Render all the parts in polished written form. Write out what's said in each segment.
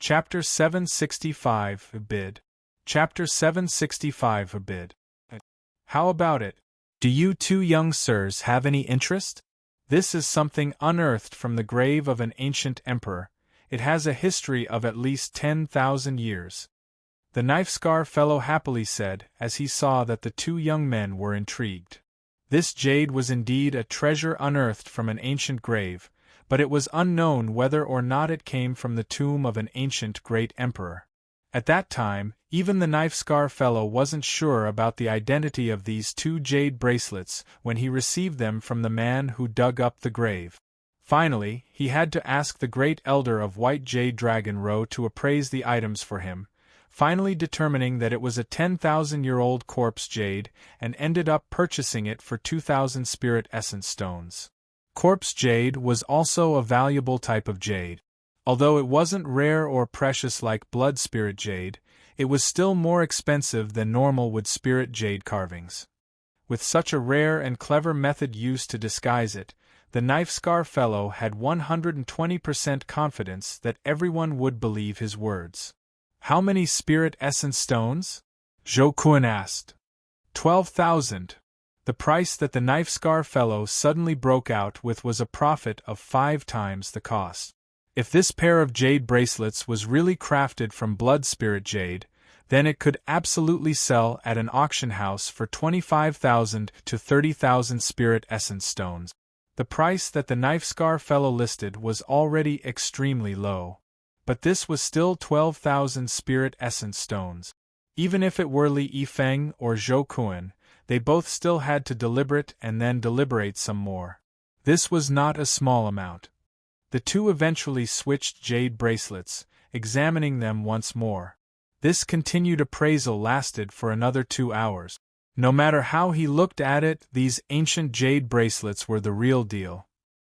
Chapter 765 Bid. Chapter 765 Bid. How about it? Do you two young sirs have any interest? This is something unearthed from the grave of an ancient emperor. It has a history of at least 10,000 years. The knife-scar fellow happily said, as he saw that the two young men were intrigued. This jade was indeed a treasure unearthed from an ancient grave, but it was unknown whether or not it came from the tomb of an ancient great emperor. At that time, even the knife-scar fellow wasn't sure about the identity of these two jade bracelets when he received them from the man who dug up the grave. Finally, he had to ask the great elder of White Jade Dragon Row to appraise the items for him, finally determining that it was a 10,000-year-old corpse jade, and ended up purchasing it for 2,000 spirit essence stones. Corpse jade was also a valuable type of jade. Although it wasn't rare or precious like blood spirit jade, it was still more expensive than normal wood spirit jade carvings. With such a rare and clever method used to disguise it, the knife-scar fellow had 120% confidence that everyone would believe his words. How many spirit essence stones? Zhou Kun asked. 12,000. The price that the knife-scar fellow suddenly broke out with was a profit of 5 times the cost. If this pair of jade bracelets was really crafted from blood spirit jade, then it could absolutely sell at an auction house for 25,000 to 30,000 spirit essence stones. The price that the knife-scar fellow listed was already extremely low. But this was still 12,000 spirit essence stones. Even if it were Li Yifeng or Zhou Kun, they both still had to deliberate and then deliberate some more. This was not a small amount. The two eventually switched jade bracelets, examining them once more. This continued appraisal lasted for another 2 hours. No matter how he looked at it, these ancient jade bracelets were the real deal.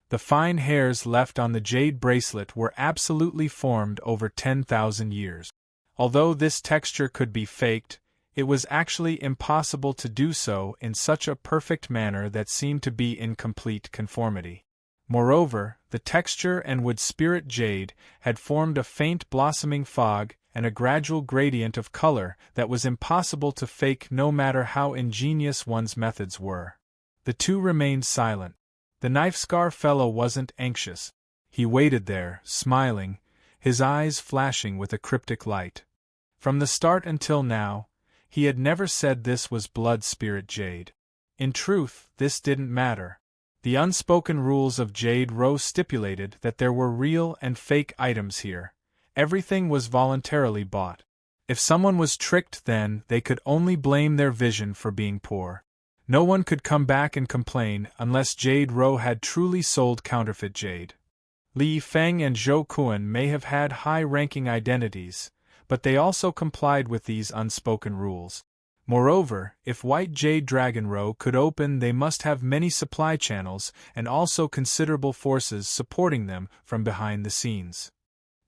The fine hairs left on the jade bracelet were absolutely formed over 10,000 years. Although this texture could be faked, it was actually impossible to do so in such a perfect manner that seemed to be in complete conformity. Moreover, the texture and wood spirit jade had formed a faint blossoming fog and a gradual gradient of color that was impossible to fake no matter how ingenious one's methods were. The two remained silent. The knife-scar fellow wasn't anxious. He waited there, smiling, his eyes flashing with a cryptic light. From the start until now, he had never said this was blood spirit jade. In truth, this didn't matter. The unspoken rules of Jade Row stipulated that there were real and fake items here. Everything was voluntarily bought. If someone was tricked, then they could only blame their vision for being poor. No one could come back and complain unless Jade Row had truly sold counterfeit jade. Li Feng and Zhou Kun may have had high-ranking identities, but they also complied with these unspoken rules. Moreover, if White Jade Dragon Row could open, they must have many supply channels and also considerable forces supporting them from behind the scenes.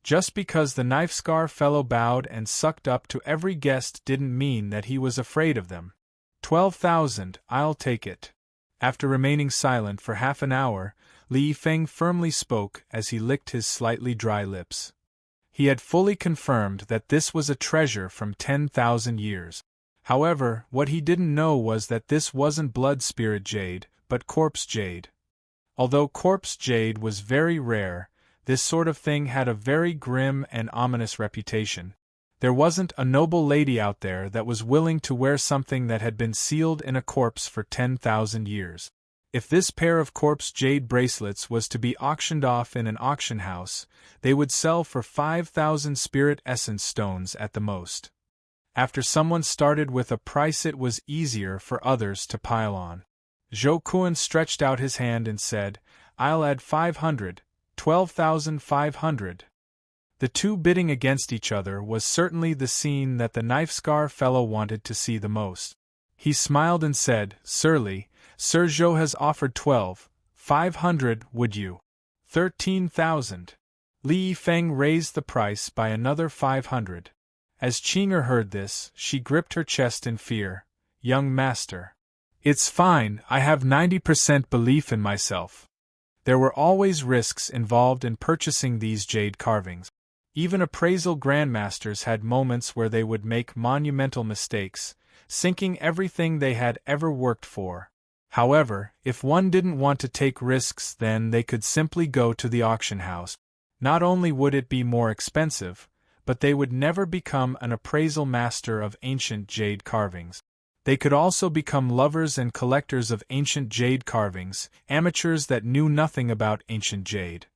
Just because the knife-scar fellow bowed and sucked up to every guest didn't mean that he was afraid of them. 12,000, I'll take it. After remaining silent for half an hour, Li Feng firmly spoke as he licked his slightly dry lips. He had fully confirmed that this was a treasure from 10,000 years. However, what he didn't know was that this wasn't blood spirit jade, but corpse jade. Although corpse jade was very rare, this sort of thing had a very grim and ominous reputation. There wasn't a noble lady out there that was willing to wear something that had been sealed in a corpse for 10,000 years. If this pair of corpse jade bracelets was to be auctioned off in an auction house, they would sell for 5,000 spirit essence stones at the most. After someone started with a price, it was easier for others to pile on. Zhou Kun stretched out his hand and said, "I'll add 500, 12,500. The two bidding against each other was certainly the scene that the knife-scar fellow wanted to see the most. He smiled and said, "Surly, Sir Zhou has offered 12,500, would you?" 13,000. Li Yifeng raised the price by another 500. As Qing'er heard this, she gripped her chest in fear. "Young master. It's fine, I have 90% belief in myself." There were always risks involved in purchasing these jade carvings. Even appraisal grandmasters had moments where they would make monumental mistakes, sinking everything they had ever worked for. However, if one didn't want to take risks, then they could simply go to the auction house. Not only would it be more expensive, but they would never become an appraisal master of ancient jade carvings. They could also become lovers and collectors of ancient jade carvings, amateurs that knew nothing about ancient jade.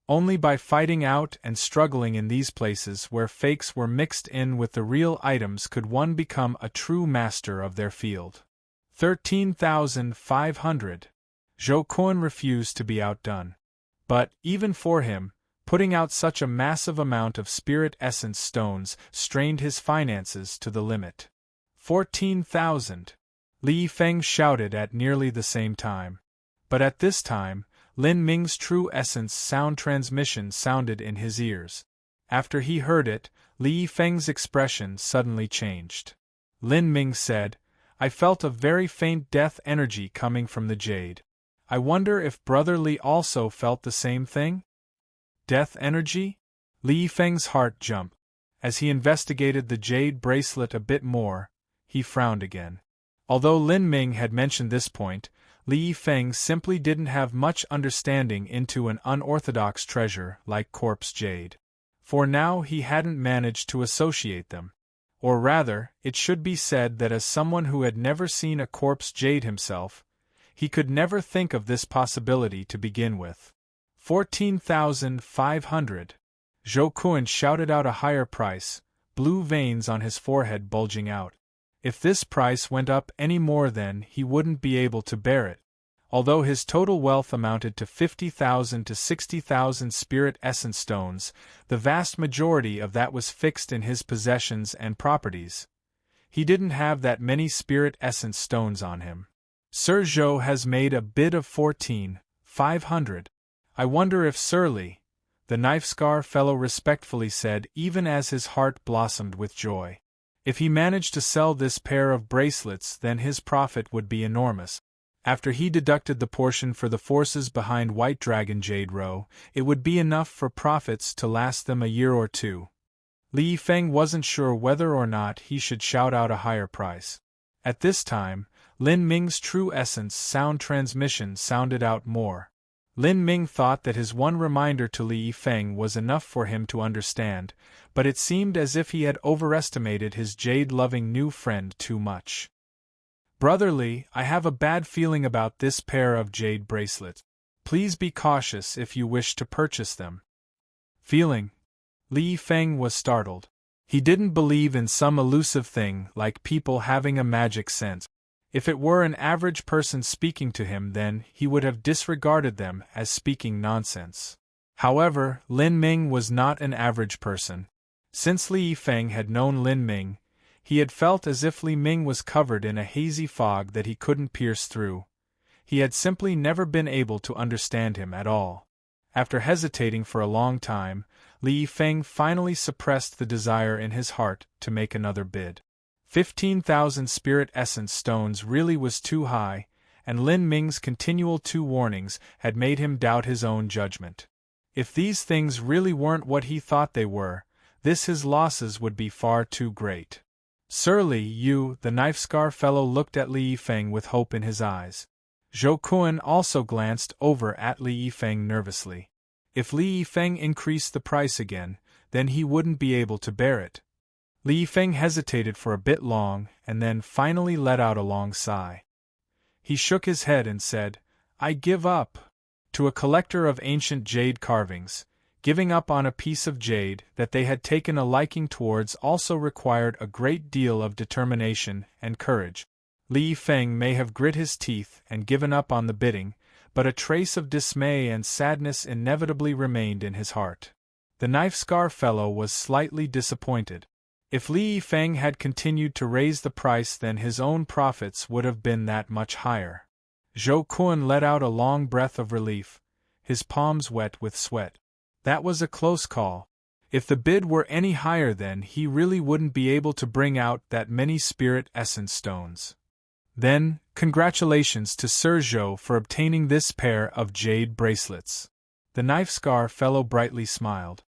Only by fighting out and struggling in these places where fakes were mixed in with the real items could one become a true master of their field. 13,500. Zhou Kun refused to be outdone. But, even for him, putting out such a massive amount of spirit essence stones strained his finances to the limit. 14,000. Li Feng shouted at nearly the same time. But at this time, Lin Ming's true essence sound transmission sounded in his ears. After he heard it, Li Feng's expression suddenly changed. Lin Ming said, "I felt a very faint death energy coming from the jade. I wonder if Brother Li also felt the same thing?" Death energy? Li Feng's heart jumped. As he investigated the jade bracelet a bit more, he frowned again. Although Lin Ming had mentioned this point, Li Feng simply didn't have much understanding into an unorthodox treasure like corpse jade. For now he hadn't managed to associate them. Or rather, it should be said that as someone who had never seen a corpse jade himself, he could never think of this possibility to begin with. 14,500. Zhou Kun shouted out a higher price, blue veins on his forehead bulging out. If this price went up any more, then he wouldn't be able to bear it. Although his total wealth amounted to 50,000 to 60,000 spirit essence stones, the vast majority of that was fixed in his possessions and properties. He didn't have that many spirit essence stones on him. Sir Zhou has made a bid of 14,500. I wonder if Sir Li, the knife-scar fellow respectfully said, even as his heart blossomed with joy. If he managed to sell this pair of bracelets, then his profit would be enormous. After he deducted the portion for the forces behind White Dragon Jade Row, it would be enough for profits to last them a year or two. Li Feng wasn't sure whether or not he should shout out a higher price. At this time, Lin Ming's true essence sound transmission sounded out more. Lin Ming thought that his one reminder to Li Feng was enough for him to understand, but it seemed as if he had overestimated his jade-loving new friend too much. "Brother Li, I have a bad feeling about this pair of jade bracelets. Please be cautious if you wish to purchase them." Feeling? Li Feng was startled. He didn't believe in some elusive thing like people having a magic sense. If it were an average person speaking to him, then he would have disregarded them as speaking nonsense. However, Lin Ming was not an average person. Since Li Feng had known Lin Ming, he had felt as if Li Ming was covered in a hazy fog that he couldn't pierce through. He had simply never been able to understand him at all. After hesitating for a long time, Li Feng finally suppressed the desire in his heart to make another bid. 15,000 spirit essence stones really was too high, and Lin Ming's continual two warnings had made him doubt his own judgment. If these things really weren't what he thought they were, his losses would be far too great. "Sir Li, you," the knife-scar fellow looked at Li Feng with hope in his eyes. Zhou Kun also glanced over at Li Feng nervously. If Li Feng increased the price again, then he wouldn't be able to bear it. Li Feng hesitated for a bit long and then finally let out a long sigh. He shook his head and said, "I give up." To a collector of ancient jade carvings, giving up on a piece of jade that they had taken a liking towards also required a great deal of determination and courage. Li Feng may have grit his teeth and given up on the bidding, but a trace of dismay and sadness inevitably remained in his heart. The knife-scar fellow was slightly disappointed. If Li Feng had continued to raise the price, then his own profits would have been that much higher. Zhou Kun let out a long breath of relief, his palms wet with sweat. That was a close call. If the bid were any higher, then he really wouldn't be able to bring out that many spirit essence stones. Then, congratulations to Sir Zhou for obtaining this pair of jade bracelets. The knife-scar fellow brightly smiled.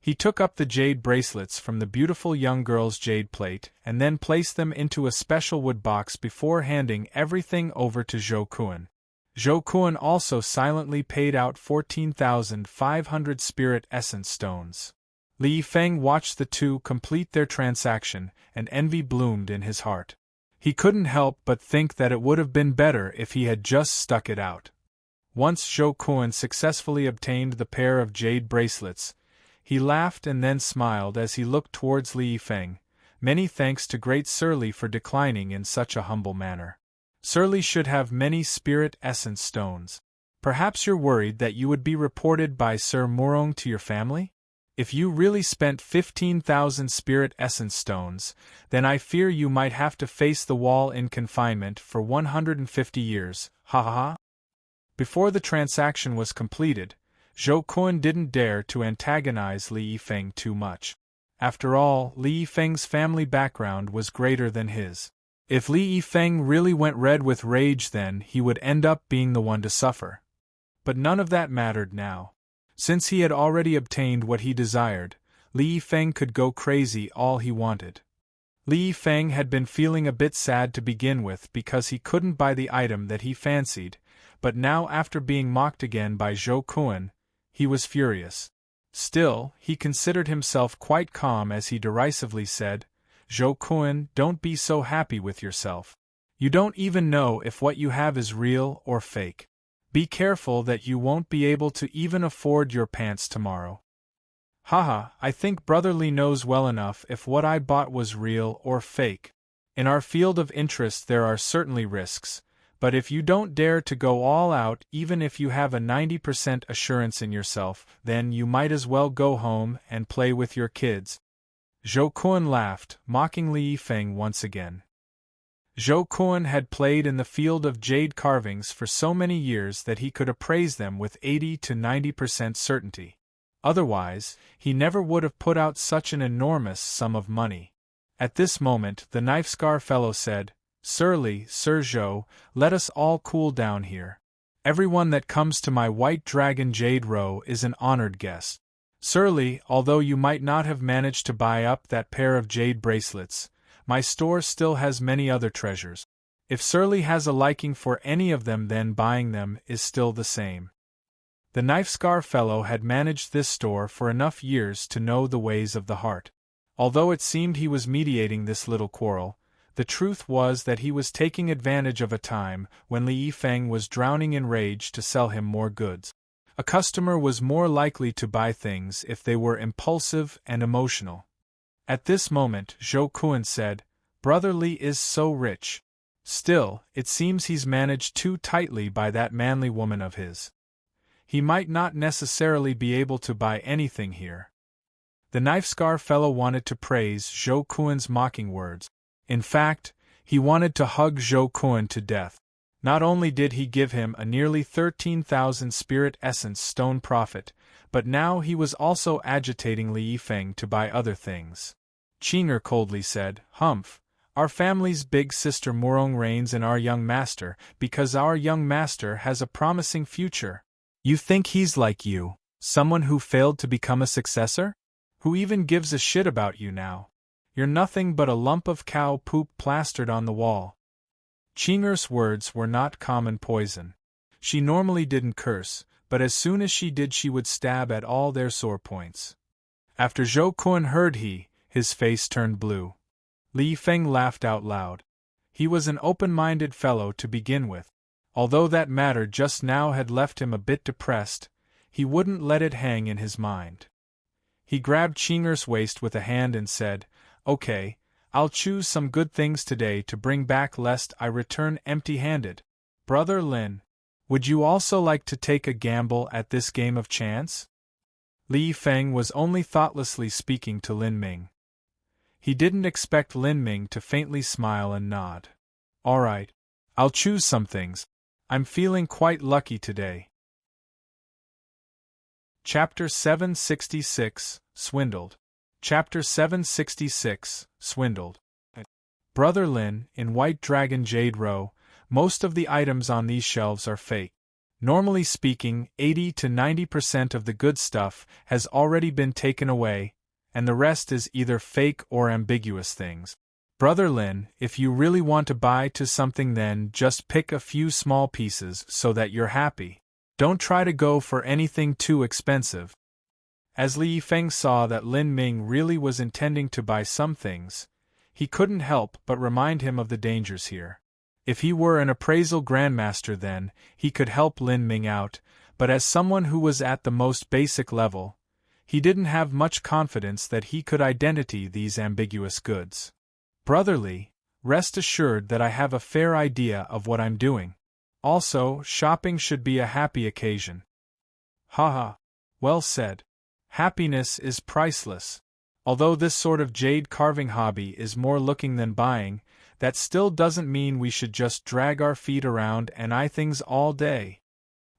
He took up the jade bracelets from the beautiful young girl's jade plate and then placed them into a special wood box before handing everything over to Zhou Kuan. Zhou Kuan also silently paid out 14,500 spirit essence stones. Li Yifeng watched the two complete their transaction, and envy bloomed in his heart. He couldn't help but think that it would have been better if he had just stuck it out. Once Zhou Kuan successfully obtained the pair of jade bracelets, he laughed and then smiled as he looked towards Li Yifeng. Many thanks to great Sir Li for declining in such a humble manner. Sir Li should have many spirit essence stones. Perhaps you're worried that you would be reported by Sir Murong to your family? If you really spent 15,000 spirit essence stones, then I fear you might have to face the wall in confinement for 150 years, ha ha ha. Before the transaction was completed, Zhou Kuan didn't dare to antagonize Li Yifeng too much. After all, Li Yifeng's family background was greater than his. If Li Yifeng really went red with rage, then he would end up being the one to suffer. But none of that mattered now. Since he had already obtained what he desired, Li Yifeng could go crazy all he wanted. Li Yifeng had been feeling a bit sad to begin with because he couldn't buy the item that he fancied, but now after being mocked again by Zhou Kuan, he was furious. Still, he considered himself quite calm as he derisively said, "Zhou Kuan, don't be so happy with yourself. You don't even know if what you have is real or fake. Be careful that you won't be able to even afford your pants tomorrow." Haha, I think Brother Li knows well enough if what I bought was real or fake. In our field of interest there are certainly risks, but if you don't dare to go all out even if you have a 90% assurance in yourself, then you might as well go home and play with your kids. Zhou Kuan laughed, mocking Li Yifeng once again. Zhou Kuan had played in the field of jade carvings for so many years that he could appraise them with 80 to 90% certainty. Otherwise, he never would have put out such an enormous sum of money. At this moment the knife-scar fellow said, "Sir Li, Sir Zhou, let us all cool down here. Everyone that comes to my White Dragon Jade Row is an honored guest. Sir Li, although you might not have managed to buy up that pair of jade bracelets, my store still has many other treasures. If Sir Li has a liking for any of them, then buying them is still the same." The knife-scar fellow had managed this store for enough years to know the ways of the heart. Although it seemed he was mediating this little quarrel, the truth was that he was taking advantage of a time when Li Yifeng was drowning in rage to sell him more goods. A customer was more likely to buy things if they were impulsive and emotional. At this moment, Zhou Kuan said, "Brother Li is so rich. Still, it seems he's managed too tightly by that manly woman of his. He might not necessarily be able to buy anything here." The knife-scar fellow wanted to praise Zhou Kuan's mocking words. In fact, he wanted to hug Zhou Kuan to death. Not only did he give him a nearly 13,000 spirit essence stone profit, but now he was also agitating Li Yifeng to buy other things. Qing'er coldly said, "Humph, our family's big sister Murong reigns in our young master because our young master has a promising future. You think he's like you, someone who failed to become a successor? Who even gives a shit about you now? You're nothing but a lump of cow poop plastered on the wall." Qing'er's words were not common poison. She normally didn't curse, but as soon as she did she would stab at all their sore points. After Zhou Kuan heard his face turned blue. Li Yifeng laughed out loud. He was an open-minded fellow to begin with. Although that matter just now had left him a bit depressed, he wouldn't let it hang in his mind. He grabbed Qing'er's waist with a hand and said, "Okay, I'll choose some good things today to bring back lest I return empty-handed. Brother Lin, would you also like to take a gamble at this game of chance?" Li Yifeng was only thoughtlessly speaking to Lin Ming. He didn't expect Lin Ming to faintly smile and nod. "All right, I'll choose some things. I'm feeling quite lucky today." Chapter 766, Swindled. Chapter 766, Swindled. Brother Lin, in White Dragon Jade Row, most of the items on these shelves are fake. Normally speaking, 80 to 90% of the good stuff has already been taken away, and the rest is either fake or ambiguous things. Brother Lin, if you really want to buy to something, then just pick a few small pieces so that you're happy. Don't try to go for anything too expensive. As Li Yifeng saw that Lin Ming really was intending to buy some things, he couldn't help but remind him of the dangers here. If he were an appraisal grandmaster, then he could help Lin Ming out, but as someone who was at the most basic level, he didn't have much confidence that he could identify these ambiguous goods. Brother Li, rest assured that I have a fair idea of what I'm doing. Also, shopping should be a happy occasion. Haha. Well said. Happiness is priceless. Although this sort of jade carving hobby is more looking than buying, that still doesn't mean we should just drag our feet around and eye things all day.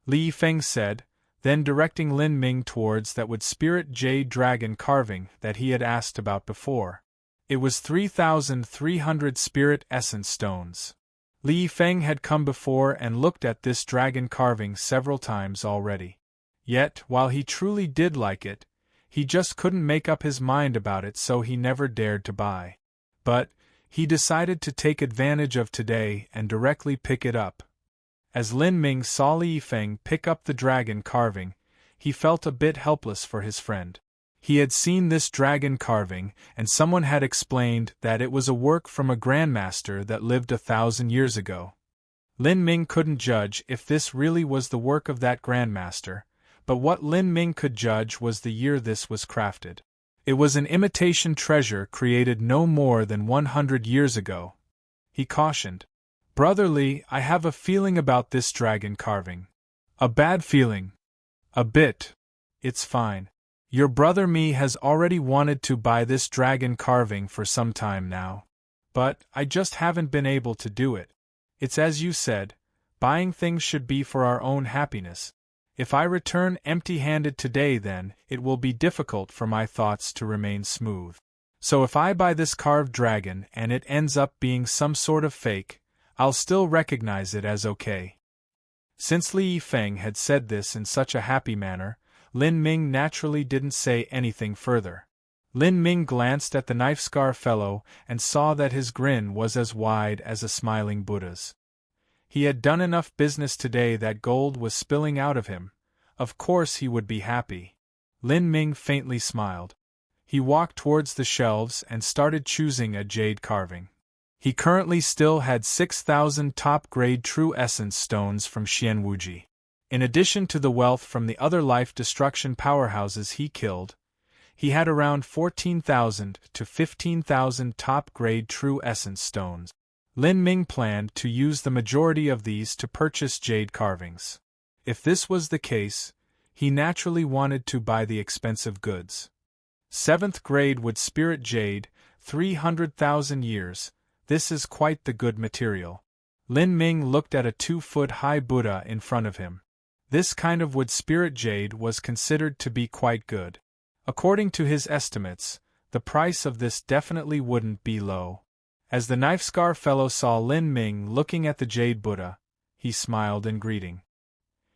Li Yifeng said, then directing Lin Ming towards that wood spirit jade dragon carving that he had asked about before. It was 3,300 spirit essence stones. Li Yifeng had come before and looked at this dragon carving several times already. Yet, while he truly did like it, he just couldn't make up his mind about it, so he never dared to buy. But he decided to take advantage of today and directly pick it up. As Lin Ming saw Li Yifeng pick up the dragon carving, he felt a bit helpless for his friend. He had seen this dragon carving, and someone had explained that it was a work from a grandmaster that lived 1,000 years ago. Lin Ming couldn't judge if this really was the work of that grandmaster, but what Lin Ming could judge was the year this was crafted. It was an imitation treasure created no more than 100 years ago. He cautioned, Brother Li, I have a feeling about this dragon carving. A bad feeling. A bit. It's fine. Your brother Me has already wanted to buy this dragon carving for some time now. But I just haven't been able to do it. It's as you said, buying things should be for our own happiness. If I return empty-handed today, then it will be difficult for my thoughts to remain smooth. So if I buy this carved dragon and it ends up being some sort of fake, I'll still recognize it as okay. Since Li Yifeng had said this in such a happy manner, Lin Ming naturally didn't say anything further. Lin Ming glanced at the knife-scar fellow and saw that his grin was as wide as a smiling Buddha's. He had done enough business today that gold was spilling out of him. Of course he would be happy. Lin Ming faintly smiled. He walked towards the shelves and started choosing a jade carving. He currently still had 6,000 top-grade true essence stones from Xianwuji. In addition to the wealth from the other life destruction powerhouses he killed, he had around 14,000 to 15,000 top-grade true essence stones. Lin Ming planned to use the majority of these to purchase jade carvings. If this was the case, he naturally wanted to buy the expensive goods. 7th grade wood spirit jade, 300,000 years, this is quite the good material. Lin Ming looked at a 2-foot-high Buddha in front of him. This kind of wood spirit jade was considered to be quite good. According to his estimates, the price of this definitely wouldn't be low. As the knife-scar fellow saw Lin Ming looking at the jade Buddha, he smiled in greeting.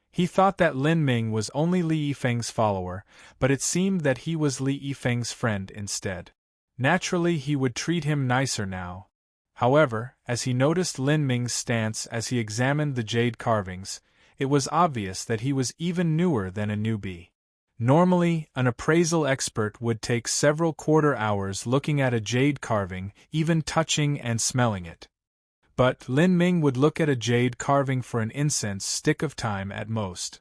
He thought that Lin Ming was only Li Yifeng's follower, but it seemed that he was Li Yifeng's friend instead. Naturally he would treat him nicer now. However, as he noticed Lin Ming's stance as he examined the jade carvings, it was obvious that he was even newer than a newbie. Normally, an appraisal expert would take several quarter hours looking at a jade carving, even touching and smelling it. But Lin Ming would look at a jade carving for an incense stick of time at most.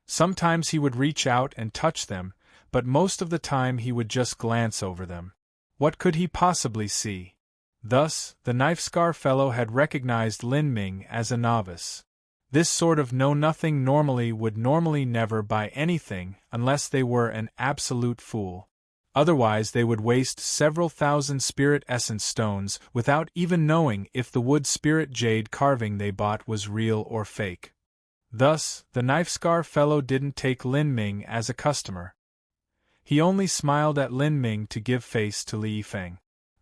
Sometimes he would reach out and touch them, but most of the time he would just glance over them. What could he possibly see? Thus, the knife-scar fellow had recognized Lin Ming as a novice. This sort of know-nothing would normally never buy anything unless they were an absolute fool. Otherwise they would waste several thousand spirit essence stones without even knowing if the wood spirit jade carving they bought was real or fake. Thus, the knife-scar fellow didn't take Lin Ming as a customer. He only smiled at Lin Ming to give face to Li Yifeng.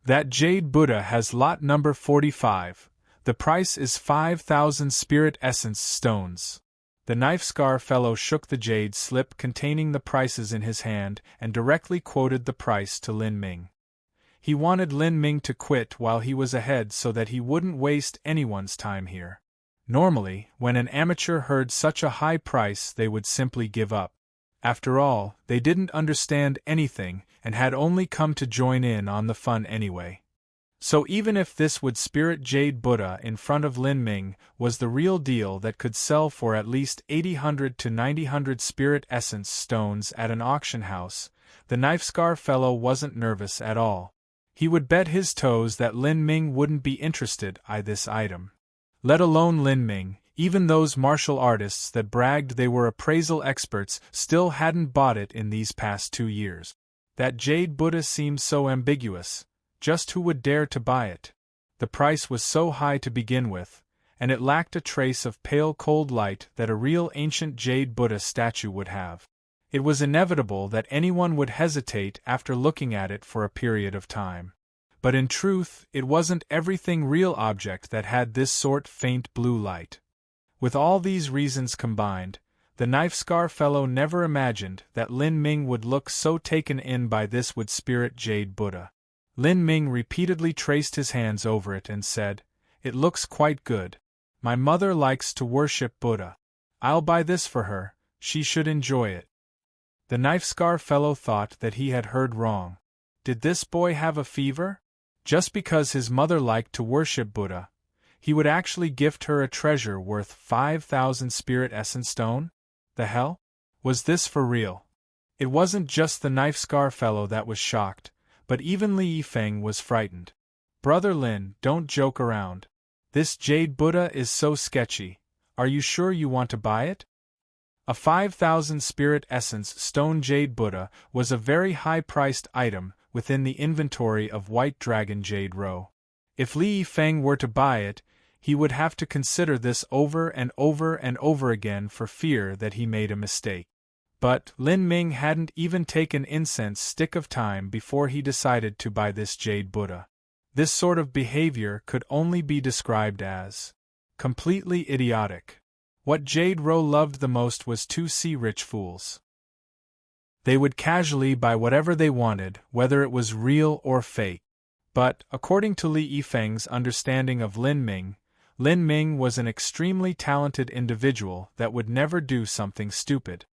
That jade Buddha has lot number 45. The price is 5,000 spirit essence stones. The knife-scar fellow shook the jade slip containing the prices in his hand and directly quoted the price to Lin Ming. He wanted Lin Ming to quit while he was ahead so that he wouldn't waste anyone's time here. Normally, when an amateur heard such a high price, they would simply give up. After all, they didn't understand anything and had only come to join in on the fun anyway. So even if this wood spirit jade Buddha in front of Lin Ming was the real deal that could sell for at least 800 to 900 spirit essence stones at an auction house, the knife-scar fellow wasn't nervous at all. He would bet his toes that Lin Ming wouldn't be interested in this item. Let alone Lin Ming, even those martial artists that bragged they were appraisal experts still hadn't bought it in these past 2 years. That jade Buddha seemed so ambiguous. Just who would dare to buy it? The price was so high to begin with, and it lacked a trace of pale cold light that a real ancient jade Buddha statue would have. It was inevitable that anyone would hesitate after looking at it for a period of time. But in truth, it wasn't everything real object that had this sort faint blue light. With all these reasons combined, the knife-scar fellow never imagined that Lin Ming would look so taken in by this wood spirit jade Buddha. Lin Ming repeatedly traced his hands over it and said, "It looks quite good. My mother likes to worship Buddha. I'll buy this for her, she should enjoy it." The knife-scar fellow thought that he had heard wrong. Did this boy have a fever? Just because his mother liked to worship Buddha, he would actually gift her a treasure worth 5,000 spirit essence stone? The hell? Was this for real? It wasn't just the knife-scar fellow that was shocked, but even Li Yifeng was frightened. "Brother Lin, don't joke around. This jade Buddha is so sketchy. Are you sure you want to buy it?" A 5,000 spirit essence stone jade Buddha was a very high-priced item within the inventory of White Dragon Jade Row. If Li Yifeng were to buy it, he would have to consider this over and over and over again for fear that he made a mistake. But Lin Ming hadn't even taken incense stick of time before he decided to buy this jade Buddha. This sort of behavior could only be described as completely idiotic. What Jade Row loved the most was to see rich fools. They would casually buy whatever they wanted, whether it was real or fake. But, according to Li Yifeng's understanding of Lin Ming was an extremely talented individual that would never do something stupid.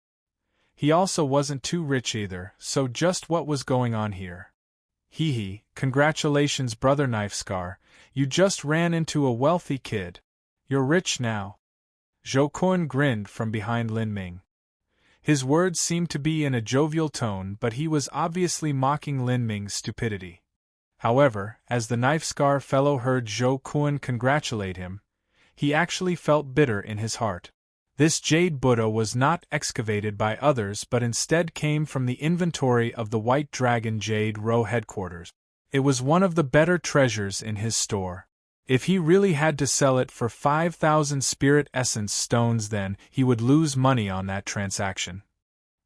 He also wasn't too rich either, so just what was going on here? Hee, congratulations brother Knife-Scar, you just ran into a wealthy kid. You're rich now. Zhou Kun grinned from behind Lin Ming. His words seemed to be in a jovial tone, but he was obviously mocking Lin Ming's stupidity. However, as the knife-scar fellow heard Zhou Kun congratulate him, he actually felt bitter in his heart. This jade Buddha was not excavated by others but instead came from the inventory of the White Dragon Jade Row headquarters. It was one of the better treasures in his store. If he really had to sell it for 5,000 spirit essence stones, then he would lose money on that transaction.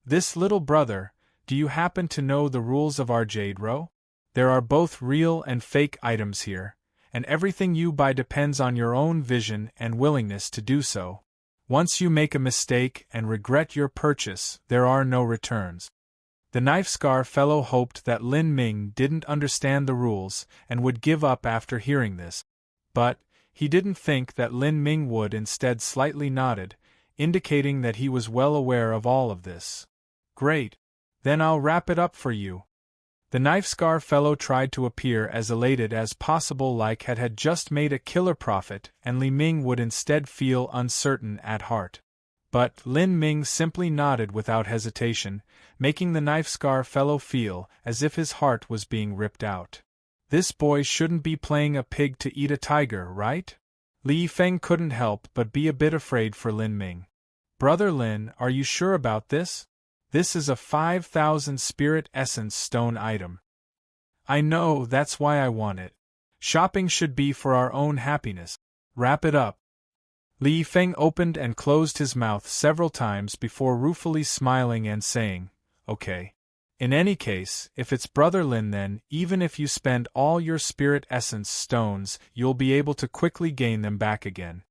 "This little brother, do you happen to know the rules of our Jade Row? There are both real and fake items here, and everything you buy depends on your own vision and willingness to do so. Once you make a mistake and regret your purchase, there are no returns." The knife-scar fellow hoped that Lin Ming didn't understand the rules and would give up after hearing this. But he didn't think that Lin Ming would. Instead slightly nodded, indicating that he was well aware of all of this. "Great. Then I'll wrap it up for you." The knife-scar fellow tried to appear as elated as possible, like had just made a killer profit, and Li Ming would instead feel uncertain at heart. But Lin Ming simply nodded without hesitation, making the knife-scar fellow feel as if his heart was being ripped out. This boy shouldn't be playing a pig to eat a tiger, right? Li Yifeng couldn't help but be a bit afraid for Lin Ming. "Brother Lin, are you sure about this? This is a 5,000 spirit essence stone item." "I know, that's why I want it. Shopping should be for our own happiness. Wrap it up." Li Yifeng opened and closed his mouth several times before ruefully smiling and saying, "Okay. In any case, if it's Brother Lin, then, even if you spend all your spirit essence stones, you'll be able to quickly gain them back again."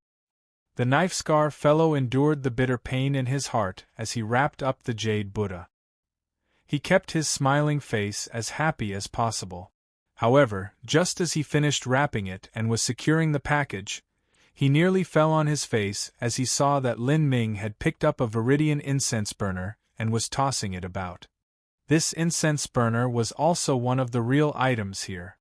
The knife-scar fellow endured the bitter pain in his heart as he wrapped up the jade Buddha. He kept his smiling face as happy as possible. However, just as he finished wrapping it and was securing the package, he nearly fell on his face as he saw that Lin Ming had picked up a viridian incense burner and was tossing it about. This incense burner was also one of the real items here.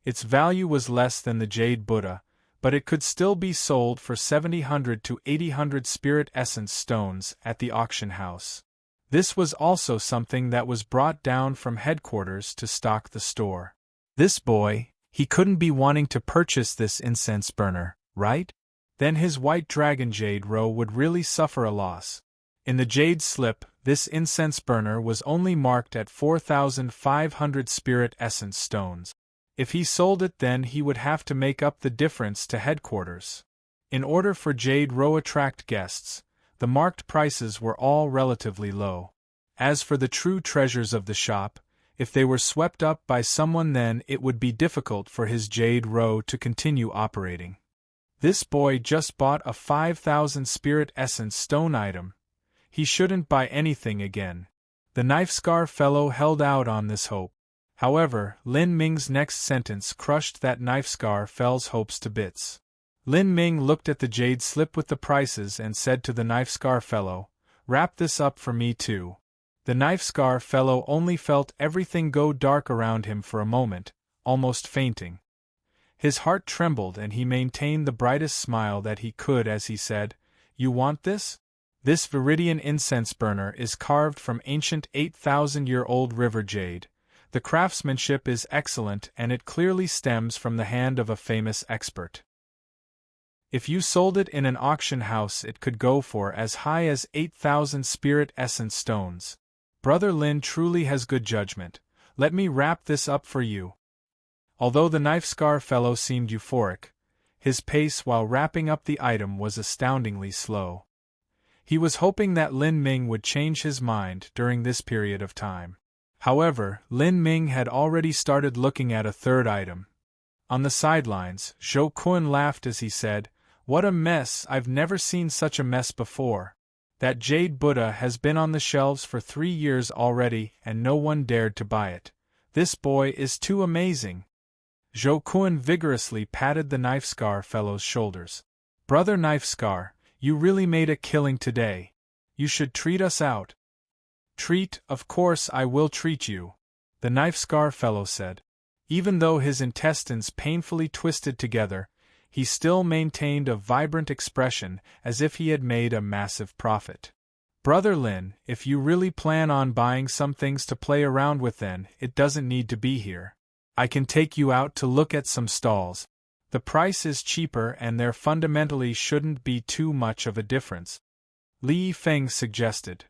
Its value was less than the jade Buddha, but it could still be sold for 700 to 800 spirit essence stones at the auction house. This was also something that was brought down from headquarters to stock the store. This boy, he couldn't be wanting to purchase this incense burner, right? Then his white dragon jade roe would really suffer a loss. In the jade slip, this incense burner was only marked at 4,500 spirit essence stones. If he sold it, then he would have to make up the difference to headquarters. In order for jade roe attract guests, the marked prices were all relatively low. As for the true treasures of the shop, if they were swept up by someone, then it would be difficult for his jade roe to continue operating. This boy just bought a 5,000 spirit essence stone item. He shouldn't buy anything again. The knife-scar fellow held out on this hope. However, Lin Ming's next sentence crushed that knife-scar fellow's hopes to bits. Lin Ming looked at the jade slip with the prices and said to the knife-scar fellow, "Wrap this up for me too." The knife-scar fellow only felt everything go dark around him for a moment, almost fainting. His heart trembled and he maintained the brightest smile that he could as he said, "You want this? This viridian incense burner is carved from ancient 8,000-year-old river jade. The craftsmanship is excellent and it clearly stems from the hand of a famous expert. If you sold it in an auction house, it could go for as high as 8,000 spirit essence stones. Brother Lin truly has good judgment. Let me wrap this up for you." Although the knife-scar fellow seemed euphoric, his pace while wrapping up the item was astoundingly slow. He was hoping that Lin Ming would change his mind during this period of time. However, Lin Ming had already started looking at a third item. On the sidelines, Zhou Kun laughed as he said, "What a mess! I've never seen such a mess before. That jade Buddha has been on the shelves for 3 years already and no one dared to buy it. This boy is too amazing." Zhou Kun vigorously patted the knife-scar fellow's shoulders. "Brother Knife-Scar, you really made a killing today. You should treat us out." "Treat, of course I will treat you," the knife-scar fellow said. Even though his intestines painfully twisted together, he still maintained a vibrant expression as if he had made a massive profit. "Brother Lin, if you really plan on buying some things to play around with, then it doesn't need to be here. I can take you out to look at some stalls. The price is cheaper and there fundamentally shouldn't be too much of a difference," Li Feng suggested.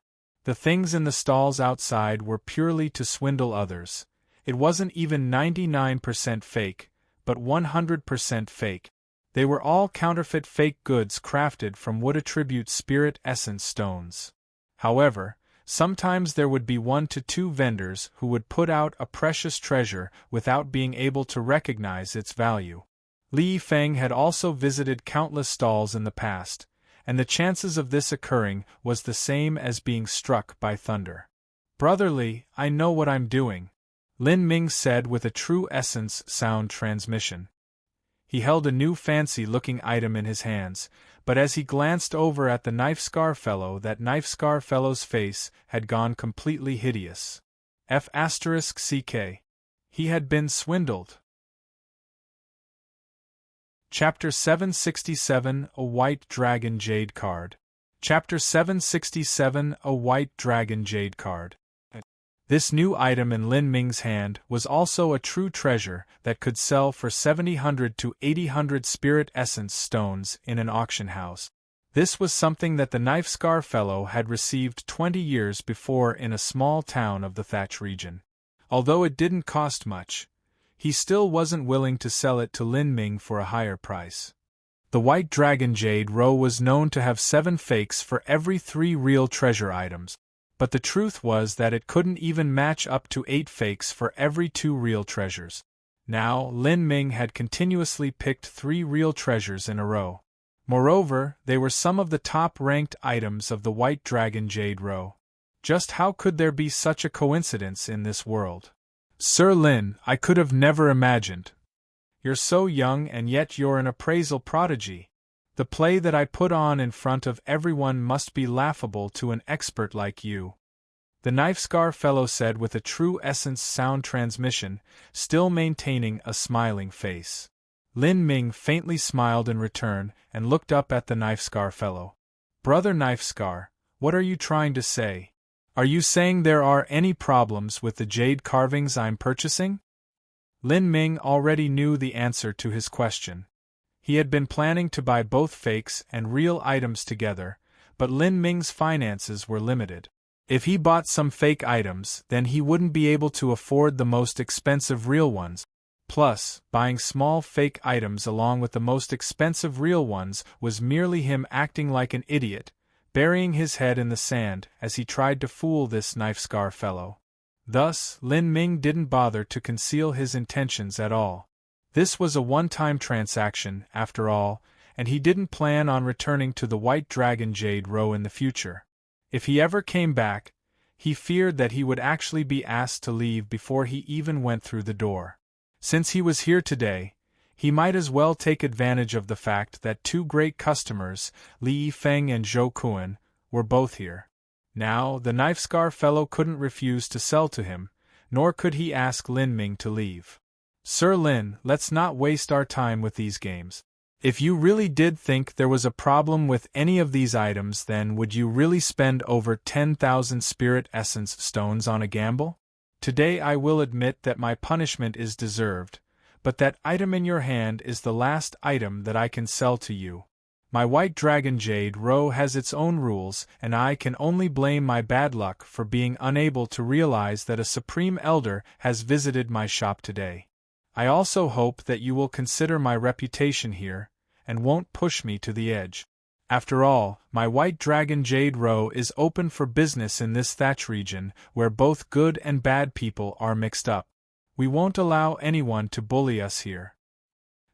The things in the stalls outside were purely to swindle others. It wasn't even 99% fake, but 100% fake. They were all counterfeit fake goods crafted from wood attribute spirit essence stones. However, sometimes there would be 1 to 2 vendors who would put out a precious treasure without being able to recognize its value. Li Feng had also visited countless stalls in the past, and the chances of this occurring was the same as being struck by thunder. "Brother Li, I know what I'm doing," Lin Ming said with a true essence sound transmission. He held a new fancy-looking item in his hands, but as he glanced over at the knife-scar fellow, that knife-scar fellow's face had gone completely hideous. F***ck. He had been swindled. Chapter 767 A White Dragon Jade Card. Chapter 767 A White Dragon Jade Card. This new item in Lin Ming's hand was also a true treasure that could sell for 700 to 800 spirit essence stones in an auction house. This was something that the knife-scar fellow had received 20 years before in a small town of the Thatch region. Although it didn't cost much, he still wasn't willing to sell it to Lin Ming for a higher price. The White Dragon Jade Roe was known to have 7 fakes for every 3 real treasure items, but the truth was that it couldn't even match up to 8 fakes for every 2 real treasures. Now, Lin Ming had continuously picked 3 real treasures in a row. Moreover, they were some of the top-ranked items of the White Dragon Jade Row. Just how could there be such a coincidence in this world? Sir Lin, I could have never imagined. You're so young and yet you're an appraisal prodigy. The play that I put on in front of everyone must be laughable to an expert like you. The knife-scar fellow said with a true essence sound transmission, still maintaining a smiling face. Lin Ming faintly smiled in return and looked up at the knife-scar fellow. Brother Knife-Scar, what are you trying to say? Are you saying there are any problems with the jade carvings I'm purchasing? Lin Ming already knew the answer to his question. He had been planning to buy both fakes and real items together, but Lin Ming's finances were limited. If he bought some fake items, then he wouldn't be able to afford the most expensive real ones. Plus, buying small fake items along with the most expensive real ones was merely him acting like an idiot, burying his head in the sand as he tried to fool this knife-scar fellow. Thus, Lin Ming didn't bother to conceal his intentions at all. This was a one-time transaction, after all, and he didn't plan on returning to the White Dragon Jade Row in the future. If he ever came back, he feared that he would actually be asked to leave before he even went through the door. Since he was here today, he might as well take advantage of the fact that two great customers, Li Yifeng and Zhou Kuan, were both here. Now, the knife-scar fellow couldn't refuse to sell to him, nor could he ask Lin Ming to leave. Sir Lin, let's not waste our time with these games. If you really did think there was a problem with any of these items, then would you really spend over 10,000 spirit essence stones on a gamble? Today I will admit that my punishment is deserved, but that item in your hand is the last item that I can sell to you. My White Dragon Jade Row has its own rules, and I can only blame my bad luck for being unable to realize that a Supreme Elder has visited my shop today. I also hope that you will consider my reputation here, and won't push me to the edge. After all, my White Dragon Jade Row is open for business in this thatch region where both good and bad people are mixed up. We won't allow anyone to bully us here.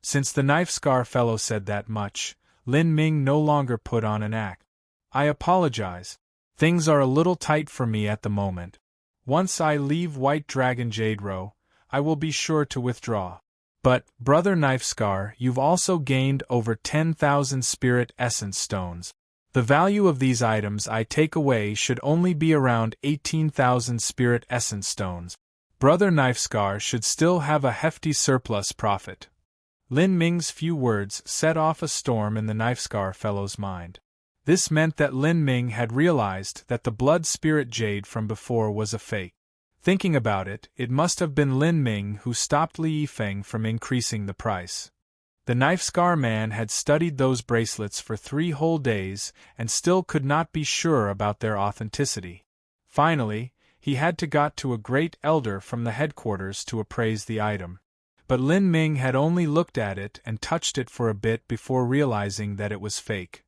Since the knife-scar fellow said that much, Lin Ming no longer put on an act. I apologize. Things are a little tight for me at the moment. Once I leave White Dragon Jade Row, I will be sure to withdraw. But, Brother Knife-Scar, you've also gained over 10,000 spirit essence stones. The value of these items I take away should only be around 18,000 spirit essence stones. Brother Knife-Scar should still have a hefty surplus profit. Lin Ming's few words set off a storm in the knife-scar fellow's mind. This meant that Lin Ming had realized that the blood spirit jade from before was a fake. Thinking about it, it must have been Lin Ming who stopped Li Yifeng from increasing the price. The knife-scar man had studied those bracelets for 3 whole days and still could not be sure about their authenticity. Finally, he had to got to a great elder from the headquarters to appraise the item. But Lin Ming had only looked at it and touched it for a bit before realizing that it was fake.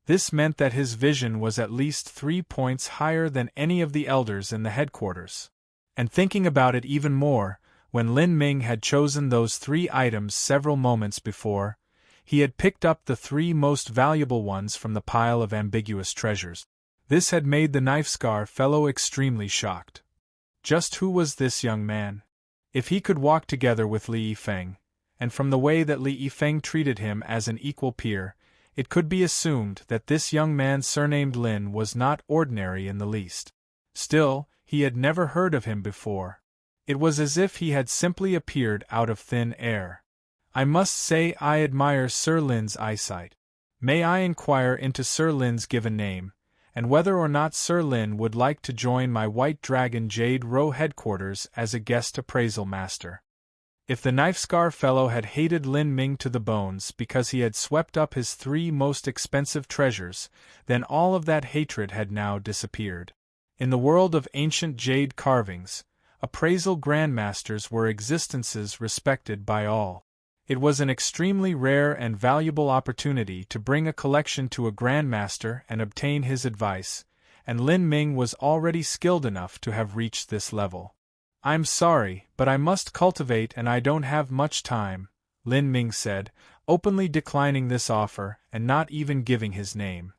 This meant that his vision was at least 3 points higher than any of the elders in the headquarters. And thinking about it even more, when Lin Ming had chosen those 3 items several moments before, he had picked up the 3 most valuable ones from the pile of ambiguous treasures. This had made the knife-scar fellow extremely shocked. Just who was this young man? If he could walk together with Li Yifeng, and from the way that Li Yifeng treated him as an equal peer, it could be assumed that this young man surnamed Lin was not ordinary in the least. Still, he had never heard of him before. It was as if he had simply appeared out of thin air. I must say I admire Sir Lin's eyesight. May I inquire into Sir Lin's given name, and whether or not Sir Lin would like to join my White Dragon Jade Row headquarters as a guest appraisal master? If the knife-scar fellow had hated Lin Ming to the bones because he had swept up his 3 most expensive treasures, then all of that hatred had now disappeared. In the world of ancient jade carvings, appraisal grandmasters were existences respected by all. It was an extremely rare and valuable opportunity to bring a collection to a grandmaster and obtain his advice, and Lin Ming was already skilled enough to have reached this level. I'm sorry, but I must cultivate and I don't have much time, Lin Ming said, openly declining this offer and not even giving his name.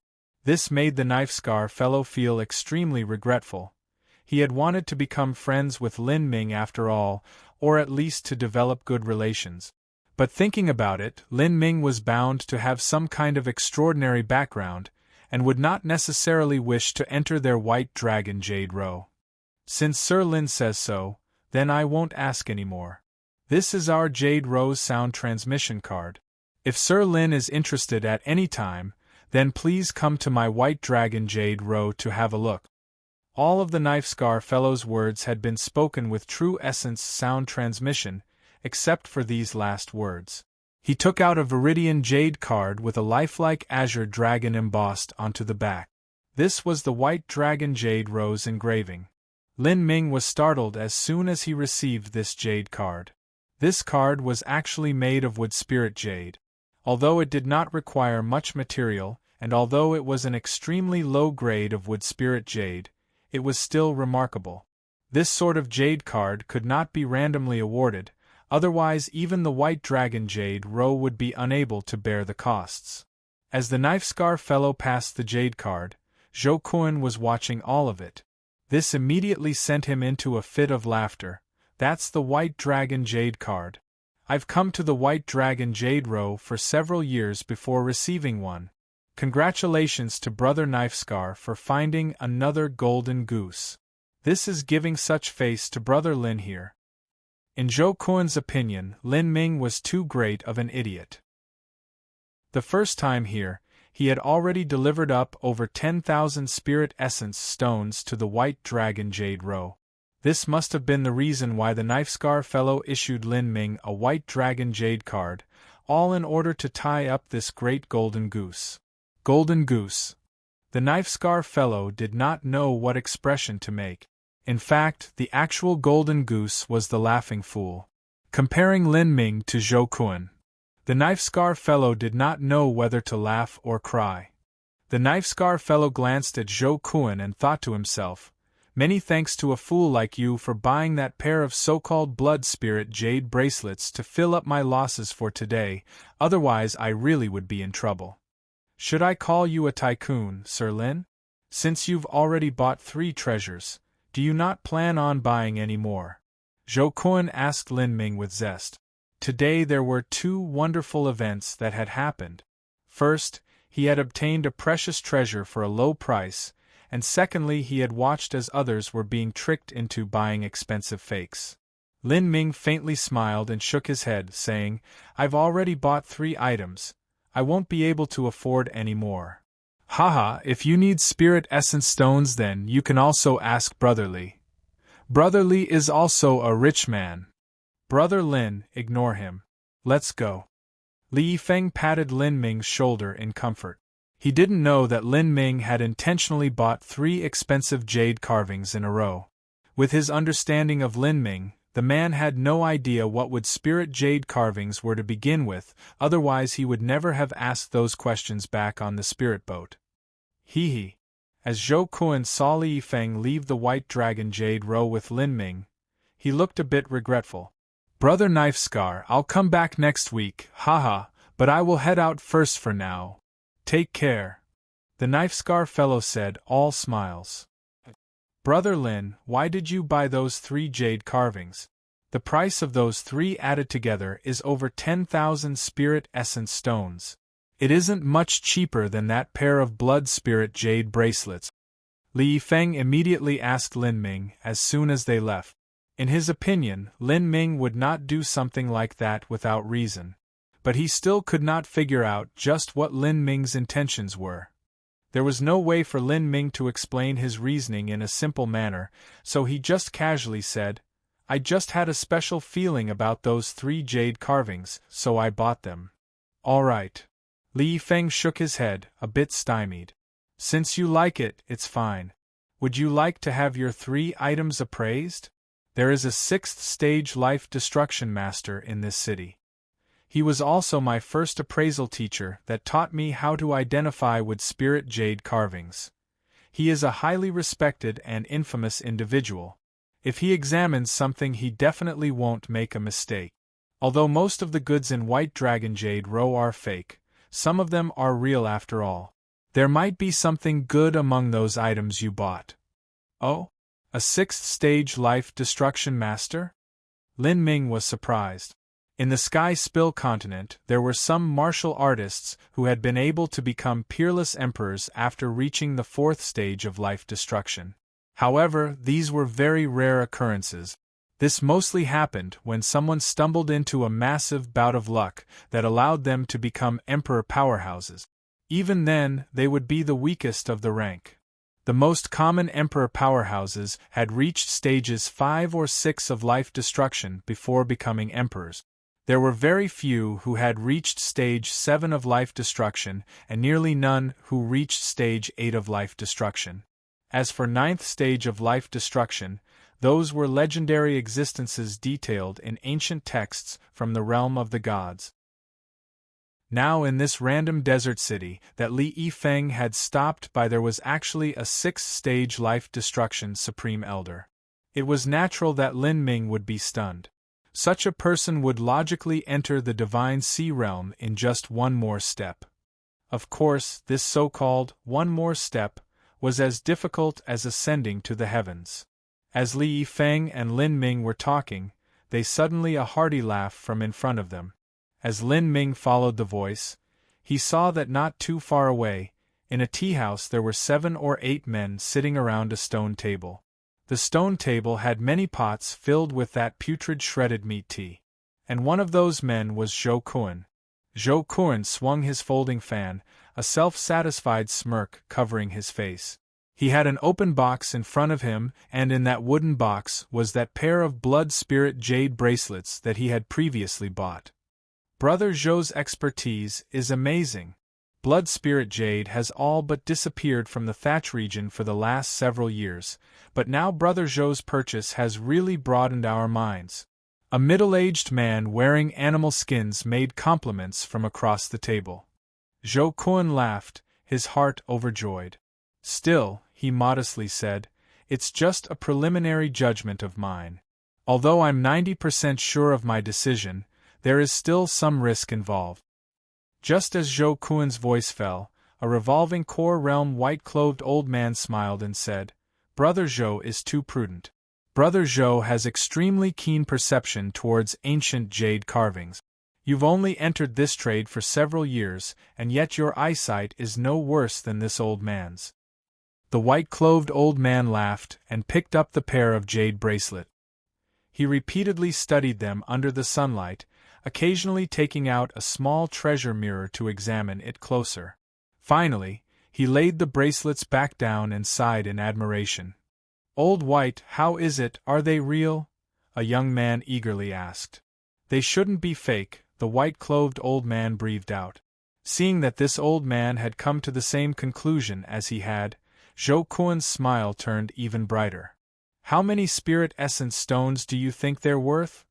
This made the knife-scar fellow feel extremely regretful. He had wanted to become friends with Lin Ming after all, or at least to develop good relations. But thinking about it, Lin Ming was bound to have some kind of extraordinary background, and would not necessarily wish to enter their White Dragon Jade Row. Since Sir Lin says so, then I won't ask any more. This is our Jade Row's sound transmission card. If Sir Lin is interested at any time, then please come to my White Dragon Jade Row to have a look. All of the knife-scar fellow's words had been spoken with true essence sound transmission, except for these last words. He took out a Viridian Jade card with a lifelike azure dragon embossed onto the back. This was the White Dragon Jade Row's engraving. Lin Ming was startled as soon as he received this jade card. This card was actually made of wood spirit jade. Although it did not require much material, and although it was an extremely low grade of wood spirit jade, it was still remarkable. This sort of jade card could not be randomly awarded, otherwise even the White Dragon Jade Row would be unable to bear the costs. As the knife-scar fellow passed the jade card, Zhou Kun was watching all of it. This immediately sent him into a fit of laughter. That's the White Dragon Jade card. I've come to the White Dragon Jade Row for several years before receiving one. Congratulations to Brother Knifescar for finding another golden goose. This is giving such face to Brother Lin here. In Zhou Kun's opinion, Lin Ming was too great of an idiot. The first time here, he had already delivered up over 10,000 spirit essence stones to the White Dragon Jade Row. This must have been the reason why the knife-scar fellow issued Lin Ming a White Dragon Jade card, all in order to tie up this great golden goose. Golden goose. The knife-scar fellow did not know what expression to make. In fact, the actual golden goose was the laughing fool. Comparing Lin Ming to Zhou Kun, the knife-scar fellow did not know whether to laugh or cry. The knife-scar fellow glanced at Zhou Kun and thought to himself, "Many thanks to a fool like you for buying that pair of so-called blood spirit jade bracelets to fill up my losses for today, otherwise I really would be in trouble. Should I call you a tycoon, Sir Lin? Since you've already bought 3 treasures, do you not plan on buying any more?" Zhou Kun asked Lin Ming with zest. Today there were 2 wonderful events that had happened. First, he had obtained a precious treasure for a low price, and secondly he had watched as others were being tricked into buying expensive fakes. Lin Ming faintly smiled and shook his head, saying, "I've already bought 3 items. I won't be able to afford any more." "Haha, if you need spirit essence stones then you can also ask Brother Li. Brother Li is also a rich man." "Brother Lin, ignore him. Let's go." Li Yifeng patted Lin Ming's shoulder in comfort. He didn't know that Lin Ming had intentionally bought 3 expensive jade carvings in a row. With his understanding of Lin Ming, the man had no idea what wood spirit jade carvings were to begin with, otherwise he would never have asked those questions back on the spirit boat. Hee hee. As Zhou Kun saw Li Yifeng leave the White Dragon Jade Row with Lin Ming, he looked a bit regretful. "Brother Knifescar, I'll come back next week, haha, but I will head out first for now. Take care," the knife-scar fellow said, all smiles. "Brother Lin, why did you buy those 3 jade carvings? The price of those 3 added together is over 10,000 spirit essence stones. It isn't much cheaper than that pair of blood spirit jade bracelets." Li Yifeng immediately asked Lin Ming as soon as they left. In his opinion, Lin Ming would not do something like that without reason. But he still could not figure out just what Lin Ming's intentions were. There was no way for Lin Ming to explain his reasoning in a simple manner, so he just casually said, "I just had a special feeling about those 3 jade carvings, so I bought them." "All right." Li Yifeng shook his head, a bit stymied. "Since you like it, it's fine. Would you like to have your 3 items appraised? There is a 6th stage life destruction master in this city. He was also my first appraisal teacher that taught me how to identify with spirit jade carvings. He is a highly respected and infamous individual. If he examines something he definitely won't make a mistake. Although most of the goods in White Dragon Jade Row are fake, some of them are real after all. There might be something good among those items you bought. Oh? A 6th-stage life destruction master? Lin Ming was surprised. In the Sky Spill continent, there were some martial artists who had been able to become peerless emperors after reaching the 4th stage of life destruction. However, these were very rare occurrences. This mostly happened when someone stumbled into a massive bout of luck that allowed them to become emperor powerhouses. Even then, they would be the weakest of the rank. The most common emperor powerhouses had reached stages 5 or 6 of life destruction before becoming emperors. There were very few who had reached stage 7 of life destruction and nearly none who reached stage 8 of life destruction. As for 9th stage of life destruction, those were legendary existences detailed in ancient texts from the realm of the gods. Now in this random desert city that Li Yifeng had stopped by there was actually a 6th-stage life destruction supreme elder. It was natural that Lin Ming would be stunned. Such a person would logically enter the divine sea realm in just one more step. Of course, this so-called one more step was as difficult as ascending to the heavens. As Li Yifeng and Lin Ming were talking, they suddenly a hearty laugh from in front of them. As Lin Ming followed the voice, he saw that not too far away, in a tea-house there were 7 or 8 men sitting around a stone table. The stone table had many pots filled with that putrid shredded meat tea. And one of those men was Zhou Kuan. Zhou Kuan swung his folding fan, a self-satisfied smirk covering his face. He had an open box in front of him, and in that wooden box was that pair of blood spirit jade bracelets that he had previously bought. Brother Zhou's expertise is amazing. Blood spirit jade has all but disappeared from the Thatch region for the last several years, but now Brother Zhou's purchase has really broadened our minds. A middle-aged man wearing animal skins made compliments from across the table. Zhou Kuan laughed, his heart overjoyed. Still, he modestly said, it's just a preliminary judgment of mine. Although I'm 90% sure of my decision, there is still some risk involved. Just as Zhou Kuan's voice fell, a revolving core realm white-clothed old man smiled and said, Brother Zhou is too prudent. Brother Zhou has extremely keen perception towards ancient jade carvings. You've only entered this trade for several years, and yet your eyesight is no worse than this old man's. The white-clothed old man laughed and picked up the pair of jade bracelets. He repeatedly studied them under the sunlight, occasionally taking out a small treasure mirror to examine it closer. Finally, he laid the bracelets back down and sighed in admiration. Old White, how is it, are they real? A young man eagerly asked. They shouldn't be fake, the white-clothed old man breathed out. Seeing that this old man had come to the same conclusion as he had, Zhou Kuan's smile turned even brighter. How many spirit essence stones do you think they're worth?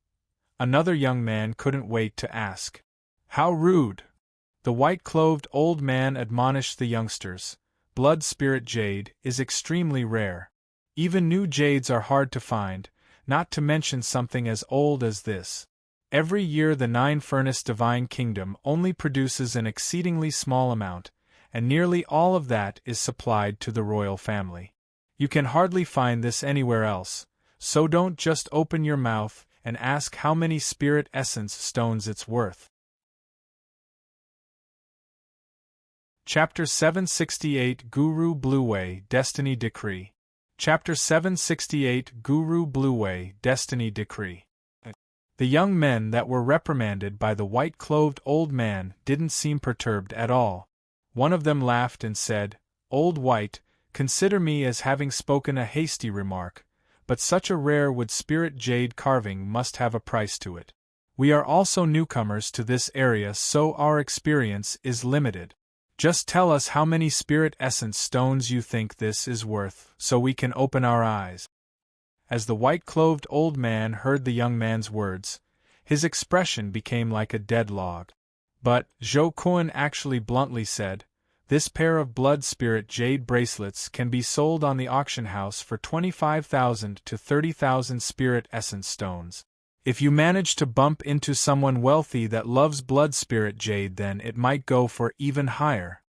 Another young man couldn't wait to ask. How rude! The white-clothed old man admonished the youngsters. Blood spirit jade is extremely rare. Even new jades are hard to find, not to mention something as old as this. Every year the 9-furnace divine kingdom only produces an exceedingly small amount, and nearly all of that is supplied to the royal family. You can hardly find this anywhere else, so don't just open your mouth and ask how many spirit essence stones it's worth. Chapter 768 Guru Blueway Destiny Decree. Chapter 768 Guru Blueway Destiny Decree. The young men that were reprimanded by the white-clothed old man didn't seem perturbed at all. One of them laughed and said, Old White, consider me as having spoken a hasty remark, but such a rare wood spirit jade carving must have a price to it. We are also newcomers to this area, so our experience is limited. Just tell us how many spirit essence stones you think this is worth, so we can open our eyes. As the white-clothed old man heard the young man's words, his expression became like a dead log. But, Zhou Kuan actually bluntly said, this pair of blood spirit jade bracelets can be sold on the auction house for 25,000 to 30,000 spirit essence stones. If you manage to bump into someone wealthy that loves blood spirit jade, then it might go for even higher.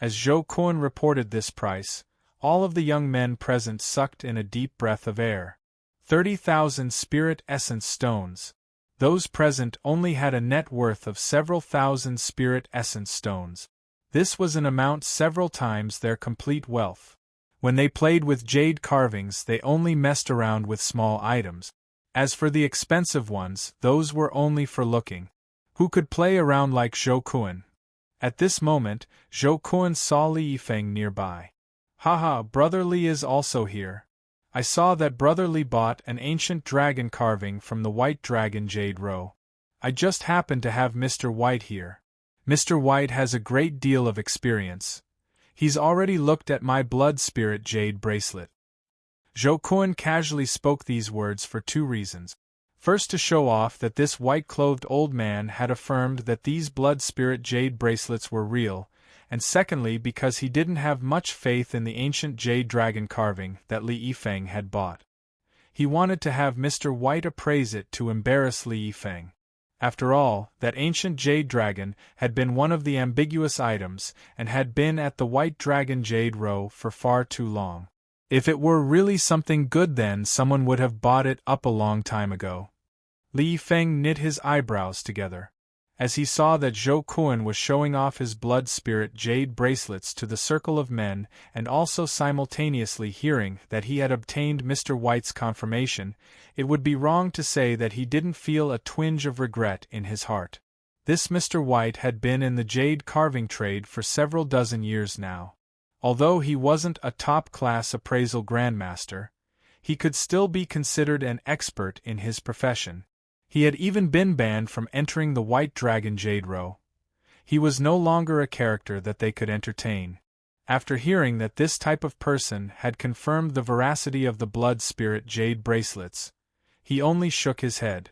As Zhou Kun reported this price, all of the young men present sucked in a deep breath of air. 30,000 spirit essence stones. Those present only had a net worth of several thousand spirit essence stones. This was an amount several times their complete wealth. When they played with jade carvings, they only messed around with small items. As for the expensive ones, those were only for looking. Who could play around like Zhou Kun? At this moment, Zhou Kun saw Li Yifeng nearby. Haha, Brother Li is also here. I saw that Brother Li bought an ancient dragon carving from the White Dragon Jade Row. I just happened to have Mr. White here. Mr. White has a great deal of experience. He's already looked at my blood spirit jade bracelet. Zhou Kun casually spoke these words for two reasons. First, to show off that this white-clothed old man had affirmed that these blood spirit jade bracelets were real, and secondly because he didn't have much faith in the ancient jade dragon carving that Li Yifeng had bought. He wanted to have Mr. White appraise it to embarrass Li Yifeng. After all, that ancient jade dragon had been one of the ambiguous items and had been at the White Dragon Jade Row for far too long. If it were really something good, then someone would have bought it up a long time ago. Li Yifeng knit his eyebrows together. As he saw that Zhou Kun was showing off his blood spirit jade bracelets to the circle of men and also simultaneously hearing that he had obtained Mr. White's confirmation, it would be wrong to say that he didn't feel a twinge of regret in his heart. This Mr. White had been in the jade carving trade for several dozen years now. Although he wasn't a top-class appraisal grandmaster, he could still be considered an expert in his profession. He had even been banned from entering the White Dragon Jade Row. He was no longer a character that they could entertain. After hearing that this type of person had confirmed the veracity of the blood spirit jade bracelets, he only shook his head.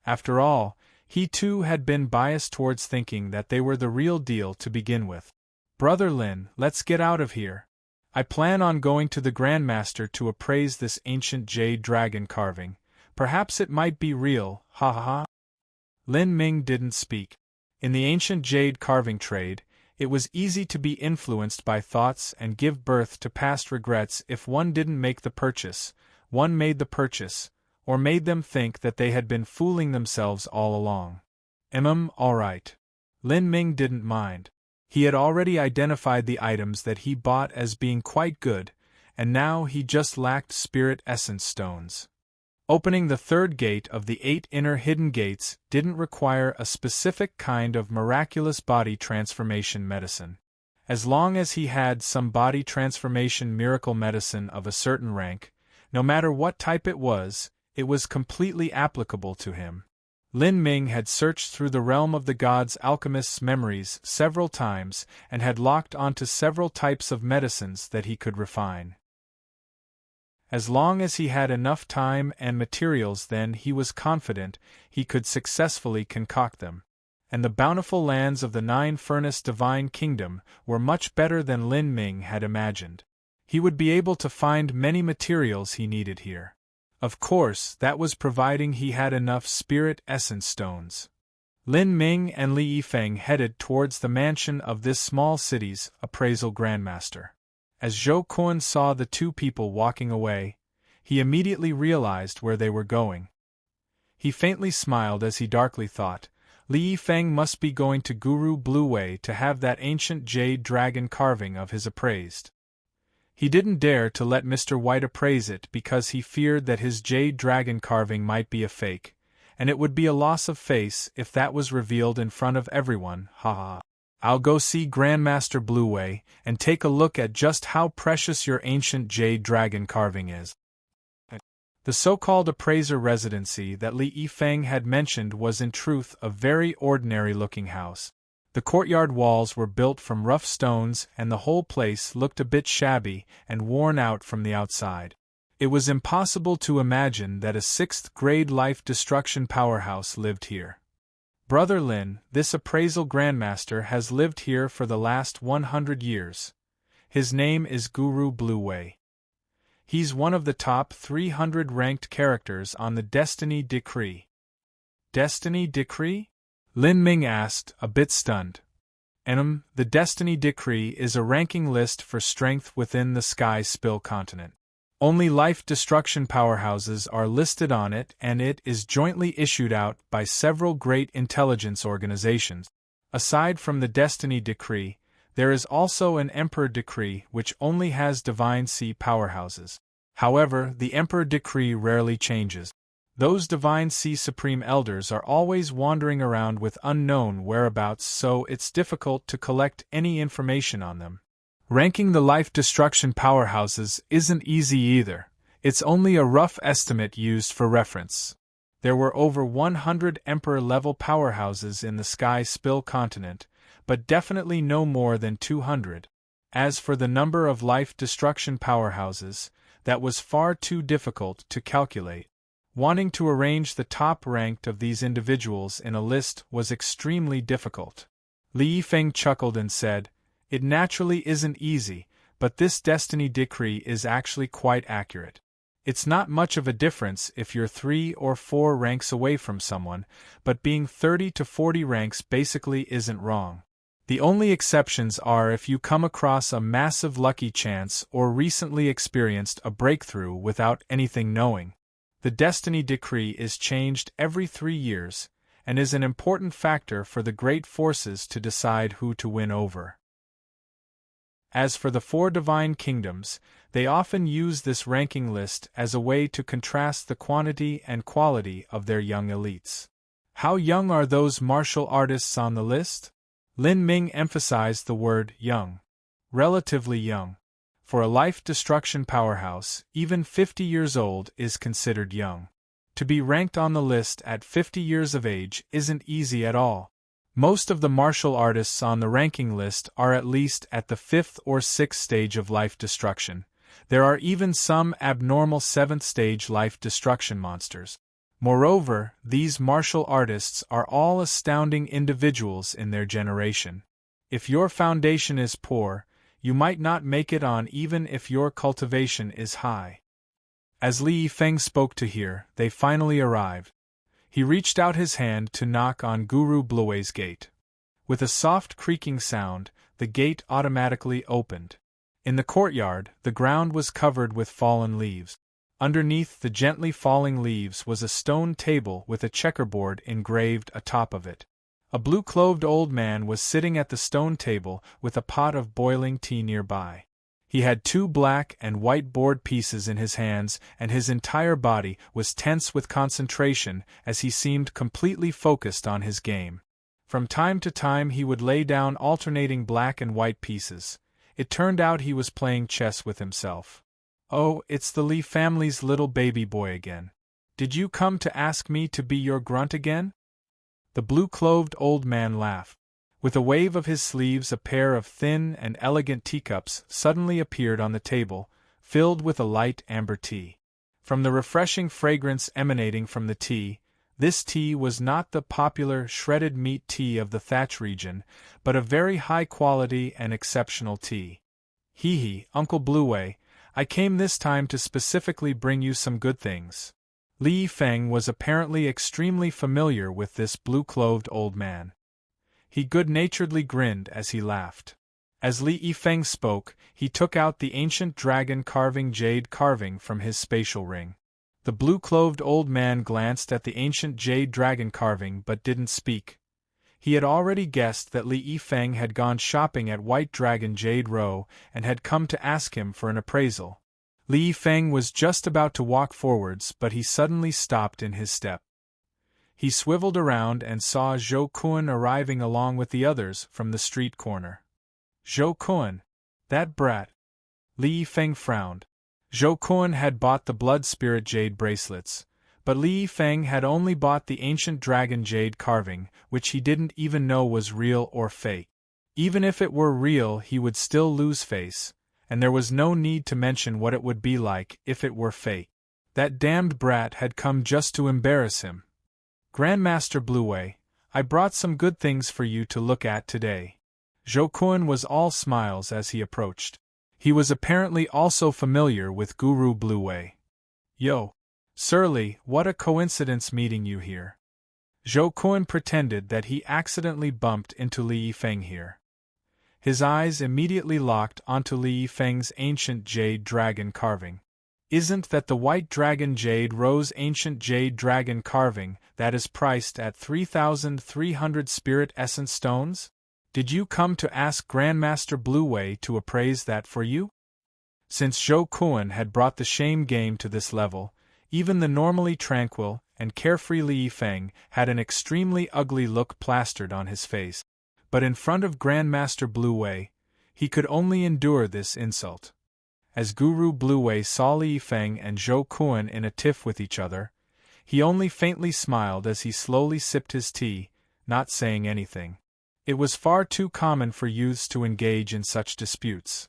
After all, he too had been biased towards thinking that they were the real deal to begin with. Brother Lin, let's get out of here. I plan on going to the Grandmaster to appraise this ancient jade dragon carving. Perhaps it might be real, ha ha ha. Lin Ming didn't speak. In the ancient jade carving trade, it was easy to be influenced by thoughts and give birth to past regrets. If one didn't make the purchase, one made the purchase, or made them think that they had been fooling themselves all along. All right. Lin Ming didn't mind. He had already identified the items that he bought as being quite good, and now he just lacked spirit essence stones. Opening the third gate of the 8 inner hidden gates didn't require a specific kind of miraculous body transformation medicine. As long as he had some body transformation miracle medicine of a certain rank, no matter what type it was completely applicable to him. Lin Ming had searched through the realm of the gods' alchemists' memories several times and had locked onto several types of medicines that he could refine. As long as he had enough time and materials, then he was confident he could successfully concoct them. And the bountiful lands of the 9-furnace divine kingdom were much better than Lin Ming had imagined. He would be able to find many materials he needed here. Of course, that was providing he had enough spirit essence stones. Lin Ming and Li Yifeng headed towards the mansion of this small city's appraisal grandmaster. As Zhou Kun saw the two people walking away, he immediately realized where they were going. He faintly smiled as he darkly thought, Li Yifeng must be going to Guru Blue Way to have that ancient jade dragon carving of his appraised. He didn't dare to let Mr. White appraise it because he feared that his jade dragon carving might be a fake, and it would be a loss of face if that was revealed in front of everyone, ha ha. I'll go see Grandmaster Blueway and take a look at just how precious your ancient jade dragon carving is. The so-called appraiser residency that Li Yifeng had mentioned was in truth a very ordinary-looking house. The courtyard walls were built from rough stones and the whole place looked a bit shabby and worn out from the outside. It was impossible to imagine that a 6th-grade life destruction powerhouse lived here. Brother Lin, this appraisal grandmaster has lived here for the last 100 years. His name is Guru Blueway. He's one of the top 300 ranked characters on the Destiny Decree. Destiny Decree? Lin Ming asked, a bit stunned. The Destiny Decree is a ranking list for strength within the Sky Spill continent. Only life destruction powerhouses are listed on it, and it is jointly issued out by several great intelligence organizations. Aside from the Destiny Decree, there is also an Emperor Decree which only has Divine Sea powerhouses. However, the Emperor Decree rarely changes. Those Divine Sea Supreme Elders are always wandering around with unknown whereabouts, so it's difficult to collect any information on them. Ranking the life destruction powerhouses isn't easy either. It's only a rough estimate used for reference. There were over 100 Emperor-level powerhouses in the Sky Spill continent, but definitely no more than 200. As for the number of life destruction powerhouses, that was far too difficult to calculate. Wanting to arrange the top-ranked of these individuals in a list was extremely difficult. Li Yifeng chuckled and said, "It naturally isn't easy, but this Destiny Decree is actually quite accurate. It's not much of a difference if you're 3 or 4 ranks away from someone, but being 30 to 40 ranks basically isn't wrong. The only exceptions are if you come across a massive lucky chance or recently experienced a breakthrough without anything knowing. The Destiny Decree is changed every 3 years, and is an important factor for the great forces to decide who to win over. As for the 4 divine kingdoms, they often use this ranking list as a way to contrast the quantity and quality of their young elites. How young are those martial artists on the list? Lin Ming emphasized the word young. Relatively young. For a life destruction powerhouse, even 50 years old is considered young. To be ranked on the list at 50 years of age isn't easy at all. Most of the martial artists on the ranking list are at least at the 5th or 6th stage of life destruction. There are even some abnormal 7th stage life destruction monsters. Moreover, these martial artists are all astounding individuals in their generation. If your foundation is poor, you might not make it on even if your cultivation is high. As Li Yifeng spoke to hear, they finally arrived. He reached out his hand to knock on Guru Blue's gate. With a soft creaking sound, the gate automatically opened. In the courtyard, the ground was covered with fallen leaves. Underneath the gently falling leaves was a stone table with a checkerboard engraved atop of it. A blue-clothed old man was sitting at the stone table with a pot of boiling tea nearby. He had 2 black and white board pieces in his hands, and his entire body was tense with concentration as he seemed completely focused on his game. From time to time he would lay down alternating black and white pieces. It turned out he was playing chess with himself. "Oh, it's the Li family's little baby boy again. Did you come to ask me to be your grunt again?" The blue-clothed old man laughed. With a wave of his sleeves, a pair of thin and elegant teacups suddenly appeared on the table, filled with a light amber tea. From the refreshing fragrance emanating from the tea, this tea was not the popular shredded meat tea of the Thatch region, but a very high quality and exceptional tea. "Hee, Uncle Blue, I came this time to specifically bring you some good things." Li Yifeng was apparently extremely familiar with this blue-clothed old man. He good-naturedly grinned as he laughed. As Li Yifeng spoke, he took out the ancient dragon carving jade carving from his spatial ring. The blue-clothed old man glanced at the ancient jade dragon carving but didn't speak. He had already guessed that Li Yifeng had gone shopping at White Dragon Jade Row and had come to ask him for an appraisal. Li Yifeng was just about to walk forwards, but he suddenly stopped in his step. He swiveled around and saw Zhou Kun arriving along with the others from the street corner. "Zhou Kun? That brat." Li Yifeng frowned. Zhou Kun had bought the blood spirit jade bracelets, but Li Yifeng had only bought the ancient dragon jade carving, which he didn't even know was real or fake. Even if it were real, he would still lose face, and there was no need to mention what it would be like if it were fake. That damned brat had come just to embarrass him. "Grandmaster Blue, I brought some good things for you to look at today." Zhou Kun was all smiles as he approached. He was apparently also familiar with Guru Blue. "Yo, Surly, what a coincidence meeting you here." Zhou Kun pretended that he accidentally bumped into Li Yifeng here. His eyes immediately locked onto Li Yifeng's ancient jade dragon carving. Isn't that the white dragon jade rose ancient jade dragon carving that is priced at 3,300 spirit essence stones? Did you come to ask Grandmaster Blue Wei to appraise that for you? Since Zhou Kun had brought the shame game to this level, even the normally tranquil and carefree Li Yifeng had an extremely ugly look plastered on his face. But in front of Grandmaster Blue Wei, he could only endure this insult. As Guru Blue Wei saw Li Yifeng and Zhou Kun in a tiff with each other, he only faintly smiled as he slowly sipped his tea, not saying anything. It was far too common for youths to engage in such disputes.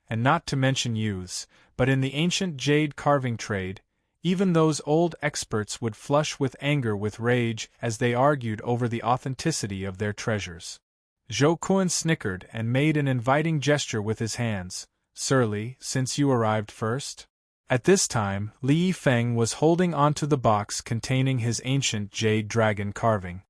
And not to mention youths, but in the ancient jade carving trade, even those old experts would flush with anger with rage as they argued over the authenticity of their treasures. Zhou Kun snickered and made an inviting gesture with his hands. Surly, since you arrived first? At this time, Li Yifeng was holding onto the box containing his ancient jade dragon carving.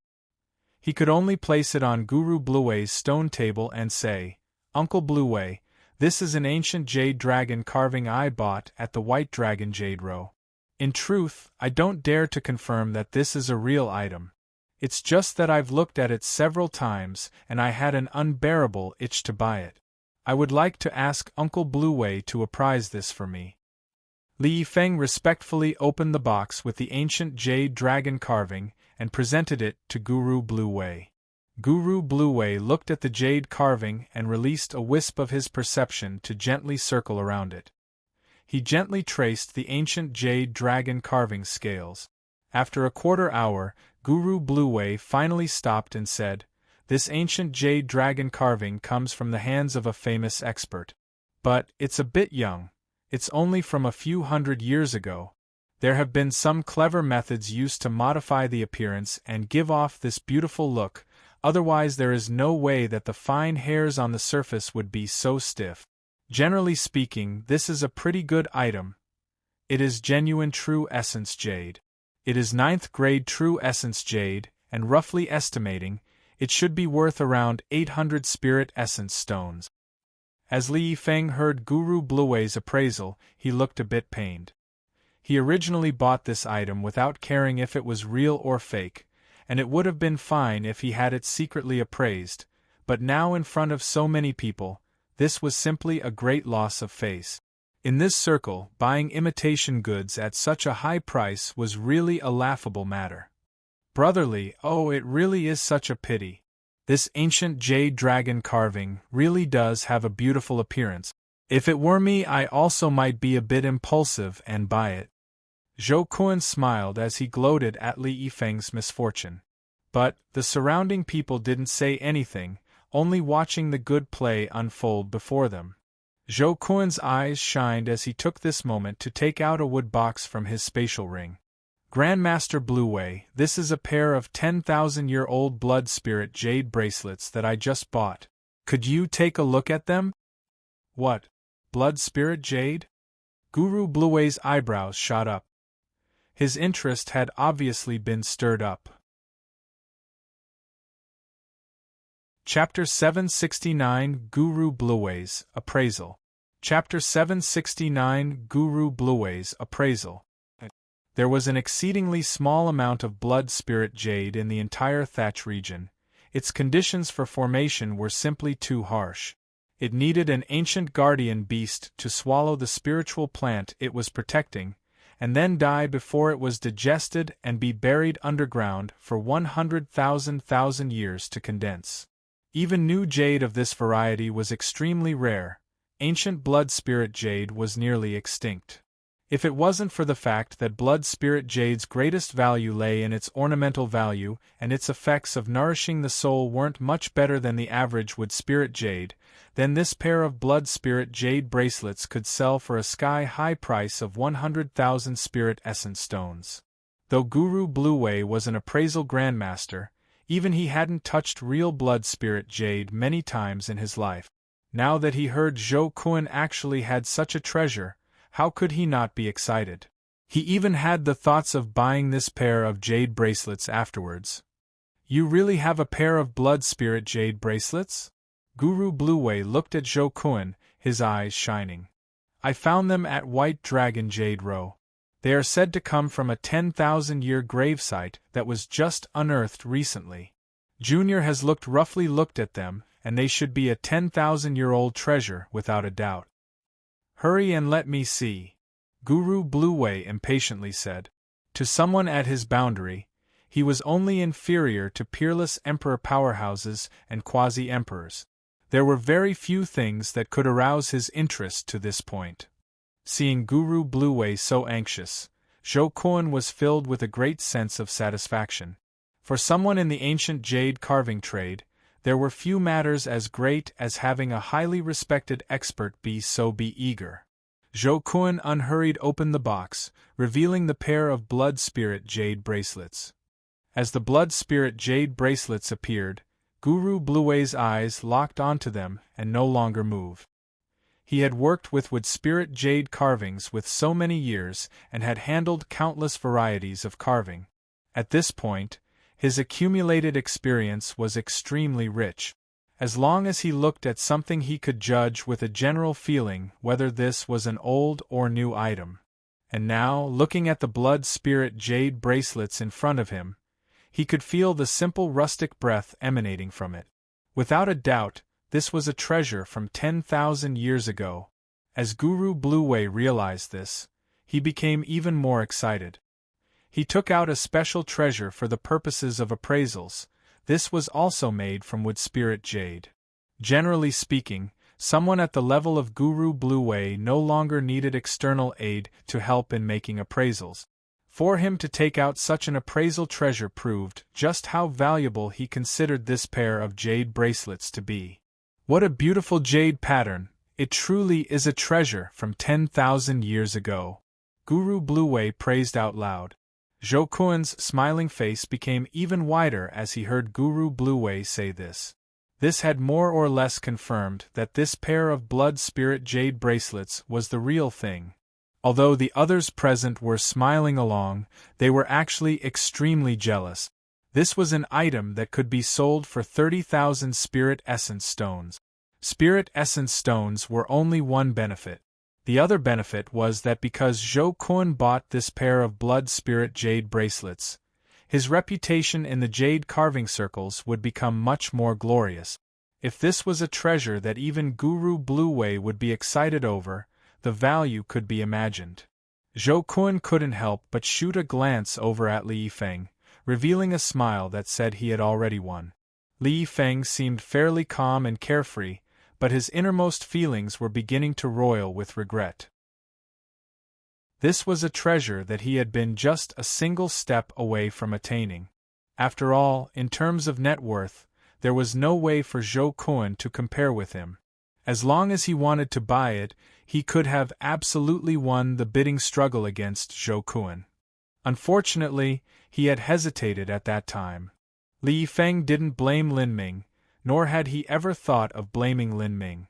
He could only place it on Guru Blue Wei's stone table and say, "Uncle Blue Wei, this is an ancient jade dragon carving I bought at the White Dragon Jade Row. In truth, I don't dare to confirm that this is a real item. It's just that I've looked at it several times and I had an unbearable itch to buy it. I would like to ask Uncle Blue Wei to appraise this for me." Li Yifeng respectfully opened the box with the ancient jade dragon carving and presented it to Guru Blue Wei. Guru Blue Wei looked at the jade carving and released a wisp of his perception to gently circle around it. He gently traced the ancient jade dragon carving scales. After a quarter hour, Guru Blue Wei finally stopped and said, "This ancient jade dragon carving comes from the hands of a famous expert. But it's a bit young. It's only from a few hundred years ago. There have been some clever methods used to modify the appearance and give off this beautiful look, otherwise there is no way that the fine hairs on the surface would be so stiff. Generally speaking, this is a pretty good item. It is genuine true essence jade. It is 9th grade true essence jade, and roughly estimating, it should be worth around 800 spirit essence stones." As Li Yifeng heard Guru Blue Wei's appraisal, he looked a bit pained. He originally bought this item without caring if it was real or fake, and it would have been fine if he had it secretly appraised, but now in front of so many people, this was simply a great loss of face. In this circle, buying imitation goods at such a high price was really a laughable matter. "Brotherly, oh, it really is such a pity. This ancient jade dragon carving really does have a beautiful appearance. If it were me, I also might be a bit impulsive and buy it." Zhou Kun smiled as he gloated at Li Yifeng's misfortune. But the surrounding people didn't say anything, only watching the good play unfold before them. Zhou Kun's eyes shined as he took this moment to take out a wood box from his spatial ring. "Grandmaster Blue Wei, this is a pair of 10,000-year-old blood spirit jade bracelets that I just bought. Could you take a look at them?" "What? Blood spirit jade?" Guru Blue Wei's eyebrows shot up. His interest had obviously been stirred up. Chapter 769 Guru Blue Wei's Appraisal. Chapter 769 Guru Blue Wei's Appraisal. There was an exceedingly small amount of blood spirit jade in the entire Thatch region. Its conditions for formation were simply too harsh. It needed an ancient guardian beast to swallow the spiritual plant it was protecting, and then die before it was digested and be buried underground for 100,000 years to condense. Even new jade of this variety was extremely rare. Ancient blood spirit jade was nearly extinct. If it wasn't for the fact that blood spirit jade's greatest value lay in its ornamental value and its effects of nourishing the soul weren't much better than the average wood spirit jade, then this pair of blood spirit jade bracelets could sell for a sky-high price of 100,000 spirit essence stones. Though Guru Blue Wei was an appraisal grandmaster, even he hadn't touched real blood spirit jade many times in his life. Now that he heard Zhou Kun actually had such a treasure, how could he not be excited? He even had the thoughts of buying this pair of jade bracelets afterwards. You really have a pair of blood spirit jade bracelets? Guru Blueway looked at Zhou Kun, his eyes shining. I found them at White Dragon Jade Row. They are said to come from a 10,000-year gravesite that was just unearthed recently. Junior has roughly looked at them, and they should be a 10,000-year-old treasure without a doubt. Hurry and let me see, Guru Blueway impatiently said. To someone at his boundary, he was only inferior to peerless emperor powerhouses and quasi-emperors. There were very few things that could arouse his interest to this point. Seeing Guru Blueway so anxious, Zhou Kun was filled with a great sense of satisfaction. For someone in the ancient jade carving trade, there were few matters as great as having a highly respected expert be eager. Zhou Kun unhurried opened the box, revealing the pair of blood spirit jade bracelets. As the blood spirit jade bracelets appeared, Guru Blueway's eyes locked onto them and no longer moved. He had worked with wood spirit jade carvings with so many years and had handled countless varieties of carving. At this point, his accumulated experience was extremely rich. As long as he looked at something, he could judge with a general feeling whether this was an old or new item. And now, looking at the blood spirit jade bracelets in front of him, he could feel the simple rustic breath emanating from it. Without a doubt, this was a treasure from 10,000 years ago. As Guru Blueway realized this, he became even more excited. He took out a special treasure for the purposes of appraisals. This was also made from wood spirit jade. Generally speaking, someone at the level of Guru Blueway no longer needed external aid to help in making appraisals. For him to take out such an appraisal treasure proved just how valuable he considered this pair of jade bracelets to be. What a beautiful jade pattern! It truly is a treasure from 10,000 years ago. Guru Blueway praised out loud. Zhou Kun's smiling face became even wider as he heard Guru Blueway say this. This had more or less confirmed that this pair of blood spirit jade bracelets was the real thing. Although the others present were smiling along, they were actually extremely jealous. This was an item that could be sold for 30,000 spirit essence stones. Spirit essence stones were only one benefit. The other benefit was that because Zhou Kun bought this pair of blood spirit jade bracelets, his reputation in the jade carving circles would become much more glorious. If this was a treasure that even Guru Blueway would be excited over, the value could be imagined. Zhou Kun couldn't help but shoot a glance over at Li Yifeng, revealing a smile that said he had already won. Li Yifeng seemed fairly calm and carefree, but his innermost feelings were beginning to roil with regret. This was a treasure that he had been just a single step away from attaining. After all, in terms of net worth, there was no way for Zhou Kun to compare with him. As long as he wanted to buy it, he could have absolutely won the bidding struggle against Zhou Kun. Unfortunately, he had hesitated at that time. Li Yifeng didn't blame Lin Ming, nor had he ever thought of blaming Lin Ming.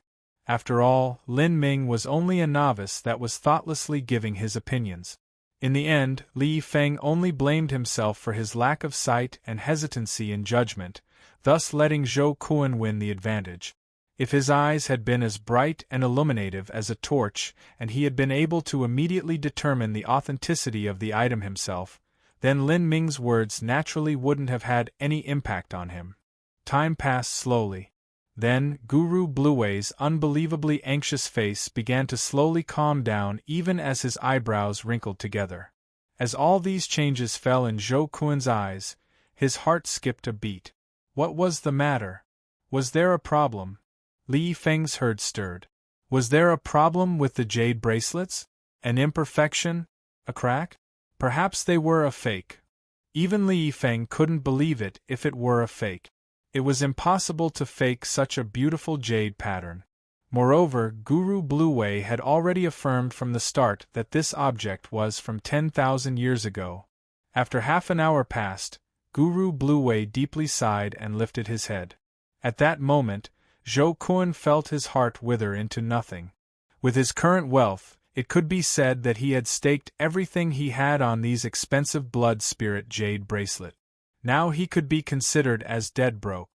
After all, Lin Ming was only a novice that was thoughtlessly giving his opinions. In the end, Li Yifeng only blamed himself for his lack of sight and hesitancy in judgment, thus letting Zhou Kun win the advantage. If his eyes had been as bright and illuminative as a torch, and he had been able to immediately determine the authenticity of the item himself, then Lin Ming's words naturally wouldn't have had any impact on him. Time passed slowly. Then, Guru Blueway's unbelievably anxious face began to slowly calm down even as his eyebrows wrinkled together. As all these changes fell in Zhou Kun's eyes, his heart skipped a beat. What was the matter? Was there a problem? Li Yifeng's heart stirred. Was there a problem with the jade bracelets? An imperfection? A crack? Perhaps they were a fake. Even Li Yifeng couldn't believe it if it were a fake. It was impossible to fake such a beautiful jade pattern. Moreover, Guru Blueway had already affirmed from the start that this object was from 10,000 years ago. After half an hour passed, Guru Blueway deeply sighed and lifted his head. At that moment, Zhou Kun felt his heart wither into nothing. With his current wealth, It could be said that he had staked everything he had on these expensive blood spirit jade bracelet. Now he could be considered as dead broke.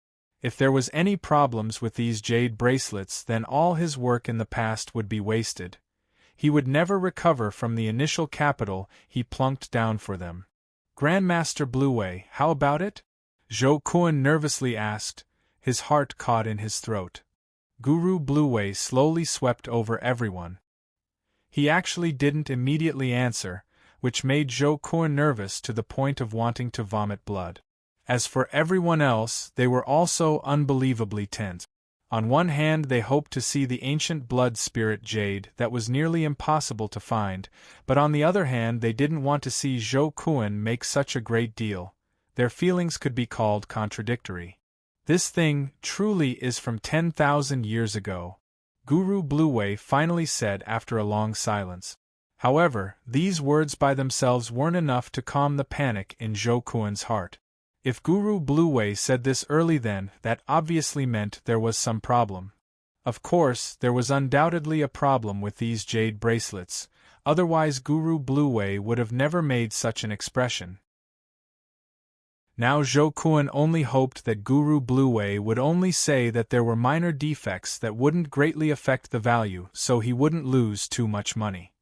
If there was any problems with these jade bracelets, then all his work in the past would be wasted. He would never recover from the initial capital he plunked down for them. Grandmaster Blueway, how about it? Zhou Kun nervously asked, his heart caught in his throat. Guru Blueway slowly swept over everyone. He actually didn't immediately answer, which made Zhou Kun nervous to the point of wanting to vomit blood. As for everyone else, they were also unbelievably tense. On one hand, they hoped to see the ancient blood spirit jade that was nearly impossible to find, but on the other hand, they didn't want to see Zhou Kun make such a great deal. Their feelings could be called contradictory. This thing, truly, is from 10,000 years ago, Guru Blueway finally said after a long silence. However, these words by themselves weren't enough to calm the panic in Zhou Kun's heart. If Guru Blueway said this early, then that obviously meant there was some problem. Of course, there was undoubtedly a problem with these jade bracelets, otherwise Guru Blueway would have never made such an expression. Now Zhou Kun only hoped that Guru Blueway would only say that there were minor defects that wouldn't greatly affect the value, so he wouldn't lose too much money.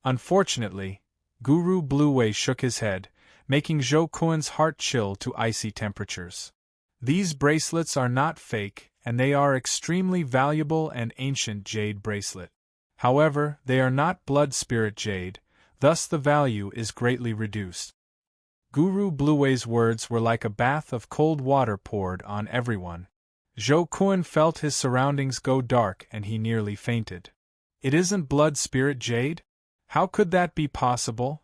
Unfortunately, Guru Blueway shook his head, making Zhou Kun's heart chill to icy temperatures. These bracelets are not fake, and they are extremely valuable and ancient jade bracelet. However, they are not blood spirit jade, thus the value is greatly reduced. Guru Blueway's words were like a bath of cold water poured on everyone. Zhou Kun felt his surroundings go dark and he nearly fainted. It isn't blood spirit jade? How could that be possible?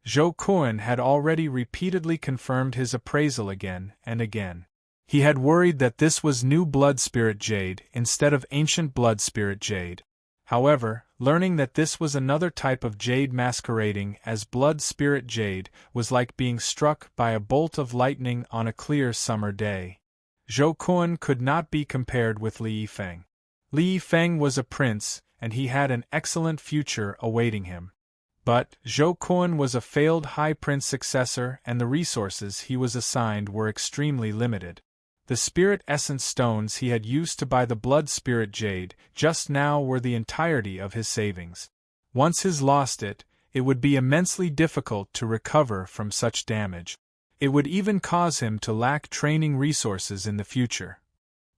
Zhou Kun had already repeatedly confirmed his appraisal again and again. He had worried that this was new blood spirit jade instead of ancient blood spirit jade. However, learning that this was another type of jade masquerading as blood spirit jade was like being struck by a bolt of lightning on a clear summer day. Zhou Kun could not be compared with Li Yifeng. Li Yifeng was a prince, and he had an excellent future awaiting him. But Zhou Kun was a failed high prince successor, and the resources he was assigned were extremely limited. The spirit essence stones he had used to buy the blood spirit jade just now were the entirety of his savings. Once he lost it, it would be immensely difficult to recover from such damage. It would even cause him to lack training resources in the future.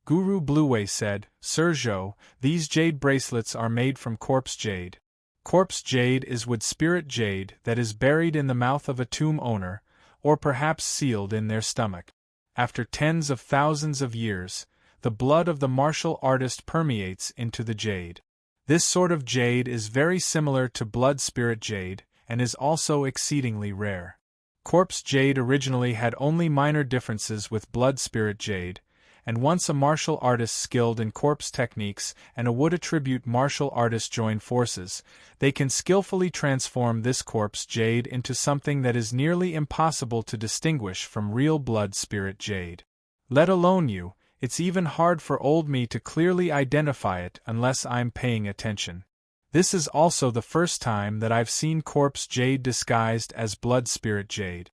Guru Blueway said, "Sir Zhou, these jade bracelets are made from corpse jade. Corpse jade is wood spirit jade that is buried in the mouth of a tomb owner, or perhaps sealed in their stomach. After tens of thousands of years, the blood of the martial artist permeates into the jade. This sort of jade is very similar to blood spirit jade, and is also exceedingly rare. Corpse jade originally had only minor differences with blood spirit jade, and once a martial artist skilled in corpse techniques and a wood attribute martial artist join forces, they can skillfully transform this corpse jade into something that is nearly impossible to distinguish from real blood spirit jade. Let alone you, it's even hard for old me to clearly identify it unless I'm paying attention. This is also the first time that I've seen corpse jade disguised as blood spirit jade."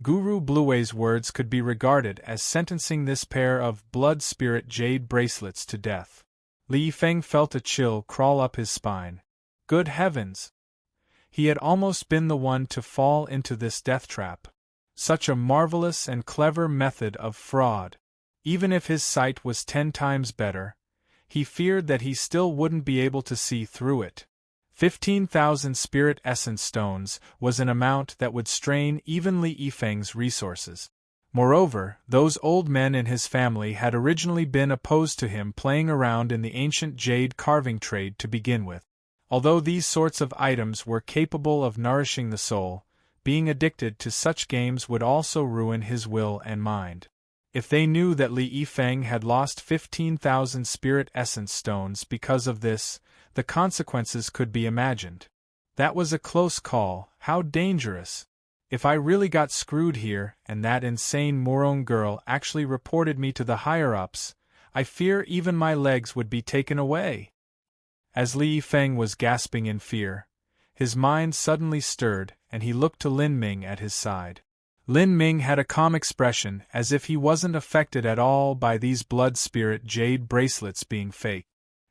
Guru Blueway's words could be regarded as sentencing this pair of blood spirit jade bracelets to death. Li Yifeng felt a chill crawl up his spine. Good heavens! He had almost been the one to fall into this death trap. Such a marvelous and clever method of fraud. Even if his sight was 10 times better, he feared that he still wouldn't be able to see through it. 15,000 spirit essence stones was an amount that would strain even Li Yifeng's resources. Moreover, those old men in his family had originally been opposed to him playing around in the ancient jade carving trade to begin with. Although these sorts of items were capable of nourishing the soul, being addicted to such games would also ruin his will and mind. If they knew that Li Yifeng had lost 15,000 spirit essence stones because of this, the consequences could be imagined. That was a close call. How dangerous! If I really got screwed here and that insane Morong girl actually reported me to the higher-ups, I fear even my legs would be taken away. As Li Yifeng was gasping in fear, his mind suddenly stirred and he looked to Lin Ming at his side. Lin Ming had a calm expression, as if he wasn't affected at all by these blood spirit jade bracelets being fake.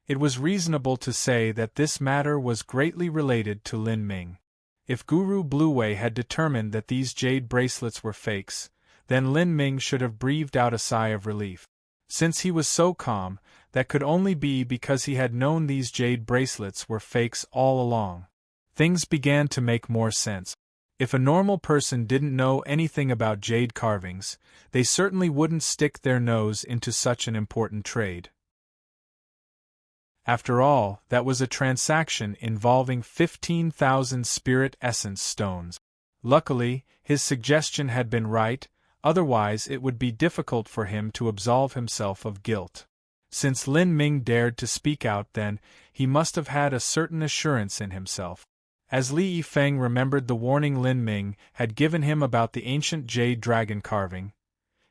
It was reasonable to say that this matter was greatly related to Lin Ming. If Guru Blue Wei had determined that these jade bracelets were fakes, then Lin Ming should have breathed out a sigh of relief. Since he was so calm, that could only be because he had known these jade bracelets were fakes all along. Things began to make more sense. If a normal person didn't know anything about jade carvings, they certainly wouldn't stick their nose into such an important trade. After all, that was a transaction involving 15,000 spirit essence stones. Luckily, his suggestion had been right, otherwise it would be difficult for him to absolve himself of guilt. Since Lin Ming dared to speak out then, he must have had a certain assurance in himself. As Li Yifeng remembered the warning Lin Ming had given him about the ancient jade dragon carving,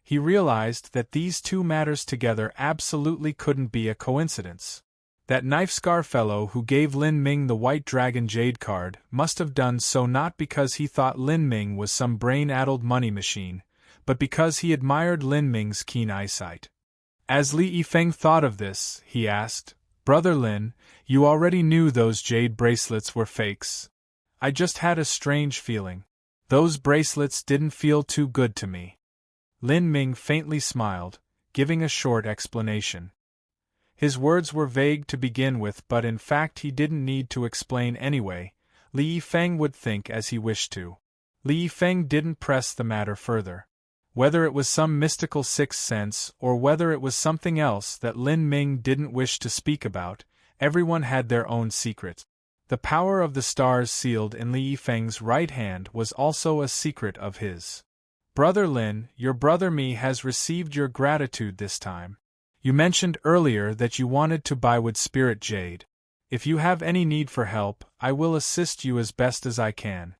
he realized that these two matters together absolutely couldn't be a coincidence. That knife-scar fellow who gave Lin Ming the white dragon jade card must have done so not because he thought Lin Ming was some brain-addled money machine, but because he admired Lin Ming's keen eyesight. As Li Yifeng thought of this, he asked, "Brother Lin, you already knew those jade bracelets were fakes." "I just had a strange feeling. Those bracelets didn't feel too good to me." Lin Ming faintly smiled, giving a short explanation. His words were vague to begin with, but in fact he didn't need to explain anyway. Li Yifeng would think as he wished to. Li Yifeng didn't press the matter further. Whether it was some mystical sixth sense or whether it was something else that Lin Ming didn't wish to speak about, everyone had their own secret. The power of the stars sealed in Li Yifeng's right hand was also a secret of his. "Brother Lin, your brother Me has received your gratitude this time. You mentioned earlier that you wanted to buy wood spirit jade. If you have any need for help, I will assist you as best as I can."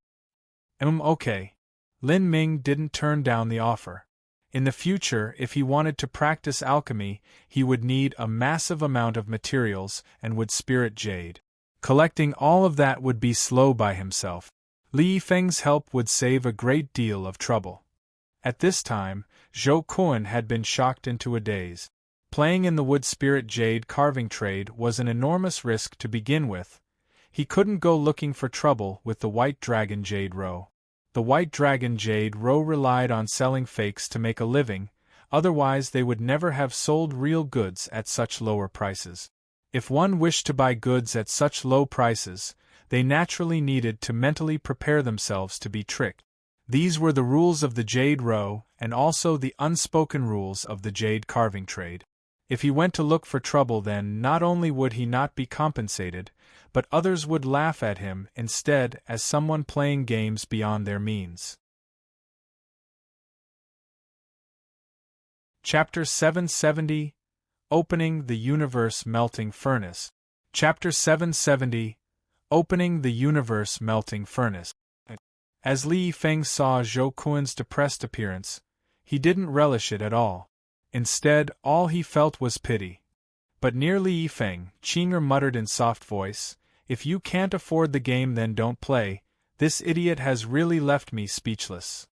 Okay. Lin Ming didn't turn down the offer. In the future, if he wanted to practice alchemy, he would need a massive amount of materials and wood spirit jade. Collecting all of that would be slow by himself. Li Yifeng's help would save a great deal of trouble. At this time, Zhou Kun had been shocked into a daze. Playing in the wood spirit jade carving trade was an enormous risk to begin with. He couldn't go looking for trouble with the White Dragon Jade Row. The White Dragon Jade Row relied on selling fakes to make a living, otherwise they would never have sold real goods at such lower prices. If one wished to buy goods at such low prices, they naturally needed to mentally prepare themselves to be tricked. These were the rules of the Jade Row, and also the unspoken rules of the jade carving trade. If he went to look for trouble, then not only would he not be compensated, but others would laugh at him instead as someone playing games beyond their means. Chapter 770 Opening the Universe Melting Furnace. Chapter 770 Opening the Universe Melting Furnace. As Li Yifeng saw Zhou Kun's depressed appearance, he didn't relish it at all. Instead, all he felt was pity. But near Li Yifeng, Qinger muttered in soft voice, "If you can't afford the game, then don't play. This idiot has really left me speechless."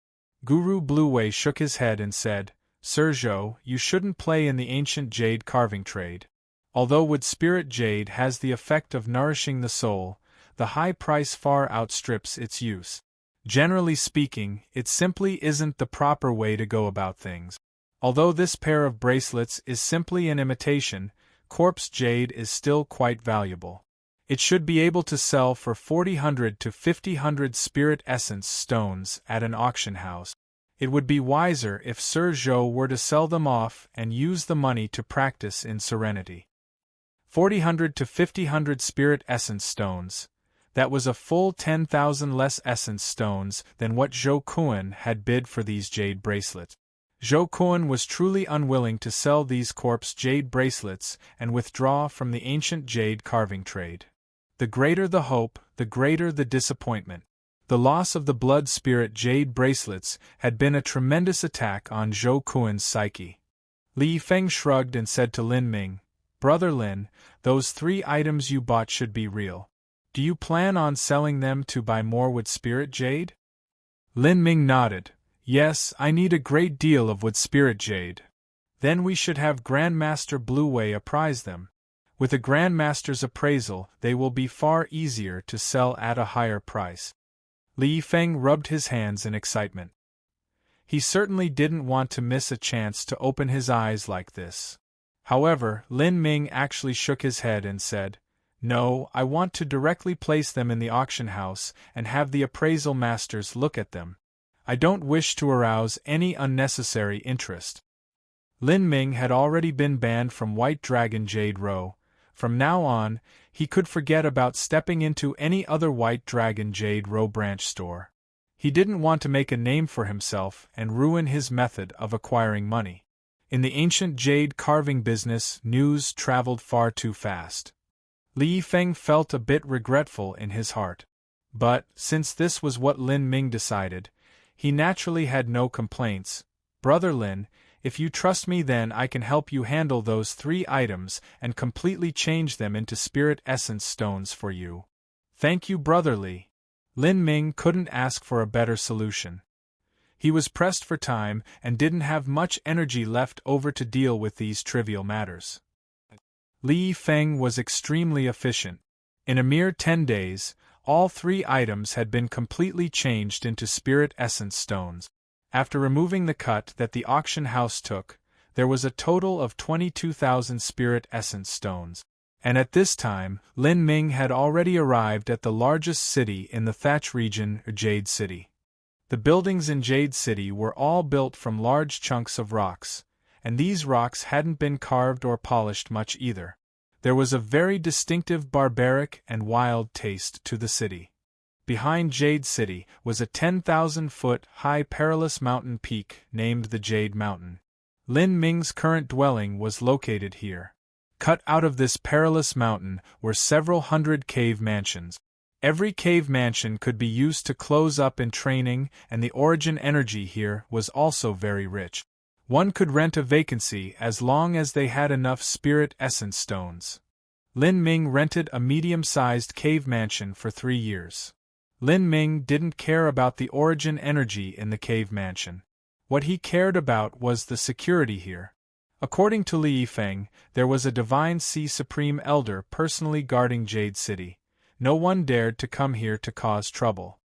Guru Blue Wei shook his head and said, "Sir Zhou, you shouldn't play in the ancient jade carving trade. Although wood spirit jade has the effect of nourishing the soul, the high price far outstrips its use. Generally speaking, it simply isn't the proper way to go about things. Although this pair of bracelets is simply an imitation, corpse jade is still quite valuable. It should be able to sell for 400 to 500 spirit essence stones at an auction house. It would be wiser if Sir Zhou were to sell them off and use the money to practice in serenity. 400 to 500 spirit essence stones. That was a full 10,000 less essence stones than what Zhou Kun had bid for these jade bracelets. Zhou Kun was truly unwilling to sell these corpse jade bracelets and withdraw from the ancient jade carving trade. The greater the hope, the greater the disappointment. The loss of the blood spirit jade bracelets had been a tremendous attack on Zhou Kun's psyche. Li Yifeng shrugged and said to Lin Ming, Brother Lin, those 3 items you bought should be real. Do you plan on selling them to buy more wood spirit jade? Lin Ming nodded. Yes, I need a great deal of wood spirit jade. Then we should have Grandmaster Blue Wei appraise them. With a Grandmaster's appraisal, they will be far easier to sell at a higher price. Li Feng rubbed his hands in excitement. He certainly didn't want to miss a chance to open his eyes like this. However, Lin Ming actually shook his head and said, No, I want to directly place them in the auction house and have the appraisal masters look at them. I don't wish to arouse any unnecessary interest. Lin Ming had already been banned from White Dragon Jade Row. From now on, he could forget about stepping into any other White Dragon Jade Row branch store. He didn't want to make a name for himself and ruin his method of acquiring money. In the ancient jade carving business, news traveled far too fast. Li Feng felt a bit regretful in his heart. But, since this was what Lin Ming decided, he naturally had no complaints. Brother Lin, if you trust me, then I can help you handle those 3 items and completely change them into spirit essence stones for you. Thank you, Brother Li. Lin Ming couldn't ask for a better solution. He was pressed for time and didn't have much energy left over to deal with these trivial matters. Li Feng was extremely efficient. In a mere 10 days, all 3 items had been completely changed into spirit essence stones. After removing the cut that the auction house took, there was a total of 22,000 spirit essence stones. And at this time, Lin Ming had already arrived at the largest city in the Thatch region, Jade City. The buildings in Jade City were all built from large chunks of rocks, and these rocks hadn't been carved or polished much either. There was a very distinctive barbaric and wild taste to the city. Behind Jade City was a 10,000-foot-high perilous mountain peak named the Jade Mountain. Lin Ming's current dwelling was located here. Cut out of this perilous mountain were several hundred cave mansions. Every cave mansion could be used to close up in training, and the origin energy here was also very rich. One could rent a vacancy as long as they had enough spirit essence stones. Lin Ming rented a medium-sized cave mansion for 3 years. Lin Ming didn't care about the origin energy in the cave mansion. What he cared about was the security here. According to Li Feng, there was a Divine Sea Supreme Elder personally guarding Jade City. No one dared to come here to cause trouble.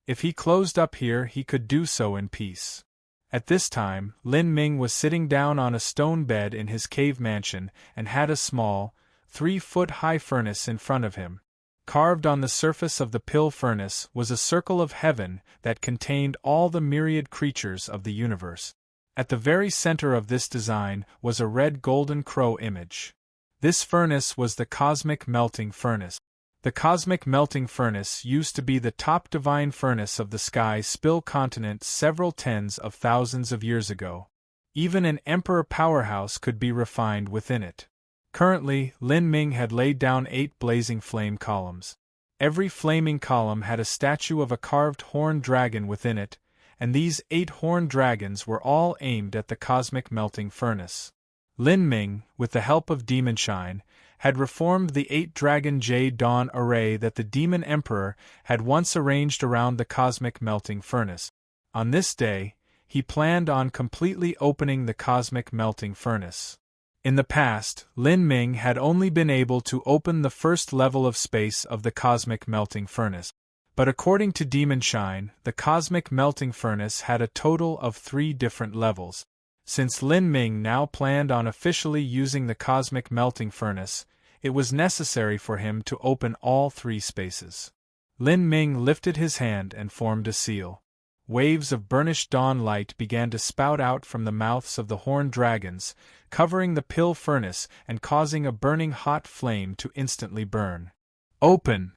If he closed up here, he could do so in peace. At this time, Lin Ming was sitting down on a stone bed in his cave mansion and had a small, 3-foot-high furnace in front of him. Carved on the surface of the pill furnace was a circle of heaven that contained all the myriad creatures of the universe. At the very center of this design was a red golden crow image. This furnace was the cosmic melting furnace. The cosmic melting furnace used to be the top divine furnace of the sky spill continent several tens of thousands of years ago. Even an emperor powerhouse could be refined within it. Currently, Lin Ming had laid down 8 blazing flame columns. Every flaming column had a statue of a carved horned dragon within it, and these 8 horned dragons were all aimed at the cosmic melting furnace. Lin Ming, with the help of Demon Shine, had reformed the 8-dragon Jade Dawn array that the Demon Emperor had once arranged around the cosmic melting furnace. On this day, he planned on completely opening the cosmic melting furnace. In the past, Lin Ming had only been able to open the first level of space of the cosmic melting furnace. But according to Demon Shine, the cosmic melting furnace had a total of 3 different levels. Since Lin Ming now planned on officially using the cosmic melting furnace, it was necessary for him to open all 3 spaces. Lin Ming lifted his hand and formed a seal. Waves of burnished dawn light began to spout out from the mouths of the horned dragons, covering the pill furnace and causing a burning hot flame to instantly burn. "Open!"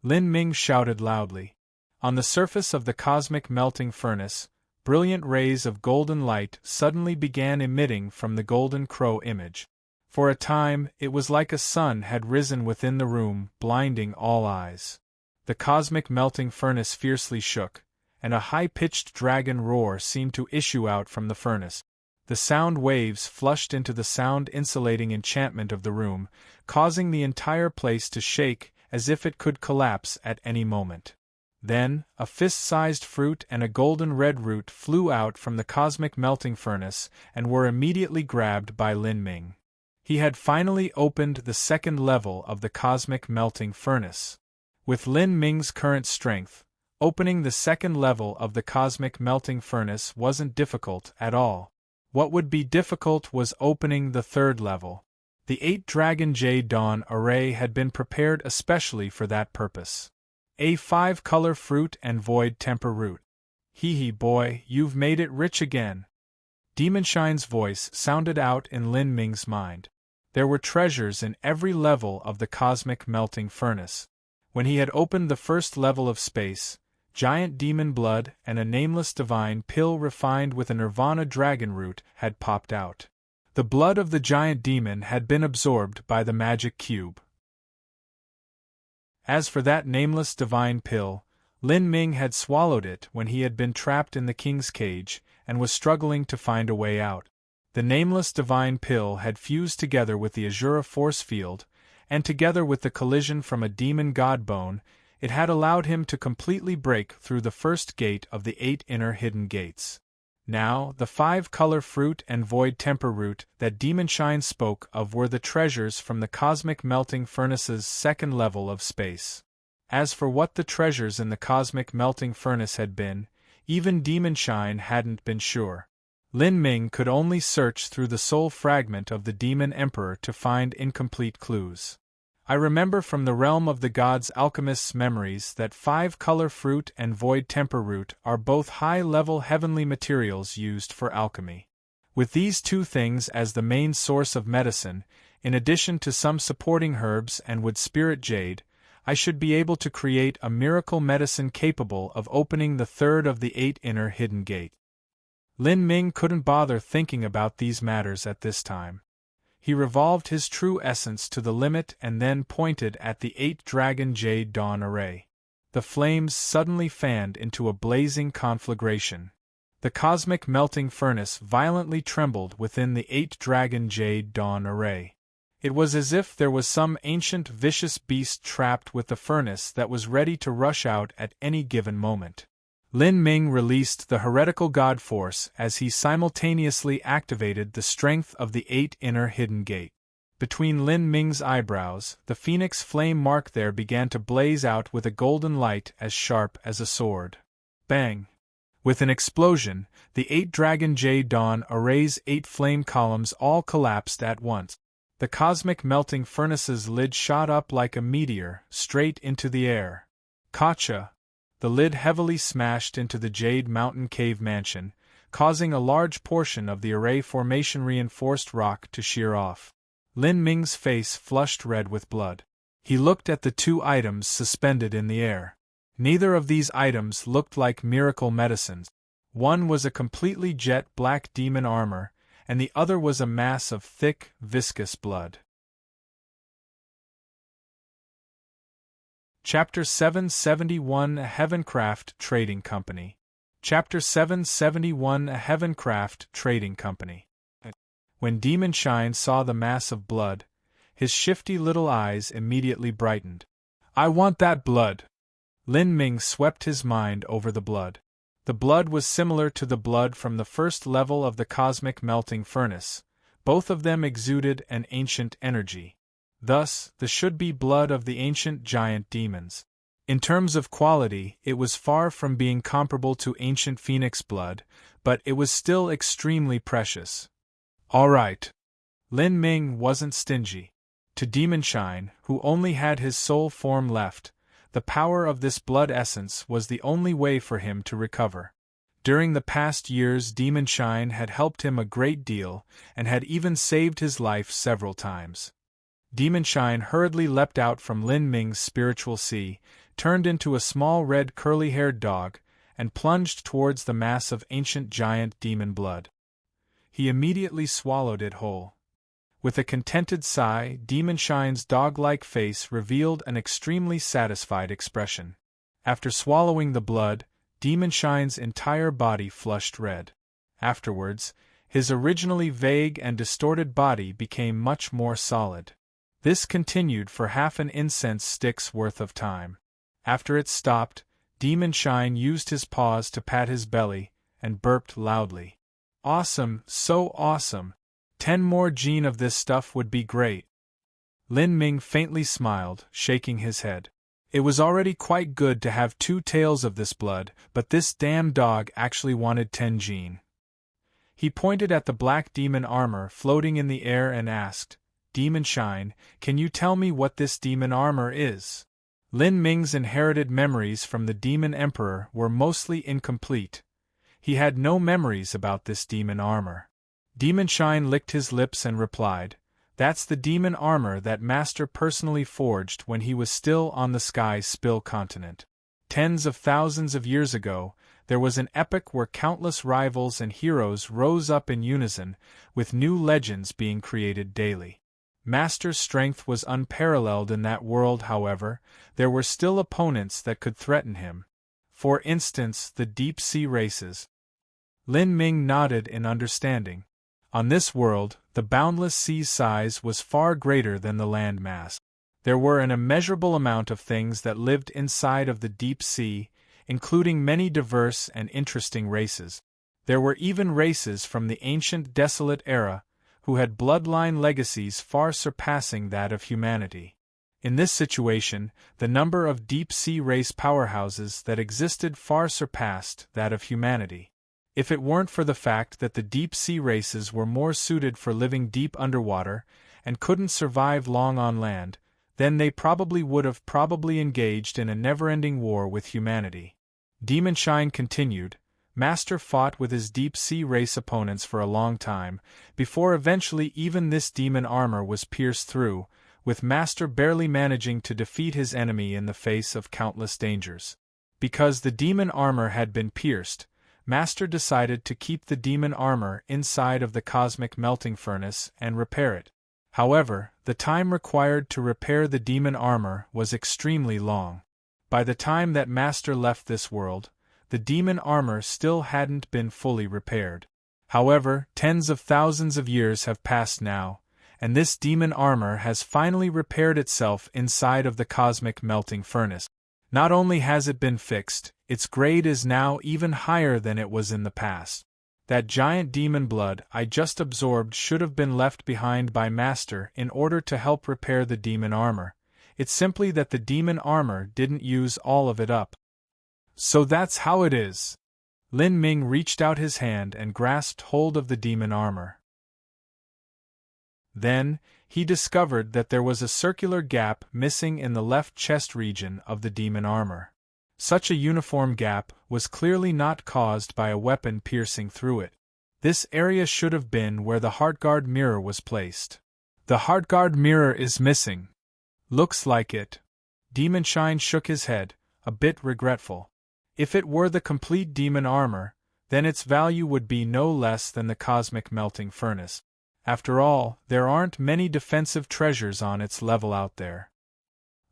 Lin Ming shouted loudly. On the surface of the cosmic melting furnace, brilliant rays of golden light suddenly began emitting from the golden crow image. For a time, it was like a sun had risen within the room, blinding all eyes. The cosmic melting furnace fiercely shook, and a high-pitched dragon roar seemed to issue out from the furnace. The sound waves flushed into the sound-insulating enchantment of the room, causing the entire place to shake as if it could collapse at any moment. Then, a fist-sized fruit and a golden red root flew out from the cosmic melting furnace and were immediately grabbed by Lin Ming. He had finally opened the second level of the cosmic melting furnace. With Lin Ming's current strength, opening the second level of the cosmic melting furnace wasn't difficult at all. What would be difficult was opening the third level. The 8-Dragon Jade Dawn array had been prepared especially for that purpose. A 5-color fruit and void temper root. Hee boy, you've made it rich again. Demonshine's voice sounded out in Lin Ming's mind. There were treasures in every level of the cosmic melting furnace. When he had opened the first level of space, giant demon blood and a nameless divine pill refined with a nirvana dragon root had popped out. The blood of the giant demon had been absorbed by the magic cube. As for that nameless divine pill, Lin Ming had swallowed it when he had been trapped in the king's cage and was struggling to find a way out. The nameless divine pill had fused together with the Azura force field, and together with the collision from a demon god bone, it had allowed him to completely break through the first gate of the 8 inner hidden gates. Now, the 5-color fruit and void temper root that Demonshine spoke of were the treasures from the cosmic melting furnace's second level of space. As for what the treasures in the cosmic melting furnace had been, even Demonshine hadn't been sure. Lin Ming could only search through the soul fragment of the Demon Emperor to find incomplete clues. I remember from the realm of the gods' alchemists' memories that 5-color fruit and void temper root are both high-level heavenly materials used for alchemy. With these two things as the main source of medicine, in addition to some supporting herbs and wood spirit jade, I should be able to create a miracle medicine capable of opening the third of the 8 inner hidden gate. Lin Ming couldn't bother thinking about these matters at this time. He revolved his true essence to the limit and then pointed at the 8-Dragon Jade Dawn array. The flames suddenly fanned into a blazing conflagration. The cosmic melting furnace violently trembled within the 8-Dragon Jade Dawn array. It was as if there was some ancient vicious beast trapped with the furnace that was ready to rush out at any given moment. Lin Ming released the heretical god force as he simultaneously activated the strength of the 8 inner hidden gate. Between Lin Ming's eyebrows, the phoenix flame mark there began to blaze out with a golden light as sharp as a sword. Bang! With an explosion, the 8-Dragon Jade Dawn array's 8 flame columns all collapsed at once. The cosmic melting furnace's lid shot up like a meteor, straight into the air. Gotcha! The lid heavily smashed into the Jade Mountain Cave mansion, causing a large portion of the array formation reinforced rock to shear off. Lin Ming's face flushed red with blood. He looked at the 2 items suspended in the air. Neither of these items looked like miracle medicines. One was a completely jet black demon armor, and the other was a mass of thick, viscous blood. Chapter 771 Heavencraft Trading Company. Chapter 771 Heavencraft Trading Company. When Demonshine saw the mass of blood, his shifty little eyes immediately brightened. I want that blood! Lin Ming swept his mind over the blood. The blood was similar to the blood from the first level of the cosmic melting furnace. Both of them exuded an ancient energy. Thus, the should-be blood of the ancient giant demons. In terms of quality, it was far from being comparable to ancient phoenix blood, but it was still extremely precious. All right. Lin Ming wasn't stingy. To Demonshine, who only had his soul form left, the power of this blood essence was the only way for him to recover. During the past years, Demonshine had helped him a great deal, and had even saved his life several times. Demonshine hurriedly leapt out from Lin Ming's spiritual sea, turned into a small red curly-haired dog, and plunged towards the mass of ancient giant demon blood. He immediately swallowed it whole. With a contented sigh, Demonshine's dog-like face revealed an extremely satisfied expression. After swallowing the blood, Demonshine's entire body flushed red. Afterwards, His originally vague and distorted body became much more solid. This continued for half an incense stick's worth of time. After it stopped, Demon Shine used his paws to pat his belly, and burped loudly. Awesome, so awesome. 10 more gene of this stuff would be great. Lin Ming faintly smiled, shaking his head. It was already quite good to have 2 tails of this blood, but this damn dog actually wanted 10 gene. He pointed at the black demon armor floating in the air and asked, Demon Shine, can you tell me what this demon armor is? Lin Ming's inherited memories from the Demon Emperor were mostly incomplete. He had no memories about this demon armor. Demon Shine licked his lips and replied, That's the demon armor that Master personally forged when he was still on the Sky Spill continent. Tens of thousands of years ago, there was an epoch where countless rivals and heroes rose up in unison, with new legends being created daily. Master's strength was unparalleled in that world, however, there were still opponents that could threaten him. For instance, the deep-sea races. Lin Ming nodded in understanding. On this world, the boundless sea's size was far greater than the land mass. There were an immeasurable amount of things that lived inside of the deep sea, including many diverse and interesting races. There were even races from the ancient desolate era, who had bloodline legacies far surpassing that of humanity. In this situation, the number of deep-sea race powerhouses that existed far surpassed that of humanity. If it weren't for the fact that the deep-sea races were more suited for living deep underwater and couldn't survive long on land, then they would have engaged in a never-ending war with humanity. Demon Shine continued, Master fought with his deep-sea race opponents for a long time, before eventually even this demon armor was pierced through, with Master barely managing to defeat his enemy in the face of countless dangers. Because the demon armor had been pierced, Master decided to keep the demon armor inside of the cosmic melting furnace and repair it. However, the time required to repair the demon armor was extremely long. By the time that Master left this world, the demon armor still hadn't been fully repaired. However, tens of thousands of years have passed now, and this demon armor has finally repaired itself inside of the cosmic melting furnace. Not only has it been fixed, its grade is now even higher than it was in the past. That giant demon blood I just absorbed should have been left behind by Master in order to help repair the demon armor. It's simply that the demon armor didn't use all of it up. So that's how it is. Lin Ming reached out his hand and grasped hold of the demon armor. Then, he discovered that there was a circular gap missing in the left chest region of the demon armor. Such a uniform gap was clearly not caused by a weapon piercing through it. This area should have been where the Heartguard mirror was placed. The Heartguard mirror is missing. Looks like it. Demon Shine shook his head, a bit regretful. If it were the complete demon armor, then its value would be no less than the cosmic melting furnace. After all, there aren't many defensive treasures on its level out there.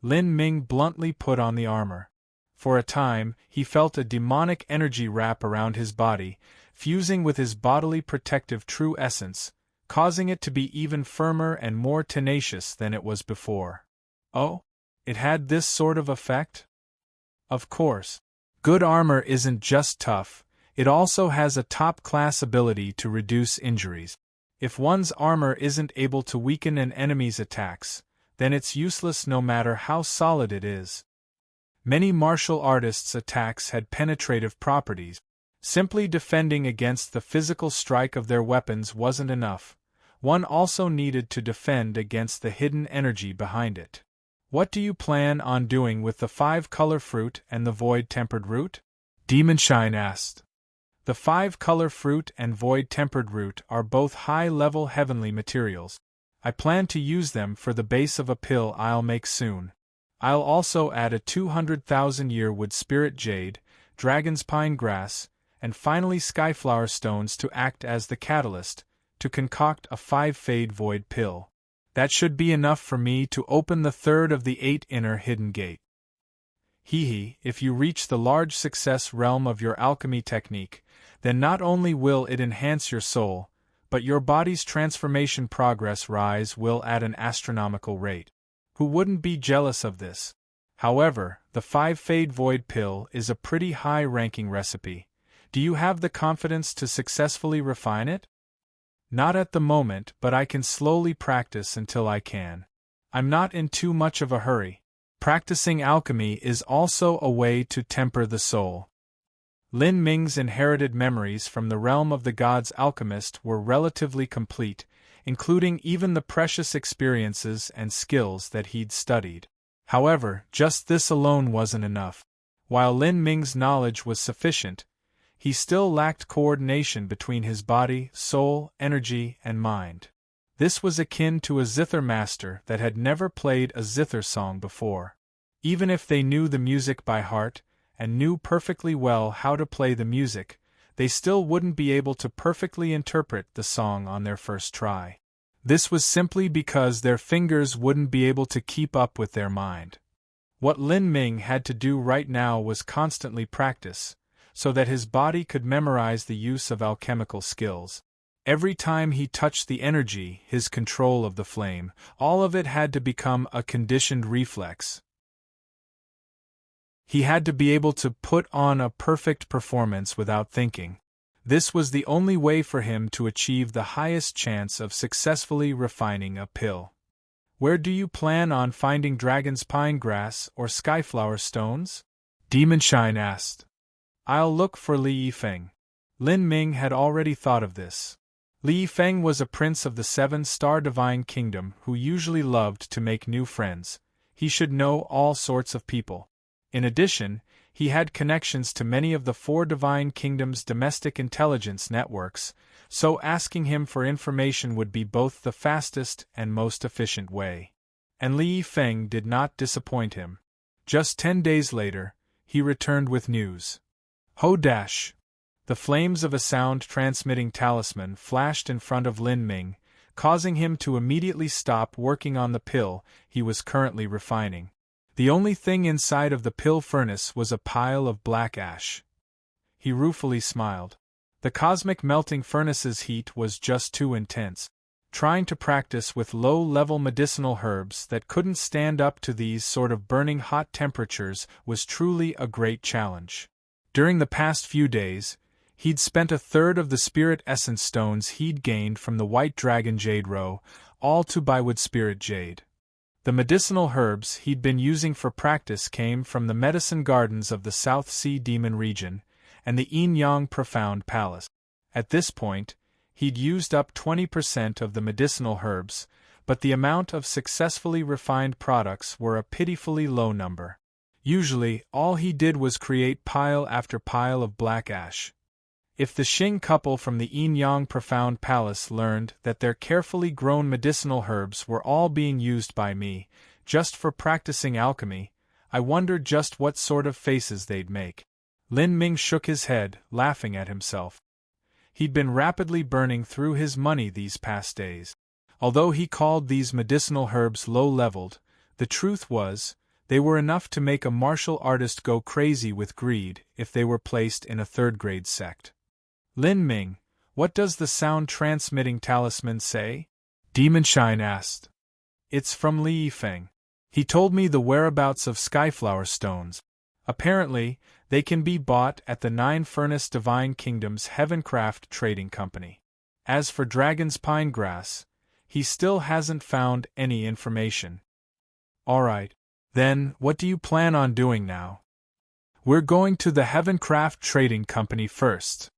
Lin Ming bluntly put on the armor. For a time, he felt a demonic energy wrap around his body, fusing with his bodily protective true essence, causing it to be even firmer and more tenacious than it was before. Oh? It had this sort of effect? Of course. Good armor isn't just tough, it also has a top-class ability to reduce injuries. If one's armor isn't able to weaken an enemy's attacks, then it's useless no matter how solid it is. Many martial artists' attacks had penetrative properties. Simply defending against the physical strike of their weapons wasn't enough. One also needed to defend against the hidden energy behind it. What do you plan on doing with the 5-color fruit and the void-tempered root? Demon Shine asked. The 5-color fruit and void-tempered root are both high-level heavenly materials. I plan to use them for the base of a pill I'll make soon. I'll also add a 200,000-year wood spirit jade, dragon's pine grass, and finally skyflower stones to act as the catalyst, to concoct a 5-fade void pill. That should be enough for me to open the 3rd of the 8 inner hidden gate. If you reach the large success realm of your alchemy technique, then not only will it enhance your soul, but your body's transformation progress rise will at an astronomical rate. Who wouldn't be jealous of this? However, the 5-Fade Void pill is a pretty high-ranking recipe. Do you have the confidence to successfully refine it? Not at the moment, but I can slowly practice until I can. I'm not in too much of a hurry. Practicing alchemy is also a way to temper the soul. Lin Ming's inherited memories from the realm of the gods alchemist were relatively complete, including even the precious experiences and skills that he'd studied. However, just this alone wasn't enough. While Lin Ming's knowledge was sufficient, he still lacked coordination between his body, soul, energy, and mind. This was akin to a zither master that had never played a zither song before. Even if they knew the music by heart, and knew perfectly well how to play the music, they still wouldn't be able to perfectly interpret the song on their first try. This was simply because their fingers wouldn't be able to keep up with their mind. What Lin Ming had to do right now was constantly practice, so that his body could memorize the use of alchemical skills. Every time he touched the energy, his control of the flame, all of it had to become a conditioned reflex. He had to be able to put on a perfect performance without thinking. This was the only way for him to achieve the highest chance of successfully refining a pill. Where do you plan on finding dragon's pine grass or skyflower stones? Demonshine asked. I'll look for Li Yifeng. Lin Ming had already thought of this. Li Yifeng was a prince of the 7-star divine kingdom who usually loved to make new friends. He should know all sorts of people. In addition, he had connections to many of the 4 divine kingdoms' domestic intelligence networks, so asking him for information would be both the fastest and most efficient way. And Li Yifeng did not disappoint him. Just 10 days later, he returned with news. Ho dash! The flames of a sound-transmitting talisman flashed in front of Lin Ming, causing him to immediately stop working on the pill he was currently refining. The only thing inside of the pill furnace was a pile of black ash. He ruefully smiled. The cosmic melting furnace's heat was just too intense. Trying to practice with low-level medicinal herbs that couldn't stand up to these sort of burning hot temperatures was truly a great challenge. During the past few days, he'd spent a third of the spirit essence stones he'd gained from the White Dragon Jade Row, all to Bywood Spirit Jade. The medicinal herbs he'd been using for practice came from the medicine gardens of the South Sea Demon region and the Yin-Yang Profound Palace. At this point, he'd used up 20% of the medicinal herbs, but the amount of successfully refined products were a pitifully low number. Usually, all he did was create pile after pile of black ash. If the Xing couple from the Yin-Yang Profound Palace learned that their carefully grown medicinal herbs were all being used by me, just for practicing alchemy, I wondered just what sort of faces they'd make. Lin Ming shook his head, laughing at himself. He'd been rapidly burning through his money these past days. Although he called these medicinal herbs low-leveled, the truth was, they were enough to make a martial artist go crazy with greed if they were placed in a third-grade sect. Lin Ming, what does the sound-transmitting talisman say? Demonshine asked. It's from Li Yifeng. He told me the whereabouts of skyflower stones. Apparently, they can be bought at the 9-Furnace Divine Kingdom's Heavencraft Trading Company. As for Dragon's Pine Grass, he still hasn't found any information. Alright, then, what do you plan on doing now? We're going to the Heavencraft Trading Company first.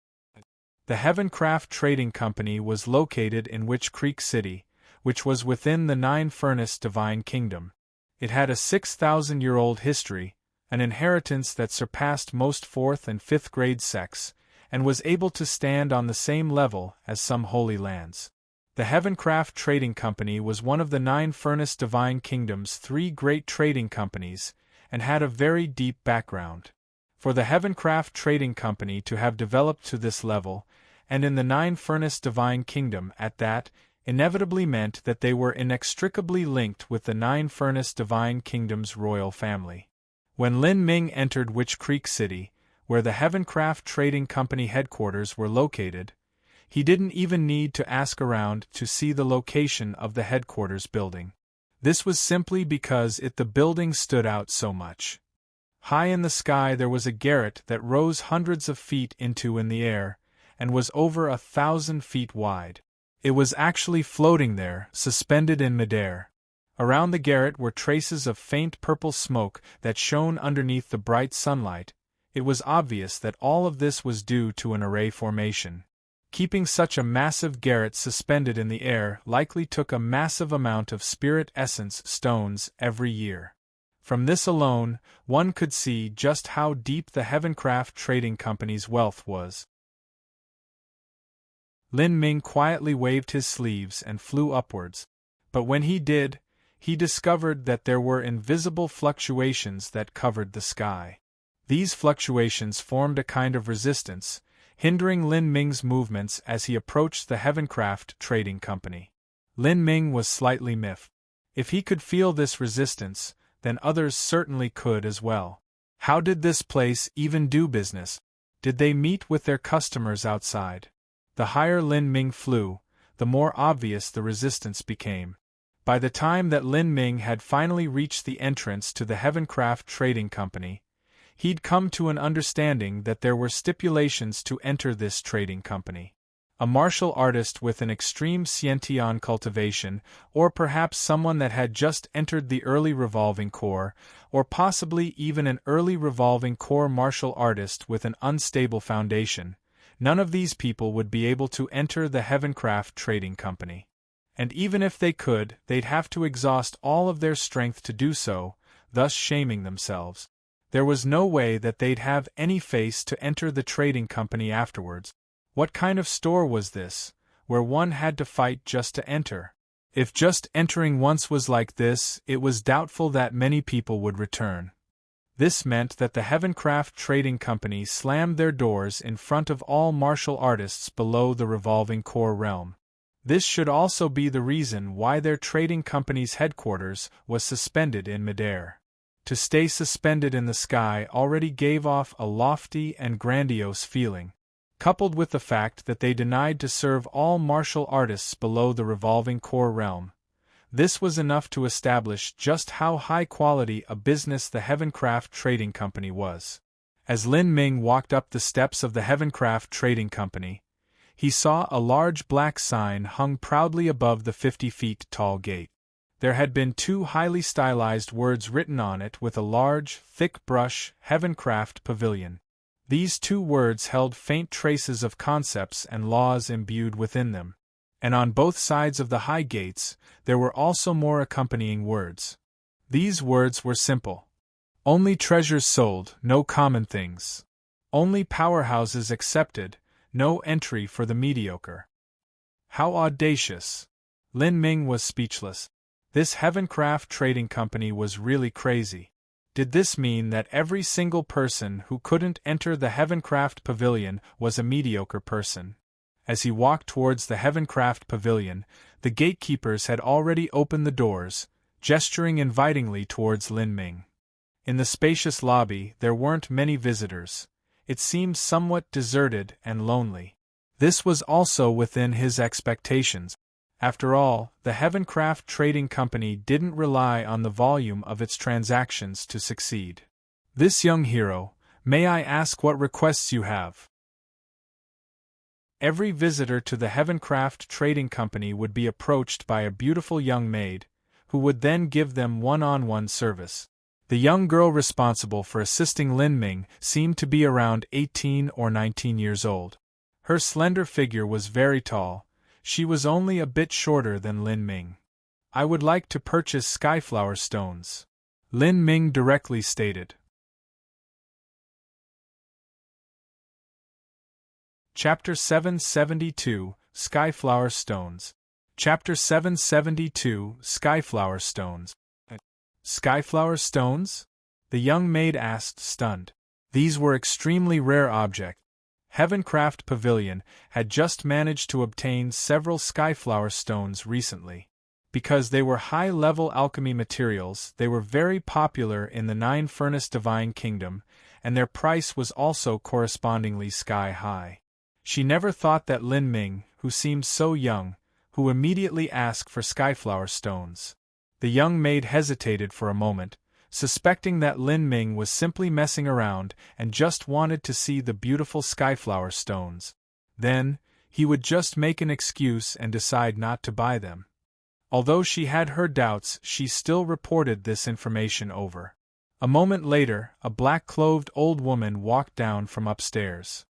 The Heavencraft Trading Company was located in Witch Creek City, which was within the 9-Furnace Divine Kingdom. It had a 6,000-year-old history, an inheritance that surpassed most 4th and 5th grade sects, and was able to stand on the same level as some holy lands. The Heavencraft Trading Company was one of the 9-Furnace Divine Kingdom's 3 great trading companies, and had a very deep background. For the Heavencraft Trading Company to have developed to this level, and in the 9-Furnace Divine Kingdom at that, inevitably meant that they were inextricably linked with the 9-Furnace Divine Kingdom's royal family. When Lin Ming entered Witch Creek City, where the Heavencraft Trading Company headquarters were located, He didn't even need to ask around to see the location of the headquarters building. This was simply because the building stood out so much. High in the sky there was a garret that rose hundreds of feet into in the air, and was over 1,000 feet wide. It was actually floating there, suspended in midair. Around the garret were traces of faint purple smoke that shone underneath the bright sunlight. It was obvious that all of this was due to an array formation. Keeping such a massive garret suspended in the air likely took a massive amount of spirit essence stones every year. From this alone, one could see just how deep the Heavencraft Trading Company's wealth was. Lin Ming quietly waved his sleeves and flew upwards, but when he did, he discovered that there were invisible fluctuations that covered the sky. These fluctuations formed a kind of resistance, hindering Lin Ming's movements as he approached the Heavencraft Trading Company. Lin Ming was slightly miffed. If he could feel this resistance, then others certainly could as well. How did this place even do business? Did they meet with their customers outside? The higher Lin Ming flew, the more obvious the resistance became. By the time that Lin Ming had finally reached the entrance to the Heavencraft Trading Company, he'd come to an understanding that there were stipulations to enter this trading company. A martial artist with an extreme Xiantian cultivation, or perhaps someone that had just entered the early revolving core, or possibly even an early revolving core martial artist with an unstable foundation, none of these people would be able to enter the Heavencraft Trading Company. And even if they could, they'd have to exhaust all of their strength to do so, thus shaming themselves. There was no way that they'd have any face to enter the trading company afterwards. What kind of store was this, where one had to fight just to enter? If just entering once was like this, it was doubtful that many people would return. This meant that the Heavencraft Trading Company slammed their doors in front of all martial artists below the revolving core realm. This should also be the reason why their trading company's headquarters was suspended in midair. To stay suspended in the sky already gave off a lofty and grandiose feeling, coupled with the fact that they denied to serve all martial artists below the revolving core realm. This was enough to establish just how high quality a business the Heavencraft Trading Company was. As Lin Ming walked up the steps of the Heavencraft Trading Company, he saw a large black sign hung proudly above the 50 feet tall gate. There had been two highly stylized words written on it with a large, thick brush, Heavencraft Pavilion. These two words held faint traces of concepts and laws imbued within them. And on both sides of the high gates, there were also more accompanying words. These words were simple. Only treasures sold, no common things. Only powerhouses accepted, no entry for the mediocre. How audacious! Lin Ming was speechless. This Heavencraft Trading Company was really crazy. Did this mean that every single person who couldn't enter the Heavencraft Pavilion was a mediocre person? As he walked towards the Heavencraft Pavilion, the gatekeepers had already opened the doors, gesturing invitingly towards Lin Ming. In the spacious lobby, there weren't many visitors. It seemed somewhat deserted and lonely. This was also within his expectations. After all, the Heavencraft Trading Company didn't rely on the volume of its transactions to succeed. This young hero, may I ask what requests you have? Every visitor to the Heavencraft Trading Company would be approached by a beautiful young maid, who would then give them one-on-one service. The young girl responsible for assisting Lin Ming seemed to be around 18 or 19 years old. Her slender figure was very tall. She was only a bit shorter than Lin Ming. I would like to purchase skyflower stones, Lin Ming directly stated. Chapter 772, Skyflower Stones. Chapter 772, Skyflower Stones. Skyflower stones? The young maid asked, stunned. These were extremely rare objects. Heavencraft Pavilion had just managed to obtain several skyflower stones recently. Because they were high-level alchemy materials, they were very popular in the Nine-Furnace Divine Kingdom, and their price was also correspondingly sky-high. She never thought that Lin Ming, who seemed so young, who immediately asked for skyflower stones. The young maid hesitated for a moment, suspecting that Lin Ming was simply messing around and just wanted to see the beautiful skyflower stones. Then, he would just make an excuse and decide not to buy them. Although she had her doubts, she still reported this information over. A moment later, a black-clothed old woman walked down from upstairs.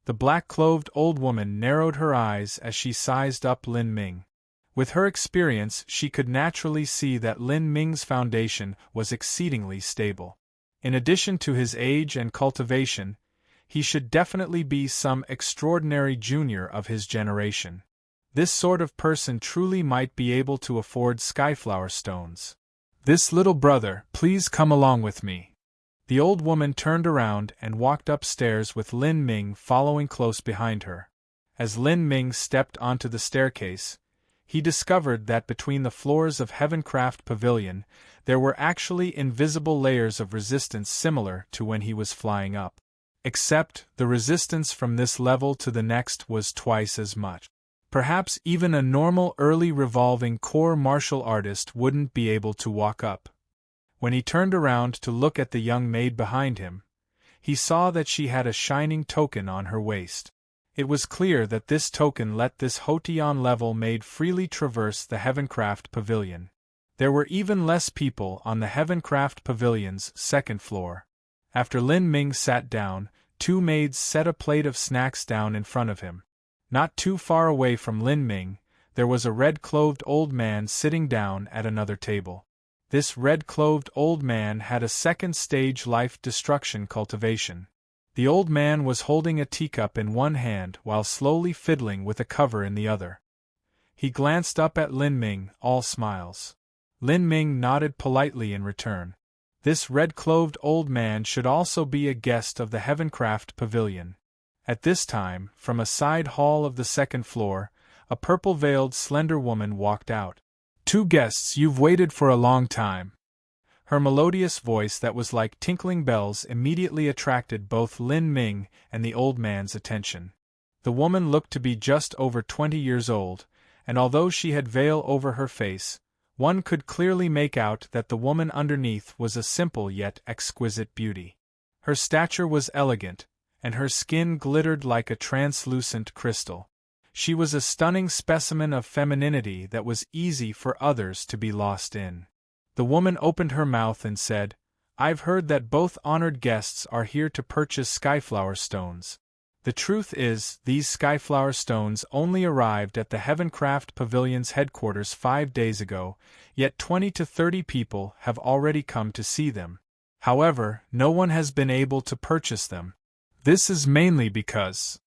The black-clothed old woman narrowed her eyes as she sized up Lin Ming. With her experience, she could naturally see that Lin Ming's foundation was exceedingly stable. In addition to his age and cultivation, he should definitely be some extraordinary junior of his generation. This sort of person truly might be able to afford skyflower stones. "This little brother, please come along with me." The old woman turned around and walked upstairs with Lin Ming following close behind her. As Lin Ming stepped onto the staircase, he discovered that between the floors of Heavencraft Pavilion, there were actually invisible layers of resistance similar to when he was flying up. Except, the resistance from this level to the next was twice as much. Perhaps even a normal early revolving core martial artist wouldn't be able to walk up. When he turned around to look at the young maid behind him, he saw that she had a shining token on her waist. It was clear that this token let this Hotion level maid freely traverse the Heavencraft Pavilion. There were even less people on the Heavencraft Pavilion's second floor. After Lin Ming sat down, two maids set a plate of snacks down in front of him. Not too far away from Lin Ming, there was a red-clothed old man sitting down at another table. This red-clothed old man had a second-stage life destruction cultivation. The old man was holding a teacup in one hand while slowly fiddling with a cover in the other. He glanced up at Lin Ming, all smiles. Lin Ming nodded politely in return. This red-clothed old man should also be a guest of the Heavencraft Pavilion. At this time, from a side hall of the second floor, a purple-veiled slender woman walked out. "Two guests, you've waited for a long time." Her melodious voice that was like tinkling bells immediately attracted both Lin Ming and the old man's attention. The woman looked to be just over 20 years old, and although she had veil over her face, one could clearly make out that the woman underneath was a simple yet exquisite beauty. Her stature was elegant, and her skin glittered like a translucent crystal. She was a stunning specimen of femininity that was easy for others to be lost in. The woman opened her mouth and said, "I've heard that both honored guests are here to purchase skyflower stones. The truth is, these skyflower stones only arrived at the Heavencraft Pavilion's headquarters 5 days ago, yet 20 to 30 people have already come to see them. However, no one has been able to purchase them. This is mainly because..."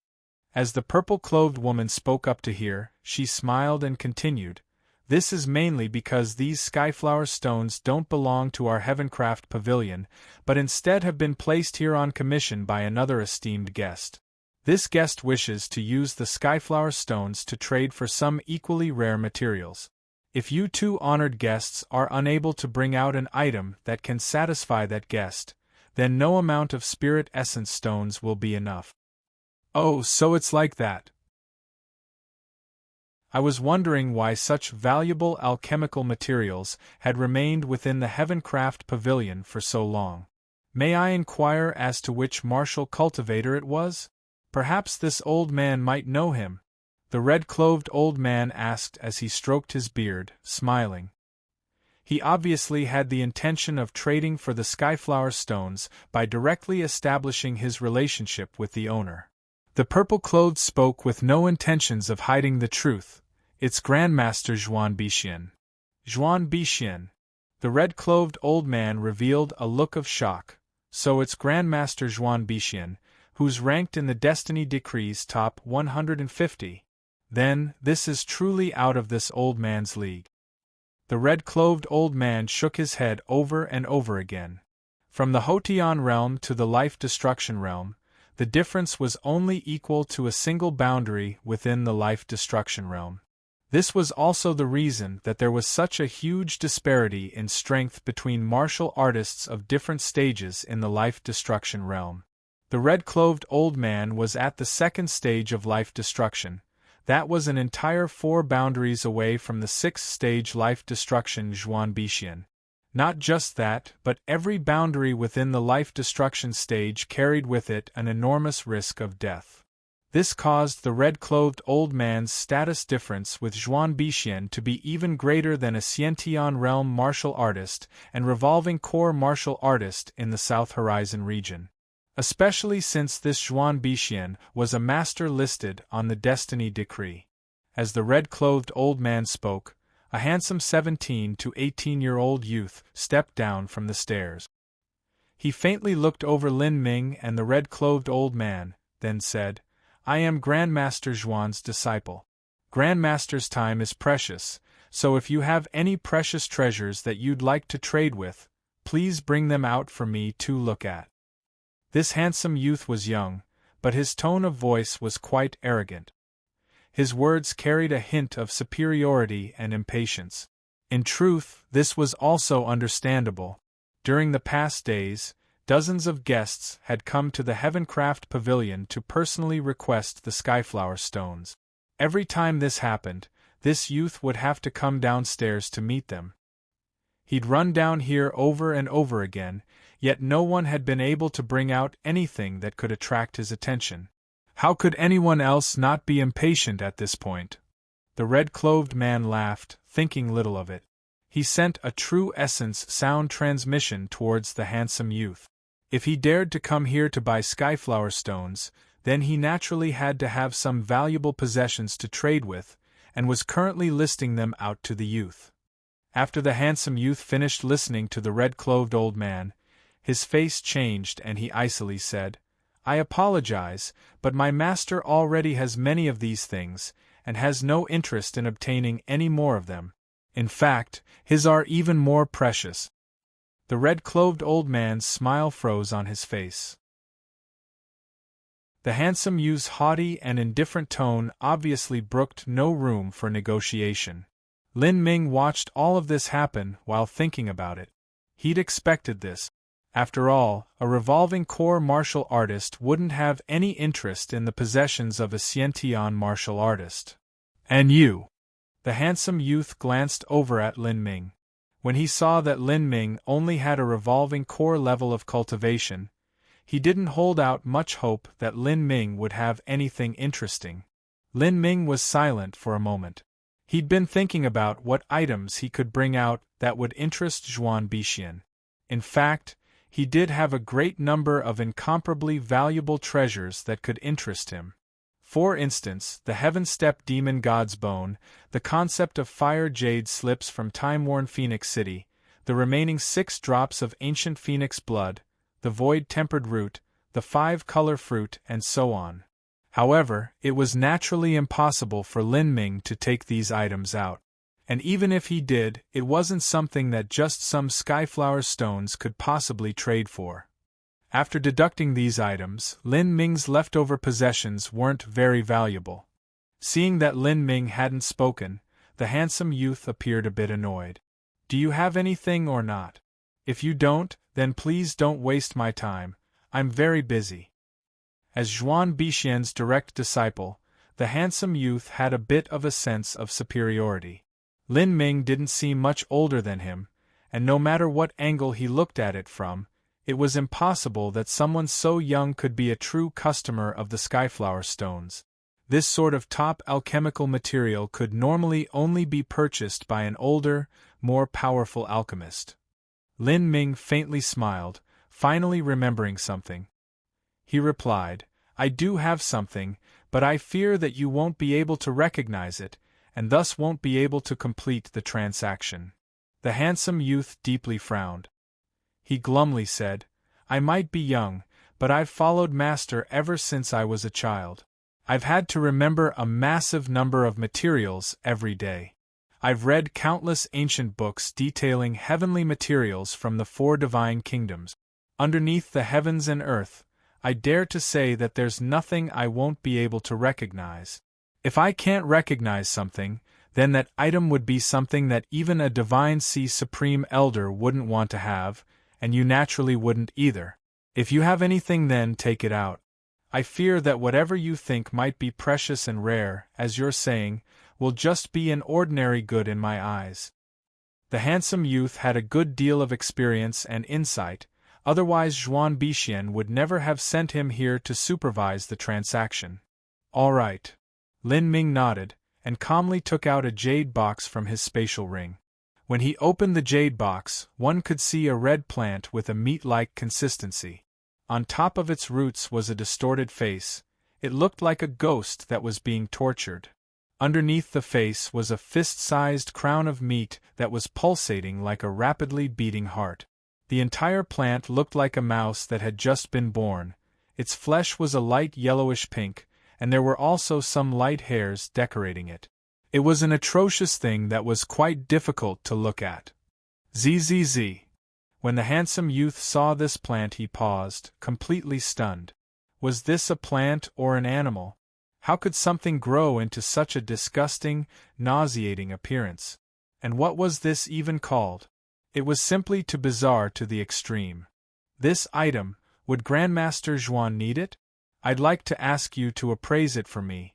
As the purple-clothed woman spoke up to hear, she smiled and continued, "This is mainly because these skyflower stones don't belong to our Heavencraft Pavilion, but instead have been placed here on commission by another esteemed guest. This guest wishes to use the skyflower stones to trade for some equally rare materials. If you two honored guests are unable to bring out an item that can satisfy that guest, then no amount of spirit essence stones will be enough." "Oh, so it's like that. I was wondering why such valuable alchemical materials had remained within the Heavencraft Pavilion for so long. May I inquire as to which martial cultivator it was? Perhaps this old man might know him," the red-clothed old man asked as he stroked his beard, smiling. He obviously had the intention of trading for the skyflower stones by directly establishing his relationship with the owner. The purple-clothed spoke with no intentions of hiding the truth. "It's Grandmaster Zhuan Bixian." "Zhuan Bixian." The red-clothed old man revealed a look of shock. "So it's Grandmaster Zhuan Bixian, who's ranked in the Destiny Decree's top 150. Then, this is truly out of this old man's league." The red-clothed old man shook his head over and over again. From the Hotion realm to the Life Destruction realm, the difference was only equal to a single boundary within the Life Destruction realm. This was also the reason that there was such a huge disparity in strength between martial artists of different stages in the Life Destruction realm. The red-clothed old man was at the second stage of life destruction. That was an entire 4 boundaries away from the 6th stage life destruction Zhuan Bixian. Not just that, but every boundary within the life destruction stage carried with it an enormous risk of death. This caused the red-clothed old man's status difference with Zhuan Bixian to be even greater than a Xiantian realm martial artist and revolving core martial artist in the South Horizon region. Especially since this Zhuan Bixian was a master listed on the destiny decree. As the red-clothed old man spoke, a handsome 17 to 18-year-old youth stepped down from the stairs. He faintly looked over Lin Ming and the red-clothed old man, then said, "I am Grandmaster Zhuan's disciple. Grandmaster's time is precious, so if you have any precious treasures that you'd like to trade with, please bring them out for me to look at." This handsome youth was young, but his tone of voice was quite arrogant. His words carried a hint of superiority and impatience. In truth, this was also understandable. During the past days, dozens of guests had come to the Heavencraft Pavilion to personally request the Skyflower stones. Every time this happened, this youth would have to come downstairs to meet them. He'd run down here over and over again, yet no one had been able to bring out anything that could attract his attention. How could anyone else not be impatient at this point? The red-clothed man laughed, thinking little of it. He sent a true essence sound transmission towards the handsome youth. If he dared to come here to buy Skyflower stones, then he naturally had to have some valuable possessions to trade with, and was currently listing them out to the youth. After the handsome youth finished listening to the red-clothed old man, his face changed and he icily said, "I apologize, but my master already has many of these things, and has no interest in obtaining any more of them. In fact, his are even more precious." The red-clothed old man's smile froze on his face. The handsome youth's haughty and indifferent tone obviously brooked no room for negotiation. Lin Ming watched all of this happen while thinking about it. He'd expected this. After all, a revolving core martial artist wouldn't have any interest in the possessions of a Xiantian martial artist. "And you?" The handsome youth glanced over at Lin Ming. When he saw that Lin Ming only had a revolving core level of cultivation, he didn't hold out much hope that Lin Ming would have anything interesting. Lin Ming was silent for a moment. He'd been thinking about what items he could bring out that would interest Zhuan Bixian. In fact, he did have a great number of incomparably valuable treasures that could interest him. For instance, the Heaven-Step Demon God's Bone, the concept of fire jade slips from time-worn Phoenix City, the remaining 6 drops of ancient Phoenix blood, the void-tempered root, the 5-color fruit, and so on. However, it was naturally impossible for Lin Ming to take these items out. And even if he did, it wasn't something that just some Skyflower stones could possibly trade for. After deducting these items, Lin Ming's leftover possessions weren't very valuable. Seeing that Lin Ming hadn't spoken, the handsome youth appeared a bit annoyed. "Do you have anything or not? If you don't, then please don't waste my time. I'm very busy." As Zhuan Bixian's direct disciple, the handsome youth had a bit of a sense of superiority. Lin Ming didn't seem much older than him, and no matter what angle he looked at it from, it was impossible that someone so young could be a true customer of the Skyflower stones. This sort of top alchemical material could normally only be purchased by an older, more powerful alchemist. Lin Ming faintly smiled, finally remembering something. He replied, "I do have something, but I fear that you won't be able to recognize it, and thus won't be able to complete the transaction." The handsome youth deeply frowned. He glumly said, "I might be young, but I've followed Master ever since I was a child. I've had to remember a massive number of materials every day. I've read countless ancient books detailing heavenly materials from the 4 divine kingdoms. Underneath the heavens and earth, I dare to say that there's nothing I won't be able to recognize. If I can't recognize something, then that item would be something that even a Divine Sea Supreme Elder wouldn't want to have, and you naturally wouldn't either. If you have anything, then take it out. I fear that whatever you think might be precious and rare, as you're saying, will just be an ordinary good in my eyes. The handsome youth had a good deal of experience and insight, otherwise Juan Bichien would never have sent him here to supervise the transaction. All right. Lin Ming nodded, and calmly took out a jade box from his spatial ring. When he opened the jade box, one could see a red plant with a meat-like consistency. On top of its roots was a distorted face. It looked like a ghost that was being tortured. Underneath the face was a fist-sized crown of meat that was pulsating like a rapidly beating heart. The entire plant looked like a mouse that had just been born. Its flesh was a light yellowish pink, and there were also some light hairs decorating it. It was an atrocious thing that was quite difficult to look at. Zzz. When the handsome youth saw this plant, he paused, completely stunned. Was this a plant or an animal? How could something grow into such a disgusting, nauseating appearance? And what was this even called? It was simply too bizarre to the extreme. This item, would Grandmaster Zhuan need it? I'd like to ask you to appraise it for me.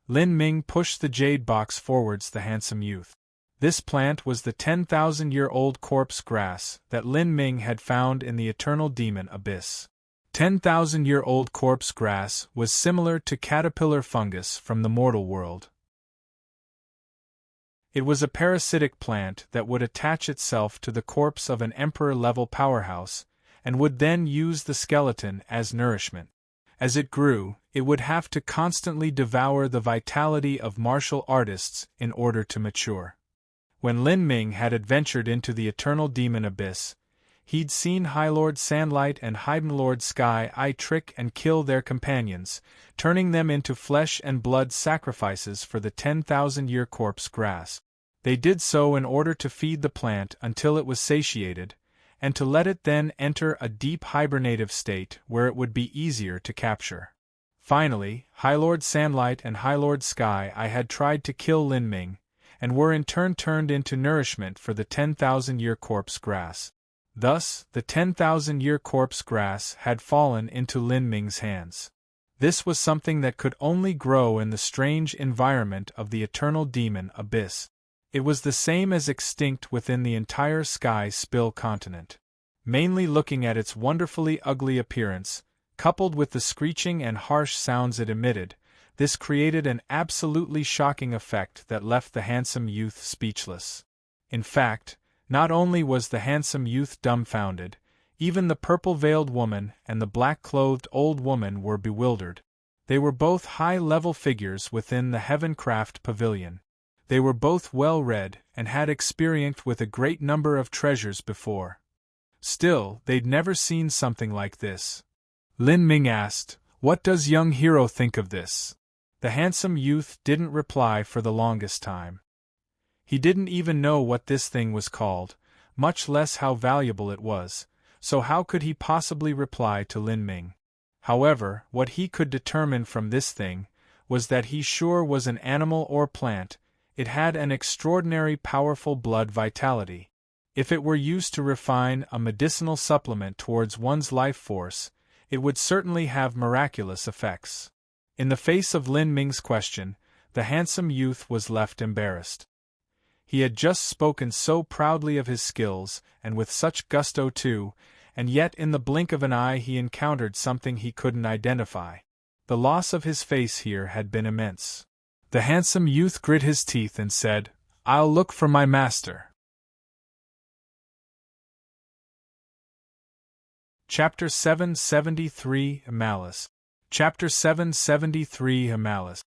Lin Ming pushed the jade box forwards the handsome youth. This plant was the 10,000-year-old corpse grass that Lin Ming had found in the eternal demon abyss. 10,000-year-old corpse grass was similar to caterpillar fungus from the mortal world. It was a parasitic plant that would attach itself to the corpse of an emperor-level powerhouse, and would then use the skeleton as nourishment. As it grew, it would have to constantly devour the vitality of martial artists in order to mature. When Lin Ming had adventured into the eternal demon abyss, he'd seen High Lord Sandlight and Hidden Lord Sky Eye trick and kill their companions, turning them into flesh and blood sacrifices for the 10,000-year corpse grass. They did so in order to feed the plant until it was satiated, and to let it then enter a deep hibernative state where it would be easier to capture. Finally, High Lord Sandlight and High Lord Sky Eye had tried to kill Lin Ming, and were in turn turned into nourishment for the 10,000-year corpse grass. Thus, the 10,000-year corpse grass had fallen into Lin Ming's hands. This was something that could only grow in the strange environment of the eternal demon abyss. It was the same as extinct within the entire Sky Spill continent. Mainly looking at its wonderfully ugly appearance, coupled with the screeching and harsh sounds it emitted, this created an absolutely shocking effect that left the handsome youth speechless. In fact, not only was the handsome youth dumbfounded, even the purple-veiled woman and the black-clothed old woman were bewildered. They were both high-level figures within the Heavencraft Pavilion. They were both well-read and had experienced with a great number of treasures before. Still, they'd never seen something like this. Lin Ming asked, "What does young hero think of this?" The handsome youth didn't reply for the longest time. He didn't even know what this thing was called, much less how valuable it was, so how could he possibly reply to Lin Ming? However, what he could determine from this thing was that he sure was an animal or plant. It had an extraordinary powerful blood vitality. If it were used to refine a medicinal supplement towards one's life force, it would certainly have miraculous effects. In the face of Lin Ming's question, the handsome youth was left embarrassed. He had just spoken so proudly of his skills, and with such gusto too, and yet in the blink of an eye he encountered something he couldn't identify. The loss of his face here had been immense. The handsome youth grit his teeth and said, "I'll look for my master." Chapter 773 Malice. Chapter 773 Malice.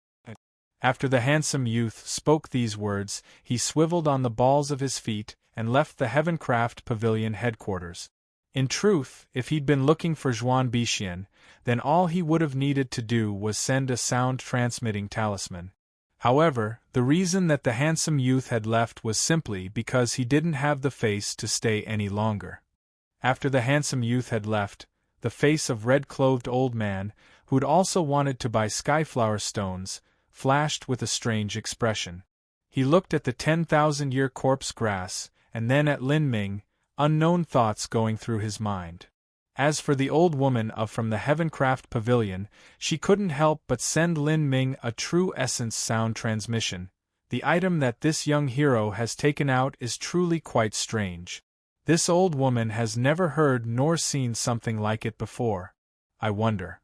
After the handsome youth spoke these words, he swiveled on the balls of his feet and left the Heavencraft Pavilion headquarters. In truth, if he'd been looking for Juan Bichien, then all he would have needed to do was send a sound-transmitting talisman. However, the reason that the handsome youth had left was simply because he didn't have the face to stay any longer. After the handsome youth had left, the face of red-clothed old man, who'd also wanted to buy skyflower stones, flashed with a strange expression. He looked at the 10,000-year corpse grass, and then at Lin Ming, unknown thoughts going through his mind. As for the old woman from the Heavencraft Pavilion, she couldn't help but send Lin Ming a true essence sound transmission. The item that this young hero has taken out is truly quite strange. This old woman has never heard nor seen something like it before. I wonder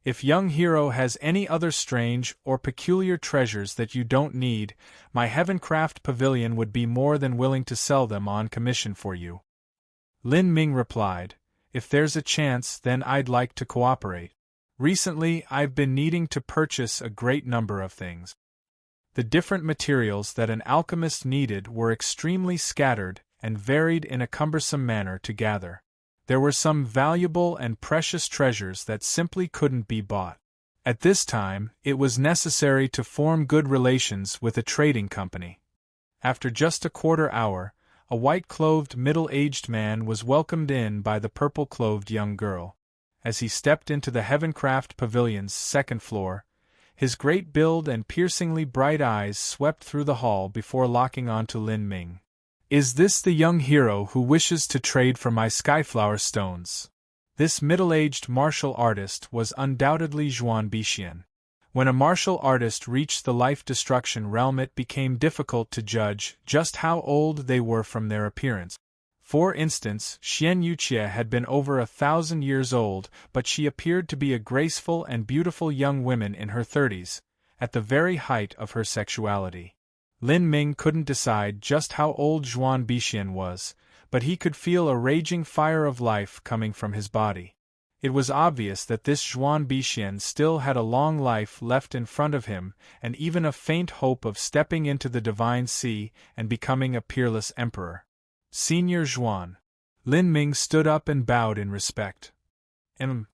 if young hero has any other strange or peculiar treasures that you don't need. My Heavencraft Pavilion would be more than willing to sell them on commission for you. Lin Ming replied, if there's a chance, then I'd like to cooperate. Recently, I've been needing to purchase a great number of things. The different materials that an alchemist needed were extremely scattered and varied in a cumbersome manner to gather. There were some valuable and precious treasures that simply couldn't be bought. At this time, it was necessary to form good relations with a trading company. After just a quarter hour, a white-clothed middle-aged man was welcomed in by the purple-clothed young girl. As he stepped into the Heavencraft Pavilion's second floor, his great build and piercingly bright eyes swept through the hall before locking onto Lin Ming. Is this the young hero who wishes to trade for my skyflower stones? This middle-aged martial artist was undoubtedly Zhuan Bixian. When a martial artist reached the life-destruction realm, it became difficult to judge just how old they were from their appearance. For instance, Xian Yuqie had been over 1,000 years old, but she appeared to be a graceful and beautiful young woman in her 30s, at the very height of her sexuality. Lin Ming couldn't decide just how old Zhuan Bixian was, but he could feel a raging fire of life coming from his body. It was obvious that this Zhuan Bixian still had a long life left in front of him, and even a faint hope of stepping into the Divine Sea and becoming a peerless emperor. Senior Zhuan. Lin Ming stood up and bowed in respect. Zhuan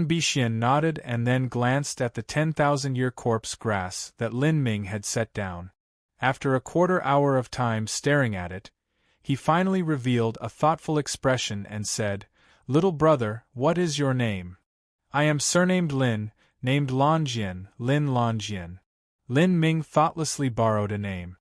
Bixian nodded and then glanced at the 10,000-year corpse grass that Lin Ming had set down. After a quarter hour of time staring at it, he finally revealed a thoughtful expression and said, "Little brother, what is your name?" "I am surnamed Lin, named Lonjian, Lin Lonjian." Lin Ming thoughtlessly borrowed a name.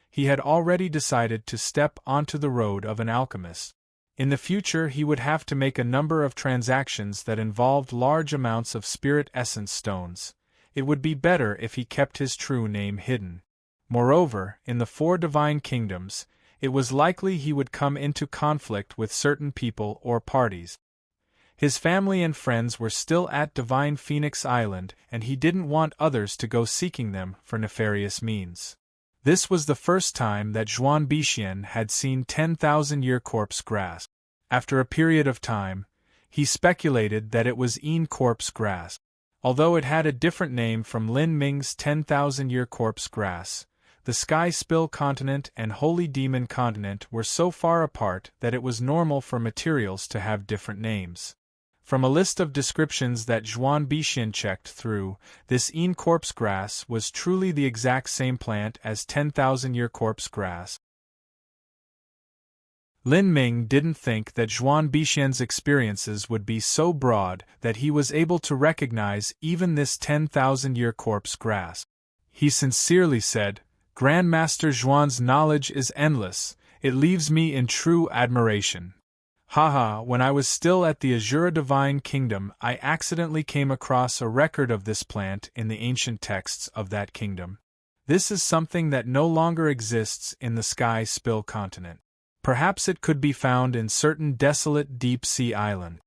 He had already decided to step onto the road of an alchemist. In the future he would have to make a number of transactions that involved large amounts of spirit essence stones. It would be better if he kept his true name hidden. Moreover, in the 4 divine kingdoms, it was likely he would come into conflict with certain people or parties. His family and friends were still at Divine Phoenix Island, and he didn't want others to go seeking them for nefarious means. This was the first time that Zhuan Bixian had seen 10,000-year corpse grass. After a period of time, he speculated that it was Een corpse grass. Although it had a different name from Lin Ming's 10,000-year corpse grass, the Sky Spill continent and Holy Demon continent were so far apart that it was normal for materials to have different names. From a list of descriptions that Zhuan Bixian checked through, this Een corpse grass was truly the exact same plant as 10,000-year corpse grass. Lin Ming didn't think that Zhuan Bixian's experiences would be so broad that he was able to recognize even this 10,000-year corpse grass. He sincerely said, "Grandmaster Zhuan's knowledge is endless, it leaves me in true admiration. Haha, when I was still at the Azure Divine Kingdom, I accidentally came across a record of this plant in the ancient texts of that kingdom. This is something that no longer exists in the Sky Spill continent. Perhaps it could be found in certain desolate deep-sea island."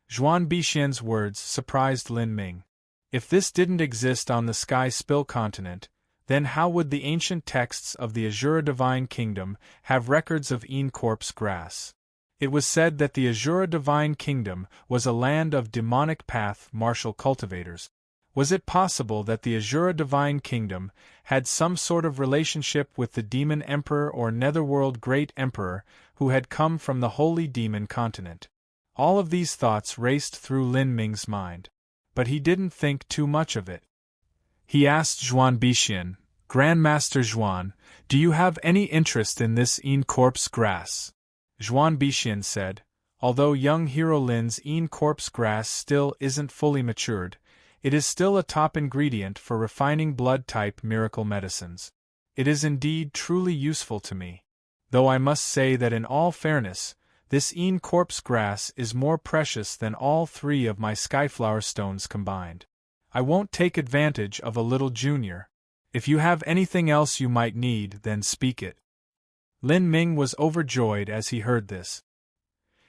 Zhuan Bixian's words surprised Lin Ming. If this didn't exist on the Sky Spill continent, then how would the ancient texts of the Azure Divine Kingdom have records of Een corpse grass? It was said that the Azure Divine Kingdom was a land of demonic path martial cultivators. Was it possible that the Azure Divine Kingdom had some sort of relationship with the Demon Emperor or Netherworld Great Emperor who had come from the Holy Demon continent? All of these thoughts raced through Lin Ming's mind, but he didn't think too much of it. He asked Zhuan Bixian, "Grandmaster Zhuan, do you have any interest in this Een corpse grass?" Zhuan Bixian said, "Although young hero Lin's Een corpse grass still isn't fully matured, it is still a top ingredient for refining blood-type miracle medicines. It is indeed truly useful to me. Though I must say that in all fairness, This Een corpse grass is more precious than all 3 of my skyflower stones combined. I won't take advantage of a little junior. If you have anything else you might need, then speak it. Lin Ming was overjoyed as he heard this.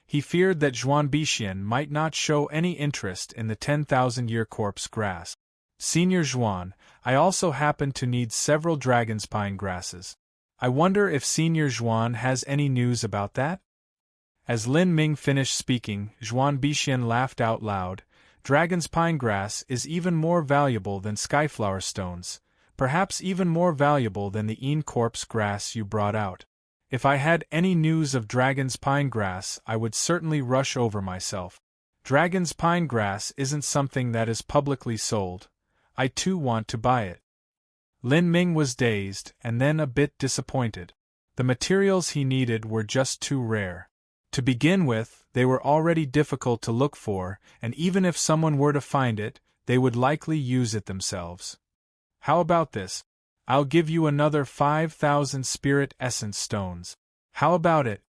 He feared that Zhuan Bixian might not show any interest in the 10,000-year corpse grass. Senior Zhuan, I also happen to need several dragon's pine grasses. I wonder if Senior Zhuan has any news about that? As Lin Ming finished speaking, Zhuan Bixian laughed out loud. Dragon's pine grass is even more valuable than skyflower stones, perhaps even more valuable than the Een corpse grass you brought out. If I had any news of dragon's pine grass, I would certainly rush over myself. Dragon's pine grass isn't something that is publicly sold. I too want to buy it. Lin Ming was dazed and then a bit disappointed. The materials he needed were just too rare. To begin with, they were already difficult to look for, and even if someone were to find it, they would likely use it themselves. How about this? I'll give you another 5,000 spirit essence stones. How about it?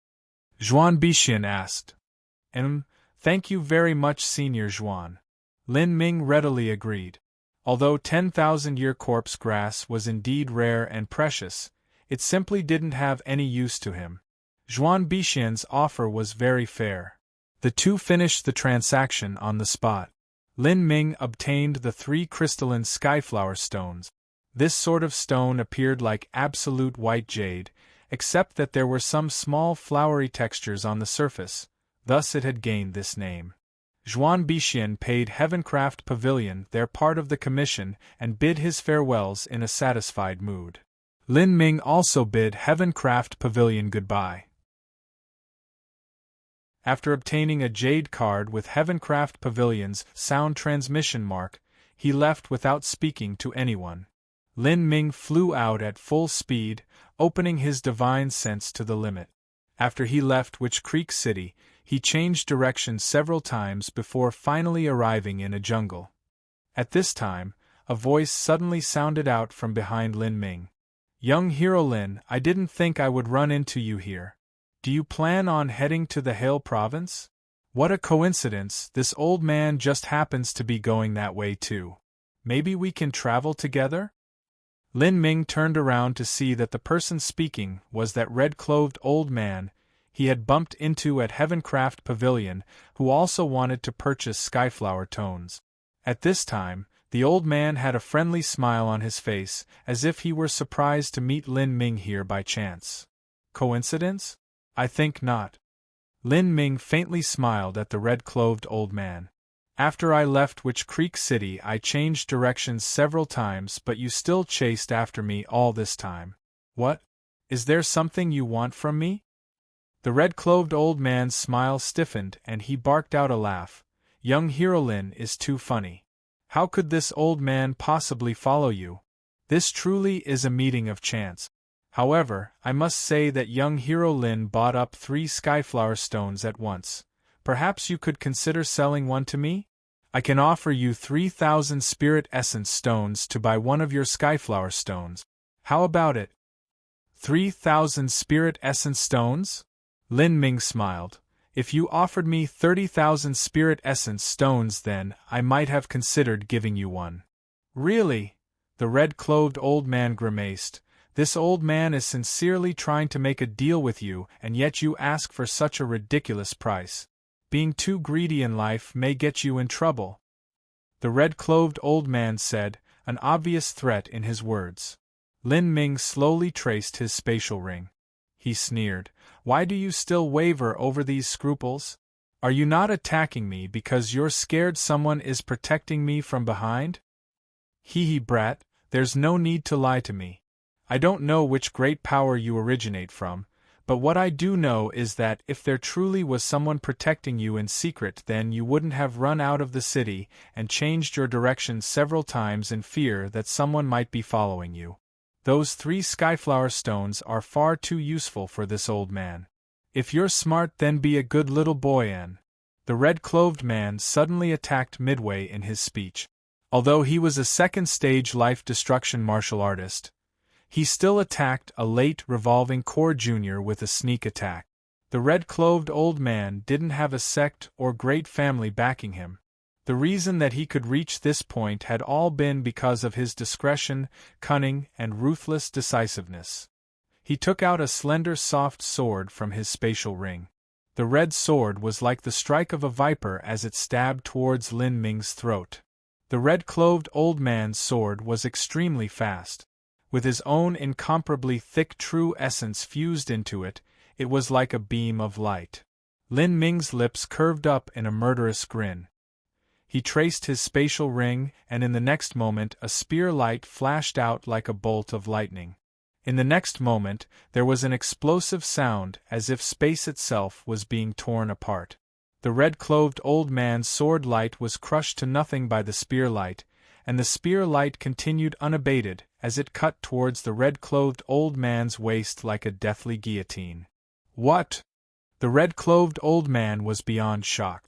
Zhuan Bixian asked. Thank you very much, Senior Zhuan. Lin Ming readily agreed. Although 10,000-year corpse grass was indeed rare and precious, it simply didn't have any use to him. Zhuan Bixian's offer was very fair. The two finished the transaction on the spot. Lin Ming obtained the 3 crystalline skyflower stones. This sort of stone appeared like absolute white jade, except that there were some small flowery textures on the surface, thus it had gained this name. Zhuan Bixian paid Heavencraft Pavilion their part of the commission and bid his farewells in a satisfied mood. Lin Ming also bid Heavencraft Pavilion goodbye. After obtaining a jade card with Heavencraft Pavilion's sound transmission mark, he left without speaking to anyone. Lin Ming flew out at full speed, opening his divine sense to the limit. After he left Witch Creek City, he changed direction several times before finally arriving in a jungle. At this time, a voice suddenly sounded out from behind Lin Ming. Young hero Lin, I didn't think I would run into you here. Do you plan on heading to the Hale Province? What a coincidence, this old man just happens to be going that way too. Maybe we can travel together? Lin Ming turned around to see that the person speaking was that red-clothed old man he had bumped into at Heavencraft Pavilion, who also wanted to purchase skyflower tones. At this time, the old man had a friendly smile on his face, as if he were surprised to meet Lin Ming here by chance. Coincidence? I think not. Lin Ming faintly smiled at the red-clothed old man. After I left Witch Creek City, I changed directions several times, but you still chased after me all this time. What? Is there something you want from me? The red-clothed old man's smile stiffened and he barked out a laugh. Young hero Lin is too funny. How could this old man possibly follow you? This truly is a meeting of chance. However, I must say that young hero Lin bought up 3 skyflower stones at once. Perhaps you could consider selling one to me? I can offer you 3,000 spirit essence stones to buy one of your skyflower stones. How about it? 3,000 spirit essence stones? Lin Ming smiled. If you offered me 30,000 spirit essence stones, then I might have considered giving you one. Really? The red-clothed old man grimaced. This old man is sincerely trying to make a deal with you, and yet you ask for such a ridiculous price. Being too greedy in life may get you in trouble. The red-clothed old man said, an obvious threat in his words. Lin Ming slowly traced his spatial ring. He sneered. Why do you still waver over these scruples? Are you not attacking me because you're scared someone is protecting me from behind? Hee brat, there's no need to lie to me. I don't know which great power you originate from, but what I do know is that if there truly was someone protecting you in secret, then you wouldn't have run out of the city and changed your direction several times in fear that someone might be following you. Those 3 skyflower stones are far too useful for this old man. If you're smart, then be a good little boy and... The red-clothed man suddenly attacked midway in his speech. Although he was a second-stage life-destruction martial artist, he still attacked a late revolving core junior with a sneak attack. The red-clothed old man didn't have a sect or great family backing him. The reason that he could reach this point had all been because of his discretion, cunning, and ruthless decisiveness. He took out a slender soft sword from his spatial ring. The red sword was like the strike of a viper as it stabbed towards Lin Ming's throat. The red-clothed old man's sword was extremely fast. With his own incomparably thick true essence fused into it, it was like a beam of light. Lin Ming's lips curved up in a murderous grin. He traced his spatial ring, and in the next moment a spear light flashed out like a bolt of lightning. In the next moment, there was an explosive sound as if space itself was being torn apart. The red-clothed old man's sword light was crushed to nothing by the spear light, and the spear light continued unabated as it cut towards the red-clothed old man's waist like a deathly guillotine. What? The red-clothed old man was beyond shock.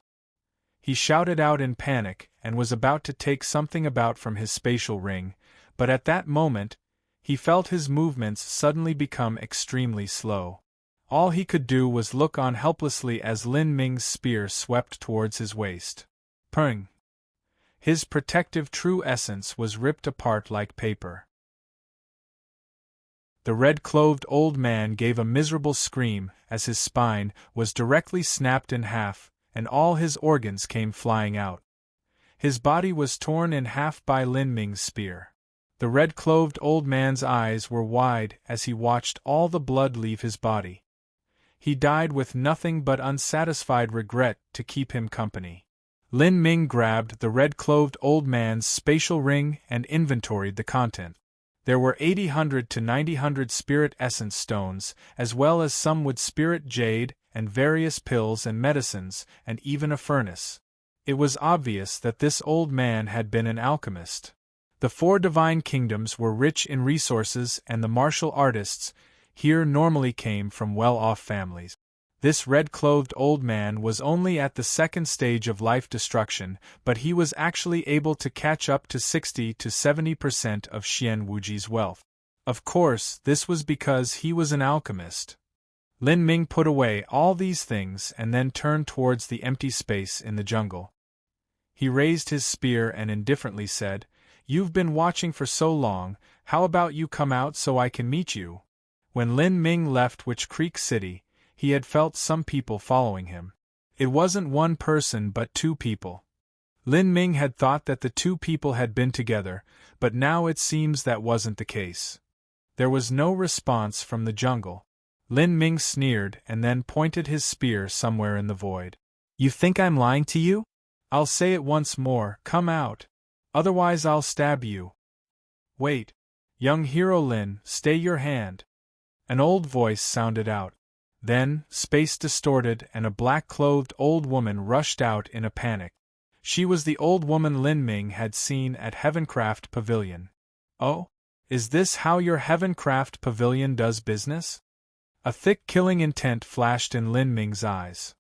He shouted out in panic and was about to take something about from his spatial ring, but at that moment, he felt his movements suddenly become extremely slow. All he could do was look on helplessly as Lin Ming's spear swept towards his waist. Pung! His protective true essence was ripped apart like paper. The red-clothed old man gave a miserable scream as his spine was directly snapped in half, and all his organs came flying out. His body was torn in half by Lin Ming's spear. The red-clothed old man's eyes were wide as he watched all the blood leave his body. He died with nothing but unsatisfied regret to keep him company. Lin Ming grabbed the red-clothed old man's spatial ring and inventoried the content. There were 800 to 900 spirit essence stones, as well as some wood spirit jade, and various pills and medicines, and even a furnace. It was obvious that this old man had been an alchemist. The 4 divine kingdoms were rich in resources, and the martial artists here normally came from well-off families. This red-clothed old man was only at the second stage of life destruction, but he was actually able to catch up to 60 to 70% of Xian Wuji's wealth. Of course, this was because he was an alchemist. Lin Ming put away all these things and then turned towards the empty space in the jungle. He raised his spear and indifferently said, "You've been watching for so long, how about you come out so I can meet you?" When Lin Ming left Witch Creek City, he had felt some people following him. It wasn't one person but 2 people. Lin Ming had thought that the 2 people had been together, but now it seems that wasn't the case. There was no response from the jungle. Lin Ming sneered and then pointed his spear somewhere in the void. "You think I'm lying to you? I'll say it once more, come out. Otherwise I'll stab you." "Wait. Young hero Lin, stay your hand." An old voice sounded out. Then, space distorted and a black-clothed old woman rushed out in a panic. She was the old woman Lin Ming had seen at Heavencraft Pavilion. "Oh? Is this how your Heavencraft Pavilion does business?" A thick killing intent flashed in Lin Ming's eyes.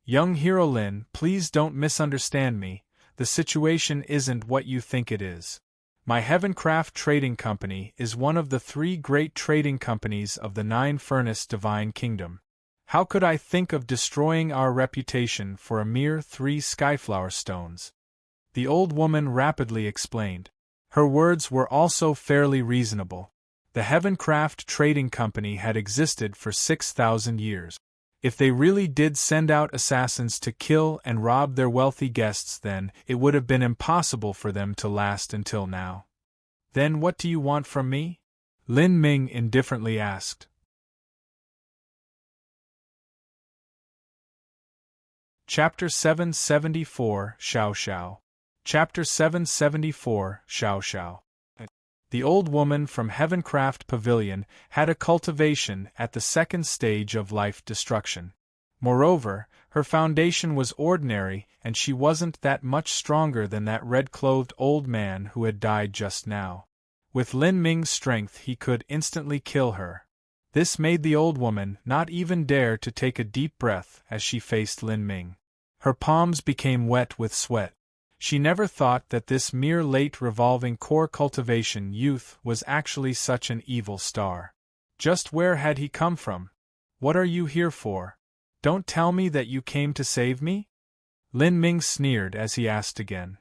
"Young hero Lin, please don't misunderstand me, the situation isn't what you think it is. My Heavencraft Trading Company is one of the 3 great trading companies of the 9-furnace Divine Kingdom. How could I think of destroying our reputation for a mere 3 skyflower stones?" The old woman rapidly explained. Her words were also fairly reasonable. The Heavencraft Trading Company had existed for 6,000 years. If they really did send out assassins to kill and rob their wealthy guests, then it would have been impossible for them to last until now. "Then what do you want from me?" Lin Ming indifferently asked. Chapter 774, Xiao Xiao. Chapter 774, Xiao Xiao. The old woman from Heavencraft Pavilion had a cultivation at the second stage of life destruction. Moreover, her foundation was ordinary and she wasn't that much stronger than that red-clothed old man who had died just now. With Lin Ming's strength he could instantly kill her. This made the old woman not even dare to take a deep breath as she faced Lin Ming. Her palms became wet with sweat. She never thought that this mere late revolving core cultivation youth was actually such an evil star. Just where had he come from? "What are you here for?" Don't tell me that you came to save me? Lin Ming sneered as he asked again.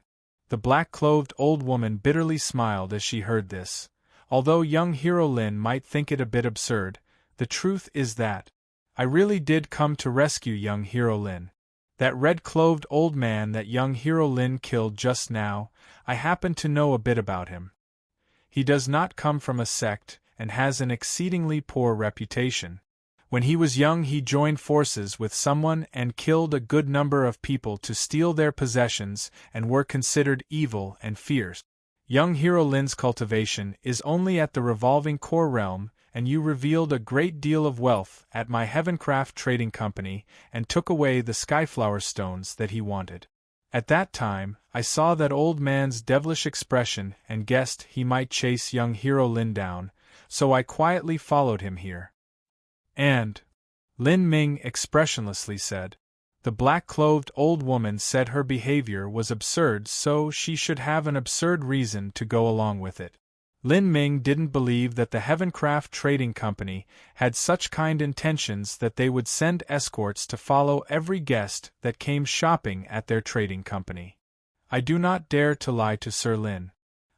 The black-clothed old woman bitterly smiled as she heard this. Although young Hero Lin might think it a bit absurd, the truth is that I really did come to rescue young Hero Lin. That red-clothed old man that young Hero Lin killed just now, I happen to know a bit about him. He does not come from a sect, and has an exceedingly poor reputation. When he was young he joined forces with someone and killed a good number of people to steal their possessions and were considered evil and fierce. Young Hero Lin's cultivation is only at the revolving core realm, and you revealed a great deal of wealth at my Heavencraft Trading Company and took away the Skyflower stones that he wanted. At that time, I saw that old man's devilish expression and guessed he might chase young Hero Lin down, so I quietly followed him here. And Lin Ming expressionlessly said. The black-clothed old woman said her behavior was absurd, so she should have an absurd reason to go along with it. Lin Ming didn't believe that the Heavencraft Trading Company had such kind intentions that they would send escorts to follow every guest that came shopping at their trading company. I do not dare to lie to Sir Lin.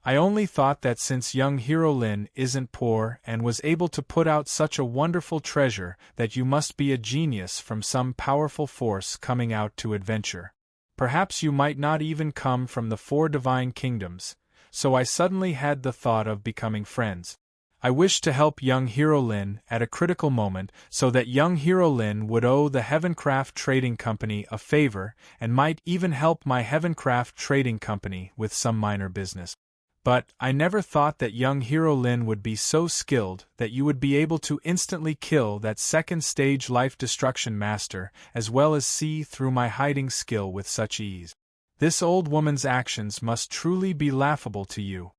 I only thought that since young Hero Lin isn't poor and was able to put out such a wonderful treasure that you must be a genius from some powerful force coming out to adventure. Perhaps you might not even come from the 4 divine kingdoms, so I suddenly had the thought of becoming friends. I wished to help young Hero Lin at a critical moment so that young Hero Lin would owe the Heavencraft Trading Company a favor and might even help my Heavencraft Trading Company with some minor business. But I never thought that young Hero Lin would be so skilled that you would be able to instantly kill that second-stage life-destruction master as well as see through my hiding skill with such ease. This old woman's actions must truly be laughable to you.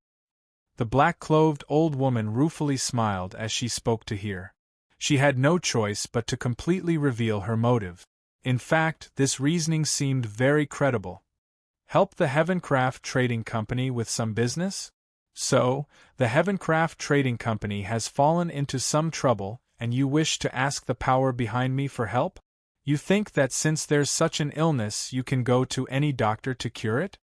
The black-clothed old woman ruefully smiled as she spoke to hear. She had no choice but to completely reveal her motive. In fact, this reasoning seemed very credible. Help the Heavencraft Trading Company with some business? So, the Heavencraft Trading Company has fallen into some trouble, and you wish to ask the power behind me for help? You think that since there's such an illness you can go to any doctor to cure it?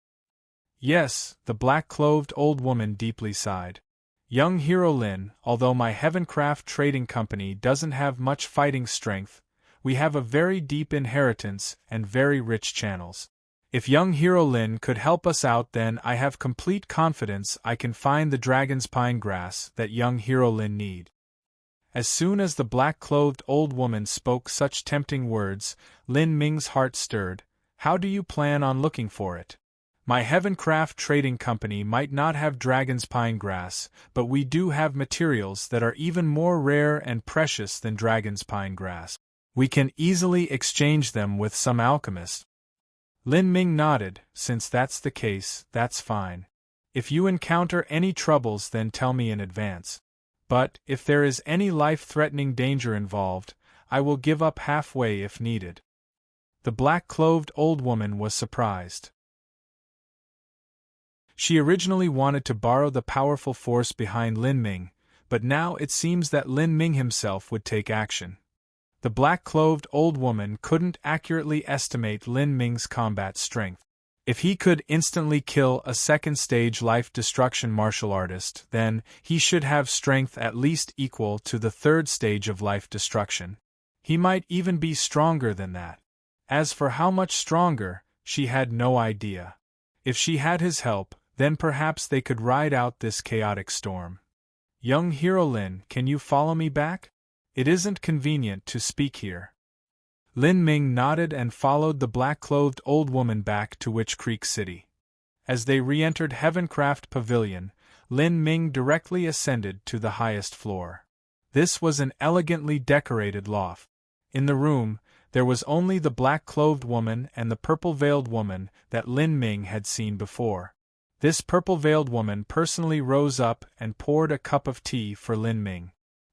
Yes, the black-clothed old woman deeply sighed. Young Hero Lin, although my Heavencraft Trading Company doesn't have much fighting strength, we have a very deep inheritance and very rich channels. If young Hero Lin could help us out, then I have complete confidence I can find the dragon's pine grass that young Hero Lin need. As soon as the black-clothed old woman spoke such tempting words, Lin Ming's heart stirred. How do you plan on looking for it? My Heavencraft Trading Company might not have dragon's pine grass, but we do have materials that are even more rare and precious than dragon's pine grass. We can easily exchange them with some alchemist. Lin Ming nodded. Since that's the case, that's fine. If you encounter any troubles, then tell me in advance. But, if there is any life-threatening danger involved, I will give up halfway if needed. The black-clothed old woman was surprised. She originally wanted to borrow the powerful force behind Lin Ming, but now it seems that Lin Ming himself would take action. The black-clothed old woman couldn't accurately estimate Lin Ming's combat strength. If he could instantly kill a second-stage life-destruction martial artist, then he should have strength at least equal to the third stage of life-destruction. He might even be stronger than that. As for how much stronger, she had no idea. If she had his help, then perhaps they could ride out this chaotic storm. Young Hero Lin, can you follow me back? It isn't convenient to speak here. Lin Ming nodded and followed the black-clothed old woman back to Witch Creek City. As they re-entered Heavencraft Pavilion, Lin Ming directly ascended to the highest floor. This was an elegantly decorated loft. In the room, there was only the black-clothed woman and the purple-veiled woman that Lin Ming had seen before. This purple-veiled woman personally rose up and poured a cup of tea for Lin Ming.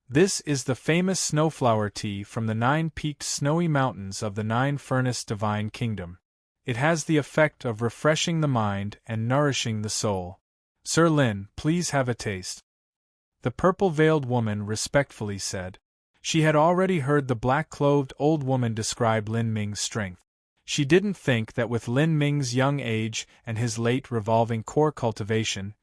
This is the famous snowflower tea from the 9-peaked snowy mountains of the 9-furnace divine kingdom. It has the effect of refreshing the mind and nourishing the soul. Sir Lin, please have a taste. The purple-veiled woman respectfully said. She had already heard the black-clothed old woman describe Lin Ming's strength. She didn't think that with Lin Ming's young age and his late revolving core cultivation,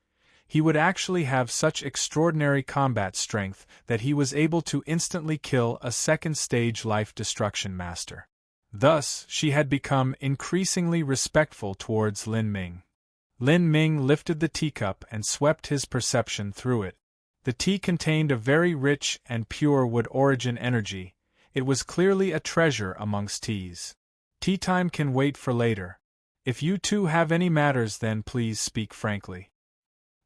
he would actually have such extraordinary combat strength that he was able to instantly kill a second-stage life-destruction master. Thus, she had become increasingly respectful towards Lin Ming. Lin Ming lifted the teacup and swept his perception through it. The tea contained a very rich and pure wood-origin energy. It was clearly a treasure amongst teas. Tea time can wait for later. If you two have any matters, then please speak frankly.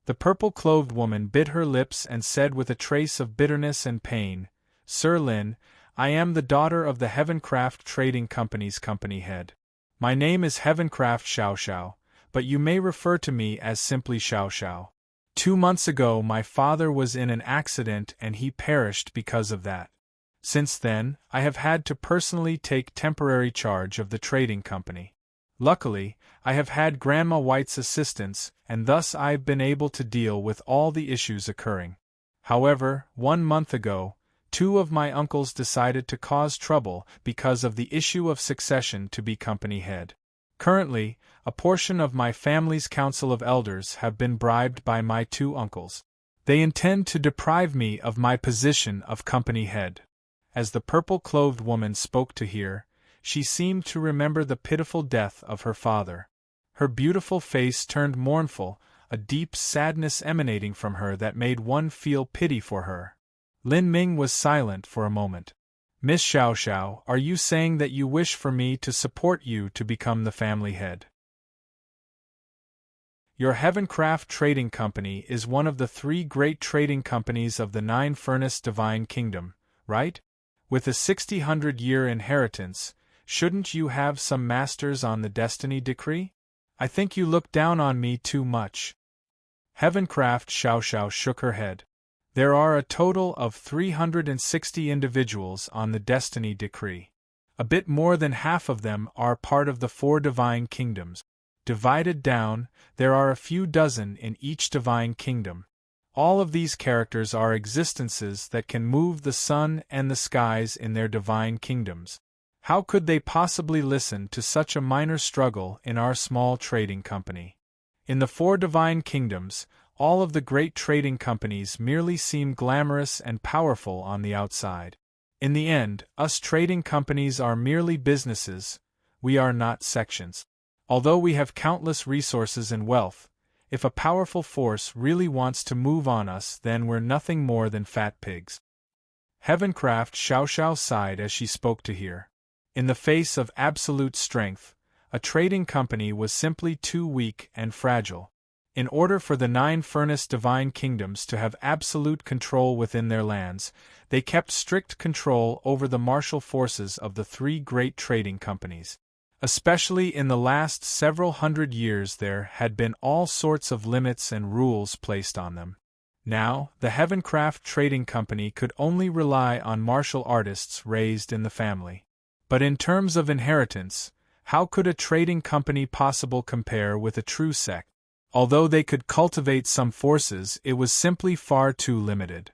The purple-clothed woman bit her lips and said with a trace of bitterness and pain, "Sir Lin, I am the daughter of the Heavencraft Trading Company's company head. My name is Heavencraft Xiao Xiao, but you may refer to me as simply Xiao Xiao. 2 months ago my father was in an accident and he perished because of that. Since then, I have had to personally take temporary charge of the trading company. Luckily, I have had Grandma White's assistance, and thus I've been able to deal with all the issues occurring. However, 1 month ago, 2 of my uncles decided to cause trouble because of the issue of succession to be company head. Currently, a portion of my family's council of elders have been bribed by my 2 uncles. They intend to deprive me of my position of company head." As the purple-clothed woman spoke to hear, she seemed to remember the pitiful death of her father. Her beautiful face turned mournful, a deep sadness emanating from her that made one feel pity for her. Lin Ming was silent for a moment. "Miss Xiao Xiao, are you saying that you wish for me to support you to become the family head? Your Heavencraft Trading Company is one of the 3 great trading companies of the 9-Furnace Divine Kingdom, right? With a 60-100-year inheritance, shouldn't you have some masters on the destiny decree? I think you look down on me too much." Heavencraft Xiao Xiao shook her head. "There are a total of 360 individuals on the destiny decree. A bit more than half of them are part of the 4 divine kingdoms. Divided down, there are a few dozen in each divine kingdom. All of these characters are existences that can move the sun and the skies in their divine kingdoms. How could they possibly listen to such a minor struggle in our small trading company? In the 4 divine kingdoms, all of the great trading companies merely seem glamorous and powerful on the outside. In the end, us trading companies are merely businesses, we are not sections. Although we have countless resources and wealth, if a powerful force really wants to move on us, then we're nothing more than fat pigs." Heavencraft Xiao Xiao sighed as she spoke to hear. In the face of absolute strength, a trading company was simply too weak and fragile. In order for the 9-Furnace Divine Kingdoms to have absolute control within their lands, they kept strict control over the martial forces of the 3 great trading companies. Especially in the last several hundred years there had been all sorts of limits and rules placed on them. Now, the Heavencraft Trading Company could only rely on martial artists raised in the family. But in terms of inheritance, how could a trading company possibly compare with a true sect? Although they could cultivate some forces, it was simply far too limited.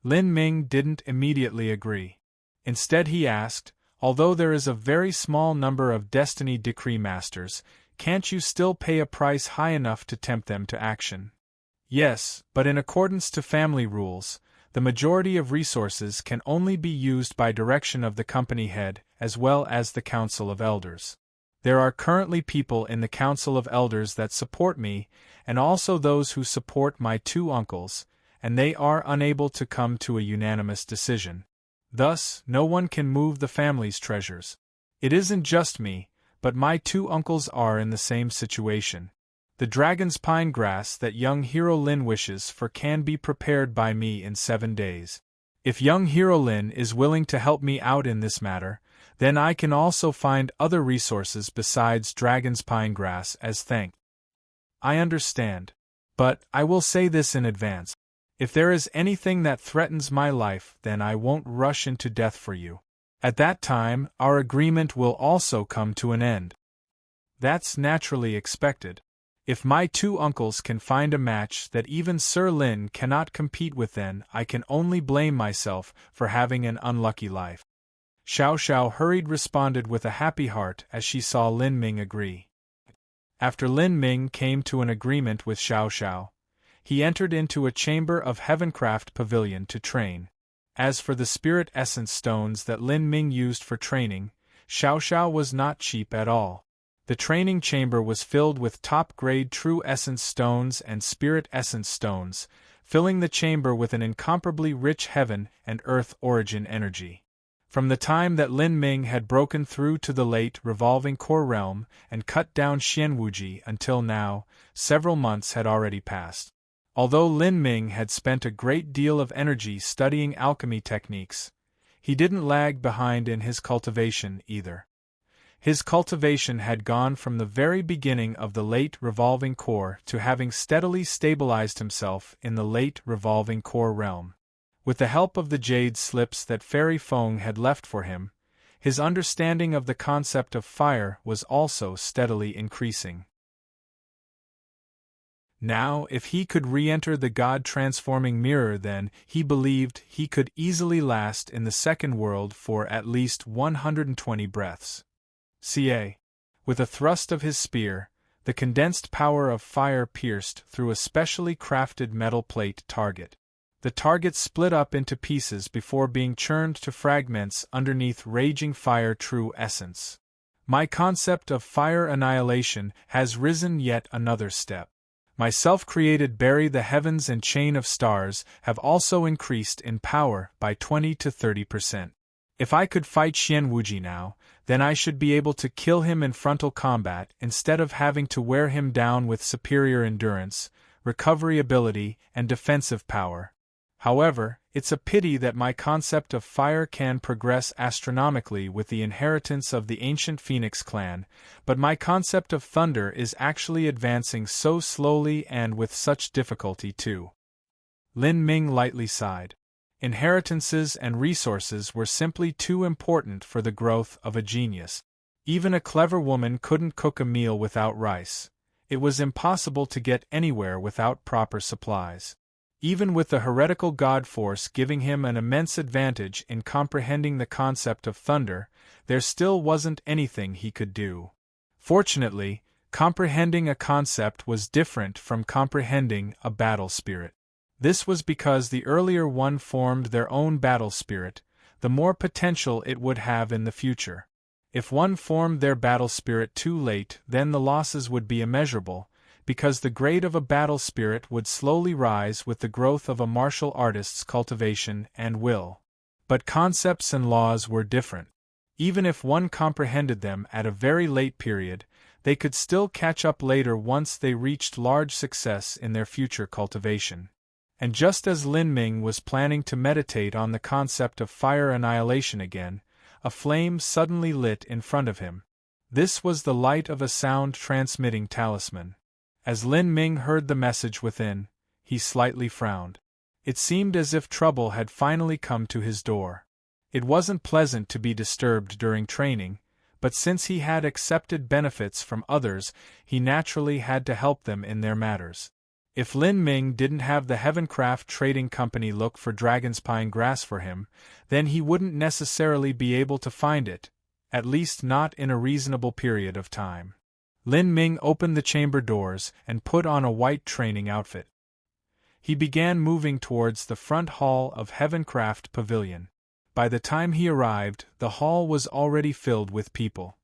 Lin Ming didn't immediately agree. Instead he asked, "Although there is a very small number of Destiny Decree Masters, can't you still pay a price high enough to tempt them to action?" "Yes, but in accordance to family rules, the majority of resources can only be used by direction of the company head as well as the Council of Elders. There are currently people in the Council of Elders that support me, and also those who support my 2 uncles, and they are unable to come to a unanimous decision. Thus, no one can move the family's treasures. It isn't just me, but my 2 uncles are in the same situation. The dragon's pine grass that young Hero Lin wishes for can be prepared by me in 7 days. If young Hero Lin is willing to help me out in this matter, then I can also find other resources besides dragon's pine grass as thanks." "I understand. But I will say this in advance. If there is anything that threatens my life, then I won't rush into death for you. At that time, our agreement will also come to an end." "That's naturally expected. If my two uncles can find a match that even Sir Lin cannot compete with, then I can only blame myself for having an unlucky life." Xiao Xiao hurried responded with a happy heart as she saw Lin Ming agree. After Lin Ming came to an agreement with Xiao Xiao, he entered into a chamber of Heavencraft Pavilion to train. As for the spirit essence stones that Lin Ming used for training, Xiao Xiao was not cheap at all. The training chamber was filled with top-grade true essence stones and spirit essence stones, filling the chamber with an incomparably rich heaven and earth origin energy. From the time that Lin Ming had broken through to the late revolving core realm and cut down Xianwuji until now, several months had already passed. Although Lin Ming had spent a great deal of energy studying alchemy techniques, he didn't lag behind in his cultivation either. His cultivation had gone from the very beginning of the late revolving core to having steadily stabilized himself in the late revolving core realm. With the help of the jade slips that Fairy Feng had left for him, his understanding of the concept of fire was also steadily increasing. Now, if he could re-enter the God-transforming mirror, then he believed he could easily last in the second world for at least 120 breaths. Ca. With a thrust of his spear, the condensed power of fire pierced through a specially crafted metal plate target. The target split up into pieces before being churned to fragments underneath raging fire true essence. My concept of fire annihilation has risen yet another step. My self-created bury the heavens and chain of stars have also increased in power by 20 to 30%. If I could fight Xianwuji now, then I should be able to kill him in frontal combat instead of having to wear him down with superior endurance, recovery ability, and defensive power. However, it's a pity that my concept of fire can progress astronomically with the inheritance of the ancient Phoenix clan, but my concept of thunder is actually advancing so slowly and with such difficulty too. Lin Ming lightly sighed. Inheritances and resources were simply too important for the growth of a genius. Even a clever woman couldn't cook a meal without rice. It was impossible to get anywhere without proper supplies. Even with the heretical god force giving him an immense advantage in comprehending the concept of thunder, there still wasn't anything he could do. Fortunately, comprehending a concept was different from comprehending a battle spirit. This was because the earlier one formed their own battle spirit, the more potential it would have in the future. If one formed their battle spirit too late, then the losses would be immeasurable, because the grade of a battle spirit would slowly rise with the growth of a martial artist's cultivation and will. But concepts and laws were different. Even if one comprehended them at a very late period, they could still catch up later once they reached large success in their future cultivation. And just as Lin Ming was planning to meditate on the concept of fire annihilation again, a flame suddenly lit in front of him. This was the light of a sound-transmitting talisman. As Lin Ming heard the message within, he slightly frowned. It seemed as if trouble had finally come to his door. It wasn't pleasant to be disturbed during training, but since he had accepted benefits from others, he naturally had to help them in their matters. If Lin Ming didn't have the Heavencraft Trading Company look for Dragon's Pine grass for him, then he wouldn't necessarily be able to find it, at least not in a reasonable period of time. Lin Ming opened the chamber doors and put on a white training outfit. He began moving towards the front hall of Heavencraft Pavilion. By the time he arrived, the hall was already filled with people.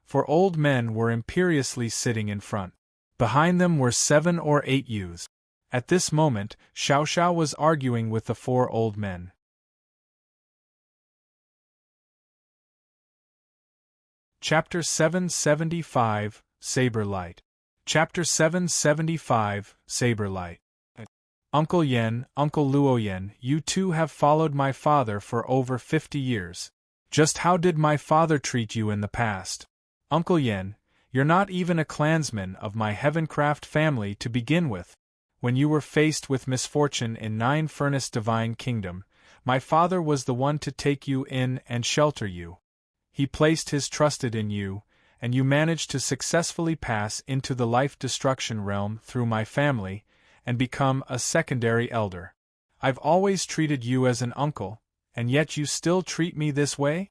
4 old men were imperiously sitting in front. Behind them were 7 or 8 youths. At this moment, Xiao Xiao was arguing with the 4 old men. Chapter 775, Saber Light. Chapter 775, Saber Light. Uncle Yen, Uncle Luoyen, you two have followed my father for over 50 years. Just how did my father treat you in the past? Uncle Yen, you're not even a clansman of my Heavencraft family to begin with. When you were faced with misfortune in 9 Furnace Divine Kingdom, my father was the one to take you in and shelter you. He placed his trust in you, and you managed to successfully pass into the life-destruction realm through my family and become a secondary elder. I've always treated you as an uncle, and yet you still treat me this way?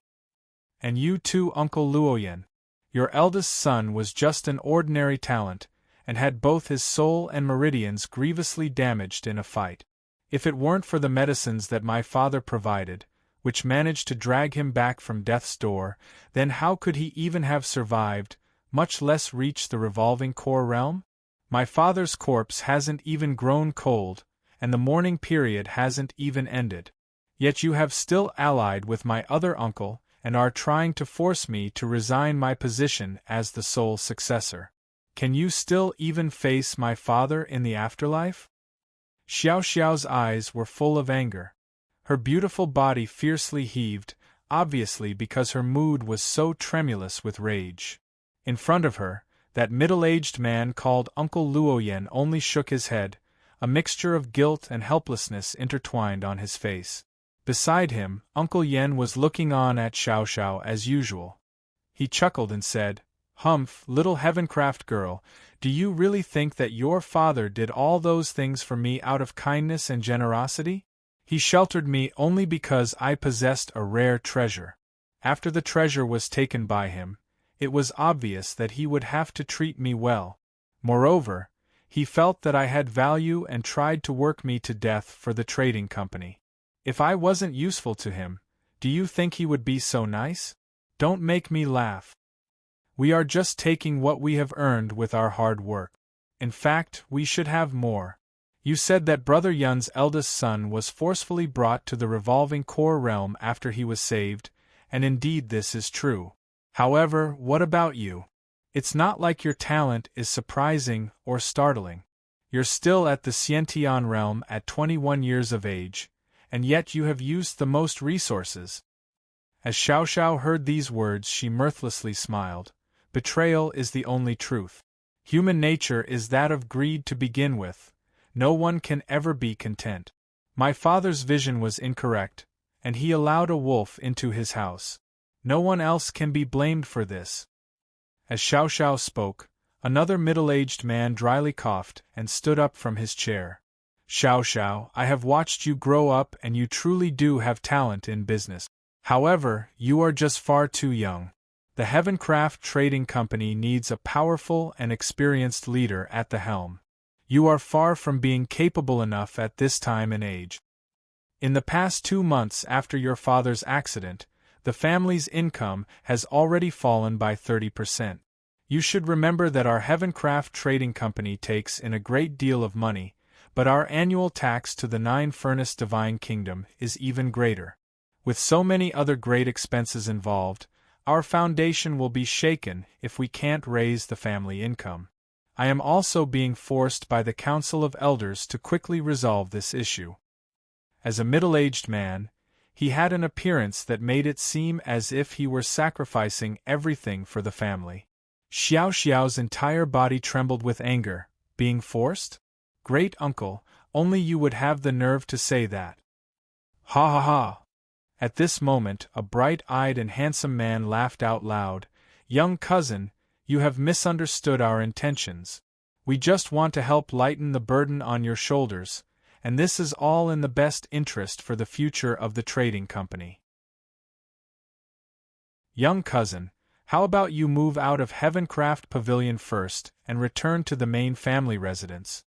And you too, Uncle Luoyan. Your eldest son was just an ordinary talent, and had both his soul and meridians grievously damaged in a fight. If it weren't for the medicines that my father provided, which managed to drag him back from death's door, then how could he even have survived, much less reach the revolving core realm? My father's corpse hasn't even grown cold, and the mourning period hasn't even ended. Yet you have still allied with my other uncle, and are trying to force me to resign my position as the sole successor. Can you still even face my father in the afterlife? Xiao Xiao's eyes were full of anger. Her beautiful body fiercely heaved, obviously because her mood was so tremulous with rage. In front of her, that middle-aged man called Uncle Luoyan only shook his head, a mixture of guilt and helplessness intertwined on his face. Beside him, Uncle Yen was looking on at Xiao Xiao as usual. He chuckled and said, "Humph, little Heavencraft girl, do you really think that your father did all those things for me out of kindness and generosity? He sheltered me only because I possessed a rare treasure. After the treasure was taken by him, it was obvious that he would have to treat me well. Moreover, he felt that I had value and tried to work me to death for the trading company. If I wasn't useful to him, do you think he would be so nice? Don't make me laugh. We are just taking what we have earned with our hard work. In fact, we should have more. You said that Brother Yun's eldest son was forcefully brought to the revolving core realm after he was saved, and indeed this is true. However, what about you? It's not like your talent is surprising or startling. You're still at the Xiantian realm at 21 years of age, and yet you have used the most resources." As Xiao Xiao heard these words, she mirthlessly smiled. Betrayal is the only truth. Human nature is that of greed to begin with. No one can ever be content. My father's vision was incorrect, and he allowed a wolf into his house. No one else can be blamed for this. As Xiao Xiao spoke, another middle-aged man dryly coughed and stood up from his chair. "Xiao Xiao, I have watched you grow up and you truly do have talent in business. However, you are just far too young. The Heavencraft Trading Company needs a powerful and experienced leader at the helm. You are far from being capable enough at this time and age. In the past 2 months after your father's accident, the family's income has already fallen by 30%. You should remember that our Heavencraft Trading Company takes in a great deal of money, but our annual tax to the 9-Furnace Divine Kingdom is even greater. With so many other great expenses involved, our foundation will be shaken if we can't raise the family income. I am also being forced by the Council of Elders to quickly resolve this issue." As a middle-aged man, he had an appearance that made it seem as if he were sacrificing everything for the family. Xiao Xiao's entire body trembled with anger. Being forced? Great uncle, only you would have the nerve to say that. Ha ha ha! At this moment, a bright-eyed and handsome man laughed out loud. "Young cousin, you have misunderstood our intentions. We just want to help lighten the burden on your shoulders, and this is all in the best interest for the future of the trading company. Young cousin, how about you move out of Heavencraft Pavilion first and return to the main family residence?"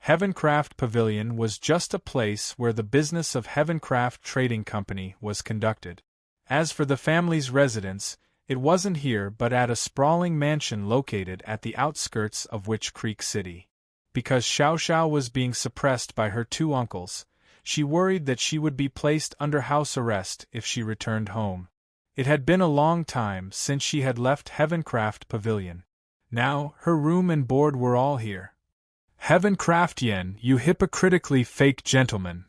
Heavencraft Pavilion was just a place where the business of Heavencraft Trading Company was conducted. As for the family's residence, it wasn't here but at a sprawling mansion located at the outskirts of Witch Creek City. Because Xiao Xiao was being suppressed by her 2 uncles, she worried that she would be placed under house arrest if she returned home. It had been a long time since she had left Heavencraft Pavilion. Now, her room and board were all here. Heavencraft Yen, you hypocritically fake gentleman.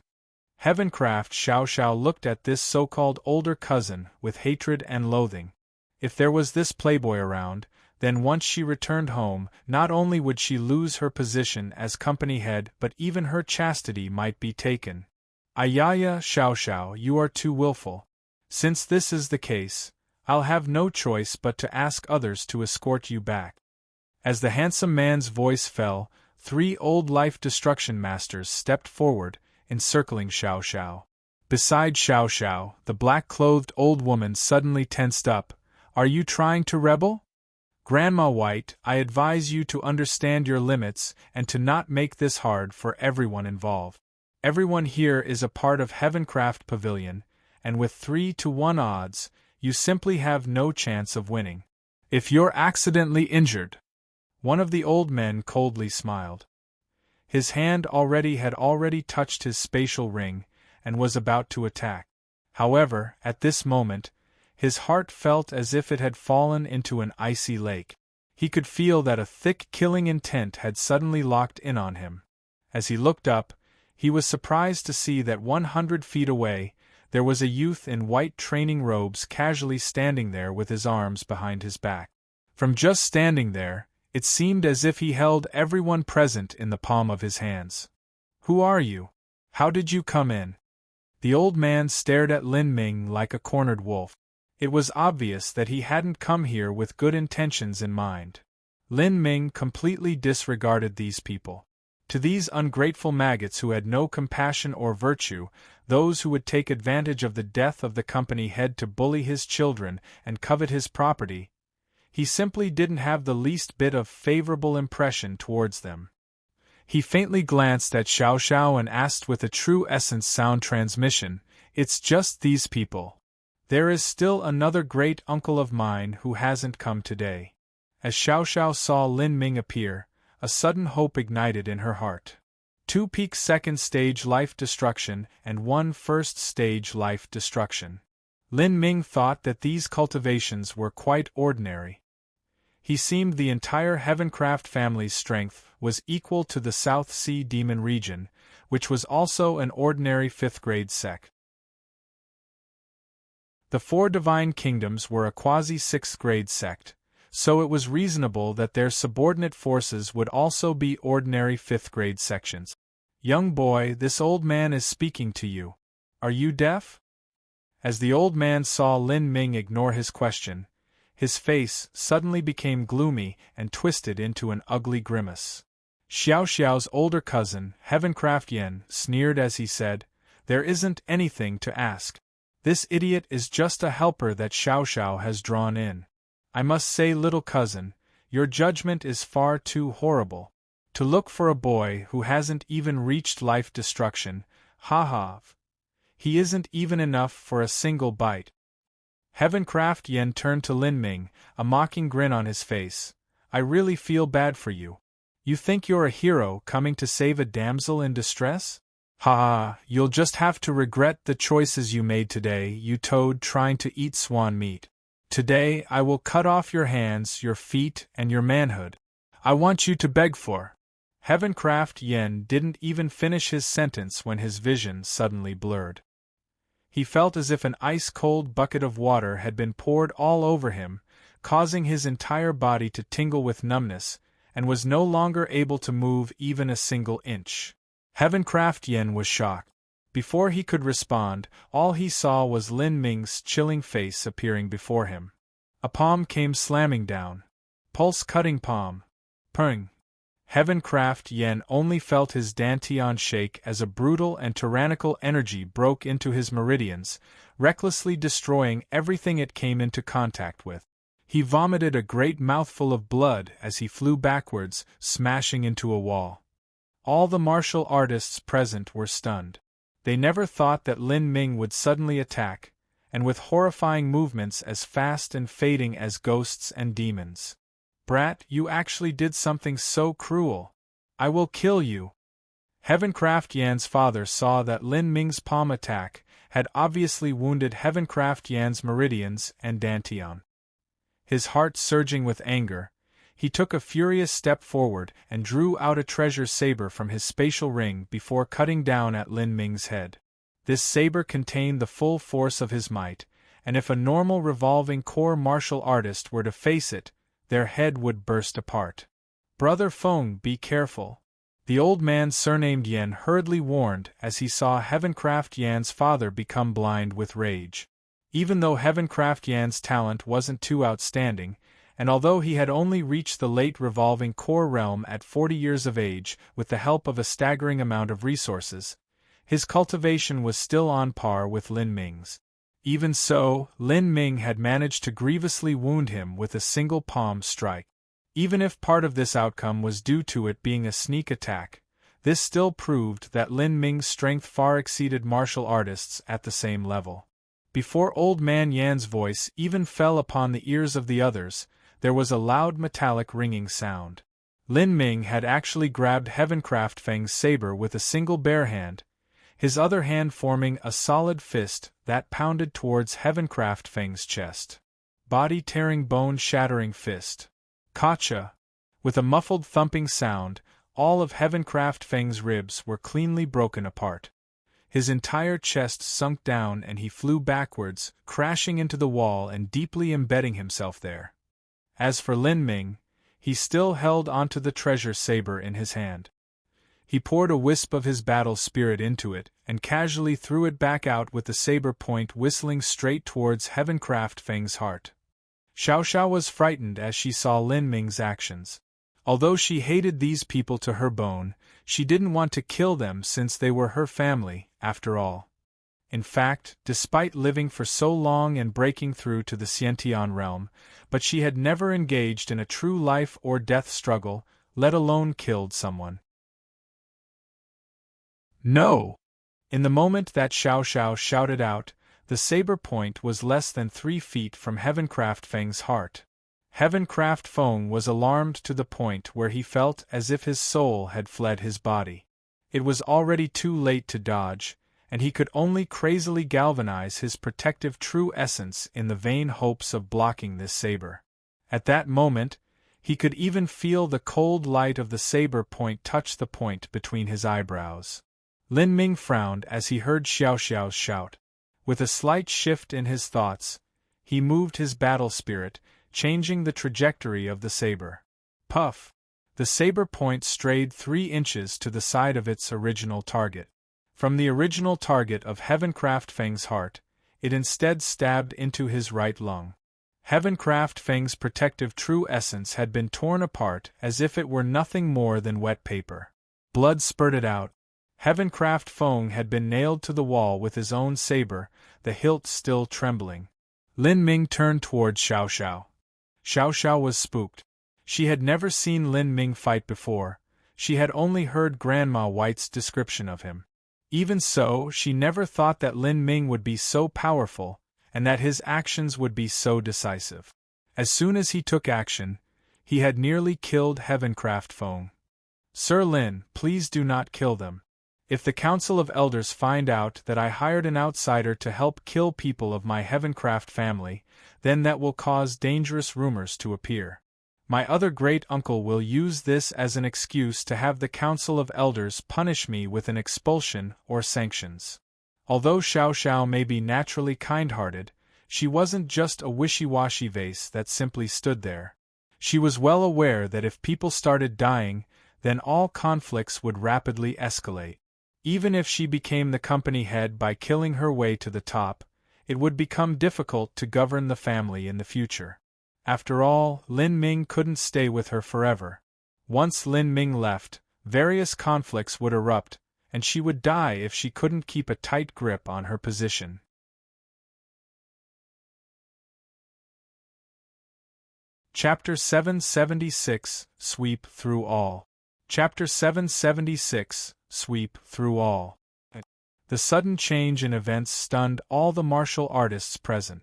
Heavencraft Xiao Xiao looked at this so-called older cousin with hatred and loathing. If there was this playboy around, then once she returned home, not only would she lose her position as company head but even her chastity might be taken. Ayaya, Xiao Xiao, you are too willful. Since this is the case, I'll have no choice but to ask others to escort you back. As the handsome man's voice fell, 3 old life destruction masters stepped forward, encircling Xiao Xiao. Beside Xiao Xiao, the black-clothed old woman suddenly tensed up. Are you trying to rebel? Grandma White, I advise you to understand your limits and to not make this hard for everyone involved. Everyone here is a part of Heavencraft Pavilion, and with 3-to-1 odds, you simply have no chance of winning. If you're accidentally injured. One of the old men coldly smiled. His hand had already touched his spatial ring, and was about to attack. However, at this moment, his heart felt as if it had fallen into an icy lake. He could feel that a thick killing intent had suddenly locked in on him. As he looked up, he was surprised to see that 100 feet away, there was a youth in white training robes casually standing there with his arms behind his back. From just standing there, it seemed as if he held everyone present in the palm of his hands. Who are you? How did you come in? The old man stared at Lin Ming like a cornered wolf. It was obvious that he hadn't come here with good intentions in mind. Lin Ming completely disregarded these people. To these ungrateful maggots who had no compassion or virtue, those who would take advantage of the death of the company head to bully his children and covet his property, he simply didn't have the least bit of favorable impression towards them. He faintly glanced at Xiao Xiao and asked with a true essence sound transmission, "It's just these people. There is still another great uncle of mine who hasn't come today." As Xiao Xiao saw Lin Ming appear, a sudden hope ignited in her heart. 2 peak second stage life destruction and 1 first stage life destruction. Lin Ming thought that these cultivations were quite ordinary. He seemed the entire Heavencraft family's strength was equal to the South Sea Demon region, which was also an ordinary 5th-grade sect. The 4 Divine Kingdoms were a quasi-6th-grade sect, so it was reasonable that their subordinate forces would also be ordinary 5th-grade sections. "Young boy, this old man is speaking to you. Are you deaf?" As the old man saw Lin Ming ignore his question, his face suddenly became gloomy and twisted into an ugly grimace. Xiao Xiao's older cousin, Heavencraft Yen, sneered as he said, "There isn't anything to ask. This idiot is just a helper that Xiao Xiao has drawn in. I must say, little cousin, your judgment is far too horrible. To look for a boy who hasn't even reached life destruction, ha. He isn't even enough for a single bite." Heavencraft Yen turned to Lin Ming, a mocking grin on his face. "I really feel bad for you. You think you're a hero coming to save a damsel in distress? Ha, you'll just have to regret the choices you made today, you toad trying to eat swan meat. Today I will cut off your hands, your feet, and your manhood. I want you to beg for." Heavencraft Yen didn't even finish his sentence when his vision suddenly blurred. He felt as if an ice-cold bucket of water had been poured all over him, causing his entire body to tingle with numbness, and was no longer able to move even a single inch. Heavencraft Yen was shocked. Before he could respond, all he saw was Lin Ming's chilling face appearing before him. A palm came slamming down. Pulse-cutting palm. Pung. Heavencraft Yen only felt his dantian shake as a brutal and tyrannical energy broke into his meridians, recklessly destroying everything it came into contact with. He vomited a great mouthful of blood as he flew backwards, smashing into a wall. All the martial artists present were stunned. They never thought that Lin Ming would suddenly attack, and with horrifying movements as fast and fading as ghosts and demons. "Brat, you actually did something so cruel. I will kill you." Heavencraft Yan's father saw that Lin Ming's palm attack had obviously wounded Heavencraft Yan's meridians and dantian. His heart surging with anger, he took a furious step forward and drew out a treasure saber from his spatial ring before cutting down at Lin Ming's head. This saber contained the full force of his might, and if a normal revolving core martial artist were to face it, their head would burst apart. "Brother Feng, be careful," the old man surnamed Yen hurriedly warned as he saw Heavencraft Yan's father become blind with rage. Even though Heavencraft Yan's talent wasn't too outstanding, and although he had only reached the late revolving core realm at 40 years of age with the help of a staggering amount of resources, his cultivation was still on par with Lin Ming's. Even so, Lin Ming had managed to grievously wound him with a single palm strike. Even if part of this outcome was due to it being a sneak attack, this still proved that Lin Ming's strength far exceeded martial artists at the same level. Before Old Man Yan's voice even fell upon the ears of the others, there was a loud metallic ringing sound. Lin Ming had actually grabbed Heavencraft Feng's saber with a single bare hand, his other hand forming a solid fist that pounded towards Heavencraft Feng's chest. Body-tearing, bone-shattering fist. Gotcha! With a muffled thumping sound, all of Heavencraft Feng's ribs were cleanly broken apart. His entire chest sunk down and he flew backwards, crashing into the wall and deeply embedding himself there. As for Lin Ming, he still held onto the treasure saber in his hand. He poured a wisp of his battle spirit into it, and casually threw it back out with the saber point whistling straight towards Heavencraft Feng's heart. Xiao Xiao was frightened as she saw Lin Ming's actions. Although she hated these people to her bone, she didn't want to kill them since they were her family, after all. In fact, despite living for so long and breaking through to the Xiantian realm, but she had never engaged in a true life or death struggle, let alone killed someone. No! In the moment that Xiao Xiao shouted out, the saber point was less than 3 feet from Heavencraft Feng's heart. Heavencraft Feng was alarmed to the point where he felt as if his soul had fled his body. It was already too late to dodge, and he could only crazily galvanize his protective true essence in the vain hopes of blocking this saber. At that moment, he could even feel the cold light of the saber point touch the point between his eyebrows. Lin Ming frowned as he heard Xiao Xiao's shout. With a slight shift in his thoughts, he moved his battle spirit, changing the trajectory of the saber. Puff! The saber point strayed 3 inches to the side of its original target. From the original target of Heavencraft Feng's heart, it instead stabbed into his right lung. Heavencraft Feng's protective true essence had been torn apart as if it were nothing more than wet paper. Blood spurted out. Heavencraft Feng had been nailed to the wall with his own saber, the hilt still trembling. Lin Ming turned towards Xiao Xiao. Xiao Xiao was spooked. She had never seen Lin Ming fight before, she had only heard Grandma White's description of him. Even so, she never thought that Lin Ming would be so powerful, and that his actions would be so decisive. As soon as he took action, he had nearly killed Heavencraft Feng. Sir Lin, please do not kill them. If the Council of Elders find out that I hired an outsider to help kill people of my Heavencraft family, then that will cause dangerous rumors to appear. My other great-uncle will use this as an excuse to have the Council of Elders punish me with an expulsion or sanctions. Although Xiao Xiao may be naturally kind-hearted, she wasn't just a wishy-washy vase that simply stood there. She was well aware that if people started dying, then all conflicts would rapidly escalate. Even if she became the company head by killing her way to the top, it would become difficult to govern the family in the future. After all, Lin Ming couldn't stay with her forever. Once Lin Ming left, various conflicts would erupt, and she would die if she couldn't keep a tight grip on her position. Chapter 776, Sweep Through All. Chapter 776, Sweep Through All. The sudden change in events stunned all the martial artists present.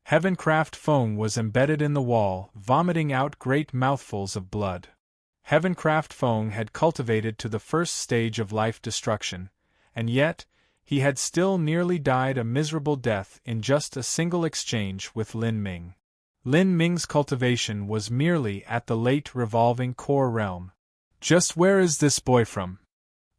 Heavencraft Feng was embedded in the wall, vomiting out great mouthfuls of blood. Heavencraft Feng had cultivated to the first stage of life destruction, and yet, he had still nearly died a miserable death in just a single exchange with Lin Ming. Lin Ming's cultivation was merely at the late revolving core realm. Just where is this boy from?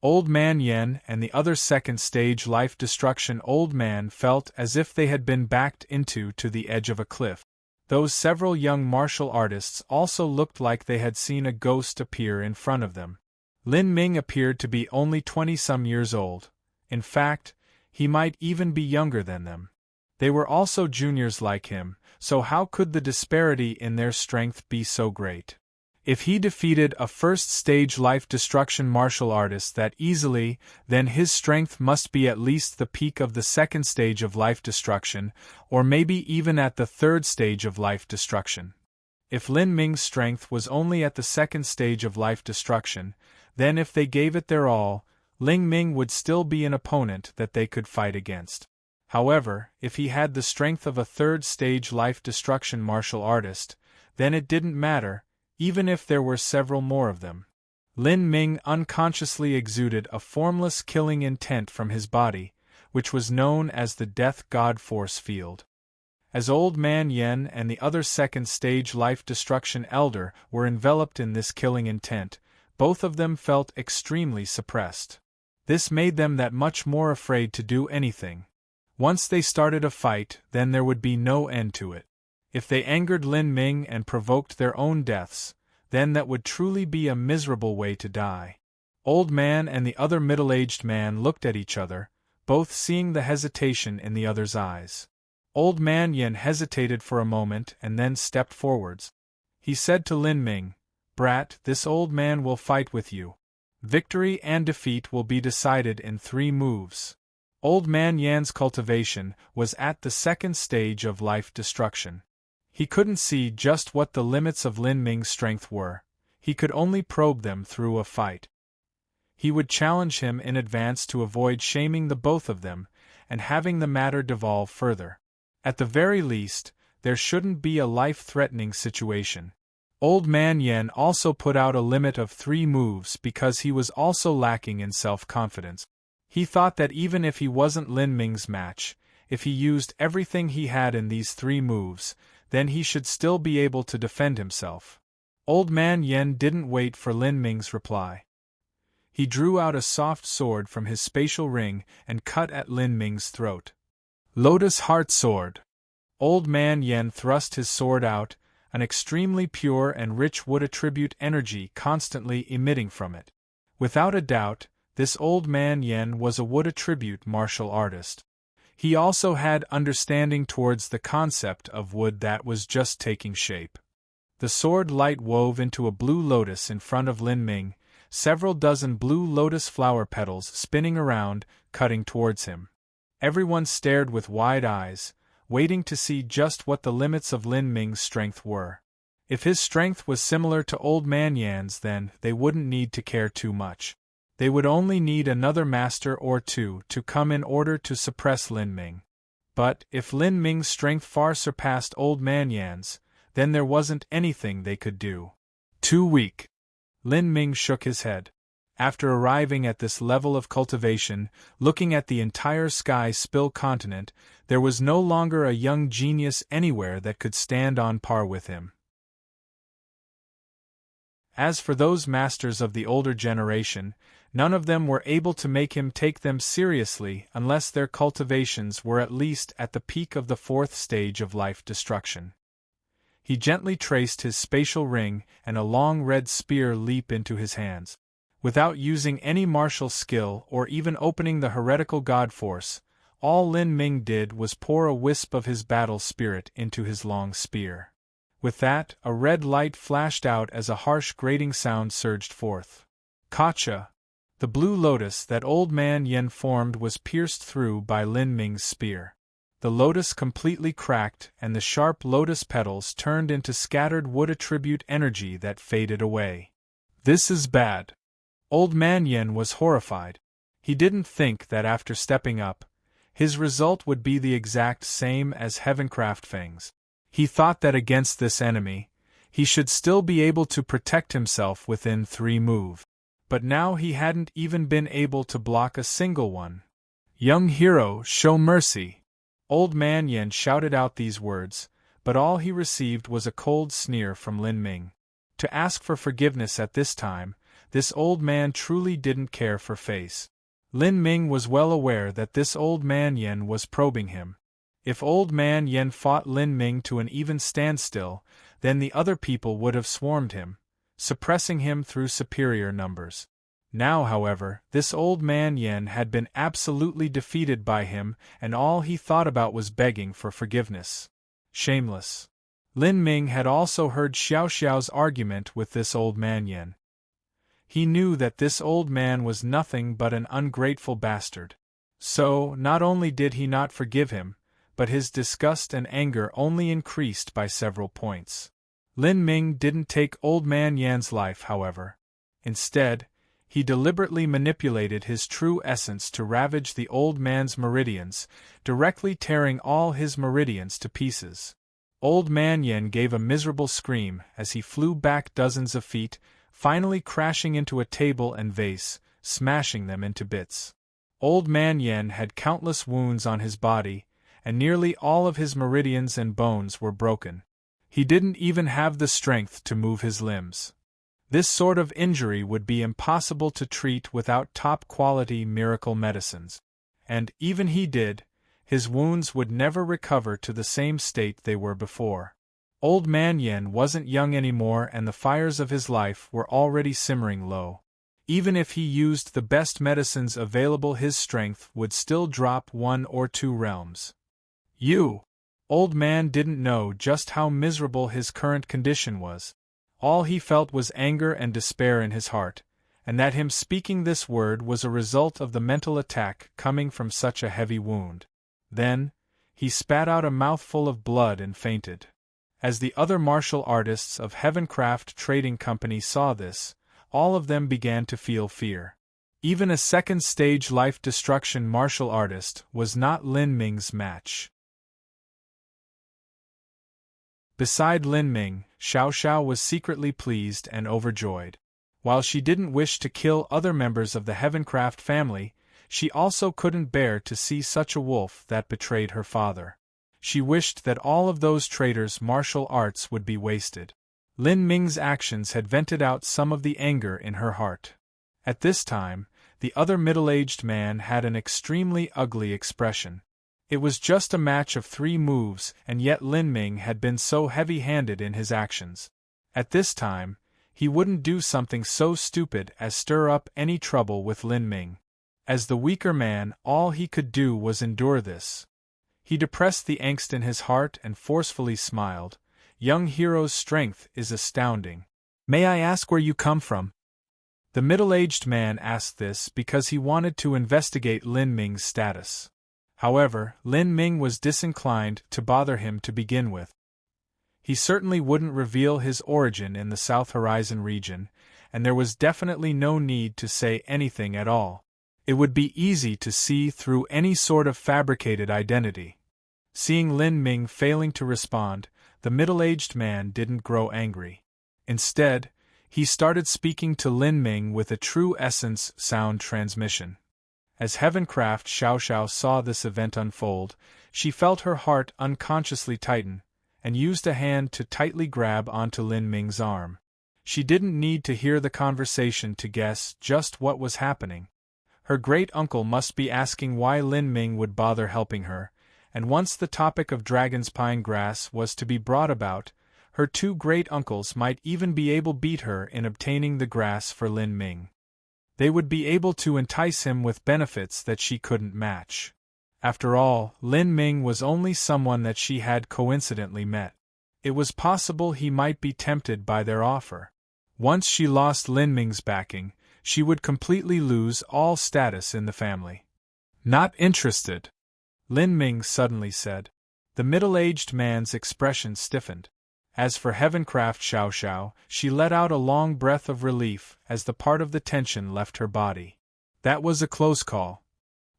Old Man Yen and the other second-stage life destruction old man felt as if they had been backed into to the edge of a cliff. Those several young martial artists also looked like they had seen a ghost appear in front of them. Lin Ming appeared to be only 20-some years old. In fact, he might even be younger than them. They were also juniors like him, so how could the disparity in their strength be so great? If he defeated a first-stage life-destruction martial artist that easily, then his strength must be at least the peak of the second stage of life-destruction, or maybe even at the third stage of life-destruction. If Lin Ming's strength was only at the second stage of life-destruction, then if they gave it their all, Lin Ming would still be an opponent that they could fight against. However, if he had the strength of a third-stage life-destruction martial artist, then it didn't matter, even if there were several more of them. Lin Ming unconsciously exuded a formless killing intent from his body, which was known as the Death God Force Field. As Old Man Yen and the other second-stage life-destruction elder were enveloped in this killing intent, both of them felt extremely suppressed. This made them that much more afraid to do anything. Once they started a fight, then there would be no end to it. If they angered Lin Ming and provoked their own deaths, then that would truly be a miserable way to die. Old Man and the other middle-aged man looked at each other, both seeing the hesitation in the other's eyes. Old Man Yen hesitated for a moment and then stepped forwards. He said to Lin Ming, "Brat, this old man will fight with you. Victory and defeat will be decided in 3 moves." Old Man Yan's cultivation was at the second stage of life-destruction. He couldn't see just what the limits of Lin Ming's strength were, he could only probe them through a fight. He would challenge him in advance to avoid shaming the both of them, and having the matter devolve further. At the very least, there shouldn't be a life-threatening situation. Old Man Yen also put out a limit of 3 moves because he was also lacking in self-confidence. He thought that even if he wasn't Lin Ming's match, if he used everything he had in these 3 moves, then he should still be able to defend himself. Old Man Yen didn't wait for Lin Ming's reply. He drew out a soft sword from his spatial ring and cut at Lin Ming's throat. Lotus Heart Sword. Old Man Yen thrust his sword out, an extremely pure and rich wood attribute energy constantly emitting from it. Without a doubt, this Old Man Yen was a wood attribute martial artist. He also had understanding towards the concept of wood that was just taking shape. The sword light wove into a blue lotus in front of Lin Ming, several dozen blue lotus flower petals spinning around, cutting towards him. Everyone stared with wide eyes, waiting to see just what the limits of Lin Ming's strength were. If his strength was similar to Old Man Yan's, then they wouldn't need to care too much. They would only need another master or 2 to come in order to suppress Lin Ming. But, if Lin Ming's strength far surpassed Old Man Yan's, then there wasn't anything they could do. Too weak. Lin Ming shook his head. After arriving at this level of cultivation, looking at the entire Sky Spill continent, there was no longer a young genius anywhere that could stand on par with him. As for those masters of the older generation, none of them were able to make him take them seriously unless their cultivations were at least at the peak of the 4th stage of life destruction. He gently traced his spatial ring and a long red spear leap into his hands. Without using any martial skill or even opening the heretical god force, all Lin Ming did was pour a wisp of his battle spirit into his long spear. With that, a red light flashed out as a harsh grating sound surged forth. Kacha! The blue lotus that Old Man Yen formed was pierced through by Lin Ming's spear. The lotus completely cracked and the sharp lotus petals turned into scattered wood attribute energy that faded away. This is bad. Old Man Yen was horrified. He didn't think that after stepping up, his result would be the exact same as Heavencraft Fang's. He thought that against this enemy, he should still be able to protect himself within 3 moves. But now he hadn't even been able to block a single one. Young hero, show mercy! Old Man Yen shouted out these words, but all he received was a cold sneer from Lin Ming. To ask for forgiveness at this time, this old man truly didn't care for face. Lin Ming was well aware that this Old Man Yen was probing him. If Old Man Yen fought Lin Ming to an even standstill, then the other people would have swarmed him, suppressing him through superior numbers. Now, however, this old man Yen had been absolutely defeated by him, and all he thought about was begging for forgiveness. Shameless. Lin Ming had also heard Xiao Xiao's argument with this old man Yen. He knew that this old man was nothing but an ungrateful bastard. So, not only did he not forgive him, but his disgust and anger only increased by several points. Lin Ming didn't take old man Yan's life, however. Instead, he deliberately manipulated his true essence to ravage the old man's meridians, directly tearing all his meridians to pieces. Old man Yen gave a miserable scream as he flew back dozens of feet, finally crashing into a table and vase, smashing them into bits. Old man Yen had countless wounds on his body, and nearly all of his meridians and bones were broken. He didn't even have the strength to move his limbs. This sort of injury would be impossible to treat without top-quality miracle medicines. And, even he did, his wounds would never recover to the same state they were before. Old man Yen wasn't young anymore, and the fires of his life were already simmering low. Even if he used the best medicines available, his strength would still drop 1 or 2 realms. Old man didn't know just how miserable his current condition was. All he felt was anger and despair in his heart, and that him speaking this word was a result of the mental attack coming from such a heavy wound. Then, he spat out a mouthful of blood and fainted. As the other martial artists of Heavencraft Trading Company saw this, all of them began to feel fear. Even a second-stage life-destruction martial artist was not Lin Ming's match. Beside Lin Ming, Xiao Xiao was secretly pleased and overjoyed. While she didn't wish to kill other members of the Heavencraft family, she also couldn't bear to see such a wolf that betrayed her father. She wished that all of those traitors' martial arts would be wasted. Lin Ming's actions had vented out some of the anger in her heart. At this time, the other middle-aged man had an extremely ugly expression. It was just a match of 3 moves, and yet Lin Ming had been so heavy-handed in his actions. At this time, he wouldn't do something so stupid as stir up any trouble with Lin Ming. As the weaker man, all he could do was endure this. He depressed the angst in his heart and forcefully smiled. Young hero's strength is astounding. May I ask where you come from? The middle-aged man asked this because he wanted to investigate Lin Ming's status. However, Lin Ming was disinclined to bother him to begin with. He certainly wouldn't reveal his origin in the South Horizon region, and there was definitely no need to say anything at all. It would be easy to see through any sort of fabricated identity. Seeing Lin Ming failing to respond, the middle-aged man didn't grow angry. Instead, he started speaking to Lin Ming with a true essence sound transmission. As Heavencraft Xiao Xiao saw this event unfold, she felt her heart unconsciously tighten, and used a hand to tightly grab onto Lin Ming's arm. She didn't need to hear the conversation to guess just what was happening. Her great-uncle must be asking why Lin Ming would bother helping her, and once the topic of Dragon's Pine Grass was to be brought about, her 2 great-uncles might even be able to beat her in obtaining the grass for Lin Ming. They would be able to entice him with benefits that she couldn't match. After all, Lin Ming was only someone that she had coincidentally met. It was possible he might be tempted by their offer. Once she lost Lin Ming's backing, she would completely lose all status in the family. Not interested, Lin Ming suddenly said. The middle-aged man's expression stiffened. As for Heavencraft Xiao Xiao, she let out a long breath of relief as the part of the tension left her body. That was a close call.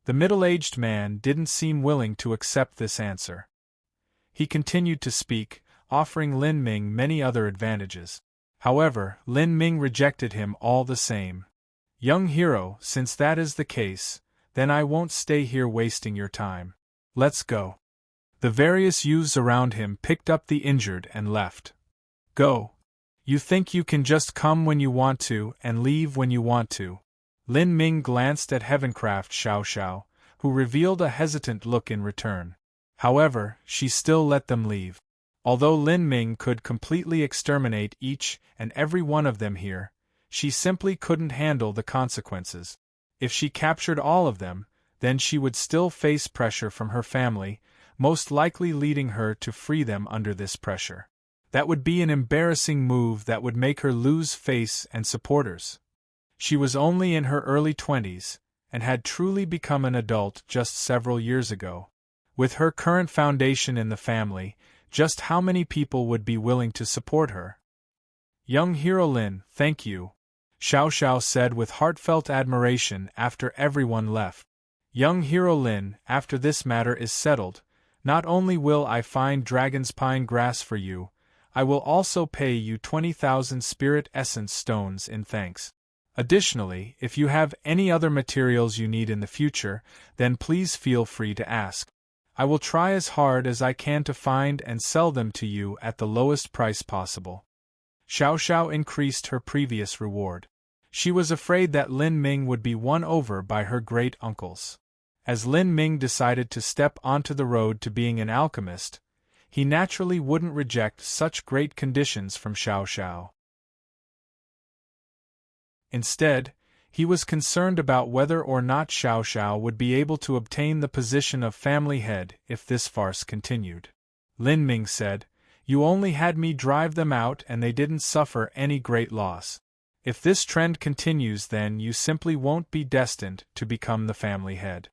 The middle-aged man didn't seem willing to accept this answer. He continued to speak, offering Lin Ming many other advantages. However, Lin Ming rejected him all the same. Young hero, since that is the case, then I won't stay here wasting your time. Let's go. The various youths around him picked up the injured and left. Go. You think you can just come when you want to and leave when you want to? Lin Ming glanced at Heavencraft Xiao Xiao, who revealed a hesitant look in return. However, she still let them leave. Although Lin Ming could completely exterminate each and every one of them here, She simply couldn't handle the consequences. If she captured all of them, then she would still face pressure from her family, most likely leading her to free them under this pressure. That would be an embarrassing move that would make her lose face and supporters. She was only in her early 20s, and had truly become an adult just several years ago. With her current foundation in the family, just how many people would be willing to support her? Young Hero Lin, thank you, Xiao Xiao said with heartfelt admiration after everyone left. Young Hero Lin, after this matter is settled, not only will I find dragon's pine grass for you, I will also pay you 20,000 spirit essence stones in thanks. Additionally, if you have any other materials you need in the future, then please feel free to ask. I will try as hard as I can to find and sell them to you at the lowest price possible. Xiao Xiao increased her previous reward. She was afraid that Lin Ming would be won over by her great uncles. As Lin Ming decided to step onto the road to being an alchemist, he naturally wouldn't reject such great conditions from Xiao Xiao. Instead, he was concerned about whether or not Xiao Xiao would be able to obtain the position of family head if this farce continued. Lin Ming said, "You only had me drive them out and they didn't suffer any great loss. If this trend continues, then you simply won't be destined to become the family head."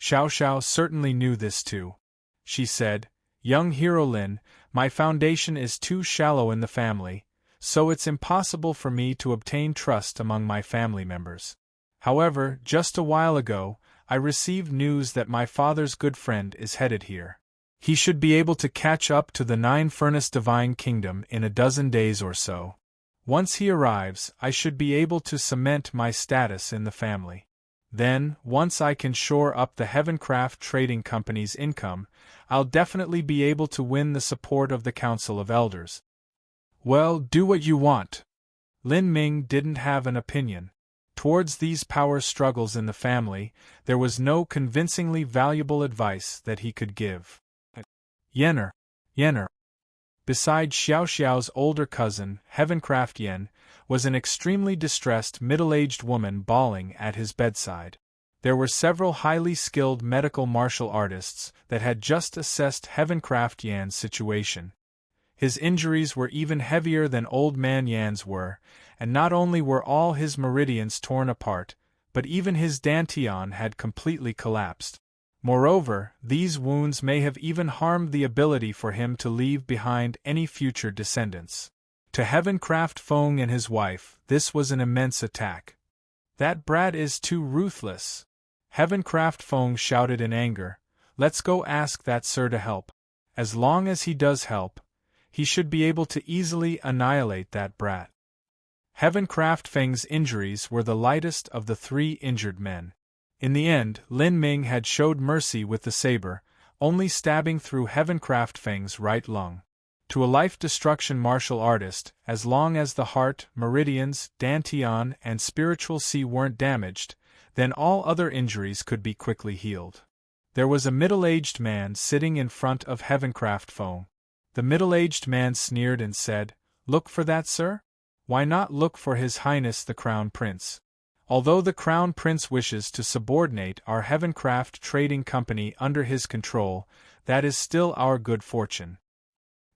Xiao Xiao certainly knew this too. She said, "Young Hero Lin, my foundation is too shallow in the family, so it's impossible for me to obtain trust among my family members. However, just a while ago, I received news that my father's good friend is headed here. He should be able to catch up to the 9-Furnace Divine Kingdom in a dozen days or so. Once he arrives, I should be able to cement my status in the family. Then, once I can shore up the Heavencraft Trading Company's income, I'll definitely be able to win the support of the Council of Elders." Well, do what you want. Lin Ming didn't have an opinion. Towards these power struggles in the family, there was no convincingly valuable advice that he could give. Yener. Besides Xiao Xiao's older cousin, Heavencraft Yen, was an extremely distressed middle-aged woman bawling at his bedside. There were several highly skilled medical martial artists that had just assessed Heavencraft Yan's situation. His injuries were even heavier than Old Man Yan's were, and not only were all his meridians torn apart, but even his dantian had completely collapsed. Moreover, these wounds may have even harmed the ability for him to leave behind any future descendants. To Heavencraft Feng and his wife, this was an immense attack. "That brat is too ruthless!" Heavencraft Feng shouted in anger. "Let's go ask that sir to help. As long as he does help, he should be able to easily annihilate that brat." Heavencraft Feng's injuries were the lightest of the 3 injured men. In the end, Lin Ming had showed mercy with the saber, only stabbing through Heavencraft Feng's right lung. To a life-destruction martial artist, as long as the heart, meridians, dantian, and spiritual sea weren't damaged, then all other injuries could be quickly healed. There was a middle-aged man sitting in front of Heavencraft Feng. The middle-aged man sneered and said, "Look for that, sir? Why not look for His Highness the Crown Prince? Although the Crown Prince wishes to subordinate our Heavencraft Trading Company under his control, that is still our good fortune.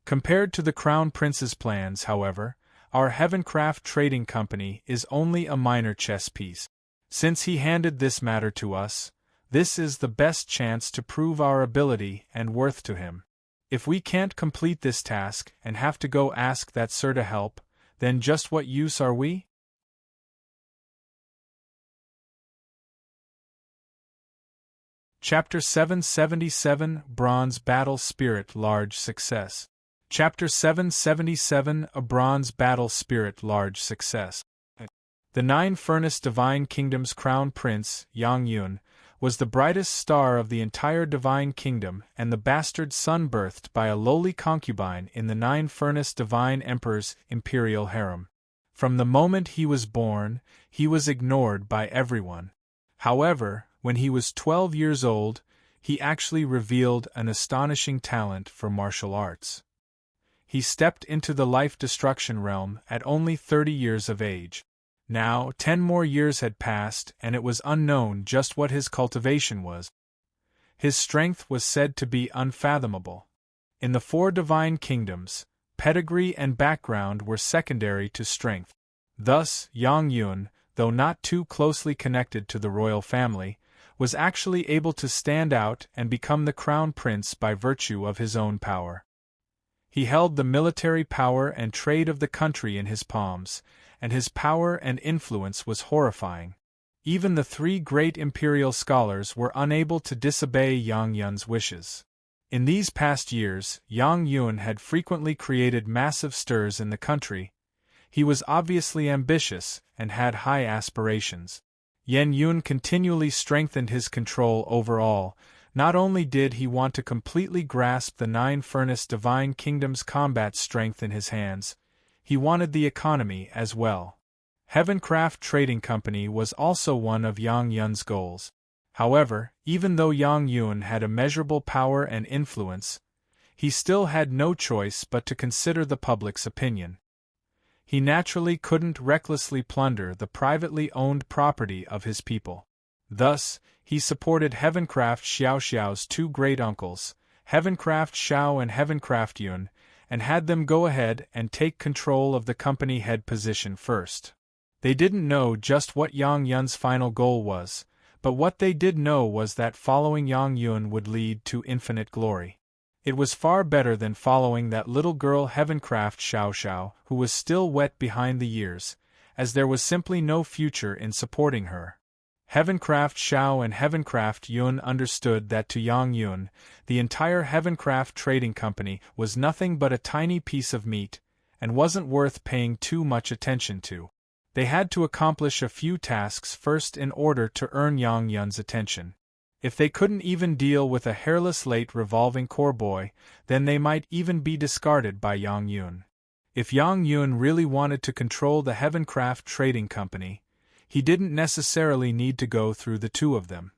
Compared to the Crown Prince's plans, however, our Heavencraft Trading Company is only a minor chess piece. Since he handed this matter to us, this is the best chance to prove our ability and worth to him. If we can't complete this task and have to go ask that sir to help, then just what use are we?" Chapter 777 Bronze Battle Spirit Large Success. Chapter 777 A Bronze Battle Spirit Large Success. The 9-Furnace Divine Kingdom's Crown Prince, Yang Yun, was the brightest star of the entire Divine Kingdom and the bastard son birthed by a lowly concubine in the 9-Furnace Divine Emperor's imperial harem. From the moment he was born, he was ignored by everyone. However, when he was 12 years old, he actually revealed an astonishing talent for martial arts. He stepped into the life-destruction realm at only 30 years of age. Now, 10 more years had passed, and it was unknown just what his cultivation was. His strength was said to be unfathomable. In the 4 divine kingdoms, pedigree and background were secondary to strength. Thus, Yang Yun, though not too closely connected to the royal family, was actually able to stand out and become the crown prince by virtue of his own power. He held the military power and trade of the country in his palms, and his power and influence was horrifying. Even the 3 great imperial scholars were unable to disobey Yang Yun's wishes. In these past years, Yang Yun had frequently created massive stirs in the country. He was obviously ambitious and had high aspirations. Yen Yun continually strengthened his control over all. Not only did he want to completely grasp the 9 furnace divine kingdoms' combat strength in his hands, he wanted the economy as well. Heavencraft Trading Company was also one of Yang Yun's goals. However, even though Yang Yun had immeasurable power and influence, he still had no choice but to consider the public's opinion. He naturally couldn't recklessly plunder the privately owned property of his people. Thus, he supported Heavencraft Xiaoxiao's 2 great uncles, Heavencraft Xiao and Heavencraft Yun, and had them go ahead and take control of the company head position first. They didn't know just what Yang Yun's final goal was, but what they did know was that following Yang Yun would lead to infinite glory. It was far better than following that little girl Heavencraft Xiaoxiao, who was still wet behind the years, as there was simply no future in supporting her. Heavencraft Xiao and Heavencraft Yun understood that to Yang Yun, the entire Heavencraft Trading Company was nothing but a tiny piece of meat, and wasn't worth paying too much attention to. They had to accomplish a few tasks first in order to earn Yang Yun's attention. If they couldn't even deal with a hairless late revolving core boy, then they might even be discarded by Yang Yun. If Yang Yun really wanted to control the Heavencraft Trading Company, he didn't necessarily need to go through the 2 of them.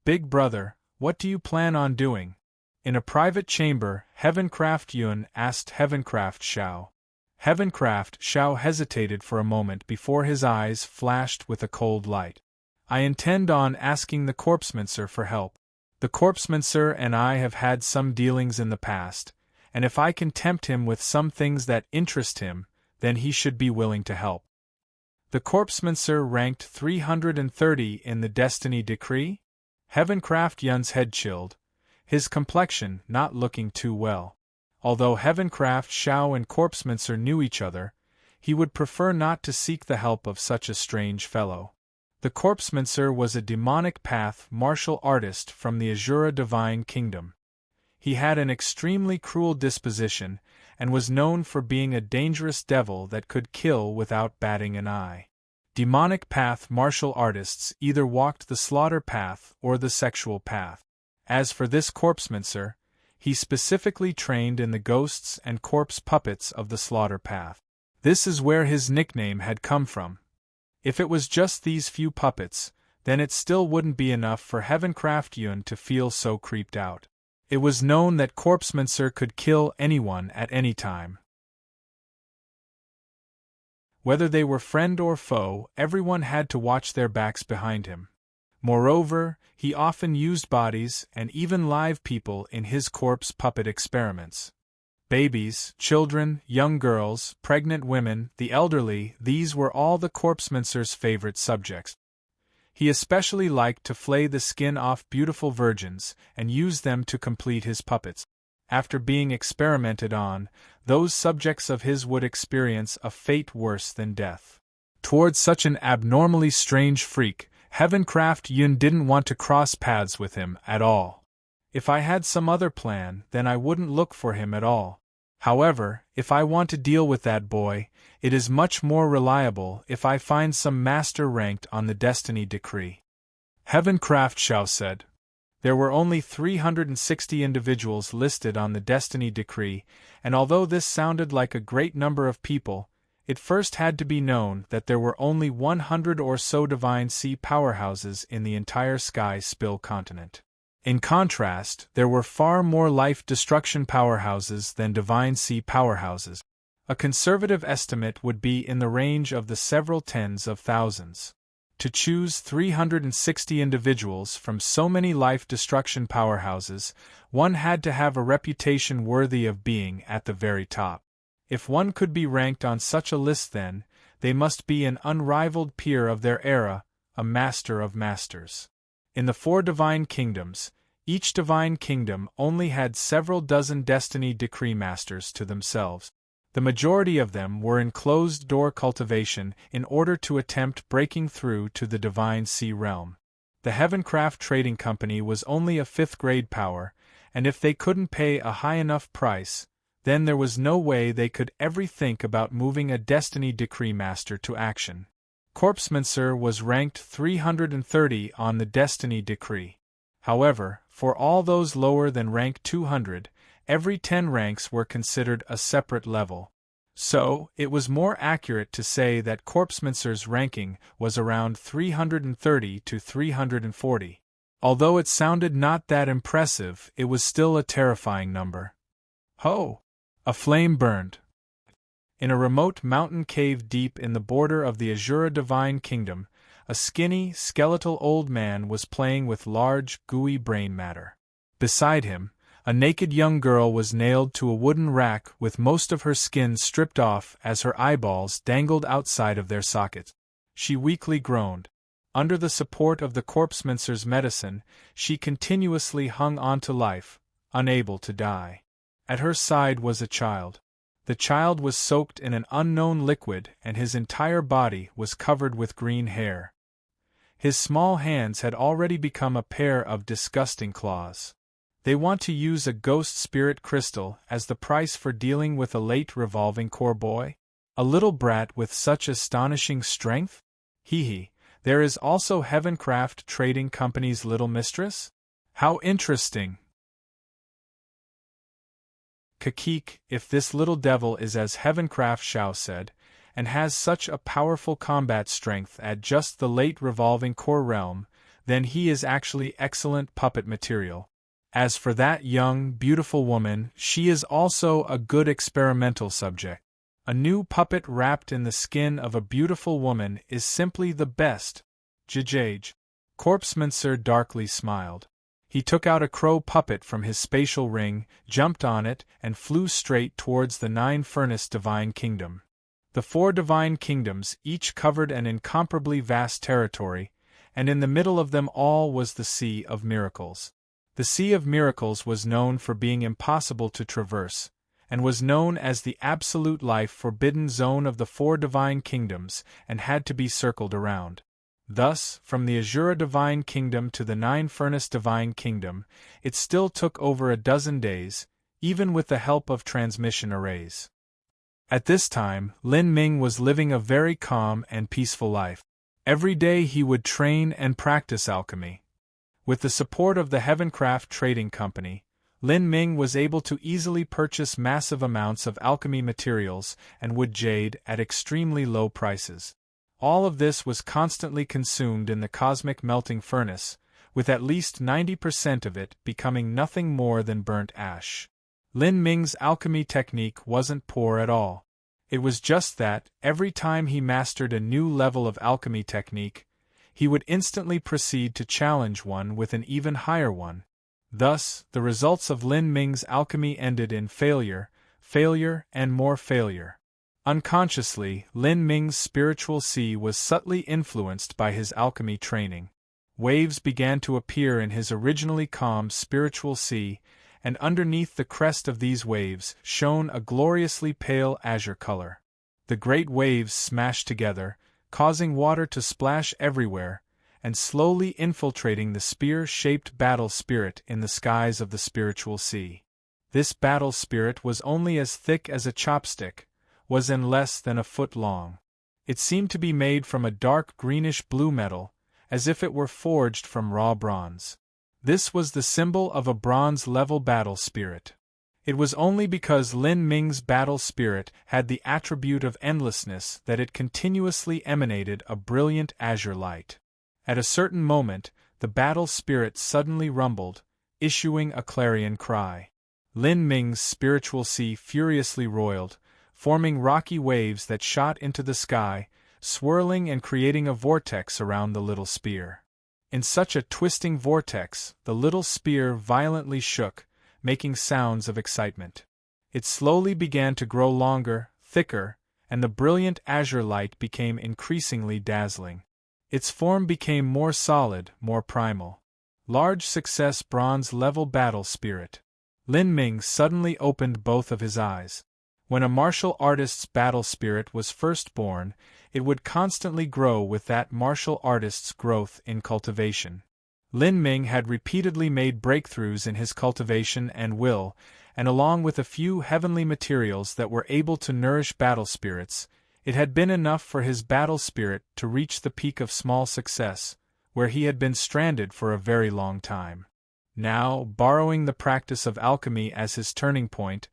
Big brother, what do you plan on doing? In a private chamber, Heavencraft Yun asked Heavencraft Xiao. Heavencraft Xiao hesitated for a moment before his eyes flashed with a cold light. I intend on asking the Corpsemancer for help. The Corpsemancer and I have had some dealings in the past, and if I can tempt him with some things that interest him, then he should be willing to help. The Corpsemancer ranked 330 in the Destiny Decree? Heavencraft Yun's head chilled, his complexion not looking too well. Although Heavencraft Xiao and Corpsemancer knew each other, he would prefer not to seek the help of such a strange fellow. The Corpsemancer was a demonic path martial artist from the Azura Divine Kingdom. He had an extremely cruel disposition, and was known for being a dangerous devil that could kill without batting an eye. Demonic path martial artists either walked the slaughter path or the sexual path. As for this Corpsemancer, he specifically trained in the ghosts and corpse puppets of the slaughter path. This is where his nickname had come from. If it was just these few puppets, then it still wouldn't be enough for Heavencraft Yun to feel so creeped out. It was known that Corpsemancer could kill anyone at any time. Whether they were friend or foe, everyone had to watch their backs behind him. Moreover, he often used bodies and even live people in his corpse puppet experiments. Babies, children, young girls, pregnant women, the elderly, these were all the Corpsemancer's favorite subjects. He especially liked to flay the skin off beautiful virgins and use them to complete his puppets. After being experimented on, those subjects of his would experience a fate worse than death. Towards such an abnormally strange freak, Heavencraft Yun didn't want to cross paths with him at all. If I had some other plan, then I wouldn't look for him at all. However, if I want to deal with that boy, it is much more reliable if I find some master ranked on the Destiny Decree. Heavencraft Xiao said. There were only 360 individuals listed on the Destiny Decree, and although this sounded like a great number of people, it first had to be known that there were only 100 or so Divine Sea powerhouses in the entire Sky Spill continent. In contrast, there were far more life destruction powerhouses than Divine Sea powerhouses. A conservative estimate would be in the range of the several tens of thousands. To choose 360 individuals from so many life-destruction powerhouses, one had to have a reputation worthy of being at the very top. If one could be ranked on such a list, then, they must be an unrivaled peer of their era, a master of masters. In the 4 divine kingdoms, each divine kingdom only had several dozen destiny decree masters to themselves. The majority of them were in closed-door cultivation in order to attempt breaking through to the divine sea realm. The Heavencraft Trading Company was only a 5th-grade power, and if they couldn't pay a high enough price, then there was no way they could ever think about moving a Destiny Decree Master to action. Corpsemancer was ranked 330 on the Destiny Decree. However, for all those lower than rank 200, every 10 ranks were considered a separate level. So, it was more accurate to say that Corpsemancer's ranking was around 330 to 340. Although it sounded not that impressive, it was still a terrifying number. Ho! A flame burned. In a remote mountain cave deep in the border of the Azura Divine Kingdom, a skinny, skeletal old man was playing with large, gooey brain matter. Beside him, a naked young girl was nailed to a wooden rack with most of her skin stripped off as her eyeballs dangled outside of their sockets. She weakly groaned. Under the support of the Corpsemancer's medicine, she continuously hung on to life, unable to die. At her side was a child. The child was soaked in an unknown liquid and his entire body was covered with green hair. His small hands had already become a pair of disgusting claws. They want to use a ghost spirit crystal as the price for dealing with a late revolving core boy? A little brat with such astonishing strength? Hee, there is also Heavencraft Trading Company's little mistress? How interesting! Kakik, if this little devil is as Heavencraft Shao said, and has such a powerful combat strength at just the late revolving core realm, then he is actually excellent puppet material. As for that young, beautiful woman, she is also a good experimental subject. A new puppet wrapped in the skin of a beautiful woman is simply the best. Jjaj. Corpsemancer darkly smiled. He took out a crow puppet from his spatial ring, jumped on it, and flew straight towards the 9-furnace Divine Kingdom. The 4 Divine Kingdoms each covered an incomparably vast territory, and in the middle of them all was the Sea of Miracles. The Sea of Miracles was known for being impossible to traverse, and was known as the absolute life-forbidden zone of the 4 Divine Kingdoms, and had to be circled around. Thus, from the Azura Divine Kingdom to the 9-furnace Divine Kingdom, it still took over a dozen days, even with the help of transmission arrays. At this time, Lin Ming was living a very calm and peaceful life. Every day he would train and practice alchemy. With the support of the Heavencraft Trading Company, Lin Ming was able to easily purchase massive amounts of alchemy materials and wood jade at extremely low prices. All of this was constantly consumed in the cosmic melting furnace, with at least 90% of it becoming nothing more than burnt ash. Lin Ming's alchemy technique wasn't poor at all. It was just that, every time he mastered a new level of alchemy technique, he would instantly proceed to challenge one with an even higher one. Thus, the results of Lin Ming's alchemy ended in failure, failure, and more failure. Unconsciously, Lin Ming's spiritual sea was subtly influenced by his alchemy training. Waves began to appear in his originally calm spiritual sea, and underneath the crest of these waves shone a gloriously pale azure color. The great waves smashed together, causing water to splash everywhere, and slowly infiltrating the spear-shaped battle spirit in the skies of the spiritual sea. This battle spirit was only as thick as a chopstick, was in less than a foot long. It seemed to be made from a dark greenish-blue metal, as if it were forged from raw bronze. This was the symbol of a bronze-level battle spirit. It was only because Lin Ming's battle spirit had the attribute of endlessness that it continuously emanated a brilliant azure light. At a certain moment, the battle spirit suddenly rumbled, issuing a clarion cry. Lin Ming's spiritual sea furiously roiled, forming rocky waves that shot into the sky, swirling and creating a vortex around the little spear. In such a twisting vortex, the little spear violently shook, making sounds of excitement. It slowly began to grow longer, thicker, and the brilliant azure light became increasingly dazzling. Its form became more solid, more primal. Large success bronze-level battle spirit. Lin Ming suddenly opened both of his eyes. When a martial artist's battle spirit was first born, it would constantly grow with that martial artist's growth in cultivation. Lin Ming had repeatedly made breakthroughs in his cultivation and will, and along with a few heavenly materials that were able to nourish battle spirits, it had been enough for his battle spirit to reach the peak of small success, where he had been stranded for a very long time. Now, borrowing the practice of alchemy as his turning point,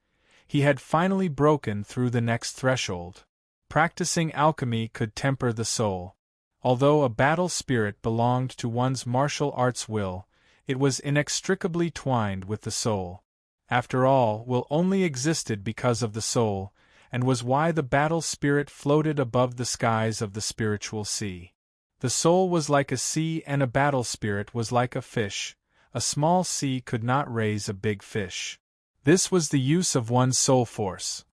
he had finally broken through the next threshold. Practicing alchemy could temper the soul. Although a battle spirit belonged to one's martial arts will, it was inextricably twined with the soul. After all, will only existed because of the soul, and was why the battle spirit floated above the skies of the spiritual sea. The soul was like a sea and a battle spirit was like a fish. A small sea could not raise a big fish. This was the use of one's soul force.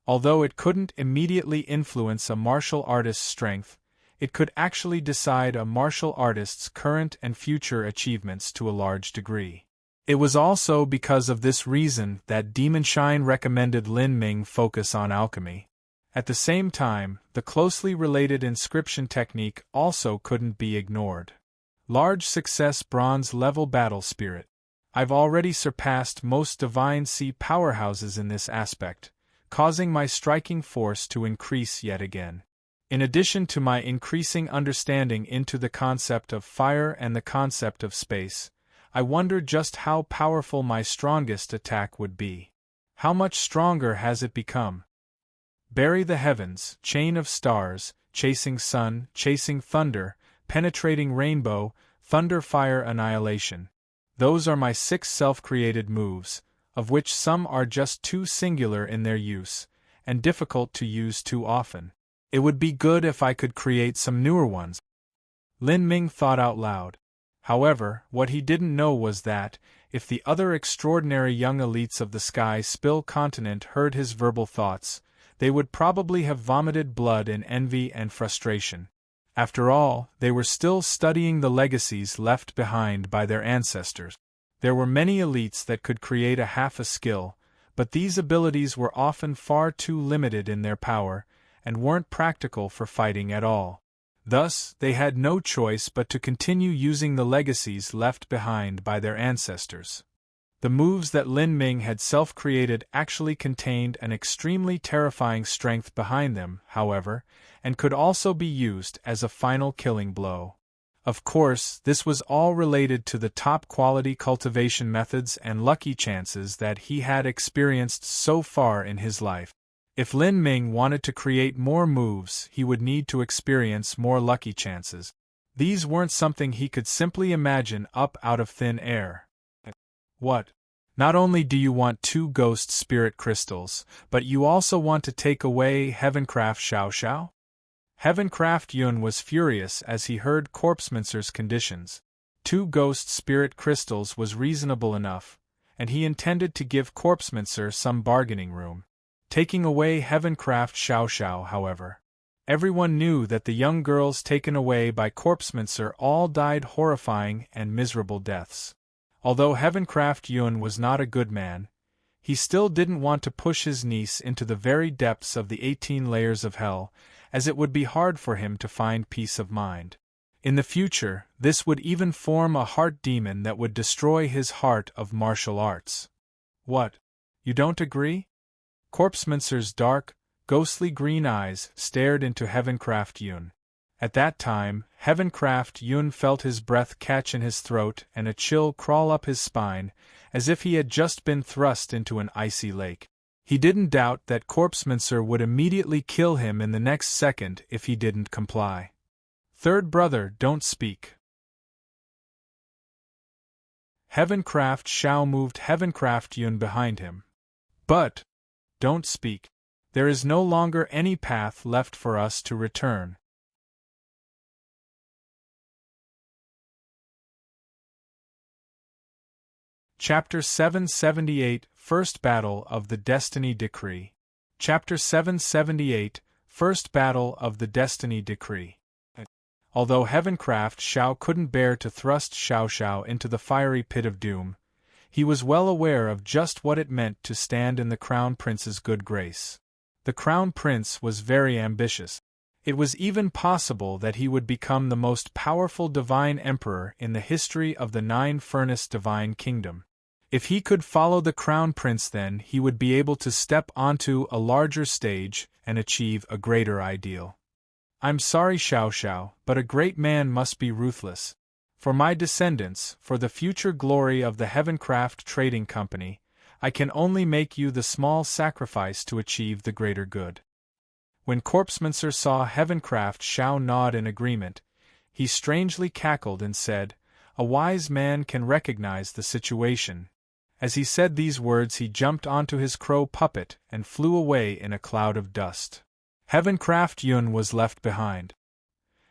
Although it couldn't immediately influence a martial artist's strength, it could actually decide a martial artist's current and future achievements to a large degree. It was also because of this reason that Demonshine recommended Lin Ming focus on alchemy. At the same time, the closely related inscription technique also couldn't be ignored. Large success bronze-level battle spirit. I've already surpassed most divine sea powerhouses in this aspect, causing my striking force to increase yet again. In addition to my increasing understanding into the concept of fire and the concept of space, I wonder just how powerful my strongest attack would be. How much stronger has it become? Bury the heavens, chain of stars, chasing sun, chasing thunder, penetrating rainbow, thunder fire annihilation. Those are my 6 self-created moves, of which some are just too singular in their use, and difficult to use too often. It would be good if I could create some newer ones. Lin Ming thought out loud. However, what he didn't know was that, if the other extraordinary young elites of the Sky Spill continent heard his verbal thoughts, they would probably have vomited blood in envy and frustration. After all, they were still studying the legacies left behind by their ancestors. There were many elites that could create half a skill, but these abilities were often far too limited in their power, and weren't practical for fighting at all. Thus, they had no choice but to continue using the legacies left behind by their ancestors. The moves that Lin Ming had self-created actually contained an extremely terrifying strength behind them, however, and could also be used as a final killing blow. Of course, this was all related to the top-quality cultivation methods and lucky chances that he had experienced so far in his life. If Lin Ming wanted to create more moves, he would need to experience more lucky chances. These weren't something he could simply imagine up out of thin air. What? Not only do you want 2 ghost spirit crystals, but you also want to take away Heavencraft Xiao Xiao? Heavencraft Yun was furious as he heard Corpsemancer's conditions. 2 ghost spirit crystals was reasonable enough, and he intended to give Corpsemancer some bargaining room. Taking away Heavencraft Xiao Xiao, however. Everyone knew that the young girls taken away by Corpsemancer all died horrifying and miserable deaths. Although Heavencraft Yun was not a good man, he still didn't want to push his niece into the very depths of the 18 layers of hell, as it would be hard for him to find peace of mind. In the future, this would even form a heart demon that would destroy his heart of martial arts. What? You don't agree? Corpsemancer's dark, ghostly green eyes stared into Heavencraft Yun. At that time, Heavencraft Yun felt his breath catch in his throat and a chill crawl up his spine, as if he had just been thrust into an icy lake. He didn't doubt that Corpsemancer would immediately kill him in the next second if he didn't comply. Third brother, don't speak. Heavencraft Xiao moved Heavencraft Yun behind him. But, don't speak. There is no longer any path left for us to return. Chapter 778 First Battle of the Destiny Decree. Chapter 778 First Battle of the Destiny Decree. Although Heavencraft Shao couldn't bear to thrust Xiao Xiao into the fiery pit of doom, he was well aware of just what it meant to stand in the Crown Prince's good grace. The Crown Prince was very ambitious. It was even possible that he would become the most powerful divine emperor in the history of the Nine-Furnace Divine Kingdom. If he could follow the Crown Prince, then he would be able to step onto a larger stage and achieve a greater ideal. I'm sorry, Xiao Xiao, but a great man must be ruthless. For my descendants, for the future glory of the Heavencraft Trading Company, I can only make you the small sacrifice to achieve the greater good. When Corpsemancer saw Heavencraft Shao nod in agreement, he strangely cackled and said, "A wise man can recognize the situation." As he said these words, he jumped onto his crow puppet and flew away in a cloud of dust. Heavencraft Yun was left behind.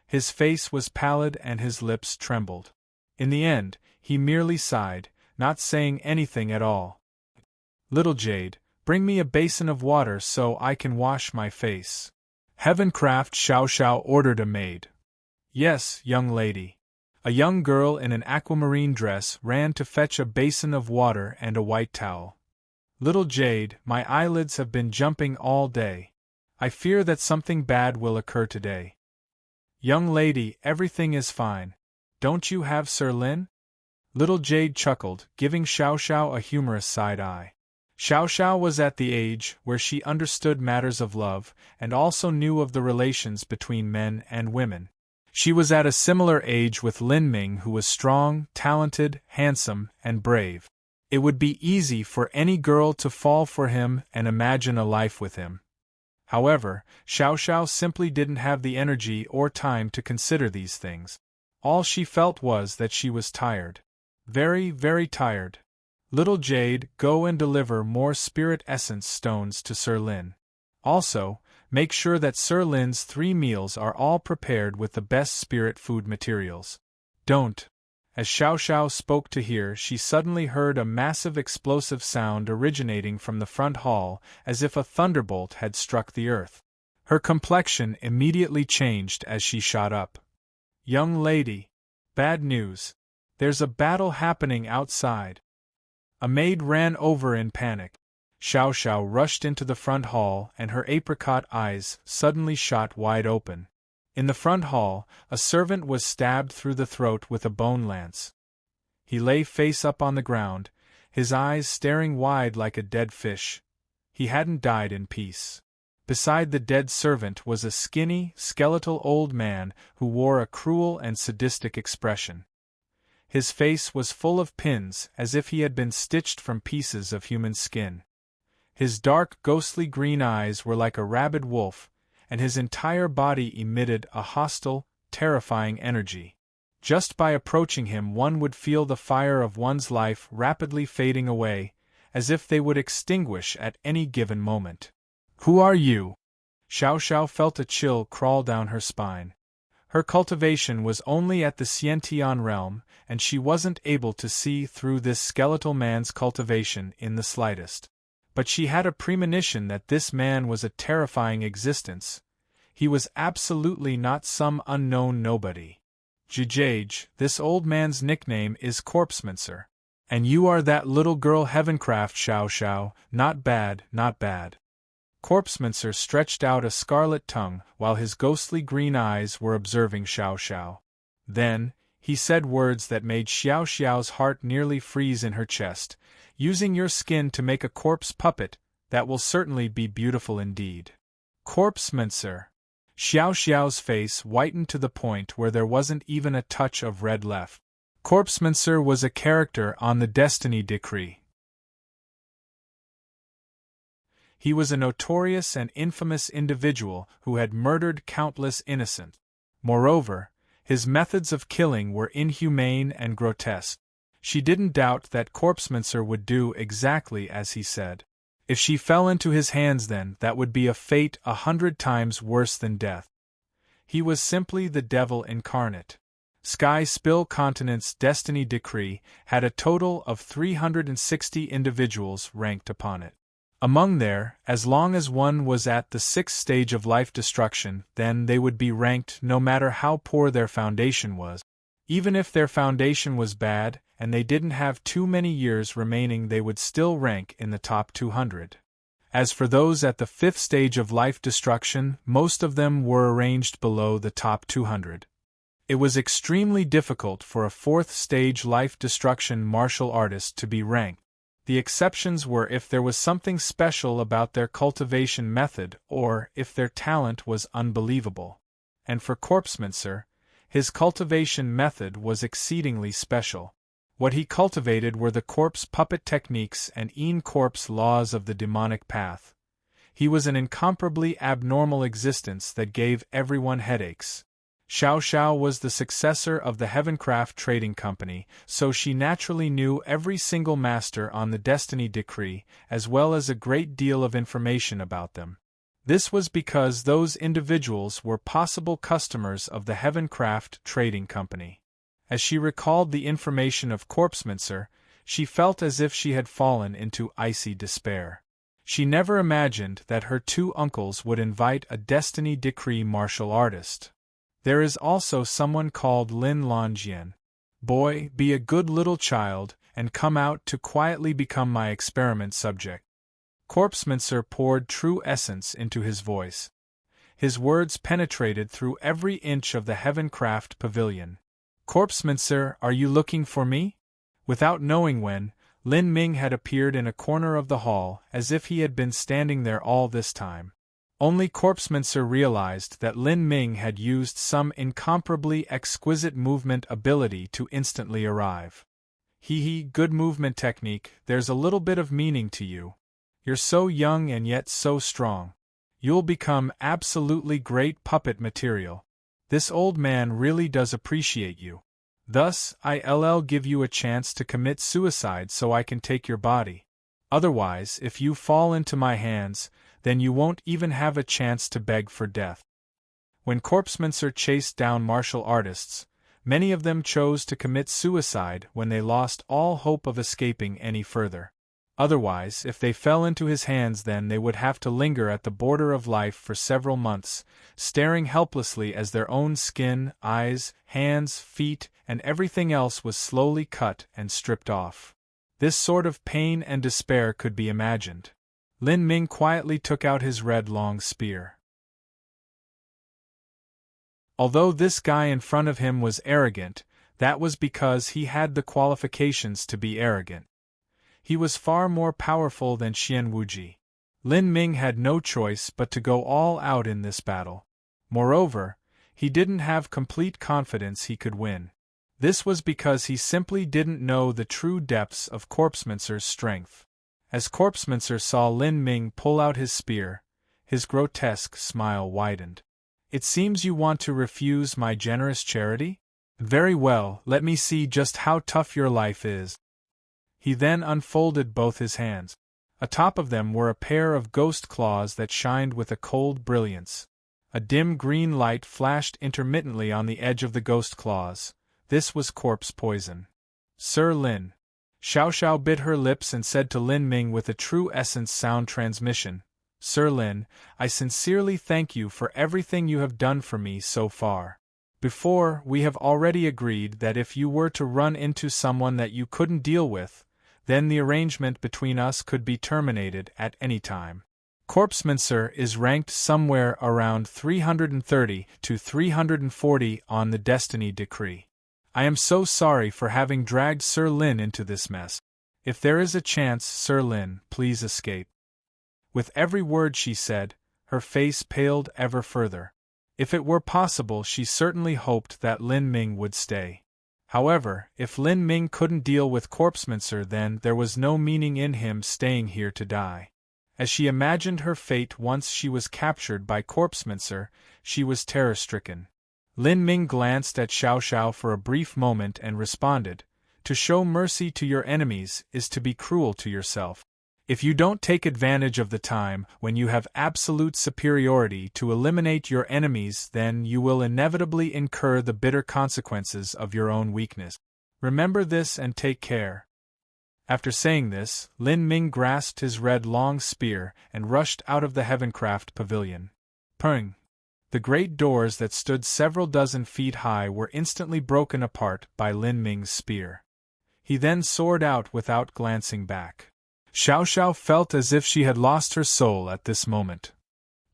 His face was pallid and his lips trembled. In the end, he merely sighed, not saying anything at all. "Little Jade, bring me a basin of water so I can wash my face." Heavencraft Xiao Xiao ordered a maid. "Yes, young lady." A young girl in an aquamarine dress ran to fetch a basin of water and a white towel. "Little Jade, my eyelids have been jumping all day. I fear that something bad will occur today." "Young lady, everything is fine. Don't you have serene?" Little Jade chuckled, giving Xiao Xiao a humorous side eye. Xiao Xiao was at the age where she understood matters of love and also knew of the relations between men and women. She was at a similar age with Lin Ming, who was strong, talented, handsome, and brave. It would be easy for any girl to fall for him and imagine a life with him. However, Xiao Xiao simply didn't have the energy or time to consider these things. All she felt was that she was tired. Very, very tired. "Little Jade, go and deliver more spirit essence stones to Sir Lin. Also, make sure that Sir Lin's 3 meals are all prepared with the best spirit food materials. Don't." As Xiao Xiao spoke to hear, she suddenly heard a massive explosive sound originating from the front hall, as if a thunderbolt had struck the earth. Her complexion immediately changed as she shot up. "Young lady, bad news. There's a battle happening outside." A maid ran over in panic. Xiao Xiao rushed into the front hall and her apricot eyes suddenly shot wide open. In the front hall, a servant was stabbed through the throat with a bone lance. He lay face up on the ground, his eyes staring wide like a dead fish. He hadn't died in peace. Beside the dead servant was a skinny, skeletal old man who wore a cruel and sadistic expression. His face was full of pins, as if he had been stitched from pieces of human skin. His dark, ghostly green eyes were like a rabid wolf, and his entire body emitted a hostile, terrifying energy. Just by approaching him, one would feel the fire of one's life rapidly fading away, as if they would extinguish at any given moment. "Who are you?" Xiao Xiao felt a chill crawl down her spine. Her cultivation was only at the Xiantian realm, and she wasn't able to see through this skeletal man's cultivation in the slightest. But she had a premonition that this man was a terrifying existence. He was absolutely not some unknown nobody. "Jijage, this old man's nickname is Corpsemancer. And you are that little girl Heavencraft Xiao Xiao, not bad, not bad." Corpsemancer stretched out a scarlet tongue while his ghostly green eyes were observing Xiao Xiao. Then, he said words that made Xiao Xiao's heart nearly freeze in her chest. "Using your skin to make a corpse puppet, that will certainly be beautiful indeed." "Corpsemancer." Xiao Xiao's face whitened to the point where there wasn't even a touch of red left. Corpsemancer was a character on the Destiny Decree. He was a notorious and infamous individual who had murdered countless innocent. Moreover, his methods of killing were inhumane and grotesque. She didn't doubt that Corpsemancer would do exactly as he said. If she fell into his hands, then that would be a fate 100 times worse than death. He was simply the devil incarnate. Sky Spill Continent's destiny decree had a total of 360 individuals ranked upon it. Among there, as long as one was at the 6th stage of life destruction, then they would be ranked no matter how poor their foundation was. Even if their foundation was bad, and they didn't have too many years remaining, they would still rank in the top 200. As for those at the 5th stage of life destruction, most of them were arranged below the top 200. It was extremely difficult for a 4th stage life destruction martial artist to be ranked. The exceptions were if there was something special about their cultivation method or if their talent was unbelievable. And for Corpsemancer, his cultivation method was exceedingly special. What he cultivated were the corpse puppet techniques and corpse laws of the demonic path. He was an incomparably abnormal existence that gave everyone headaches. Xiao Xiao was the successor of the Heavencraft Trading Company, so she naturally knew every single master on the Destiny Decree, as well as a great deal of information about them. This was because those individuals were possible customers of the Heavencraft Trading Company. As she recalled the information of Corpsemancer, she felt as if she had fallen into icy despair. She never imagined that her two uncles would invite a Destiny Decree martial artist. There is also someone called Lin Longian. Boy, be a good little child, and come out to quietly become my experiment subject. Corpsemancer poured true essence into his voice. His words penetrated through every inch of the Heavencraft pavilion. Corpsemancer, are you looking for me? Without knowing when, Lin Ming had appeared in a corner of the hall, as if he had been standing there all this time. Only Corpsemancer realized that Lin Ming had used some incomparably exquisite movement ability to instantly arrive. Good movement technique, there's a little bit of meaning to you. You're so young and yet so strong. You'll become absolutely great puppet material. This old man really does appreciate you. Thus, I'll give you a chance to commit suicide so I can take your body. Otherwise, if you fall into my hands, then you won't even have a chance to beg for death. When Corpsemancer chased down martial artists, many of them chose to commit suicide when they lost all hope of escaping any further. Otherwise, if they fell into his hands, then they would have to linger at the border of life for several months, staring helplessly as their own skin, eyes, hands, feet, and everything else was slowly cut and stripped off. This sort of pain and despair could be imagined. Lin Ming quietly took out his red long spear. Although this guy in front of him was arrogant, that was because he had the qualifications to be arrogant. He was far more powerful than Xian Wuji. Lin Ming had no choice but to go all out in this battle. Moreover, he didn't have complete confidence he could win. This was because he simply didn't know the true depths of Corpsemancer's strength. As Corpsemancer saw Lin Ming pull out his spear, his grotesque smile widened. It seems you want to refuse my generous charity? Very well, let me see just how tough your life is. He then unfolded both his hands. Atop of them were a pair of ghost claws that shined with a cold brilliance. A dim green light flashed intermittently on the edge of the ghost claws. This was corpse poison. Sir Lin. Xiao Xiao bit her lips and said to Lin Ming with a true essence sound transmission, Sir Lin, I sincerely thank you for everything you have done for me so far. Before, we have already agreed that if you were to run into someone that you couldn't deal with, then the arrangement between us could be terminated at any time. Corpsemancer is ranked somewhere around 330 to 340 on the Destiny Decree. I am so sorry for having dragged Sir Lin into this mess. If there is a chance, Sir Lin, please escape. With every word she said, her face paled ever further. If it were possible, she certainly hoped that Lin Ming would stay. However, if Lin Ming couldn't deal with Corpsemancer, then there was no meaning in him staying here to die. As she imagined her fate once she was captured by Corpsemancer, she was terror-stricken. Lin Ming glanced at Xiao Xiao for a brief moment and responded, To show mercy to your enemies is to be cruel to yourself. If you don't take advantage of the time when you have absolute superiority to eliminate your enemies, then you will inevitably incur the bitter consequences of your own weakness. Remember this and take care." After saying this, Lin Ming grasped his red long spear and rushed out of the Heavencraft pavilion. Pung! The great doors that stood several dozen feet high were instantly broken apart by Lin Ming's spear. He then soared out without glancing back. Xiao Xiao felt as if she had lost her soul at this moment.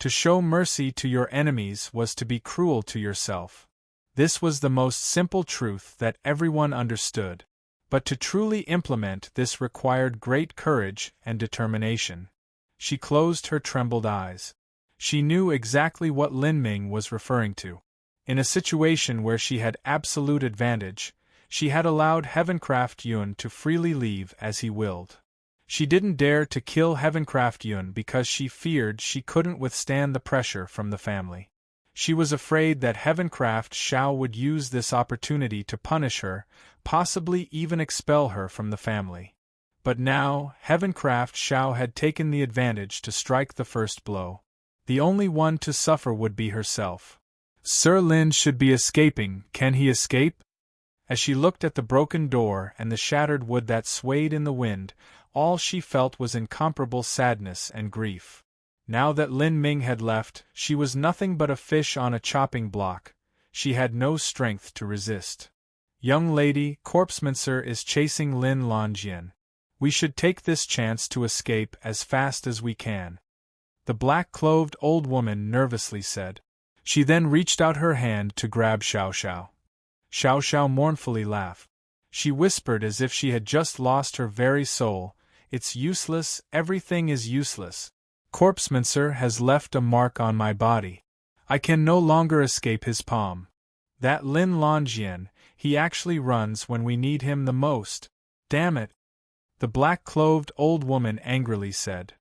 To show mercy to your enemies was to be cruel to yourself. This was the most simple truth that everyone understood. But to truly implement this required great courage and determination. She closed her trembled eyes. She knew exactly what Lin Ming was referring to. In a situation where she had absolute advantage, she had allowed Heavencraft Yun to freely leave as he willed. She didn't dare to kill Heavencraft Yun because she feared she couldn't withstand the pressure from the family. She was afraid that Heavencraft Xiao would use this opportunity to punish her, possibly even expel her from the family. But now, Heavencraft Xiao had taken the advantage to strike the first blow. The only one to suffer would be herself. Sir Lin should be escaping. Can he escape? As she looked at the broken door and the shattered wood that swayed in the wind, all she felt was incomparable sadness and grief. Now that Lin Ming had left, she was nothing but a fish on a chopping block. She had no strength to resist. "Young lady, Corpsemancer is chasing Lin Longyan. We should take this chance to escape as fast as we can," the black-clothed old woman nervously said. She then reached out her hand to grab Xiao Xiao. Xiao Xiao mournfully laughed. She whispered as if she had just lost her very soul, "It's useless, everything is useless. Corpsemancer has left a mark on my body. I can no longer escape his palm. That Lin Longyan, he actually runs when we need him the most. Damn it!" the black-clothed old woman angrily said.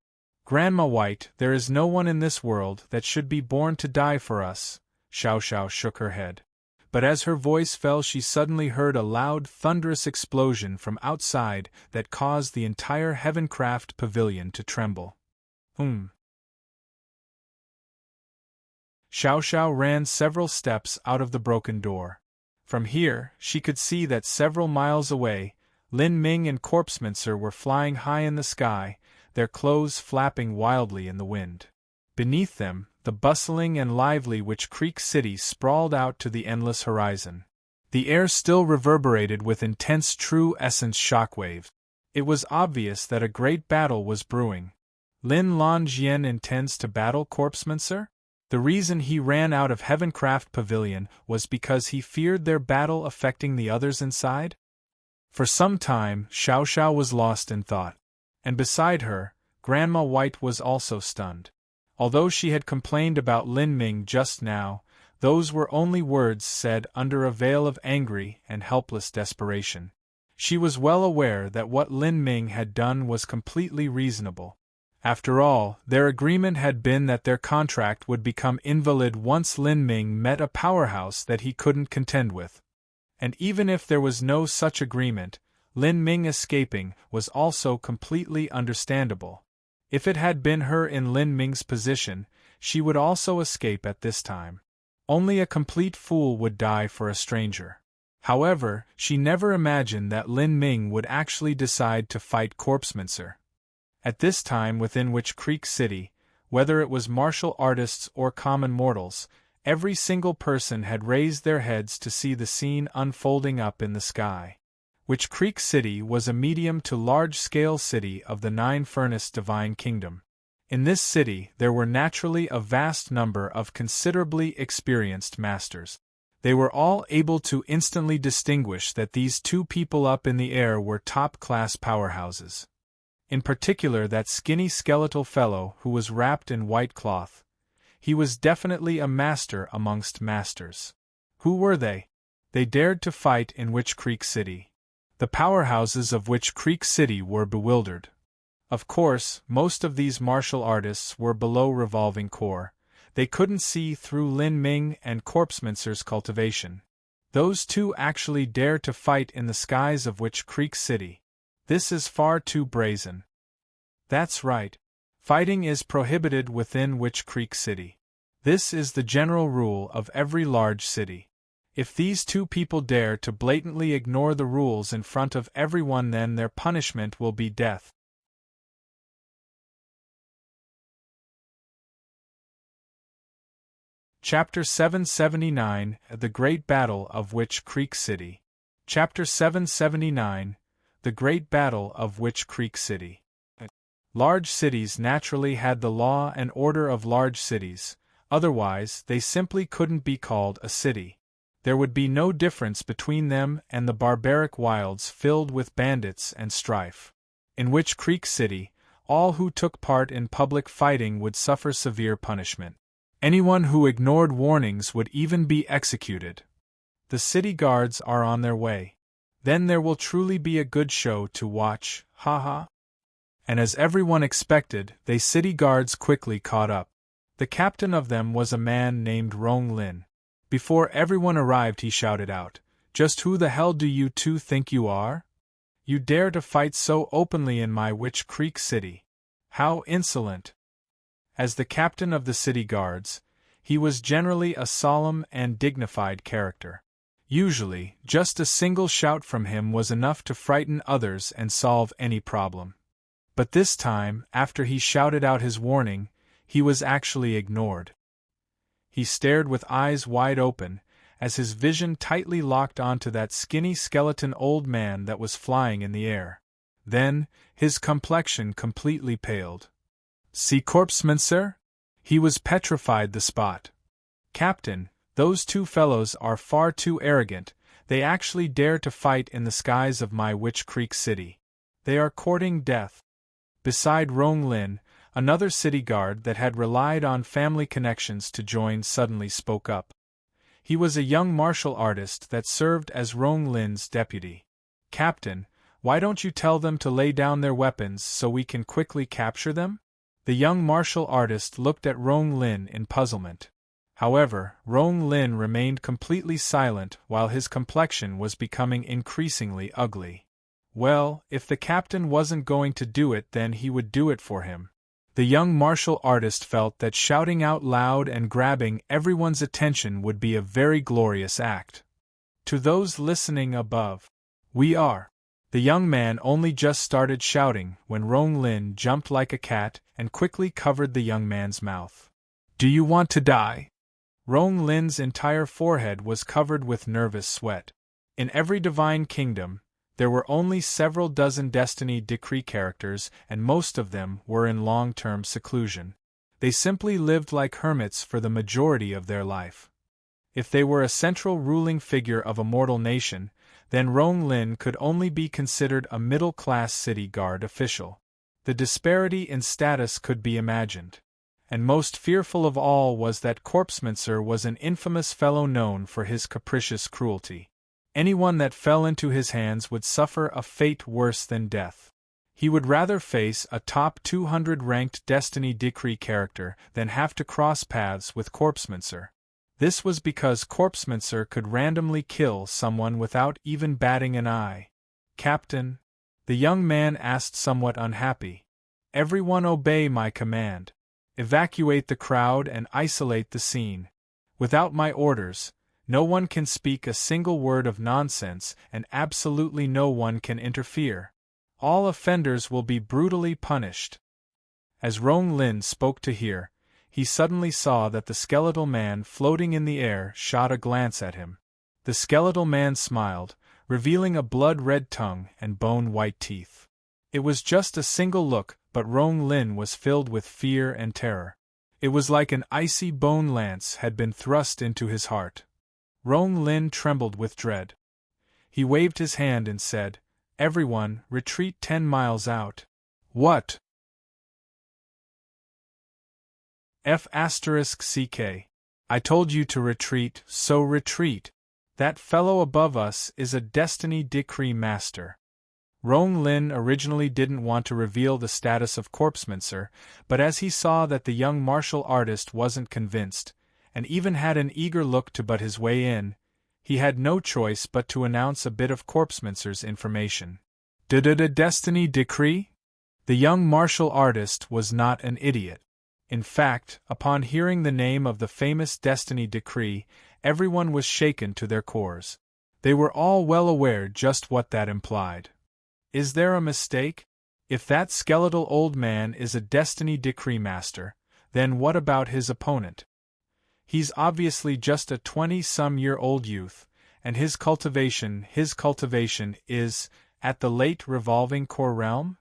"Grandma White, there is no one in this world that should be born to die for us." Xiao Xiao shook her head. But as her voice fell, she suddenly heard a loud, thunderous explosion from outside that caused the entire Heavencraft pavilion to tremble. Xiao Xiao ran several steps out of the broken door. From here, she could see that several miles away, Lin Ming and Corpsemancer were flying high in the sky, their clothes flapping wildly in the wind. Beneath them, the bustling and lively Witch Creek City sprawled out to the endless horizon. The air still reverberated with intense true essence shockwaves. It was obvious that a great battle was brewing. Lin Longyan intends to battle Corpsemancer? The reason he ran out of Heavencraft Pavilion was because he feared their battle affecting the others inside? For some time, Xiao Xiao was lost in thought. And beside her, Grandma White was also stunned. Although she had complained about Lin Ming just now, those were only words said under a veil of angry and helpless desperation. She was well aware that what Lin Ming had done was completely reasonable. After all, their agreement had been that their contract would become invalid once Lin Ming met a powerhouse that he couldn't contend with. And even if there was no such agreement, Lin Ming escaping was also completely understandable. If it had been her in Lin Ming's position, she would also escape at this time. Only a complete fool would die for a stranger. However, she never imagined that Lin Ming would actually decide to fight Corpsemancer. At this time within Witch Creek City, whether it was martial artists or common mortals, every single person had raised their heads to see the scene unfolding up in the sky. Witch Creek City was a medium to large-scale city of the Nine-Furnace Divine Kingdom. In this city there were naturally a vast number of considerably experienced masters. They were all able to instantly distinguish that these two people up in the air were top-class powerhouses. In particular that skinny skeletal fellow who was wrapped in white cloth. He was definitely a master amongst masters. Who were they? They dared to fight in Witch Creek City. The powerhouses of Witch Creek City were bewildered. Of course, most of these martial artists were below Revolving Core. They couldn't see through Lin Ming and Corpsemancer's cultivation. Those two actually dare to fight in the skies of Witch Creek City. This is far too brazen. That's right. Fighting is prohibited within Witch Creek City. This is the general rule of every large city. If these two people dare to blatantly ignore the rules in front of everyone, then their punishment will be death. Chapter 779, The Great Battle of Witch Creek City. Chapter 779, The Great Battle of Witch Creek City. Large cities naturally had the law and order of large cities, otherwise they simply couldn't be called a city. There would be no difference between them and the barbaric wilds filled with bandits and strife. In Witch Creek City, all who took part in public fighting would suffer severe punishment. Anyone who ignored warnings would even be executed. The city guards are on their way. Then there will truly be a good show to watch, haha. And as everyone expected, the city guards quickly caught up. The captain of them was a man named Rong Lin. Before everyone arrived, he shouted out, "Just who the hell do you two think you are? You dare to fight so openly in my Witch Creek City? How insolent!" As the captain of the city guards, he was generally a solemn and dignified character. Usually, just a single shout from him was enough to frighten others and solve any problem. But this time, after he shouted out his warning, he was actually ignored. He stared with eyes wide open, as his vision tightly locked onto that skinny skeleton old man that was flying in the air. Then, his complexion completely paled. "See corpseman, sir?" He was petrified the spot. "Captain, those two fellows are far too arrogant. They actually dare to fight in the skies of my Witch Creek City. They are courting death." Beside Rong Lin, another city guard that had relied on family connections to join suddenly spoke up. He was a young martial artist that served as Rong Lin's deputy. "Captain, why don't you tell them to lay down their weapons so we can quickly capture them?" The young martial artist looked at Rong Lin in puzzlement. However, Rong Lin remained completely silent while his complexion was becoming increasingly ugly. Well, if the captain wasn't going to do it, then he would do it for him. The young martial artist felt that shouting out loud and grabbing everyone's attention would be a very glorious act. To those listening above, "We are." The young man only just started shouting when Rong Lin jumped like a cat and quickly covered the young man's mouth. "Do you want to die?" Rong Lin's entire forehead was covered with nervous sweat. In every divine kingdom, there were only several dozen Destiny Decree characters, and most of them were in long-term seclusion. They simply lived like hermits for the majority of their life. If they were a central ruling figure of a mortal nation, then Rong Lin could only be considered a middle-class city guard official. The disparity in status could be imagined. And most fearful of all was that Corpsemancer was an infamous fellow known for his capricious cruelty. Anyone that fell into his hands would suffer a fate worse than death. He would rather face a top 200 ranked Destiny Decree character than have to cross paths with Corpsemancer. This was because Corpsemancer could randomly kill someone without even batting an eye. "Captain?" the young man asked, somewhat unhappy. "Everyone obey my command. Evacuate the crowd and isolate the scene. Without my orders, no one can speak a single word of nonsense, and absolutely no one can interfere. All offenders will be brutally punished." As Rong Lin spoke to hear, he suddenly saw that the skeletal man floating in the air shot a glance at him. The skeletal man smiled, revealing a blood-red tongue and bone-white teeth. It was just a single look, but Rong Lin was filled with fear and terror. It was like an icy bone lance had been thrust into his heart. Rong Lin trembled with dread. He waved his hand and said, "Everyone, retreat 10 miles out." "What?" F***CK. "I told you to retreat, so retreat. That fellow above us is a Destiny Decree master." Rong Lin originally didn't want to reveal the status of Corpsemancer, but as he saw that the young martial artist wasn't convinced, and even had an eager look to butt his way in, he had no choice but to announce a bit of Corpsemancer's information. "Destiny Decree?" The young martial artist was not an idiot. In fact, upon hearing the name of the famous destiny decree, everyone was shaken to their cores. They were all well aware just what that implied. Is there a mistake? If that skeletal old man is a destiny decree master, then what about his opponent? He's obviously just a 20-some-year-old youth, and his cultivation is, at the late revolving core realm?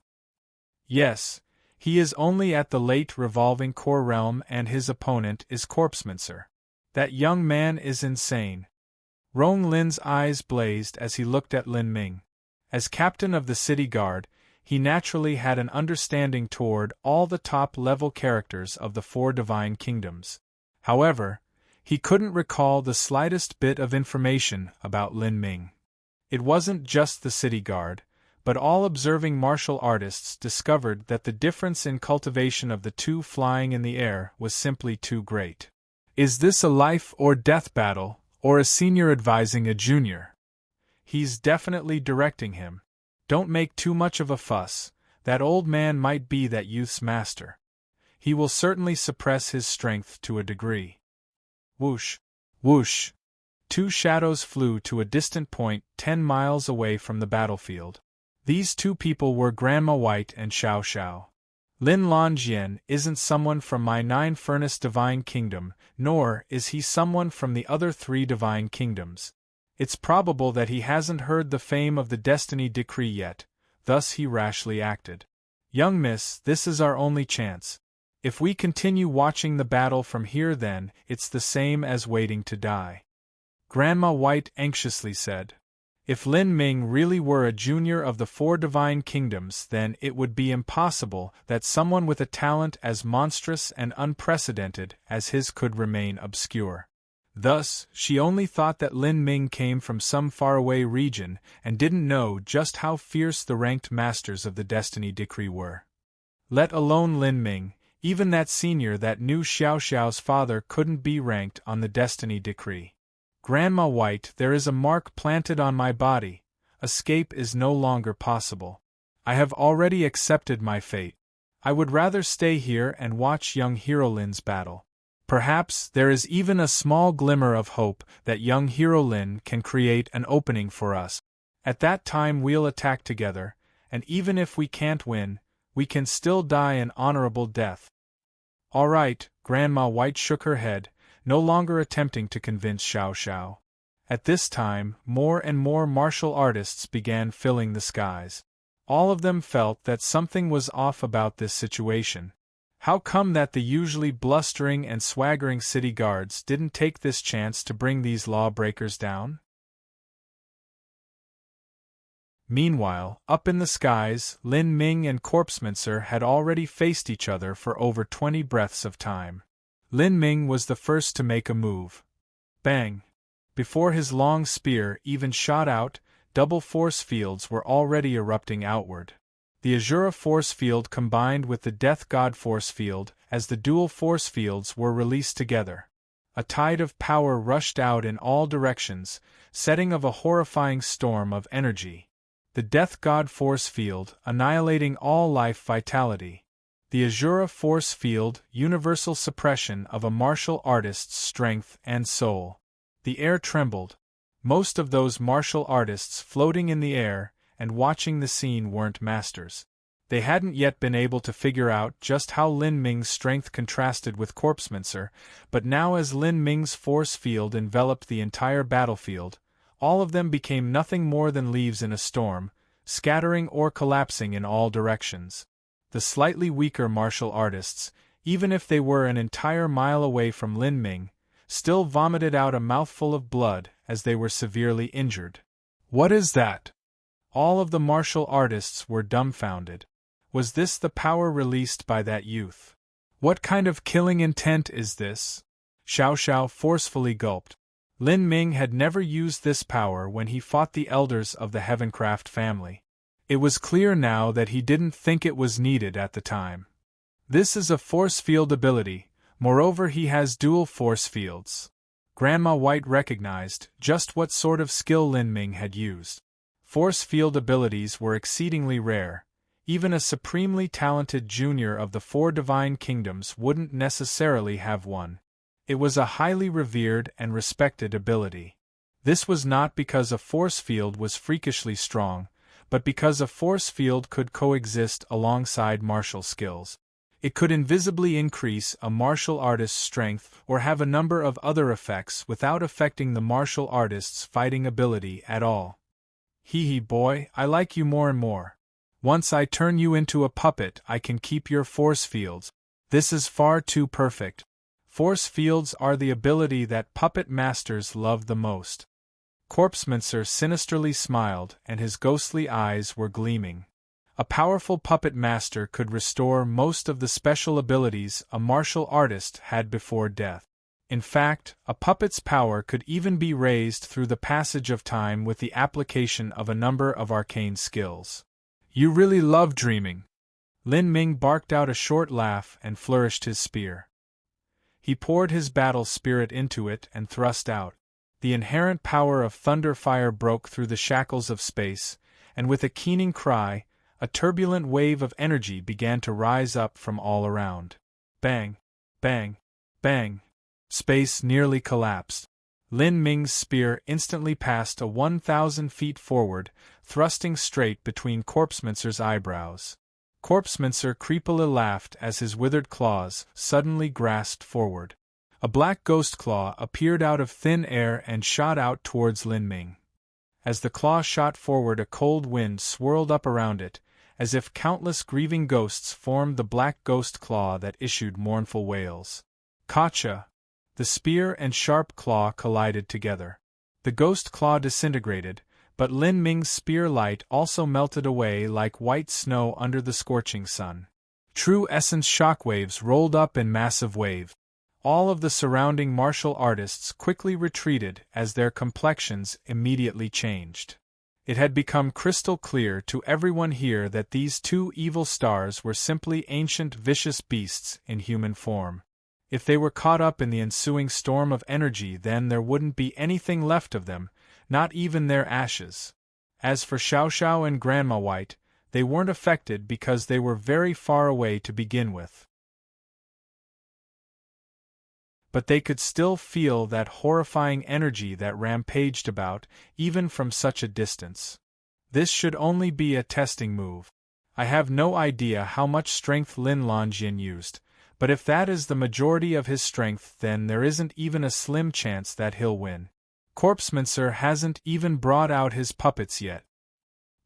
Yes, he is only at the late revolving core realm, and his opponent is Corpsemancer. That young man is insane. Rong Lin's eyes blazed as he looked at Lin Ming. As captain of the city guard, he naturally had an understanding toward all the top-level characters of the 4 divine kingdoms. However, he couldn't recall the slightest bit of information about Lin Ming. It wasn't just the city guard, but all observing martial artists discovered that the difference in cultivation of the two flying in the air was simply too great. Is this a life-or-death battle, or a senior advising a junior? He's definitely directing him. Don't make too much of a fuss, that old man might be that youth's master. He will certainly suppress his strength to a degree. Whoosh! Whoosh! 2 shadows flew to a distant point 10 miles away from the battlefield. These 2 people were Grandma White and Xiao Xiao. Lin Lonjian isn't someone from my 9-furnace divine kingdom, nor is he someone from the other 3 divine kingdoms. It's probable that he hasn't heard the fame of the destiny decree yet, thus he rashly acted. Young miss, this is our only chance. If we continue watching the battle from here, then it's the same as waiting to die. Grandma White anxiously said. If Lin Ming really were a junior of the 4 divine kingdoms, then it would be impossible that someone with a talent as monstrous and unprecedented as his could remain obscure. Thus, she only thought that Lin Ming came from some faraway region and didn't know just how fierce the ranked masters of the destiny decree were. Let alone Lin Ming, even that senior that knew Xiao Xiao's father couldn't be ranked on the destiny decree. Grandma White, there is a mark planted on my body. Escape is no longer possible. I have already accepted my fate. I would rather stay here and watch young Hero Lin's battle. Perhaps there is even a small glimmer of hope that young Hero Lin can create an opening for us. At that time we'll attack together, and even if we can't win, we can still die an honorable death. All right, Grandma White shook her head, no longer attempting to convince Xiao Xiao. At this time, more and more martial artists began filling the skies. All of them felt that something was off about this situation. How come that the usually blustering and swaggering city guards didn't take this chance to bring these lawbreakers down? Meanwhile, up in the skies, Lin Ming and Corpsemancer had already faced each other for over 20 breaths of time. Lin Ming was the first to make a move. Bang! Before his long spear even shot out, double force fields were already erupting outward. The Azura force field combined with the Death God force field as the dual force fields were released together. A tide of power rushed out in all directions, setting of a horrifying storm of energy. The Death God force field, annihilating all life vitality. The Azura force field, universal suppression of a martial artist's strength and soul. The air trembled. Most of those martial artists floating in the air and watching the scene weren't masters. They hadn't yet been able to figure out just how Lin Ming's strength contrasted with Corpsemancer, but now as Lin Ming's force field enveloped the entire battlefield, all of them became nothing more than leaves in a storm, scattering or collapsing in all directions. The slightly weaker martial artists, even if they were an entire mile away from Lin Ming, still vomited out a mouthful of blood as they were severely injured. What is that? All of the martial artists were dumbfounded. Was this the power released by that youth? What kind of killing intent is this? Xiao Xiao forcefully gulped. Lin Ming had never used this power when he fought the elders of the Heavencraft family. It was clear now that he didn't think it was needed at the time. This is a force field ability, moreover he has dual force fields. Grandma White recognized just what sort of skill Lin Ming had used. Force field abilities were exceedingly rare. Even a supremely talented junior of the four divine kingdoms wouldn't necessarily have one. It was a highly revered and respected ability. This was not because a force field was freakishly strong, but because a force field could coexist alongside martial skills. It could invisibly increase a martial artist's strength or have a number of other effects without affecting the martial artist's fighting ability at all. Hee hee boy, I like you more and more. Once I turn you into a puppet, I can keep your force fields. This is far too perfect. Force fields are the ability that puppet masters love the most. Corpsemancer sinisterly smiled, and his ghostly eyes were gleaming. A powerful puppet master could restore most of the special abilities a martial artist had before death. In fact, a puppet's power could even be raised through the passage of time with the application of a number of arcane skills. You really love dreaming. Lin Ming barked out a short laugh and flourished his spear. He poured his battle spirit into it and thrust out. The inherent power of thunder fire broke through the shackles of space, and with a keening cry, a turbulent wave of energy began to rise up from all around. Bang! Bang! Bang! Space nearly collapsed. Lin Ming's spear instantly passed 1,000 feet forward, thrusting straight between Corpsemancer's eyebrows. Corpsemancer creepily laughed as his withered claws suddenly grasped forward. A black ghost claw appeared out of thin air and shot out towards Lin Ming. As the claw shot forward, a cold wind swirled up around it, as if countless grieving ghosts formed the black ghost claw that issued mournful wails. Gotcha! The spear and sharp claw collided together. The ghost claw disintegrated, but Lin Ming's spear light also melted away like white snow under the scorching sun. True essence shockwaves rolled up in massive wave. All of the surrounding martial artists quickly retreated as their complexions immediately changed. It had become crystal clear to everyone here that these two evil stars were simply ancient vicious beasts in human form. If they were caught up in the ensuing storm of energy, then there wouldn't be anything left of them, not even their ashes. As for Xiao Xiao and Grandma White, they weren't affected because they were very far away to begin with. But they could still feel that horrifying energy that rampaged about, even from such a distance. This should only be a testing move. I have no idea how much strength Lin Longjin used, but if that is the majority of his strength, then there isn't even a slim chance that he'll win. Corpsemancer hasn't even brought out his puppets yet.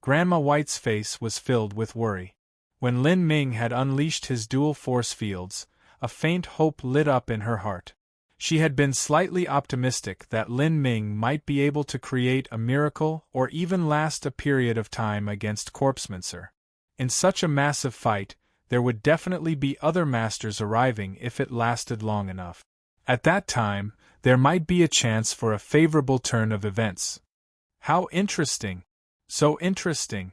Grandma White's face was filled with worry. When Lin Ming had unleashed his dual force fields, a faint hope lit up in her heart. She had been slightly optimistic that Lin Ming might be able to create a miracle or even last a period of time against Corpsemancer. In such a massive fight, there would definitely be other masters arriving if it lasted long enough. At that time, there might be a chance for a favorable turn of events. How interesting! So interesting!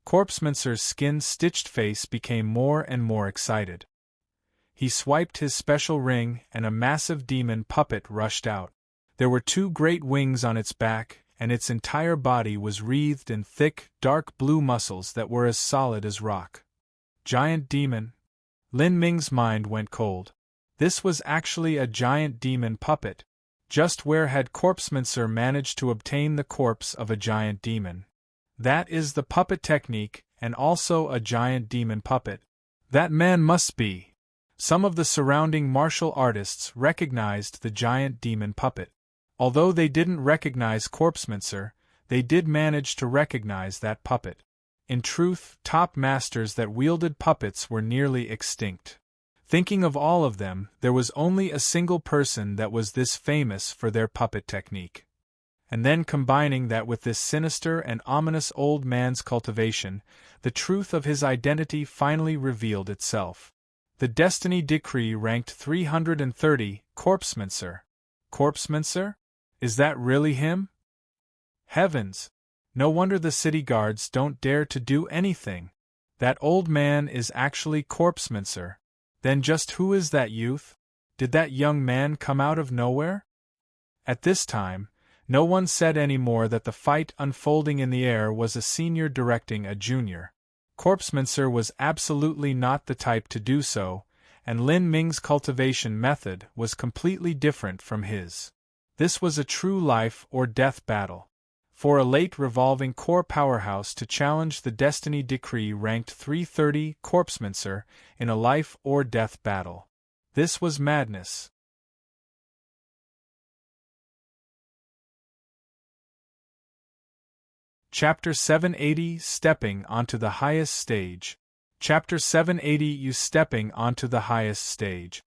Corpsemancer's skin-stitched face became more and more excited. He swiped his special ring and a massive demon puppet rushed out. There were two great wings on its back, and its entire body was wreathed in thick, dark blue muscles that were as solid as rock. Giant demon. Lin Ming's mind went cold. This was actually a giant demon puppet. Just where had Corpsemancer managed to obtain the corpse of a giant demon? That is the puppet technique, and also a giant demon puppet. That man must be. Some of the surrounding martial artists recognized the giant demon puppet. Although they didn't recognize Corpsemancer, they did manage to recognize that puppet. In truth, top masters that wielded puppets were nearly extinct. Thinking of all of them, there was only a single person that was this famous for their puppet technique. And then combining that with this sinister and ominous old man's cultivation, the truth of his identity finally revealed itself. The Destiny Decree ranked 330, Corpsemancer. Corpsemancer? Is that really him? Heavens! No wonder the city guards don't dare to do anything. That old man is actually Corpsemancer. Then just who is that youth? Did that young man come out of nowhere? At this time, no one said any more that the fight unfolding in the air was a senior directing a junior. Corpsemancer was absolutely not the type to do so, and Lin Ming's cultivation method was completely different from his. This was a true life-or-death battle. For a late revolving core powerhouse to challenge the destiny decree ranked 330 Corpsemancer in a life-or-death battle. This was madness. Chapter 780 Stepping onto the highest stage. Chapter 780 You stepping onto the highest stage.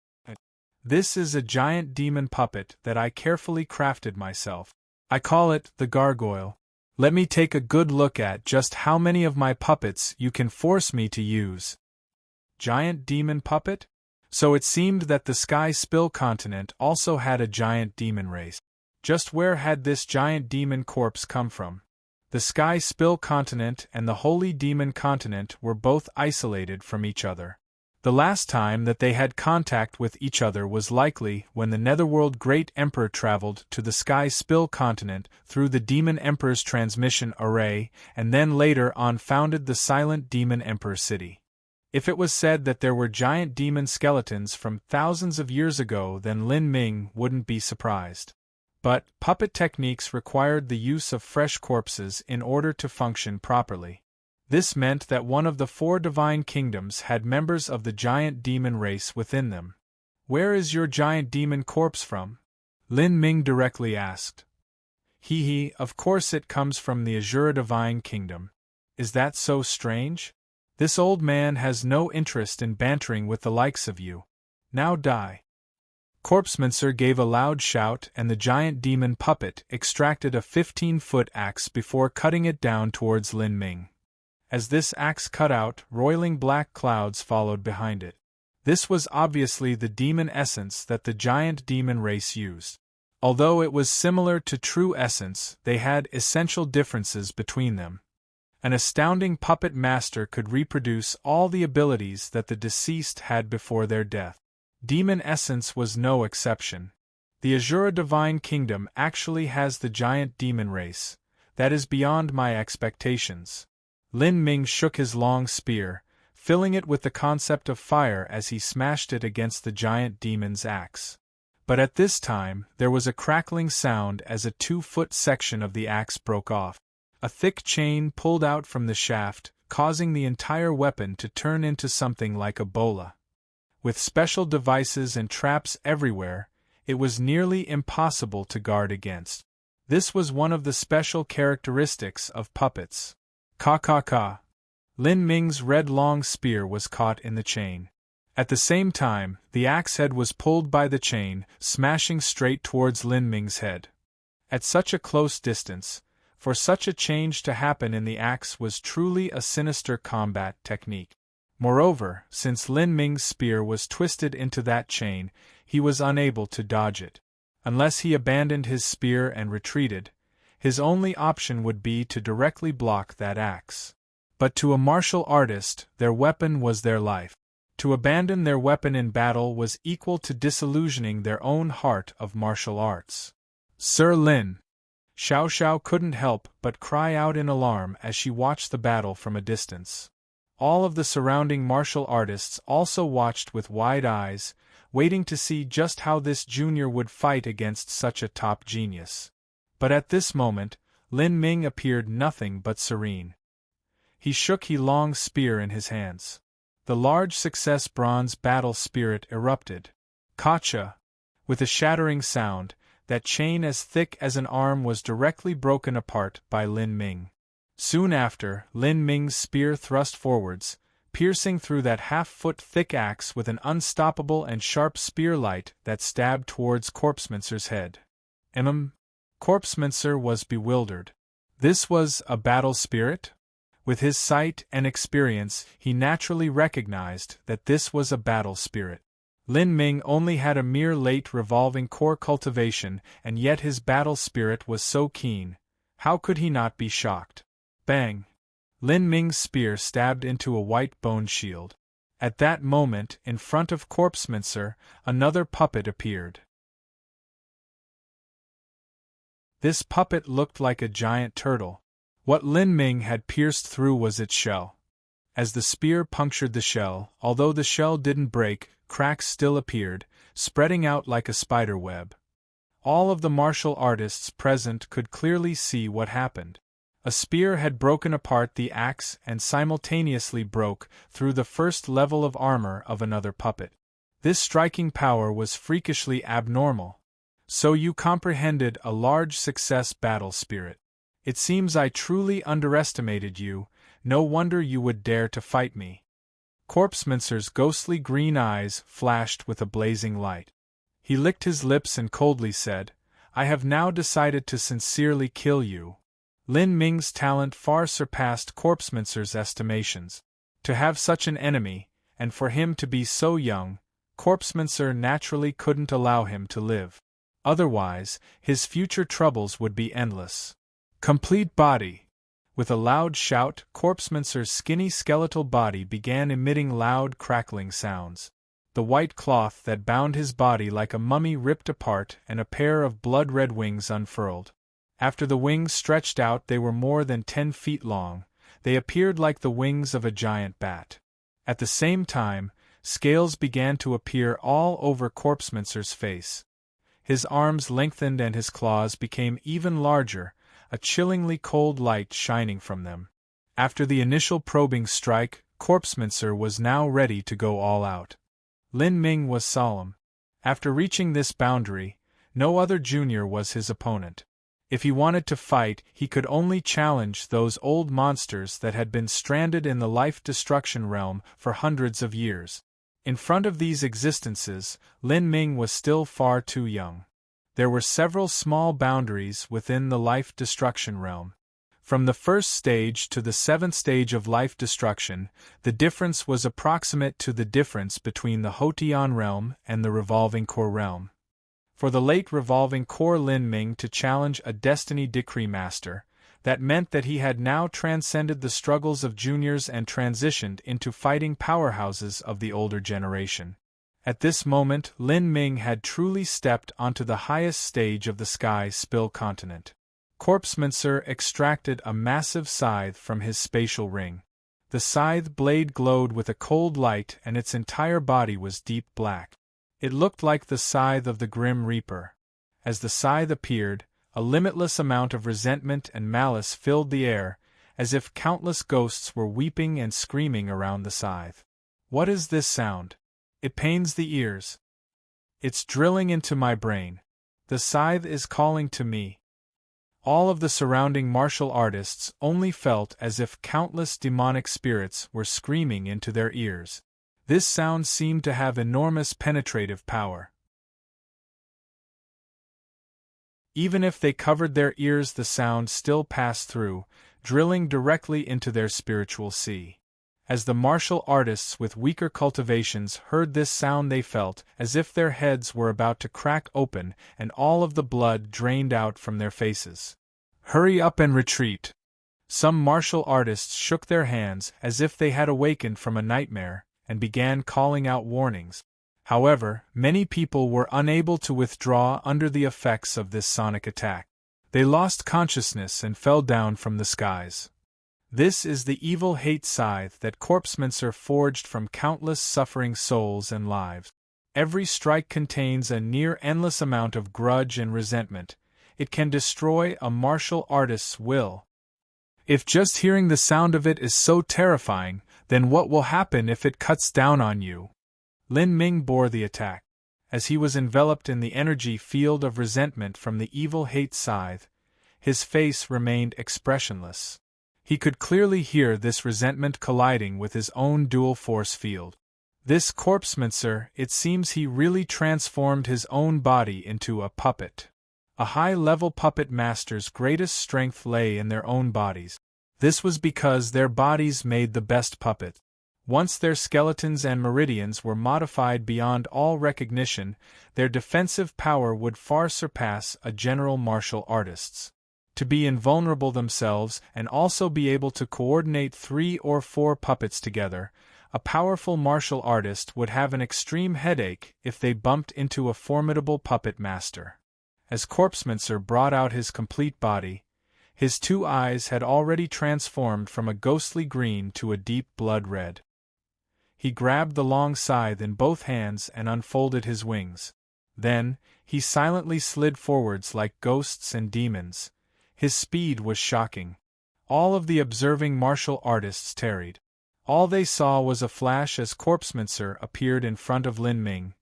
This is a giant demon puppet that I carefully crafted myself. I call it the gargoyle. Let me take a good look at just how many of my puppets you can force me to use. Giant demon puppet? So it seemed that the Sky Spill continent also had a giant demon race. Just where had this giant demon corpse come from? The Sky Spill continent and the Holy Demon continent were both isolated from each other. The last time that they had contact with each other was likely when the Netherworld Great Emperor traveled to the Sky Spill continent through the Demon Emperor's transmission array and then later on founded the Silent Demon Emperor city. If it was said that there were giant demon skeletons from thousands of years ago, then Lin Ming wouldn't be surprised. But puppet techniques required the use of fresh corpses in order to function properly. This meant that one of the 4 divine kingdoms had members of the giant demon race within them. Where is your giant demon corpse from? Lin Ming directly asked. Of course it comes from the Azura divine kingdom. Is that so strange? This old man has no interest in bantering with the likes of you. Now die. Corpsemancer gave a loud shout and the giant demon puppet extracted a 15-foot axe before cutting it down towards Lin Ming. As this axe cut out, roiling black clouds followed behind it. This was obviously the demon essence that the giant demon race used. Although it was similar to true essence, they had essential differences between them. An astounding puppet master could reproduce all the abilities that the deceased had before their death. Demon essence was no exception. The Azura divine kingdom actually has the giant demon race. That is beyond my expectations. Lin Ming shook his long spear, filling it with the concept of fire as he smashed it against the giant demon's axe. But at this time, there was a crackling sound as a 2-foot section of the axe broke off. A thick chain pulled out from the shaft, causing the entire weapon to turn into something like a bola. With special devices and traps everywhere, it was nearly impossible to guard against. This was one of the special characteristics of puppets. Ka. Lin Ming's red long spear was caught in the chain. At the same time, the axe head was pulled by the chain, smashing straight towards Lin Ming's head. At such a close distance, for such a change to happen in the axe was truly a sinister combat technique. Moreover, since Lin Ming's spear was twisted into that chain, he was unable to dodge it. Unless he abandoned his spear and retreated, his only option would be to directly block that axe. But to a martial artist, their weapon was their life. To abandon their weapon in battle was equal to disillusioning their own heart of martial arts. Sir Lin! Xiao Xiao couldn't help but cry out in alarm as she watched the battle from a distance. All of the surrounding martial artists also watched with wide eyes, waiting to see just how this junior would fight against such a top genius. But at this moment, Lin Ming appeared nothing but serene. He shook his long spear in his hands. The large success bronze battle spirit erupted. Kacha! With a shattering sound, that chain as thick as an arm was directly broken apart by Lin Ming. Soon after, Lin Ming's spear thrust forwards, piercing through that half-foot thick axe with an unstoppable and sharp spear-light that stabbed towards Corpsemancer's head. Corpsemancer was bewildered. This was a battle spirit? With his sight and experience, he naturally recognized that this was a battle spirit. Lin Ming only had a mere late revolving core cultivation, and yet his battle spirit was so keen. How could he not be shocked? Bang! Lin Ming's spear stabbed into a white bone shield. At that moment, in front of Corpsemancer, another puppet appeared. This puppet looked like a giant turtle. What Lin Ming had pierced through was its shell. As the spear punctured the shell, although the shell didn't break, cracks still appeared, spreading out like a spider web. All of the martial artists present could clearly see what happened. A spear had broken apart the axe and simultaneously broke through the first level of armor of another puppet. This striking power was freakishly abnormal. So you comprehended a large success battle spirit. It seems I truly underestimated you, no wonder you would dare to fight me. Corpsemancer's ghostly green eyes flashed with a blazing light. He licked his lips and coldly said, I have now decided to sincerely kill you. Lin Ming's talent far surpassed Corpsemancer's estimations. To have such an enemy, and for him to be so young, Corpsemancer naturally couldn't allow him to live. Otherwise, his future troubles would be endless. Complete body! With a loud shout, Corpsemancer's skinny skeletal body began emitting loud crackling sounds. The white cloth that bound his body like a mummy ripped apart and a pair of blood-red wings unfurled. After the wings stretched out, they were more than 10 feet long. They appeared like the wings of a giant bat. At the same time, scales began to appear all over Corpsemancer's face. His arms lengthened and his claws became even larger, a chillingly cold light shining from them. After the initial probing strike, Corpsemancer was now ready to go all out. Lin Ming was solemn. After reaching this boundary, no other junior was his opponent. If he wanted to fight, he could only challenge those old monsters that had been stranded in the life-destruction realm for hundreds of years. In front of these existences, Lin Ming was still far too young. There were several small boundaries within the life-destruction realm. From the first stage to the 7th stage of life destruction, the difference was approximate to the difference between the Hotian realm and the revolving core realm. For the late revolving core Lin Ming to challenge a Destiny Decree Master, that meant that he had now transcended the struggles of juniors and transitioned into fighting powerhouses of the older generation. At this moment, Lin Ming had truly stepped onto the highest stage of the Sky Spill continent. Corpsemancer extracted a massive scythe from his spatial ring. The scythe blade glowed with a cold light and its entire body was deep black. It looked like the scythe of the Grim Reaper. As the scythe appeared, a limitless amount of resentment and malice filled the air, as if countless ghosts were weeping and screaming around the scythe. What is this sound? It pains the ears. It's drilling into my brain. The scythe is calling to me. All of the surrounding martial artists only felt as if countless demonic spirits were screaming into their ears. This sound seemed to have enormous penetrative power. Even if they covered their ears, the sound still passed through, drilling directly into their spiritual sea. As the martial artists with weaker cultivations heard this sound, they felt as if their heads were about to crack open and all of the blood drained out from their faces. Hurry up and retreat! Some martial artists shook their hands as if they had awakened from a nightmare and began calling out warnings. However, many people were unable to withdraw under the effects of this sonic attack. They lost consciousness and fell down from the skies. This is the evil hate scythe that Corpsemancer forged from countless suffering souls and lives. Every strike contains a near-endless amount of grudge and resentment. It can destroy a martial artist's will. If just hearing the sound of it is so terrifying, then what will happen if it cuts down on you? Lin Ming bore the attack. As he was enveloped in the energy field of resentment from the evil hate scythe, his face remained expressionless. He could clearly hear this resentment colliding with his own dual force field. This Corpsemancer, it seems he really transformed his own body into a puppet. A high-level puppet master's greatest strength lay in their own bodies. This was because their bodies made the best puppet. Once their skeletons and meridians were modified beyond all recognition, their defensive power would far surpass a general martial artist's. To be invulnerable themselves and also be able to coordinate 3 or 4 puppets together, a powerful martial artist would have an extreme headache if they bumped into a formidable puppet master. As Corpsemancer brought out his complete body, His two eyes had already transformed from a ghostly green to a deep blood red. He grabbed the long scythe in both hands and unfolded his wings. Then, he silently slid forwards like ghosts and demons. His speed was shocking. All of the observing martial artists tarried. All they saw was a flash as Corpsemancer appeared in front of Lin Ming,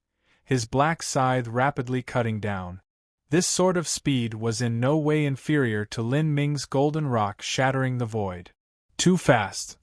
his black scythe rapidly cutting down. This sort of speed was in no way inferior to Lin Ming's golden rock shattering the void. Too fast.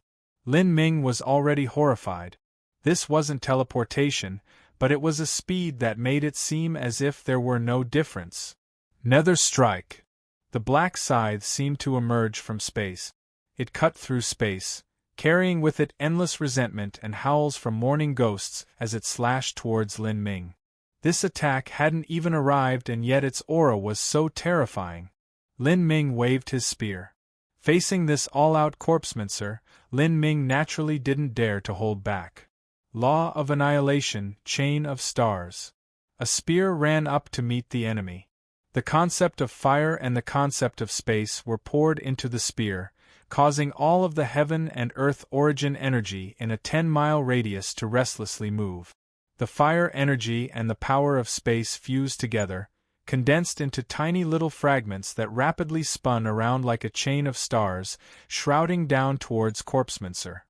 Lin Ming was already horrified. This wasn't teleportation, but it was a speed that made it seem as if there were no difference. Nether strike. The black scythe seemed to emerge from space. It cut through space, carrying with it endless resentment and howls from mourning ghosts as it slashed towards Lin Ming. This attack hadn't even arrived and yet its aura was so terrifying. Lin Ming waved his spear. Facing this all-out Corpsemancer, Lin Ming naturally didn't dare to hold back. Law of annihilation, chain of stars. A spear ran up to meet the enemy. The concept of fire and the concept of space were poured into the spear, causing all of the heaven and earth origin energy in a 10-mile radius to restlessly move. The fire energy and the power of space fused together, condensed into tiny little fragments that rapidly spun around like a chain of stars, shrouding down towards Corpsemancer.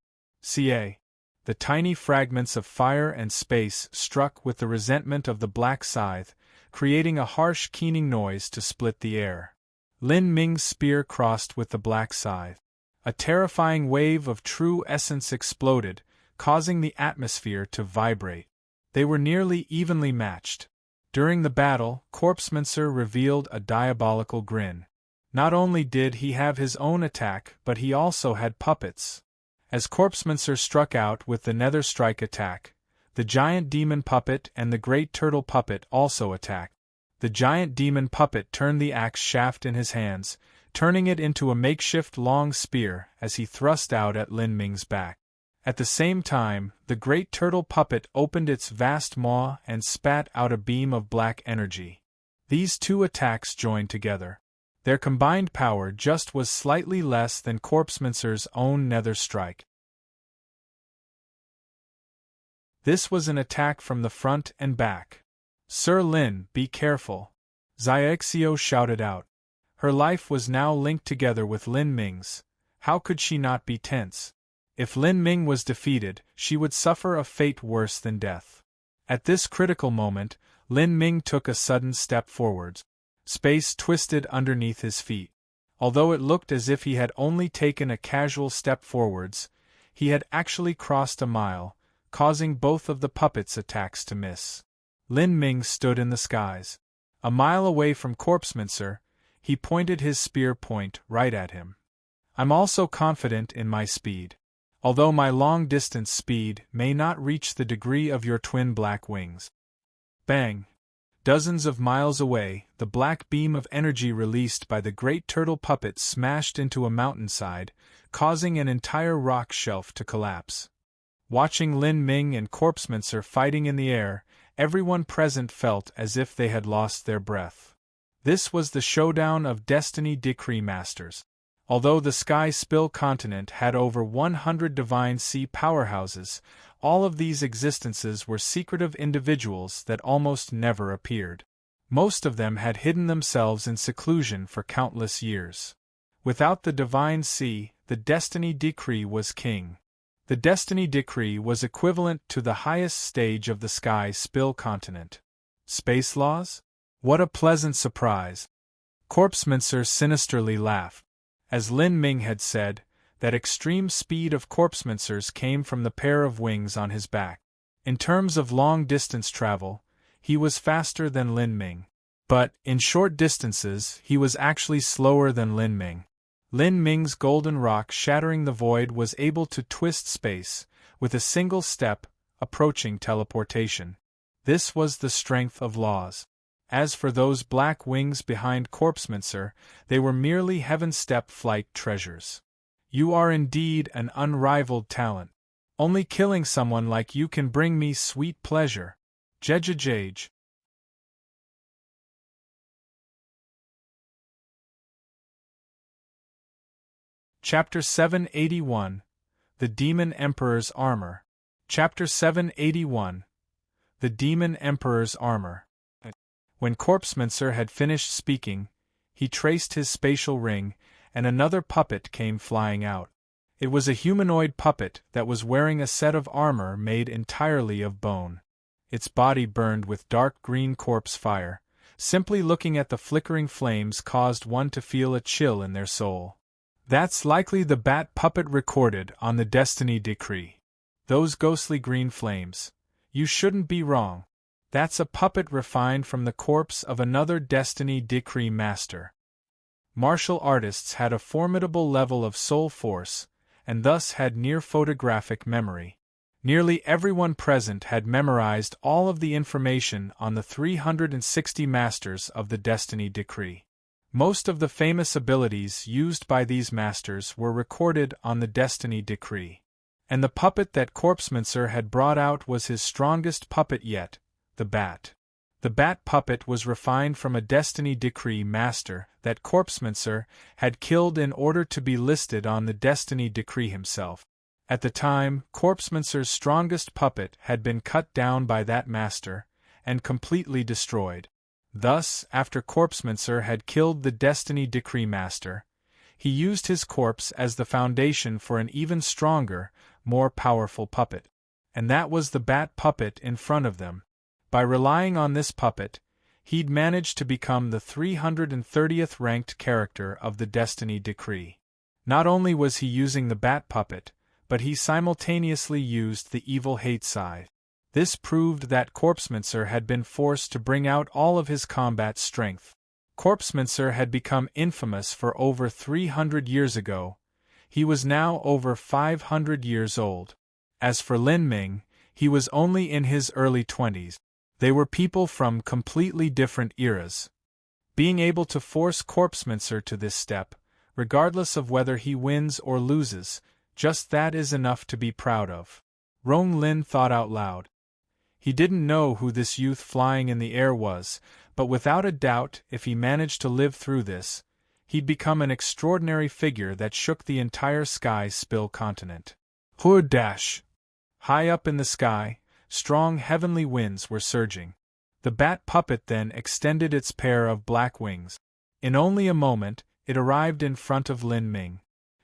Ca. The tiny fragments of fire and space struck with the resentment of the black scythe, creating a harsh keening noise to split the air. Lin Ming's spear crossed with the black scythe. A terrifying wave of true essence exploded, causing the atmosphere to vibrate. They were nearly evenly matched. During the battle, Corpsemancer revealed a diabolical grin. Not only did he have his own attack, but he also had puppets. As Corpsemancer struck out with the Nether Strike attack, the giant demon puppet and the great turtle puppet also attacked. The giant demon puppet turned the axe shaft in his hands, turning it into a makeshift long spear as he thrust out at Lin Ming's back. At the same time, the great turtle puppet opened its vast maw and spat out a beam of black energy. These two attacks joined together. Their combined power just was slightly less than Corpsemancer's own Nether Strike. This was an attack from the front and back. "Sir Lin, be careful," Xiaxio shouted out. Her life was now linked together with Lin Ming's. How could she not be tense? If Lin Ming was defeated, she would suffer a fate worse than death. At this critical moment, Lin Ming took a sudden step forwards. Space twisted underneath his feet. Although it looked as if he had only taken a casual step forwards, he had actually crossed a mile, causing both of the puppets' attacks to miss. Lin Ming stood in the skies. A mile away from Corpsemancer, he pointed his spear point right at him. "I'm also confident in my speed. Although my long-distance speed may not reach the degree of your twin black wings." Bang! Dozens of miles away, the black beam of energy released by the great turtle puppet smashed into a mountainside, causing an entire rock shelf to collapse. Watching Lin Ming and Corpsemancer fighting in the air, everyone present felt as if they had lost their breath. This was the showdown of Destiny Decree Masters. Although the Sky Spill continent had over 100 divine sea powerhouses, all of these existences were secretive individuals that almost never appeared. Most of them had hidden themselves in seclusion for countless years. Without the divine sea, the Destiny Decree was king. The Destiny Decree was equivalent to the highest stage of the Sky Spill continent. Space laws? What a pleasant surprise! Corpsemancer sinisterly laughed. As Lin Ming had said, that extreme speed of Corpsemancer's came from the pair of wings on his back. In terms of long-distance travel, he was faster than Lin Ming. But, in short distances, he was actually slower than Lin Ming. Lin Ming's golden rock shattering the void was able to twist space, with a single step, approaching teleportation. This was the strength of laws. As for those black wings behind Corpsemancer, they were merely heaven-step flight treasures. "You are indeed an unrivaled talent. Only killing someone like you can bring me sweet pleasure." Jejejej. Chapter 781, The Demon Emperor's Armor. Chapter 781, The Demon Emperor's Armor. When Corpsemancer had finished speaking, he traced his spatial ring, and another puppet came flying out. It was a humanoid puppet that was wearing a set of armor made entirely of bone. Its body burned with dark green corpse fire. Simply looking at the flickering flames caused one to feel a chill in their soul. That's likely the bat puppet recorded on the Destiny Decree. Those ghostly green flames. You shouldn't be wrong. That's a puppet refined from the corpse of another Destiny Decree master. Martial artists had a formidable level of soul force, and thus had near photographic memory. Nearly everyone present had memorized all of the information on the 360 masters of the Destiny Decree. Most of the famous abilities used by these masters were recorded on the Destiny Decree. And the puppet that Corpsemancer had brought out was his strongest puppet yet, the bat. The bat puppet was refined from a Destiny Decree master that Corpsemancer had killed in order to be listed on the Destiny Decree himself. At the time, Corpsemancer's strongest puppet had been cut down by that master, and completely destroyed. Thus, after Corpsemancer had killed the Destiny Decree master, he used his corpse as the foundation for an even stronger, more powerful puppet. And that was the bat puppet in front of them. By relying on this puppet, he'd managed to become the 330th ranked character of the Destiny Decree. Not only was he using the bat puppet, but he simultaneously used the evil hate scythe. This proved that Corpsemancer had been forced to bring out all of his combat strength. Corpsemancer had become infamous for over 300 years ago. He was now over 500 years old. As for Lin Ming, he was only in his early 20s. They were people from completely different eras. Being able to force Corpsemancer to this step, regardless of whether he wins or loses, just that is enough to be proud of. Rong Lin thought out loud. He didn't know who this youth flying in the air was, but without a doubt, if he managed to live through this, he'd become an extraordinary figure that shook the entire sky-spill continent. Hood dash! High up in the sky, strong heavenly winds were surging. The bat puppet then extended its pair of black wings. In only a moment, it arrived in front of Lin Ming.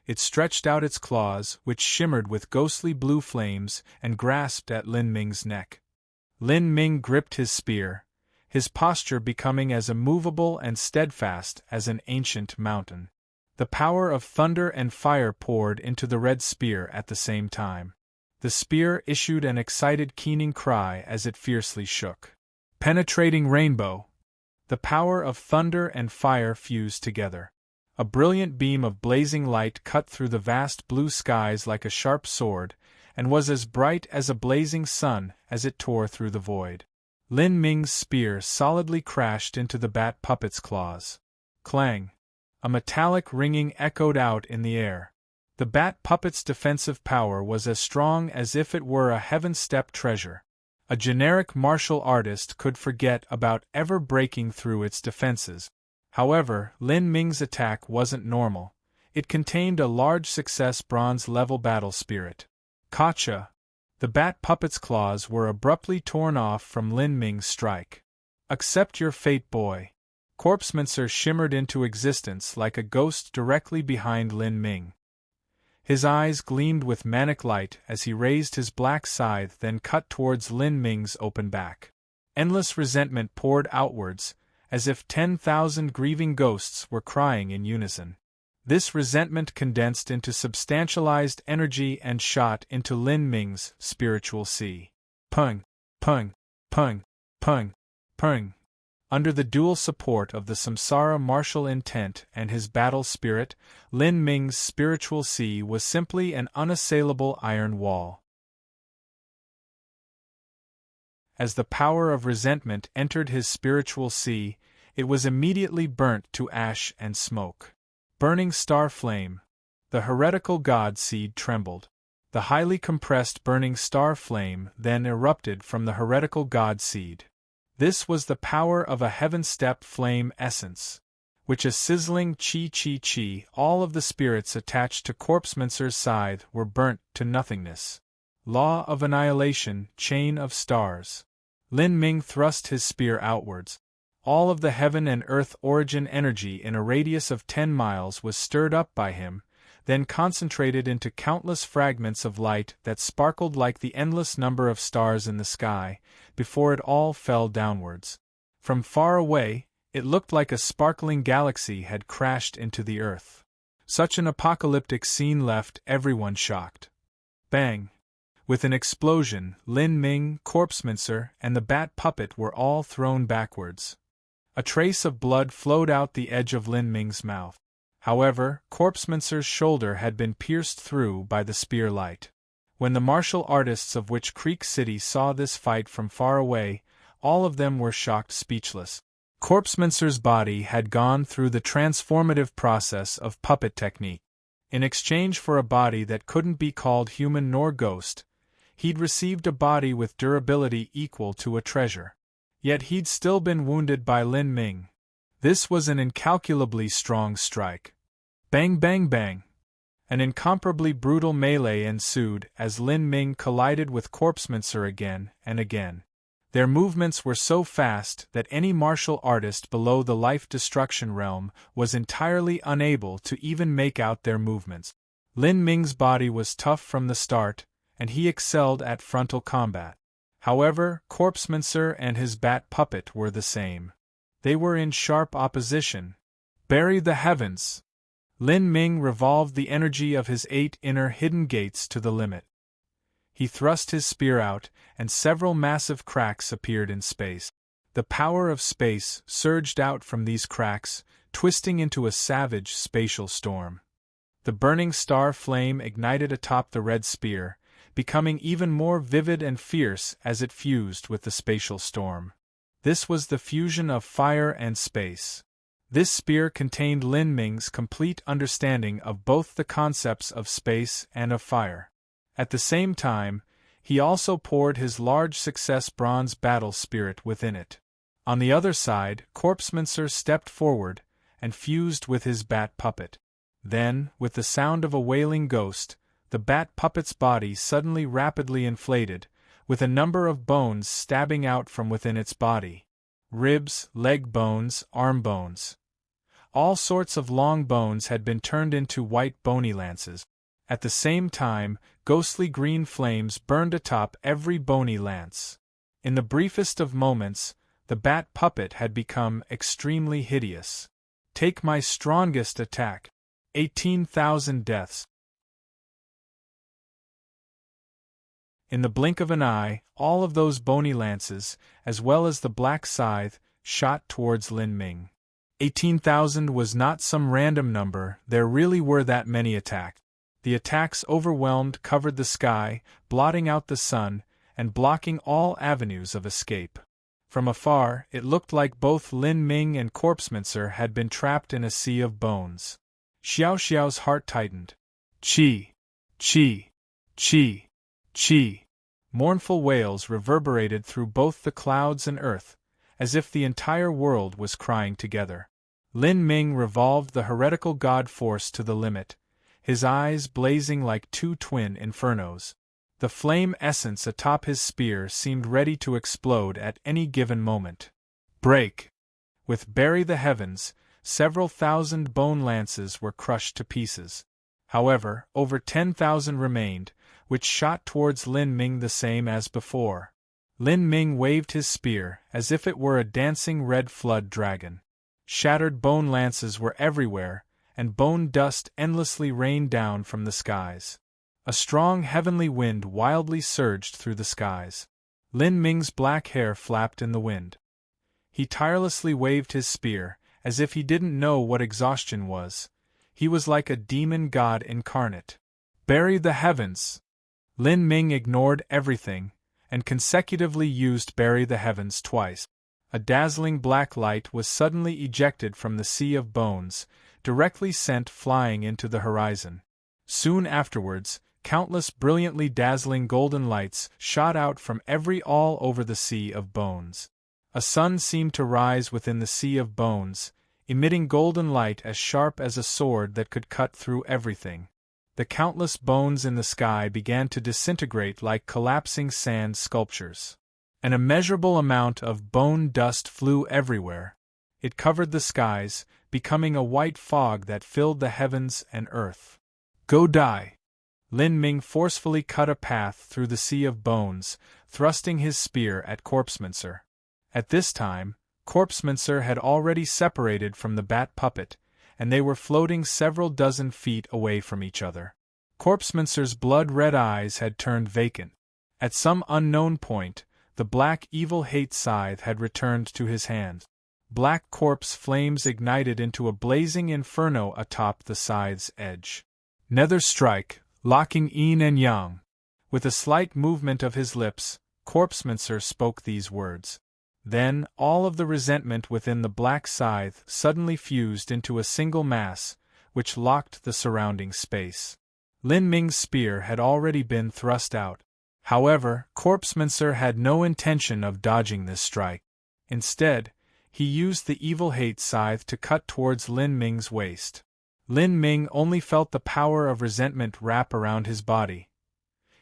It stretched out its claws, which shimmered with ghostly blue flames, and grasped at Lin Ming's neck. Lin Ming gripped his spear, his posture becoming as immovable and steadfast as an ancient mountain. The power of thunder and fire poured into the red spear at the same time. The spear issued an excited keening cry as it fiercely shook. Penetrating rainbow! The power of thunder and fire fused together. A brilliant beam of blazing light cut through the vast blue skies like a sharp sword, and was as bright as a blazing sun as it tore through the void. Lin Ming's spear solidly crashed into the bat puppet's claws. Clang! A metallic ringing echoed out in the air. The bat puppet's defensive power was as strong as if it were a heaven-step treasure. A generic martial artist could forget about ever breaking through its defenses. However, Lin Ming's attack wasn't normal. It contained a large success bronze-level battle spirit. Gotcha! The bat puppet's claws were abruptly torn off from Lin Ming's strike. Accept your fate, boy. Corpsemancer shimmered into existence like a ghost directly behind Lin Ming. His eyes gleamed with manic light as he raised his black scythe, then cut towards Lin Ming's open back. Endless resentment poured outwards, as if 10,000 grieving ghosts were crying in unison. This resentment condensed into substantialized energy and shot into Lin Ming's spiritual sea. Pung, pung, pung, pung, pung. Under the dual support of the samsara martial intent and his battle spirit, Lin Ming's spiritual sea was simply an unassailable iron wall. As the power of resentment entered his spiritual sea, it was immediately burnt to ash and smoke. Burning star flame. The heretical god seed trembled. The highly compressed burning star flame then erupted from the heretical god seed. This was the power of a heaven-step flame essence. which a sizzling chi-chi-chi, all of the spirits attached to Corpsemancer's scythe were burnt to nothingness. Law of annihilation, chain of stars. Lin Ming thrust his spear outwards. All of the heaven and earth origin energy in a radius of 10 miles was stirred up by him, then concentrated into countless fragments of light that sparkled like the endless number of stars in the sky, before it all fell downwards. From far away, it looked like a sparkling galaxy had crashed into the earth. Such an apocalyptic scene left everyone shocked. Bang! With an explosion, Lin Ming, Corpsemancer, and the bat puppet were all thrown backwards. A trace of blood flowed out the edge of Lin Ming's mouth. However, Corpsemancer's shoulder had been pierced through by the spear light. When the martial artists of Witch Creek City saw this fight from far away, all of them were shocked speechless. Corpsemancer's body had gone through the transformative process of puppet technique. In exchange for a body that couldn't be called human nor ghost, he'd received a body with durability equal to a treasure. Yet he'd still been wounded by Lin Ming. This was an incalculably strong strike. Bang bang bang! An incomparably brutal melee ensued as Lin Ming collided with Corpsemancer again and again. Their movements were so fast that any martial artist below the life-destruction realm was entirely unable to even make out their movements. Lin Ming's body was tough from the start, and he excelled at frontal combat. However, Corpsemancer and his bat puppet were the same. They were in sharp opposition. Bury the heavens! Lin Ming revolved the energy of his 8 inner hidden gates to the limit. He thrust his spear out, and several massive cracks appeared in space. The power of space surged out from these cracks, twisting into a savage spatial storm. The burning star flame ignited atop the red spear, becoming even more vivid and fierce as it fused with the spatial storm. This was the fusion of fire and space. This spear contained Lin Ming's complete understanding of both the concepts of space and of fire. At the same time, he also poured his large success bronze battle spirit within it. On the other side, Corpsemancer stepped forward and fused with his bat puppet. Then, with the sound of a wailing ghost, the bat puppet's body suddenly rapidly inflated, with a number of bones stabbing out from within its body. Ribs, leg bones, arm bones. All sorts of long bones had been turned into white bony lances. At the same time, ghostly green flames burned atop every bony lance. In the briefest of moments, the bat puppet had become extremely hideous. Take my strongest attack. 18,000 deaths. In the blink of an eye, all of those bony lances, as well as the black scythe, shot towards Lin Ming. 18,000 was not some random number, there really were that many attacks. The attacks overwhelmed, covered the sky, blotting out the sun, and blocking all avenues of escape. From afar, it looked like both Lin Ming and Corpsemancer had been trapped in a sea of bones. Xiao Xiao's heart tightened. Chi! Chi! Chi! Chi! Mournful wails reverberated through both the clouds and earth, as if the entire world was crying together. Lin Ming revolved the heretical god force to the limit, his eyes blazing like two twin infernos. The flame essence atop his spear seemed ready to explode at any given moment. Break! With Bury the Heavens, several thousand bone lances were crushed to pieces. However, over 10,000 remained, which shot towards Lin Ming the same as before. Lin Ming waved his spear as if it were a dancing red flood dragon. Shattered bone lances were everywhere, and bone dust endlessly rained down from the skies. A strong heavenly wind wildly surged through the skies. Lin Ming's black hair flapped in the wind. He tirelessly waved his spear, as if he didn't know what exhaustion was. He was like a demon god incarnate. Bury the heavens! Lin Ming ignored everything, and consecutively used Bury the Heavens twice. A dazzling black light was suddenly ejected from the sea of bones, directly sent flying into the horizon. Soon afterwards, countless brilliantly dazzling golden lights shot out from all over the sea of bones. A sun seemed to rise within the sea of bones, emitting golden light as sharp as a sword that could cut through everything. The countless bones in the sky began to disintegrate like collapsing sand sculptures. An immeasurable amount of bone dust flew everywhere. It covered the skies, becoming a white fog that filled the heavens and earth. Go die! Lin Ming forcefully cut a path through the sea of bones, thrusting his spear at Corpsemancer. At this time, Corpsemancer had already separated from the bat puppet, and they were floating several dozen feet away from each other. Corpsemancer's blood-red eyes had turned vacant. At some unknown point, the black evil hate scythe had returned to his hand. Black corpse flames ignited into a blazing inferno atop the scythe's edge. Nether strike, locking yin and yang. With a slight movement of his lips, Corpsemancer spoke these words. Then, all of the resentment within the black scythe suddenly fused into a single mass, which locked the surrounding space. Lin Ming's spear had already been thrust out. However, Corpsemancer had no intention of dodging this strike. Instead, he used the evil hate scythe to cut towards Lin Ming's waist. Lin Ming only felt the power of resentment wrap around his body.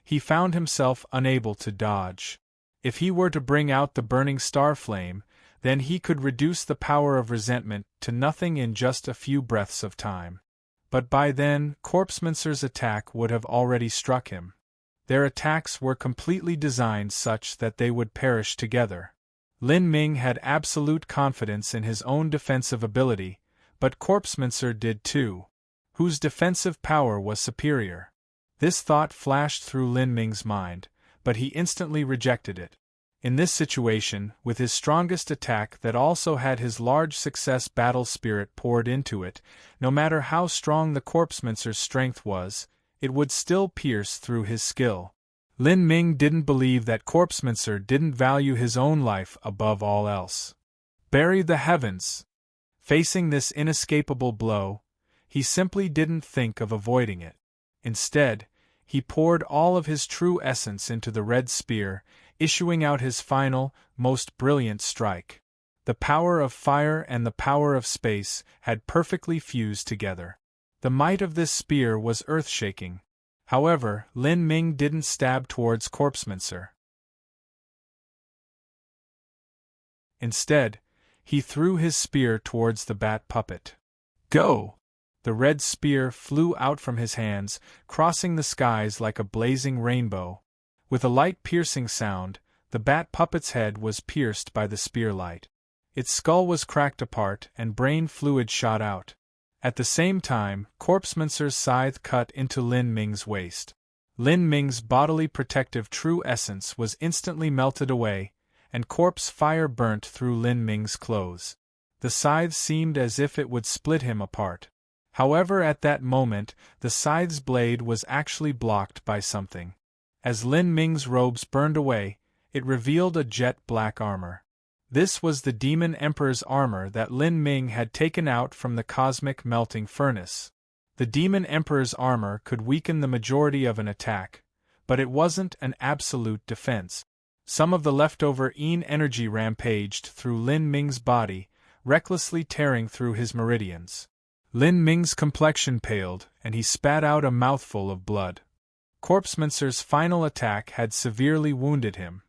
He found himself unable to dodge. If he were to bring out the burning star flame, then he could reduce the power of resentment to nothing in just a few breaths of time. But by then, Corpsemancer's attack would have already struck him. Their attacks were completely designed such that they would perish together. Lin Ming had absolute confidence in his own defensive ability, but Corpsemancer did too. Whose defensive power was superior? This thought flashed through Lin Ming's mind, but he instantly rejected it. In this situation, with his strongest attack that also had his large success battle spirit poured into it, no matter how strong the Corpsemancer's strength was, it would still pierce through his skill. Lin Ming didn't believe that Corpsemancer didn't value his own life above all else. Bury the heavens! Facing this inescapable blow, he simply didn't think of avoiding it. Instead, he poured all of his true essence into the red spear, issuing out his final, most brilliant strike. The power of fire and the power of space had perfectly fused together. The might of this spear was earth-shaking. However, Lin Ming didn't stab towards Corpsemancer. Instead, he threw his spear towards the bat puppet. Go! The red spear flew out from his hands, crossing the skies like a blazing rainbow. With a light piercing sound, the bat puppet's head was pierced by the spear light. Its skull was cracked apart and brain fluid shot out. At the same time, Corpsemancer's scythe cut into Lin Ming's waist. Lin Ming's bodily protective true essence was instantly melted away, and corpse fire burnt through Lin Ming's clothes. The scythe seemed as if it would split him apart. However, at that moment, the scythe's blade was actually blocked by something. As Lin Ming's robes burned away, it revealed a jet-black armor. This was the Demon Emperor's armor that Lin Ming had taken out from the cosmic melting furnace. The Demon Emperor's armor could weaken the majority of an attack, but it wasn't an absolute defense. Some of the leftover Yin energy rampaged through Lin Ming's body, recklessly tearing through his meridians. Lin Ming's complexion paled, and he spat out a mouthful of blood. Corpsemancer's final attack had severely wounded him.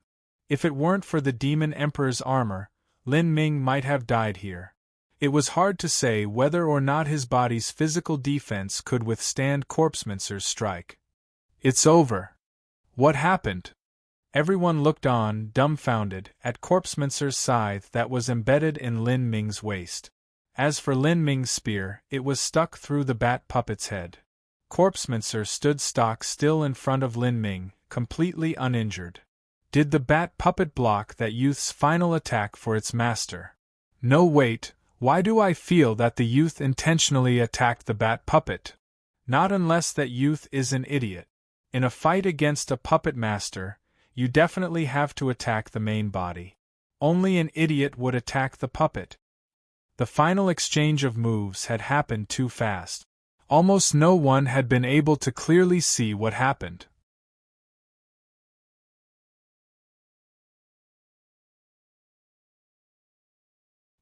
If it weren't for the Demon Emperor's armor, Lin Ming might have died here. It was hard to say whether or not his body's physical defense could withstand Corpsemancer's strike. It's over. What happened? Everyone looked on, dumbfounded, at Corpsemancer's scythe that was embedded in Lin Ming's waist. As for Lin Ming's spear, it was stuck through the bat puppet's head. Corpsemancer stood stock still in front of Lin Ming, completely uninjured. Did the bat puppet block that youth's final attack for its master? No, wait, why do I feel that the youth intentionally attacked the bat puppet? Not unless that youth is an idiot. In a fight against a puppet master, you definitely have to attack the main body. Only an idiot would attack the puppet. The final exchange of moves had happened too fast. Almost no one had been able to clearly see what happened.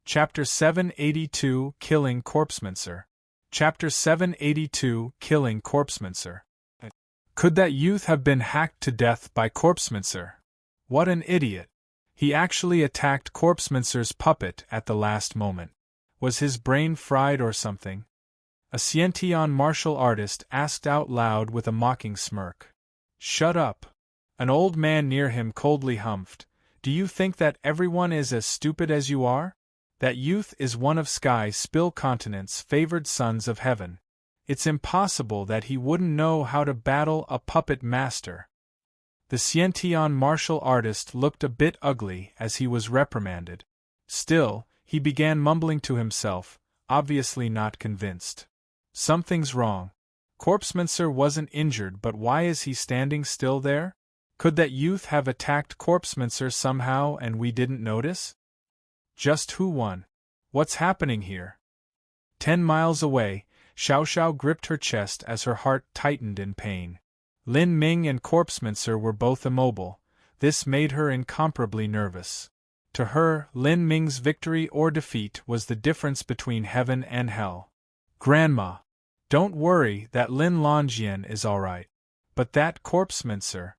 Chapter 782 Killing Corpsemancer. Chapter 782 Killing Corpsemancer. Could that youth have been hacked to death by Corpsemancer? What an idiot! He actually attacked Corpsemancer's puppet at the last moment. Was his brain fried or something? A Sciention martial artist asked out loud with a mocking smirk. Shut up! An old man near him coldly humphed. Do you think that everyone is as stupid as you are? That youth is one of Sky Spill Continent's favored sons of heaven. It's impossible that he wouldn't know how to battle a puppet master. The Sciention martial artist looked a bit ugly as he was reprimanded. Still, he began mumbling to himself, obviously not convinced. Something's wrong. Corpsemancer wasn't injured, but why is he standing still there? Could that youth have attacked Corpsemancer somehow and we didn't notice? Just who won? What's happening here? 10 miles away, Xiao Xiao gripped her chest as her heart tightened in pain. Lin Ming and Corpsemancer were both immobile. This made her incomparably nervous. To her, Lin Ming's victory or defeat was the difference between heaven and hell. Grandma! Don't worry, that Lin Longyan is alright. But that Corpsemancer…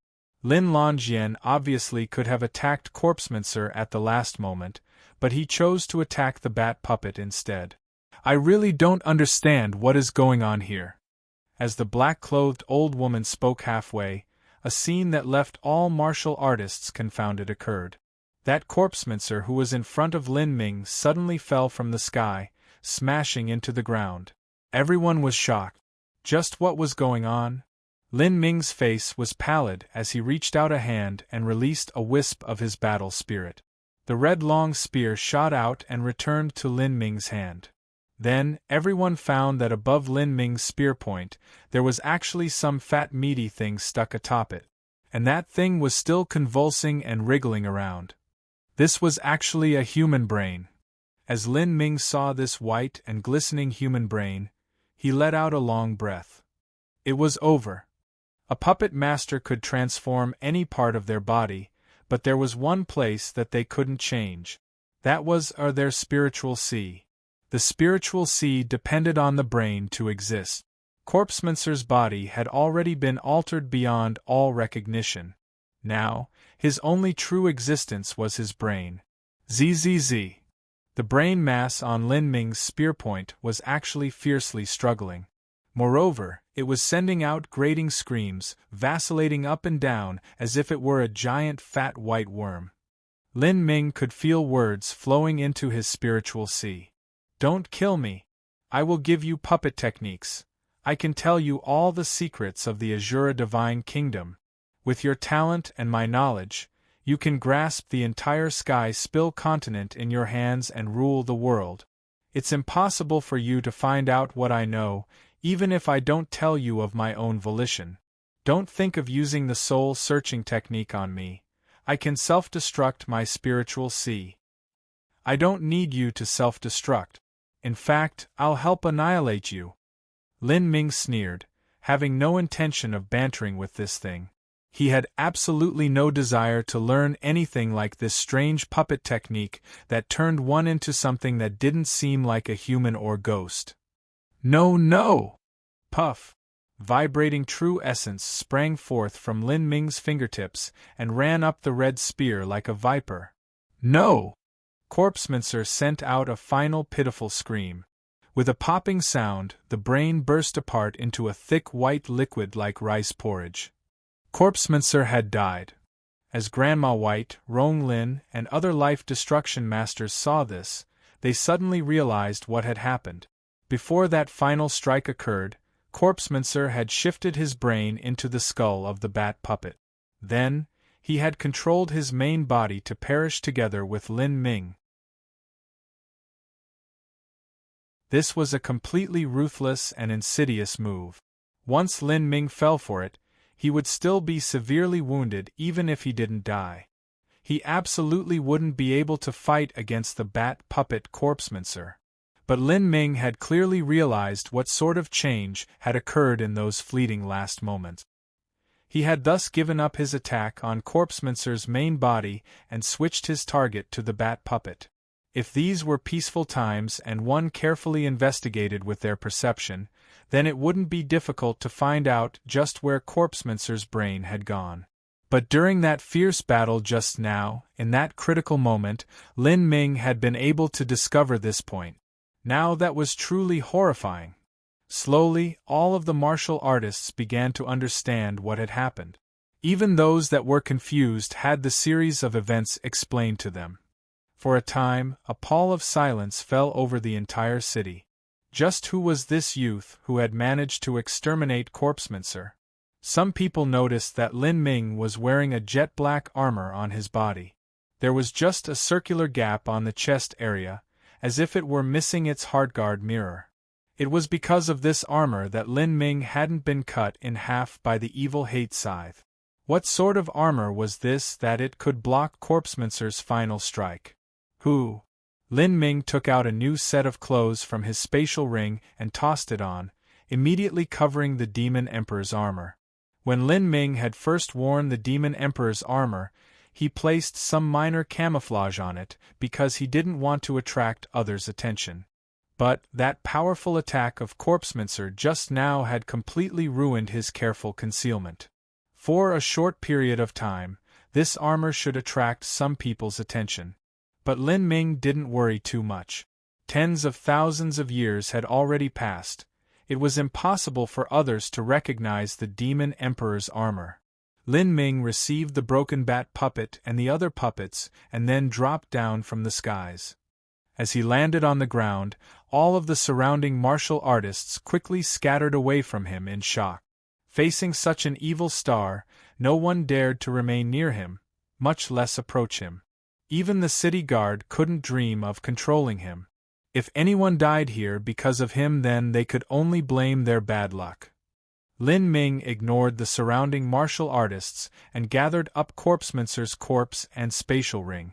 Lin Longyan obviously could have attacked Corpsemancer at the last moment, but he chose to attack the bat puppet instead. I really don't understand what is going on here. As the black-clothed old woman spoke halfway, a scene that left all martial artists confounded occurred. That Corpsemancer who was in front of Lin Ming suddenly fell from the sky, smashing into the ground. Everyone was shocked. Just what was going on? Lin Ming's face was pallid as he reached out a hand and released a wisp of his battle spirit. The red long spear shot out and returned to Lin Ming's hand. Then, everyone found that above Lin Ming's spear point, there was actually some fat meaty thing stuck atop it. And that thing was still convulsing and wriggling around. This was actually a human brain. As Lin Ming saw this white and glistening human brain, he let out a long breath. It was over. A puppet master could transform any part of their body, but there was one place that they couldn't change. That was their spiritual sea. The spiritual sea depended on the brain to exist. Corpsemancer's body had already been altered beyond all recognition. Now, his only true existence was his brain. ZZZ. The brain mass on Lin Ming's spear point was actually fiercely struggling. Moreover, it was sending out grating screams, vacillating up and down as if it were a giant fat white worm. Lin Ming could feel words flowing into his spiritual sea. Don't kill me. I will give you puppet techniques. I can tell you all the secrets of the Azura Divine Kingdom. With your talent and my knowledge, you can grasp the entire Sky Spill Continent in your hands and rule the world. It's impossible for you to find out what I know, even if I don't tell you of my own volition. Don't think of using the soul-searching technique on me. I can self-destruct my spiritual sea. I don't need you to self-destruct. In fact, I'll help annihilate you. Lin Ming sneered, having no intention of bantering with this thing. He had absolutely no desire to learn anything like this strange puppet technique that turned one into something that didn't seem like a human or ghost. No, no! Puff! Vibrating true essence sprang forth from Lin Ming's fingertips and ran up the red spear like a viper. No! Corpsemancer sent out a final pitiful scream. With a popping sound, the brain burst apart into a thick white liquid like rice porridge. Corpsemancer had died. As Grandma White, Rong Lin, and other life destruction masters saw this, they suddenly realized what had happened. Before that final strike occurred, Corpsemancer had shifted his brain into the skull of the bat puppet. Then, he had controlled his main body to perish together with Lin Ming. This was a completely ruthless and insidious move. Once Lin Ming fell for it, he would still be severely wounded even if he didn't die. He absolutely wouldn't be able to fight against the bat puppet Corpsemancer. But Lin Ming had clearly realized what sort of change had occurred in those fleeting last moments. He had thus given up his attack on Corpsemancer's main body and switched his target to the bat puppet. If these were peaceful times and one carefully investigated with their perception, then it wouldn't be difficult to find out just where Corpsemancer's brain had gone. But during that fierce battle just now, in that critical moment, Lin Ming had been able to discover this point. Now that was truly horrifying. Slowly, all of the martial artists began to understand what had happened. Even those that were confused had the series of events explained to them. For a time, a pall of silence fell over the entire city. Just who was this youth who had managed to exterminate Corpsemancer? Some people noticed that Lin Ming was wearing a jet-black armor on his body. There was just a circular gap on the chest area, as if it were missing its hardguard mirror. It was because of this armor that Lin Ming hadn't been cut in half by the evil hate scythe. What sort of armor was this that it could block Corpsemancer's final strike? Who? Lin Ming took out a new set of clothes from his spatial ring and tossed it on, immediately covering the Demon Emperor's armor. When Lin Ming had first worn the Demon Emperor's armor, he placed some minor camouflage on it because he didn't want to attract others' attention. But that powerful attack of Corpsemancer just now had completely ruined his careful concealment. For a short period of time, this armor should attract some people's attention. But Lin Ming didn't worry too much. Tens of thousands of years had already passed. It was impossible for others to recognize the Demon Emperor's armor. Lin Ming received the broken bat puppet and the other puppets and then dropped down from the skies. As he landed on the ground, all of the surrounding martial artists quickly scattered away from him in shock. Facing such an evil star, no one dared to remain near him, much less approach him. Even the city guard couldn't dream of controlling him. If anyone died here because of him, then they could only blame their bad luck. Lin Ming ignored the surrounding martial artists and gathered up Corpsemancer's corpse and spatial ring.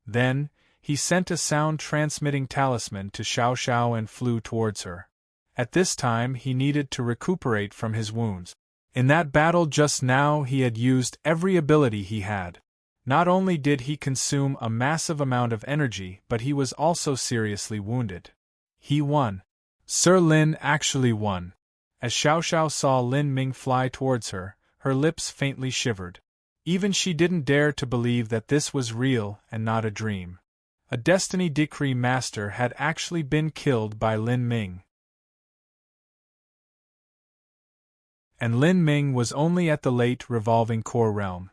Then, he sent a sound-transmitting talisman to Xiao Xiao and flew towards her. At this time he needed to recuperate from his wounds. In that battle just now he had used every ability he had. Not only did he consume a massive amount of energy, but he was also seriously wounded. He won. Sir Lin actually won. As Xiao Xiao saw Lin Ming fly towards her, her lips faintly shivered. Even she didn't dare to believe that this was real and not a dream. A Destiny Decree Master had actually been killed by Lin Ming. And Lin Ming was only at the late revolving core realm.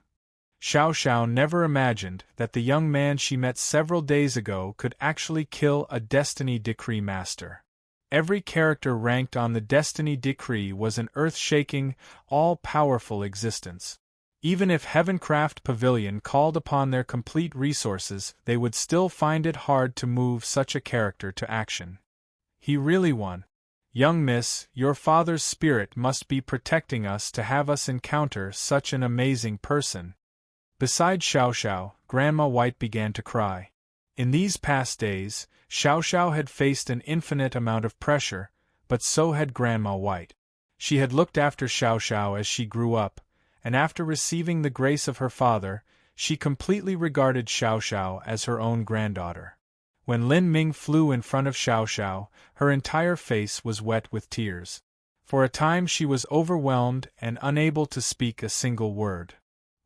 Xiao Xiao never imagined that the young man she met several days ago could actually kill a Destiny Decree Master. Every character ranked on the Destiny Decree was an earth-shaking, all-powerful existence. Even if Heavencraft Pavilion called upon their complete resources, they would still find it hard to move such a character to action. He really won. Young miss, your father's spirit must be protecting us to have us encounter such an amazing person. Beside Xiao Xiao, Grandma White began to cry. In these past days, Xiao Xiao had faced an infinite amount of pressure, but so had Grandma White. She had looked after Xiao Xiao as she grew up, and after receiving the grace of her father, she completely regarded Xiao Xiao as her own granddaughter. When Lin Ming flew in front of Xiao Xiao, her entire face was wet with tears. For a time she was overwhelmed and unable to speak a single word.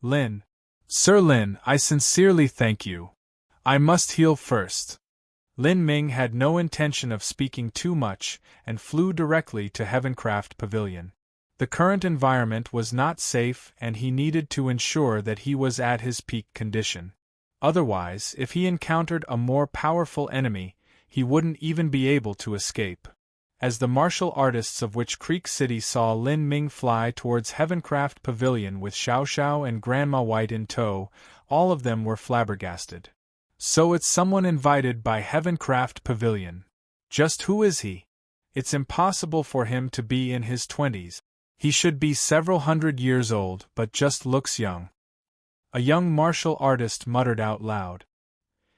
Lin. Sir Lin, I sincerely thank you. I must heal first. Lin Ming had no intention of speaking too much and flew directly to Heavencraft Pavilion. The current environment was not safe and he needed to ensure that he was at his peak condition. Otherwise, if he encountered a more powerful enemy, he wouldn't even be able to escape. As the martial artists of Witch Creek City saw Lin Ming fly towards Heavencraft Pavilion with Xiao Xiao and Grandma White in tow, all of them were flabbergasted. So it's someone invited by Heavencraft Pavilion. Just who is he? It's impossible for him to be in his 20s. He should be several hundred years old, but just looks young. A young martial artist muttered out loud.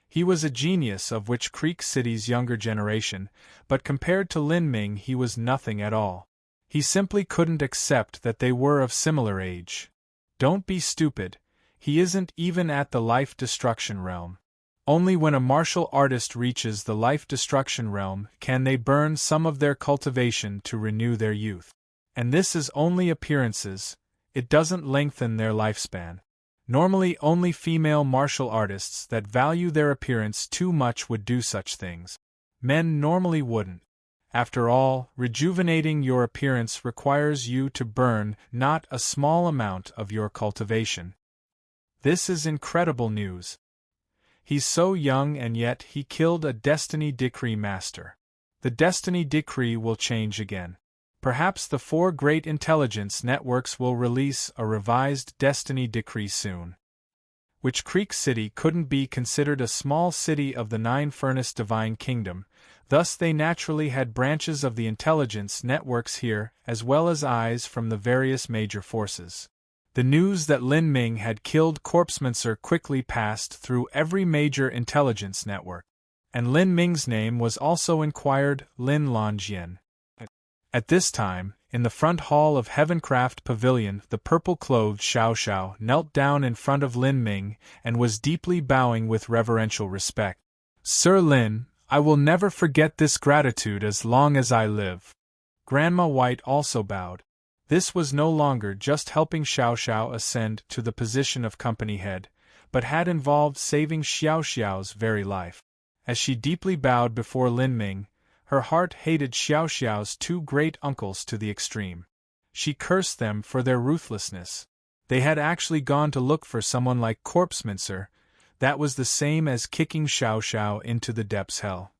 He was a genius of Witch Creek City's younger generation, but compared to Lin Ming he was nothing at all. He simply couldn't accept that they were of similar age. Don't be stupid, he isn't even at the life destruction realm. Only when a martial artist reaches the life-destruction realm can they burn some of their cultivation to renew their youth. And this is only appearances, it doesn't lengthen their lifespan. Normally only female martial artists that value their appearance too much would do such things. Men normally wouldn't. After all, rejuvenating your appearance requires you to burn not a small amount of your cultivation. This is incredible news. He's so young and yet he killed a Destiny Decree master. The Destiny Decree will change again. Perhaps the 4 great intelligence networks will release a revised Destiny Decree soon. Witch Creek City couldn't be considered a small city of the 9-furnace divine kingdom, thus they naturally had branches of the intelligence networks here as well as eyes from the various major forces. The news that Lin Ming had killed Corpsemancer quickly passed through every major intelligence network, and Lin Ming's name was also inquired Lin Longyan. At this time, in the front hall of Heavencraft Pavilion, the purple-clothed Xiao Xiao knelt down in front of Lin Ming and was deeply bowing with reverential respect. "Sir Lin, I will never forget this gratitude as long as I live." Grandma White also bowed. This was no longer just helping Xiao Xiao ascend to the position of company head, but had involved saving Xiao Xiao's very life. As she deeply bowed before Lin Ming, her heart hated Xiao Xiao's 2 great uncles to the extreme. She cursed them for their ruthlessness. They had actually gone to look for someone like Corpsemancer. That was the same as kicking Xiao Xiao into the depths hell.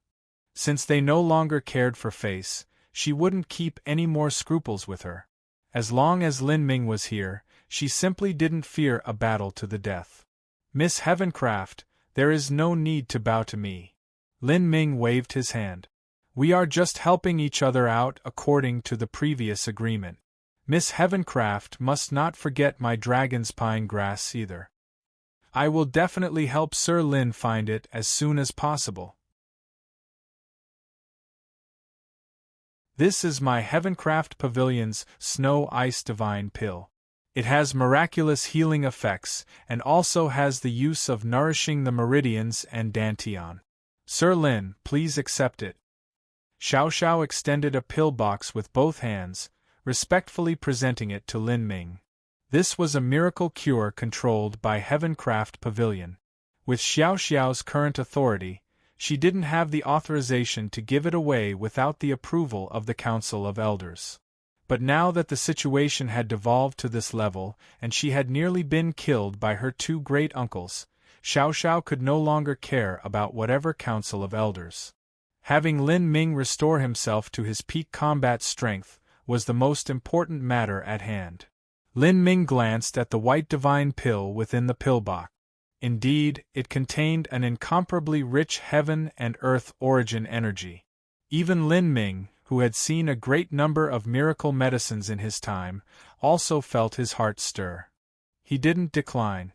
Since they no longer cared for face, she wouldn't keep any more scruples with her. As long as Lin Ming was here, she simply didn't fear a battle to the death. "Miss Heavencraft, there is no need to bow to me." Lin Ming waved his hand. "We are just helping each other out according to the previous agreement. Miss Heavencraft must not forget my dragon's pine grass either. I will definitely help Sir Lin find it as soon as possible. This is my Heavencraft Pavilion's Snow Ice Divine Pill. It has miraculous healing effects and also has the use of nourishing the meridians and dantian. Sir Lin, please accept it." Xiao Xiao extended a pill box with both hands, respectfully presenting it to Lin Ming. This was a miracle cure controlled by Heavencraft Pavilion. With Xiao Xiao's current authority, she didn't have the authorization to give it away without the approval of the Council of Elders. But now that the situation had devolved to this level and she had nearly been killed by her 2 great uncles, Xiao Xiao could no longer care about whatever Council of Elders. Having Lin Ming restore himself to his peak combat strength was the most important matter at hand. Lin Ming glanced at the white divine pill within the pill box. Indeed, it contained an incomparably rich heaven and earth origin energy. Even Lin Ming, who had seen a great number of miracle medicines in his time, also felt his heart stir. He didn't decline.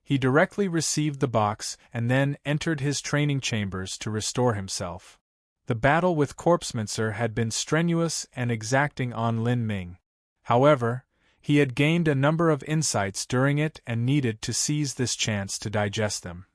He directly received the box and then entered his training chambers to restore himself. The battle with Corpsemancer had been strenuous and exacting on Lin Ming. However, he had gained a number of insights during it and needed to seize this chance to digest them.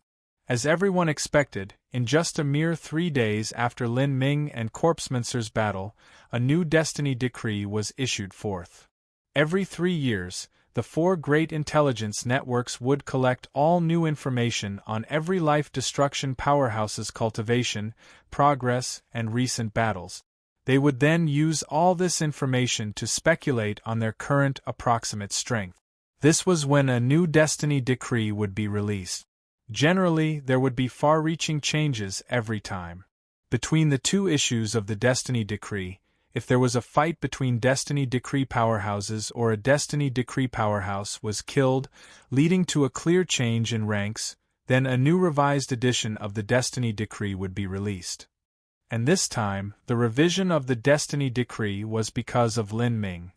As everyone expected, in just a mere 3 days after Lin Ming and Corpsemancer's battle, a new Destiny Decree was issued forth. Every 3 years, the 4 great intelligence networks would collect all new information on every life-destruction powerhouse's cultivation, progress, and recent battles. They would then use all this information to speculate on their current approximate strength. This was when a new Destiny Decree would be released. Generally, there would be far-reaching changes every time. Between the 2 issues of the Destiny Decree, if there was a fight between Destiny Decree powerhouses or a Destiny Decree powerhouse was killed, leading to a clear change in ranks, then a new revised edition of the Destiny Decree would be released. And this time, the revision of the Destiny Decree was because of Lin Ming.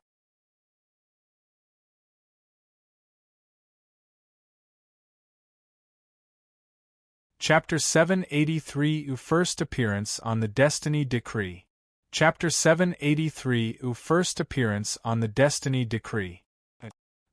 Chapter 783 First Appearance on the Destiny Decree. Chapter 783 First Appearance on the Destiny Decree.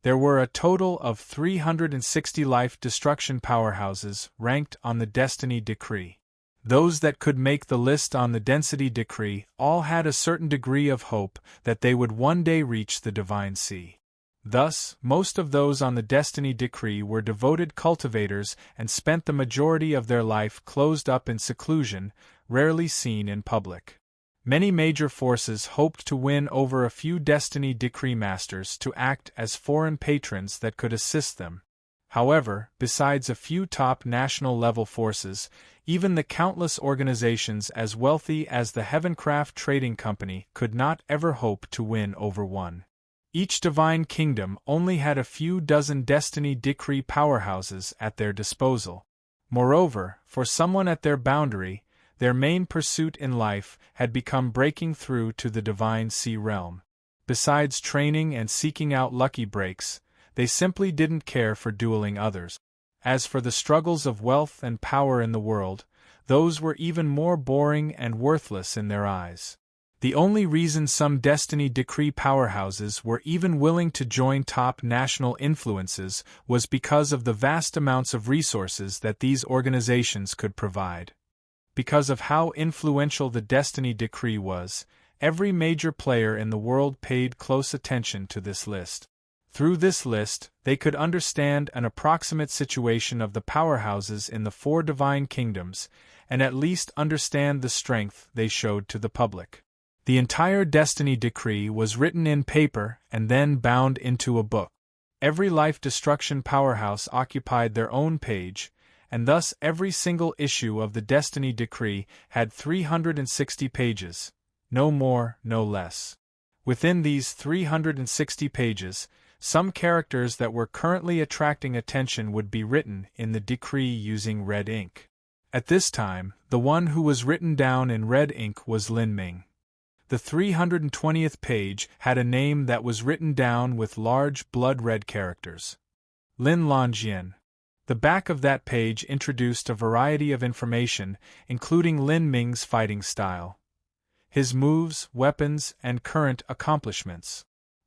There were a total of 360 life destruction powerhouses ranked on the destiny decree. Those that could make the list on the density decree all had a certain degree of hope that they would one day reach the divine sea. Thus, most of those on the destiny decree were devoted cultivators and spent the majority of their life closed up in seclusion, rarely seen in public. Many major forces hoped to win over a few destiny decree masters to act as foreign patrons that could assist them. However, besides a few top national-level forces, even the countless organizations as wealthy as the Heavencraft Trading Company could not ever hope to win over one. Each divine kingdom only had a few dozen destiny decree powerhouses at their disposal. Moreover, for someone at their boundary, their main pursuit in life had become breaking through to the divine sea realm. Besides training and seeking out lucky breaks, they simply didn't care for dueling others. As for the struggles of wealth and power in the world, those were even more boring and worthless in their eyes. The only reason some destiny decree powerhouses were even willing to join top national influences was because of the vast amounts of resources that these organizations could provide. Because of how influential the destiny decree was, every major player in the world paid close attention to this list. Through this list, they could understand an approximate situation of the powerhouses in the four divine kingdoms, and at least understand the strength they showed to the public. The entire destiny decree was written in paper and then bound into a book. Every life destruction powerhouse occupied their own page, and thus every single issue of the destiny decree had 360 pages, no more, no less. Within these 360 pages, some characters that were currently attracting attention would be written in the decree using red ink. At this time, the one who was written down in red ink was Lin Ming. The 320th page had a name that was written down with large blood-red characters. Lin Longyan. The back of that page introduced a variety of information, including Lin Ming's fighting style, his moves, weapons, and current accomplishments.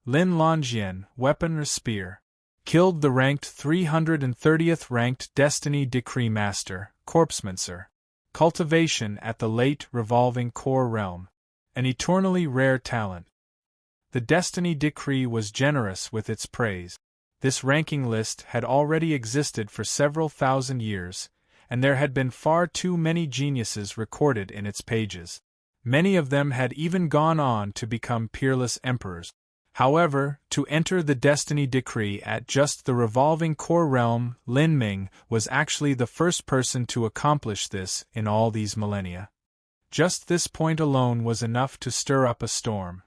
Lin Longyan, weapon or spear. Killed the ranked 330th ranked Destiny Decree Master, Corpsemancer. Cultivation at the late Revolving Core Realm. An eternally rare talent. The Destiny Decree was generous with its praise. This ranking list had already existed for several thousand years, and there had been far too many geniuses recorded in its pages. Many of them had even gone on to become peerless emperors. However, to enter the Destiny Decree at just the Revolving Core Realm, Lin Ming was actually the first person to accomplish this in all these millennia. Just this point alone was enough to stir up a storm.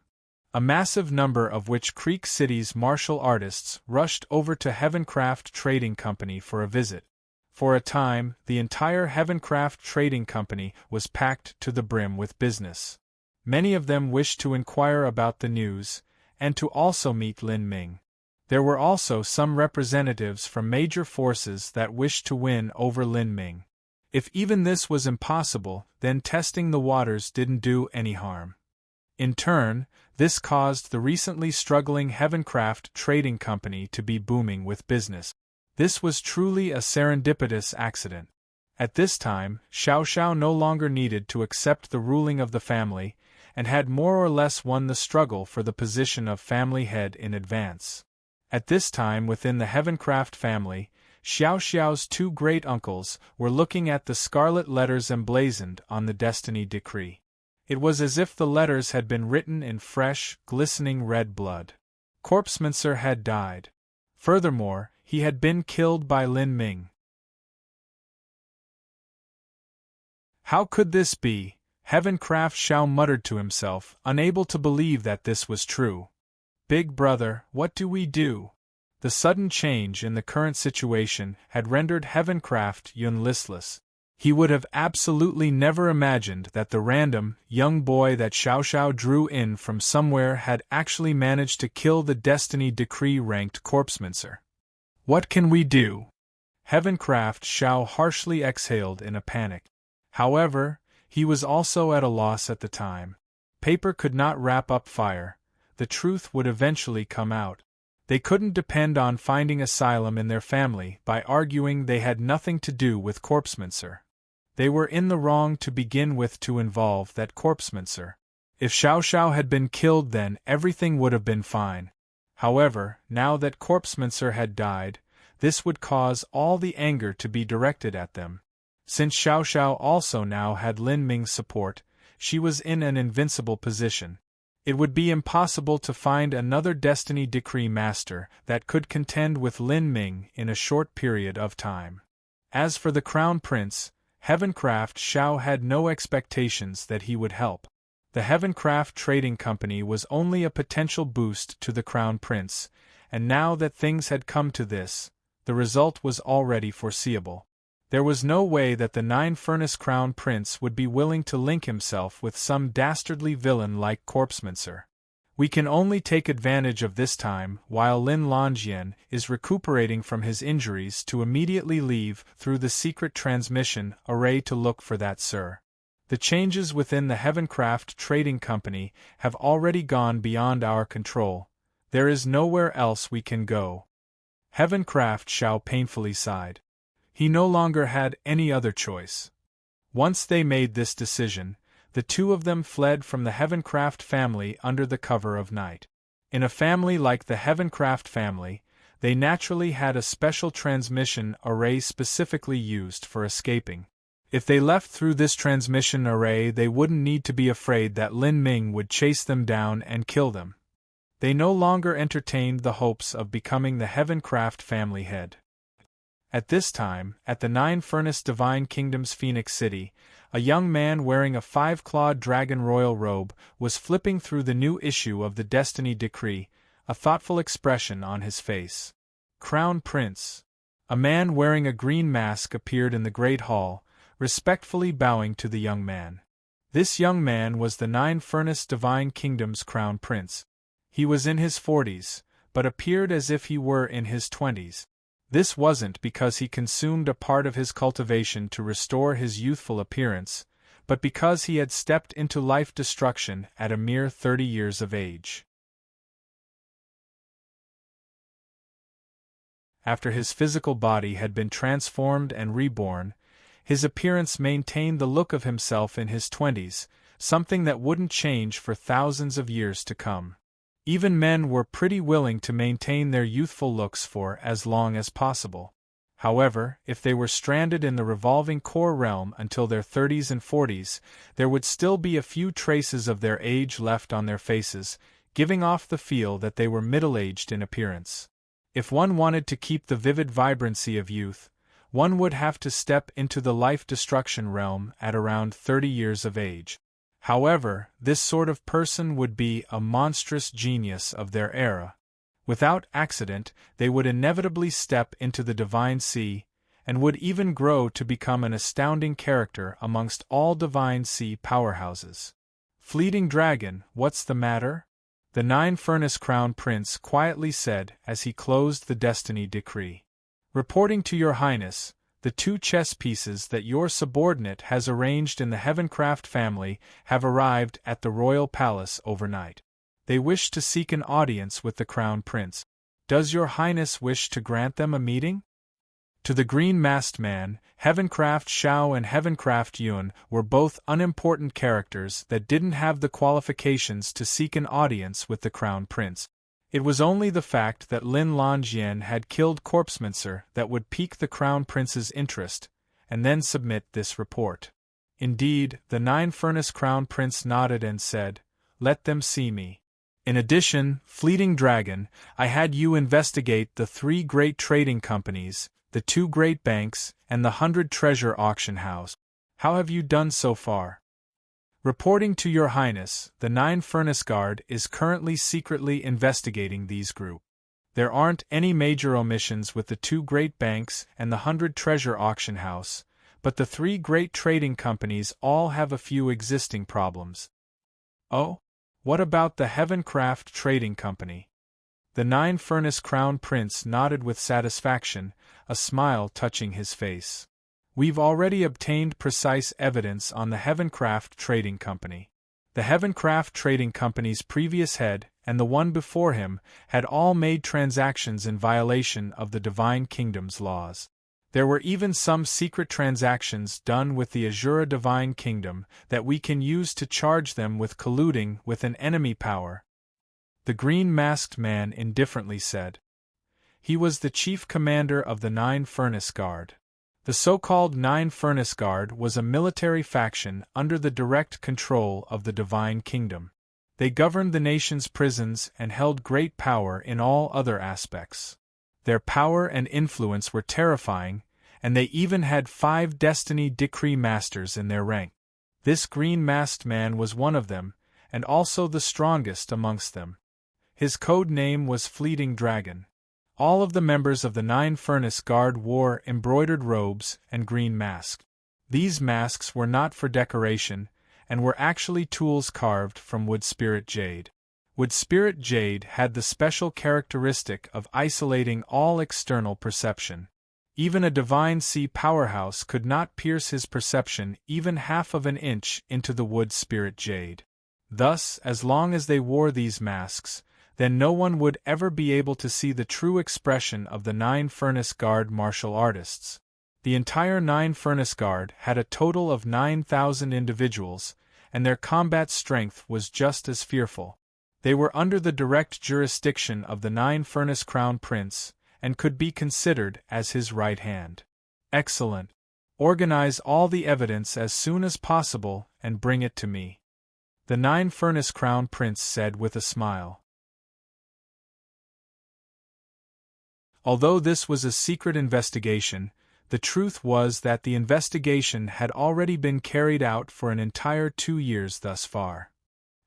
A massive number of which Creek City's martial artists rushed over to Heavencraft Trading Company for a visit. For a time, the entire Heavencraft Trading Company was packed to the brim with business. Many of them wished to inquire about the news, and to also meet Lin Ming. There were also some representatives from major forces that wished to win over Lin Ming. If even this was impossible, then testing the waters didn't do any harm. In turn, this caused the recently struggling Heavencraft Trading Company to be booming with business. This was truly a serendipitous accident. At this time, Xiao Xiao no longer needed to accept the ruling of the family, and had more or less won the struggle for the position of family head in advance. At this time within the Heavencraft family, Xiao Xiao's two great-uncles were looking at the scarlet letters emblazoned on the Destiny Decree. It was as if the letters had been written in fresh, glistening red blood. Corpsemancer had died. Furthermore, he had been killed by Lin Ming. How could this be? Heavencraft Xiao muttered to himself, unable to believe that this was true. Big brother, what do we do? The sudden change in the current situation had rendered Heavencraft Yun listless. He would have absolutely never imagined that the random, young boy that Xiao Xiao drew in from somewhere had actually managed to kill the Destiny Decree-ranked Corpsemancer. What can we do? Heavencraft Xiao harshly exhaled in a panic. However, he was also at a loss at the time. Paper could not wrap up fire. The truth would eventually come out. They couldn't depend on finding asylum in their family by arguing they had nothing to do with corpsemancer. They were in the wrong to begin with to involve that corpsemancer. If Xiao Xiao had been killed, then everything would have been fine. However, now that corpsemancer had died, this would cause all the anger to be directed at them. Since Xiao Xiao also now had Lin Ming's support, she was in an invincible position. It would be impossible to find another Destiny Decree Master that could contend with Lin Ming in a short period of time. As for the Crown Prince, Heavencraft Xiao had no expectations that he would help. The Heavencraft Trading Company was only a potential boost to the Crown Prince, and now that things had come to this, the result was already foreseeable. There was no way that the Nine-Furnace Crown Prince would be willing to link himself with some dastardly villain like Corpsemancer. We can only take advantage of this time while Lin Longyan is recuperating from his injuries to immediately leave through the secret transmission array to look for that Sir. The changes within the Heavencraft Trading Company have already gone beyond our control. There is nowhere else we can go. Heavencraft Xiao painfully sighed. He no longer had any other choice. Once they made this decision, the two of them fled from the Heavencraft family under the cover of night. In a family like the Heavencraft family, they naturally had a special transmission array specifically used for escaping. If they left through this transmission array, they wouldn't need to be afraid that Lin Ming would chase them down and kill them. They no longer entertained the hopes of becoming the Heavencraft family head. At this time, at the Nine-Furnace Divine Kingdom's Phoenix City, a young man wearing a five-clawed dragon royal robe was flipping through the new issue of the Destiny Decree, a thoughtful expression on his face. Crown Prince. A man wearing a green mask appeared in the Great Hall, respectfully bowing to the young man. This young man was the Nine-Furnace Divine Kingdom's Crown Prince. He was in his 40s, but appeared as if he were in his 20s. This wasn't because he consumed a part of his cultivation to restore his youthful appearance, but because he had stepped into life destruction at a mere 30 years of age. After his physical body had been transformed and reborn, his appearance maintained the look of himself in his 20s, something that wouldn't change for thousands of years to come. Even men were pretty willing to maintain their youthful looks for as long as possible. However, if they were stranded in the revolving core realm until their 30s and 40s, there would still be a few traces of their age left on their faces, giving off the feel that they were middle-aged in appearance. If one wanted to keep the vivid vibrancy of youth, one would have to step into the life-destruction realm at around 30 years of age. However, this sort of person would be a monstrous genius of their era. Without accident, they would inevitably step into the Divine Sea, and would even grow to become an astounding character amongst all Divine Sea powerhouses. Fleeting Dragon, what's the matter? The Nine-Furnace Crown Prince quietly said as he closed the Destiny Decree. Reporting to Your Highness, the two chess pieces that your subordinate has arranged in the Heavencraft family have arrived at the Royal Palace overnight. They wish to seek an audience with the Crown Prince. Does Your Highness wish to grant them a meeting? To the green-masked man, Heavencraft Xiao and Heavencraft Yun were both unimportant characters that didn't have the qualifications to seek an audience with the Crown Prince. It was only the fact that Lin Longyan had killed Corpsemancer that would pique the Crown Prince's interest, and then submit this report. Indeed, the Nine-Furnace Crown Prince nodded and said, "Let them see me. In addition, Fleeting Dragon, I had you investigate the 3 great trading companies, the 2 great banks, and the 100 treasure auction house. How have you done so far?" Reporting to Your Highness, the Nine-Furnace Guard is currently secretly investigating these groups. There aren't any major omissions with the 2 great banks and the 100 treasure auction house, but the 3 great trading companies all have a few existing problems. Oh? What about the Heavencraft Trading Company? The Nine-Furnace Crown Prince nodded with satisfaction, a smile touching his face. We've already obtained precise evidence on the Heavencraft Trading Company. The Heavencraft Trading Company's previous head and the one before him, had all made transactions in violation of the Divine Kingdom's laws. There were even some secret transactions done with the Azura Divine Kingdom that we can use to charge them with colluding with an enemy power. The green-masked man indifferently said. He was the chief commander of the Nine Furnace Guard. The so-called Nine Furnace Guard was a military faction under the direct control of the Divine Kingdom. They governed the nation's prisons and held great power in all other aspects. Their power and influence were terrifying, and they even had 5 Destiny Decree Masters in their rank. This green-masked man was one of them, and also the strongest amongst them. His code name was Fleeting Dragon. All of the members of the Nine Furnace Guard wore embroidered robes and green masks. These masks were not for decoration, and were actually tools carved from wood spirit jade. Wood spirit jade had the special characteristic of isolating all external perception. Even a divine sea powerhouse could not pierce his perception even half of an inch into the wood spirit jade. Thus, as long as they wore these masks, then no one would ever be able to see the true expression of the Nine Furnace Guard martial artists. The entire Nine Furnace Guard had a total of 9,000 individuals, and their combat strength was just as fearful. They were under the direct jurisdiction of the Nine Furnace Crown Prince, and could be considered as his right hand. Excellent. Organize all the evidence as soon as possible and bring it to me. The Nine Furnace Crown Prince said with a smile. Although this was a secret investigation, the truth was that the investigation had already been carried out for an entire 2 years thus far.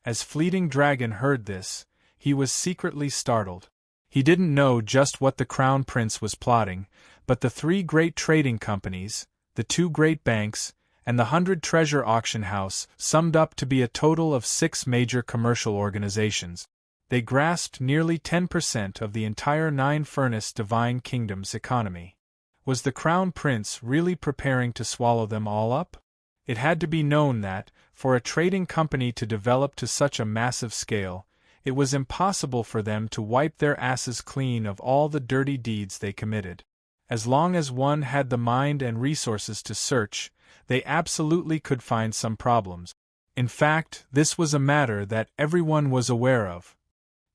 As Fleeting Dragon heard this, he was secretly startled. He didn't know just what the Crown Prince was plotting, but the 3 great trading companies, the 2 great banks, and the 100 treasure auction house summed up to be a total of 6 major commercial organizations. They grasped nearly 10% of the entire Nine Furnace Divine Kingdom's economy. Was the Crown Prince really preparing to swallow them all up? It had to be known that, for a trading company to develop to such a massive scale, it was impossible for them to wipe their asses clean of all the dirty deeds they committed. As long as one had the mind and resources to search, they absolutely could find some problems. In fact, this was a matter that everyone was aware of.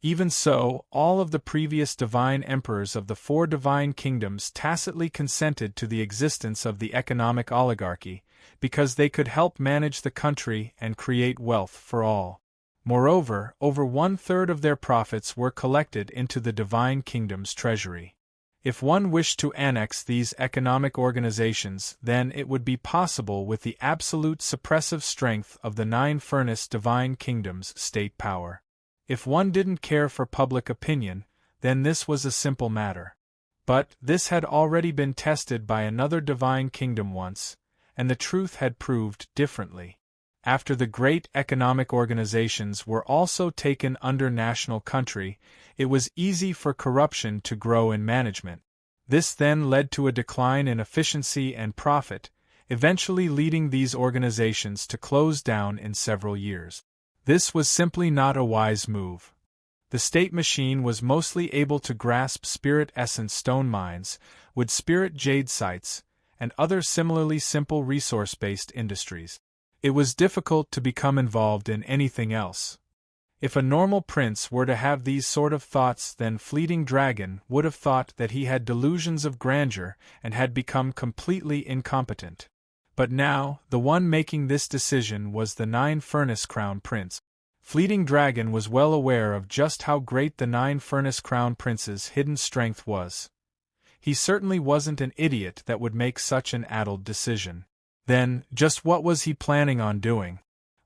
Even so, all of the previous divine emperors of the 4 divine kingdoms tacitly consented to the existence of the economic oligarchy, because they could help manage the country and create wealth for all. Moreover, over 1/3 of their profits were collected into the divine kingdom's treasury. If one wished to annex these economic organizations, then it would be possible with the absolute suppressive strength of the Nine Furnace Divine Kingdom's state power. If one didn't care for public opinion, then this was a simple matter. But this had already been tested by another divine kingdom once, and the truth had proved differently. After the great economic organizations were also taken under national country, it was easy for corruption to grow in management. This then led to a decline in efficiency and profit, eventually leading these organizations to close down in several years. This was simply not a wise move. The state machine was mostly able to grasp spirit essence stone mines, wood spirit jade sites, and other similarly simple resource-based industries. It was difficult to become involved in anything else. If a normal prince were to have these sort of thoughts, then Fleeting Dragon would have thought that he had delusions of grandeur and had become completely incompetent. But now, the one making this decision was the Nine Furnace Crown Prince. Fleeting Dragon was well aware of just how great the Nine Furnace Crown Prince's hidden strength was. He certainly wasn't an idiot that would make such an addled decision. Then, just what was he planning on doing?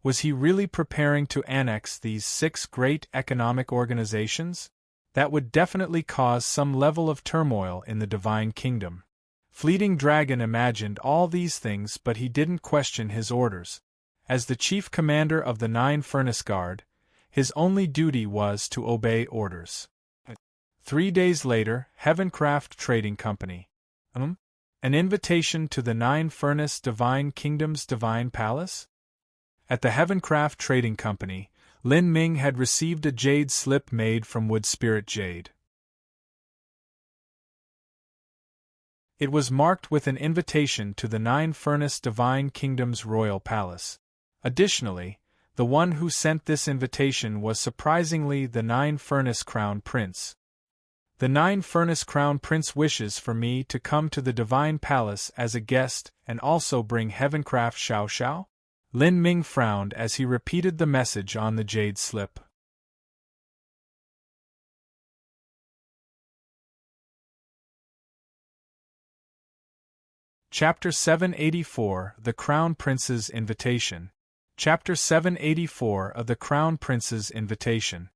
Was he really preparing to annex these 6 great economic organizations? That would definitely cause some level of turmoil in the Divine Kingdom. Fleeting Dragon imagined all these things, but he didn't question his orders. As the chief commander of the Nine Furnace Guard, his only duty was to obey orders. 3 days later, Heavencraft Trading Company. An invitation to the Nine Furnace Divine Kingdom's Divine Palace? At the Heavencraft Trading Company, Lin Ming had received a jade slip made from wood spirit jade. It was marked with an invitation to the Nine-Furnace Divine Kingdom's royal palace. Additionally, the one who sent this invitation was surprisingly the Nine-Furnace Crown Prince. The Nine-Furnace Crown Prince wishes for me to come to the Divine Palace as a guest and also bring Heavencraft Xiao Xiao? Lin Ming frowned as he repeated the message on the jade slip. Chapter 784 The Crown Prince's Invitation. Chapter 784 of The Crown Prince's Invitation.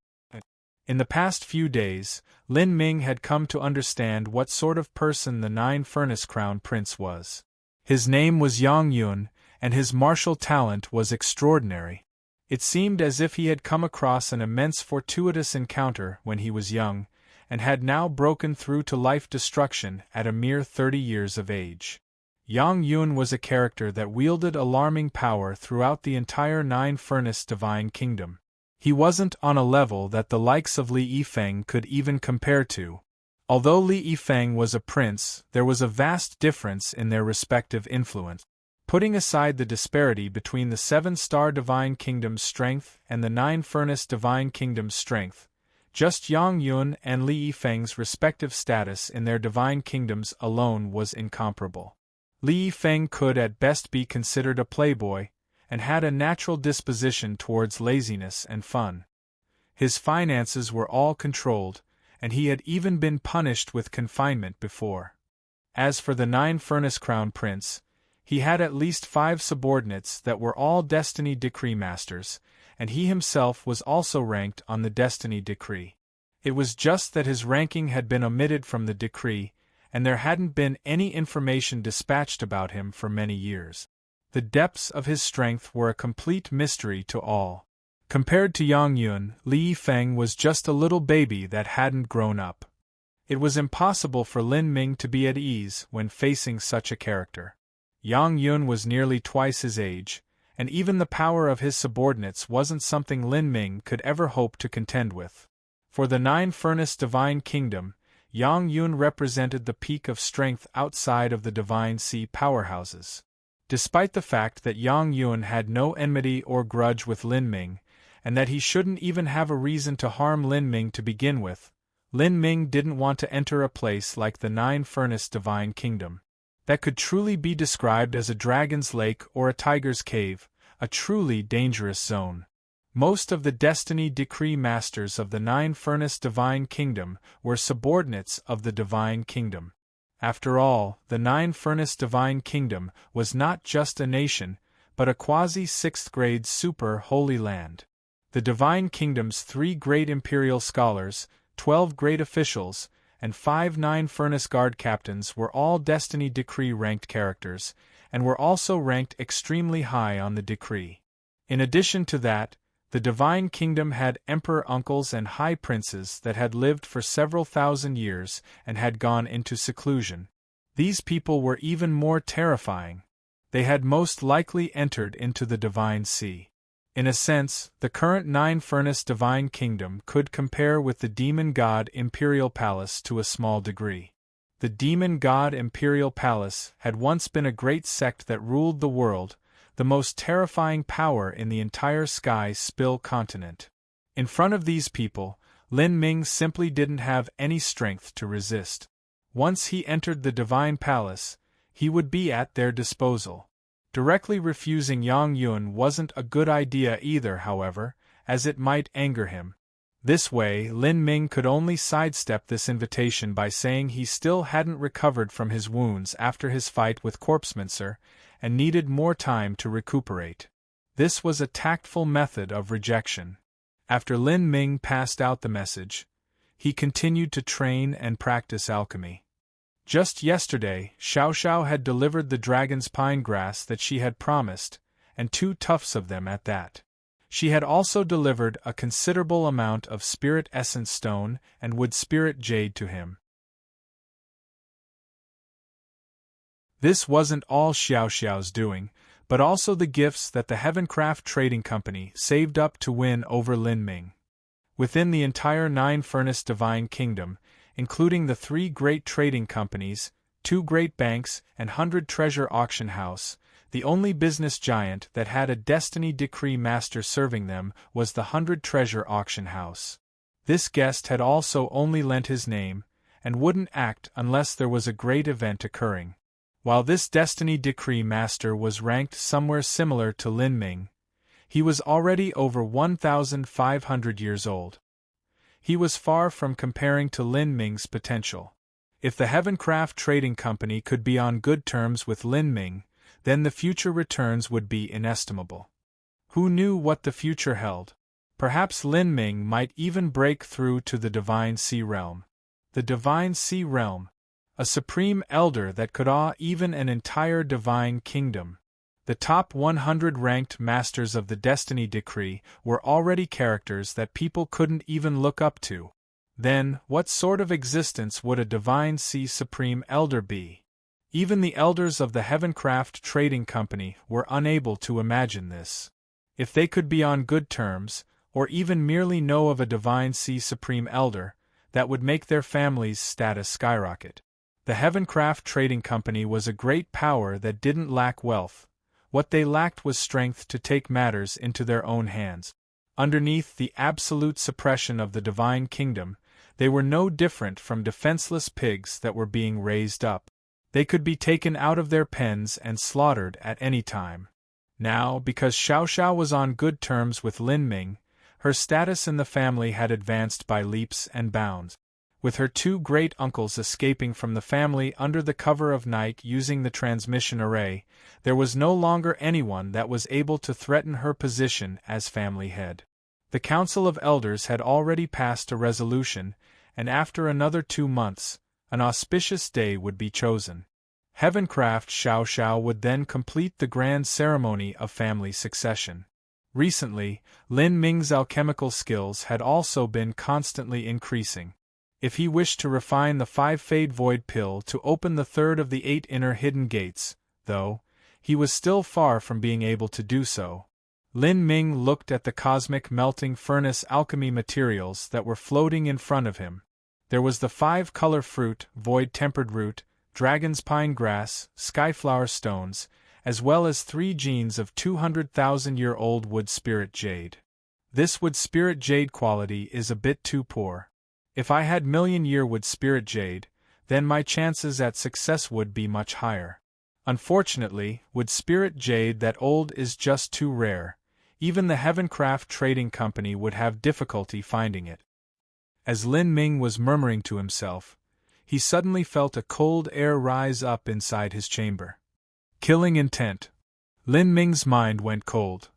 In the past few days, Lin Ming had come to understand what sort of person the Nine-Furnace Crown Prince was. His name was Yang Yun, and his martial talent was extraordinary. It seemed as if he had come across an immense fortuitous encounter when he was young, and had now broken through to life destruction at a mere 30 years of age. Yang Yun was a character that wielded alarming power throughout the entire Nine-Furnace Divine Kingdom. He wasn't on a level that the likes of Li Yifeng could even compare to. Although Li Yifeng was a prince, there was a vast difference in their respective influence. Putting aside the disparity between the Seven-Star Divine Kingdom's strength and the Nine-Furnace Divine Kingdom's strength, just Yang Yun and Li Yifeng's respective status in their divine kingdoms alone was incomparable. Li Yifeng could at best be considered a playboy, and had a natural disposition towards laziness and fun. His finances were all controlled, and he had even been punished with confinement before. As for the Nine-Furnace Crown Prince, he had at least 5 subordinates that were all Destiny Decree Masters, and he himself was also ranked on the Destiny Decree. It was just that his ranking had been omitted from the decree, and there hadn't been any information dispatched about him for many years. The depths of his strength were a complete mystery to all. Compared to Yang Yun, Li Yifeng was just a little baby that hadn't grown up. It was impossible for Lin Ming to be at ease when facing such a character. Yang Yun was nearly twice his age, and even the power of his subordinates wasn't something Lin Ming could ever hope to contend with. For the Nine-Furnace Divine Kingdom, Yang Yun represented the peak of strength outside of the Divine Sea powerhouses. Despite the fact that Yang Yun had no enmity or grudge with Lin Ming, and that he shouldn't even have a reason to harm Lin Ming to begin with, Lin Ming didn't want to enter a place like the Nine-Furnace Divine Kingdom. That could truly be described as a dragon's lake or a tiger's cave, a truly dangerous zone. Most of the Destiny Decree Masters of the Nine-Furnace Divine Kingdom were subordinates of the Divine Kingdom. After all, the Nine-Furnace Divine Kingdom was not just a nation, but a quasi-6th-grade super-holy land. The Divine Kingdom's 3 great imperial scholars, 12 great officials, and 5 Nine-Furnace Guard captains were all Destiny Decree-ranked characters, and were also ranked extremely high on the decree. In addition to that, the Divine Kingdom had emperor uncles and high princes that had lived for several thousand years and had gone into seclusion. These people were even more terrifying. They had most likely entered into the Divine Sea. In a sense, the current Nine-Furnace Divine Kingdom could compare with the Demon God Imperial Palace to a small degree. The Demon God Imperial Palace had once been a great sect that ruled the world, the most terrifying power in the entire Sky Spill continent. In front of these people, Lin Ming simply didn't have any strength to resist. Once he entered the Divine Palace, he would be at their disposal. Directly refusing Yang Yun wasn't a good idea either, however, as it might anger him. This way, Lin Ming could only sidestep this invitation by saying he still hadn't recovered from his wounds after his fight with Corpsemancer, and needed more time to recuperate. This was a tactful method of rejection. After Lin Ming passed out the message, he continued to train and practice alchemy. Just yesterday, Xiao Xiao had delivered the dragon's pine grass that she had promised, and 2 tufts of them at that. She had also delivered a considerable amount of spirit essence stone and wood spirit jade to him. This wasn't all Xiao Xiao's doing, but also the gifts that the Heavencraft Trading Company saved up to win over Lin Ming. Within the entire nine-furnace divine kingdom, including the 3 great trading companies, 2 great banks, and 100 treasure auction house, the only business giant that had a destiny decree master serving them was the 100 treasure auction house. This guest had also only lent his name, and wouldn't act unless there was a great event occurring. While this destiny decree master was ranked somewhere similar to Lin Ming, he was already over 1,500 years old. He was far from comparing to Lin Ming's potential. If the Heavencraft Trading Company could be on good terms with Lin Ming, then the future returns would be inestimable. Who knew what the future held? Perhaps Lin Ming might even break through to the Divine Sea Realm. The Divine Sea Realm, a supreme elder that could awe even an entire divine kingdom. The top 100 ranked masters of the Destiny Decree were already characters that people couldn't even look up to. Then, what sort of existence would a Divine Sea Supreme Elder be? Even the elders of the Heavencraft Trading Company were unable to imagine this. If they could be on good terms, or even merely know of a Divine Sea Supreme Elder, that would make their family's status skyrocket. The Heavencraft Trading Company was a great power that didn't lack wealth. What they lacked was strength to take matters into their own hands. Underneath the absolute suppression of the divine kingdom, they were no different from defenseless pigs that were being raised up. They could be taken out of their pens and slaughtered at any time. Now, because Xiao Xiao was on good terms with Lin Ming, her status in the family had advanced by leaps and bounds. With her 2 great uncles escaping from the family under the cover of night using the transmission array, there was no longer anyone that was able to threaten her position as family head. The Council of Elders had already passed a resolution, and after another 2 months, an auspicious day would be chosen. Heavencraft Xiao Xiao would then complete the grand ceremony of family succession. Recently, Lin Ming's alchemical skills had also been constantly increasing. If he wished to refine the 5 Fade Void Pill to open the 3rd of the 8 inner hidden gates, though, he was still far from being able to do so. Lin Ming looked at the cosmic melting furnace alchemy materials that were floating in front of him. There was the 5-color fruit, void tempered root, dragon's pine grass, skyflower stones, as well as 3 genes of 200,000-year-old wood spirit jade. This wood spirit jade quality is a bit too poor. If I had million-year wood spirit jade, then my chances at success would be much higher. Unfortunately, wood spirit jade that old is just too rare. Even the Heavencraft Trading Company would have difficulty finding it. As Lin Ming was murmuring to himself, he suddenly felt a cold air rise up inside his chamber. Killing intent. Lin Ming's mind went cold.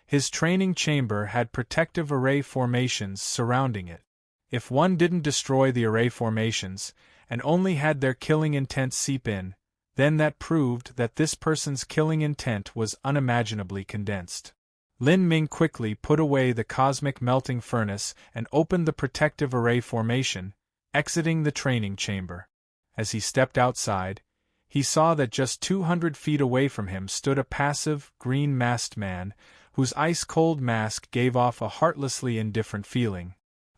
His training chamber had protective array formations surrounding it. If one didn't destroy the array formations, and only had their killing intent seep in, then that proved that this person's killing intent was unimaginably condensed. Lin Ming quickly put away the cosmic melting furnace and opened the protective array formation, exiting the training chamber. As he stepped outside, he saw that just 200 feet away from him stood a passive, green-masked man, whose ice-cold mask gave off a heartlessly indifferent feeling.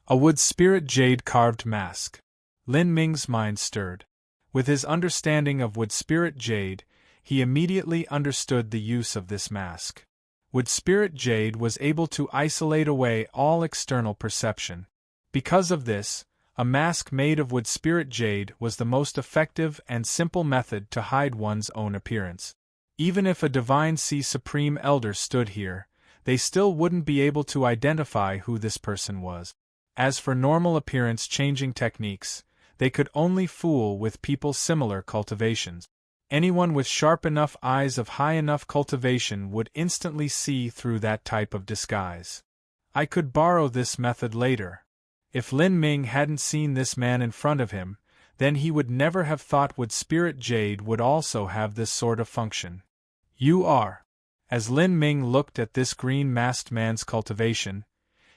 A wood spirit jade carved mask. Lin Ming's mind stirred. With his understanding of wood spirit jade, he immediately understood the use of this mask. Wood spirit jade was able to isolate away all external perception. Because of this, a mask made of wood spirit jade was the most effective and simple method to hide one's own appearance. Even if a Divine Sea Supreme Elder stood here, they still wouldn't be able to identify who this person was. As for normal appearance-changing techniques, they could only fool with people's similar cultivations. Anyone with sharp enough eyes of high enough cultivation would instantly see through that type of disguise. I could borrow this method later. If Lin Ming hadn't seen this man in front of him, then he would never have thought wood spirit jade would also have this sort of function. You are. As Lin Ming looked at this green-masked man's cultivation,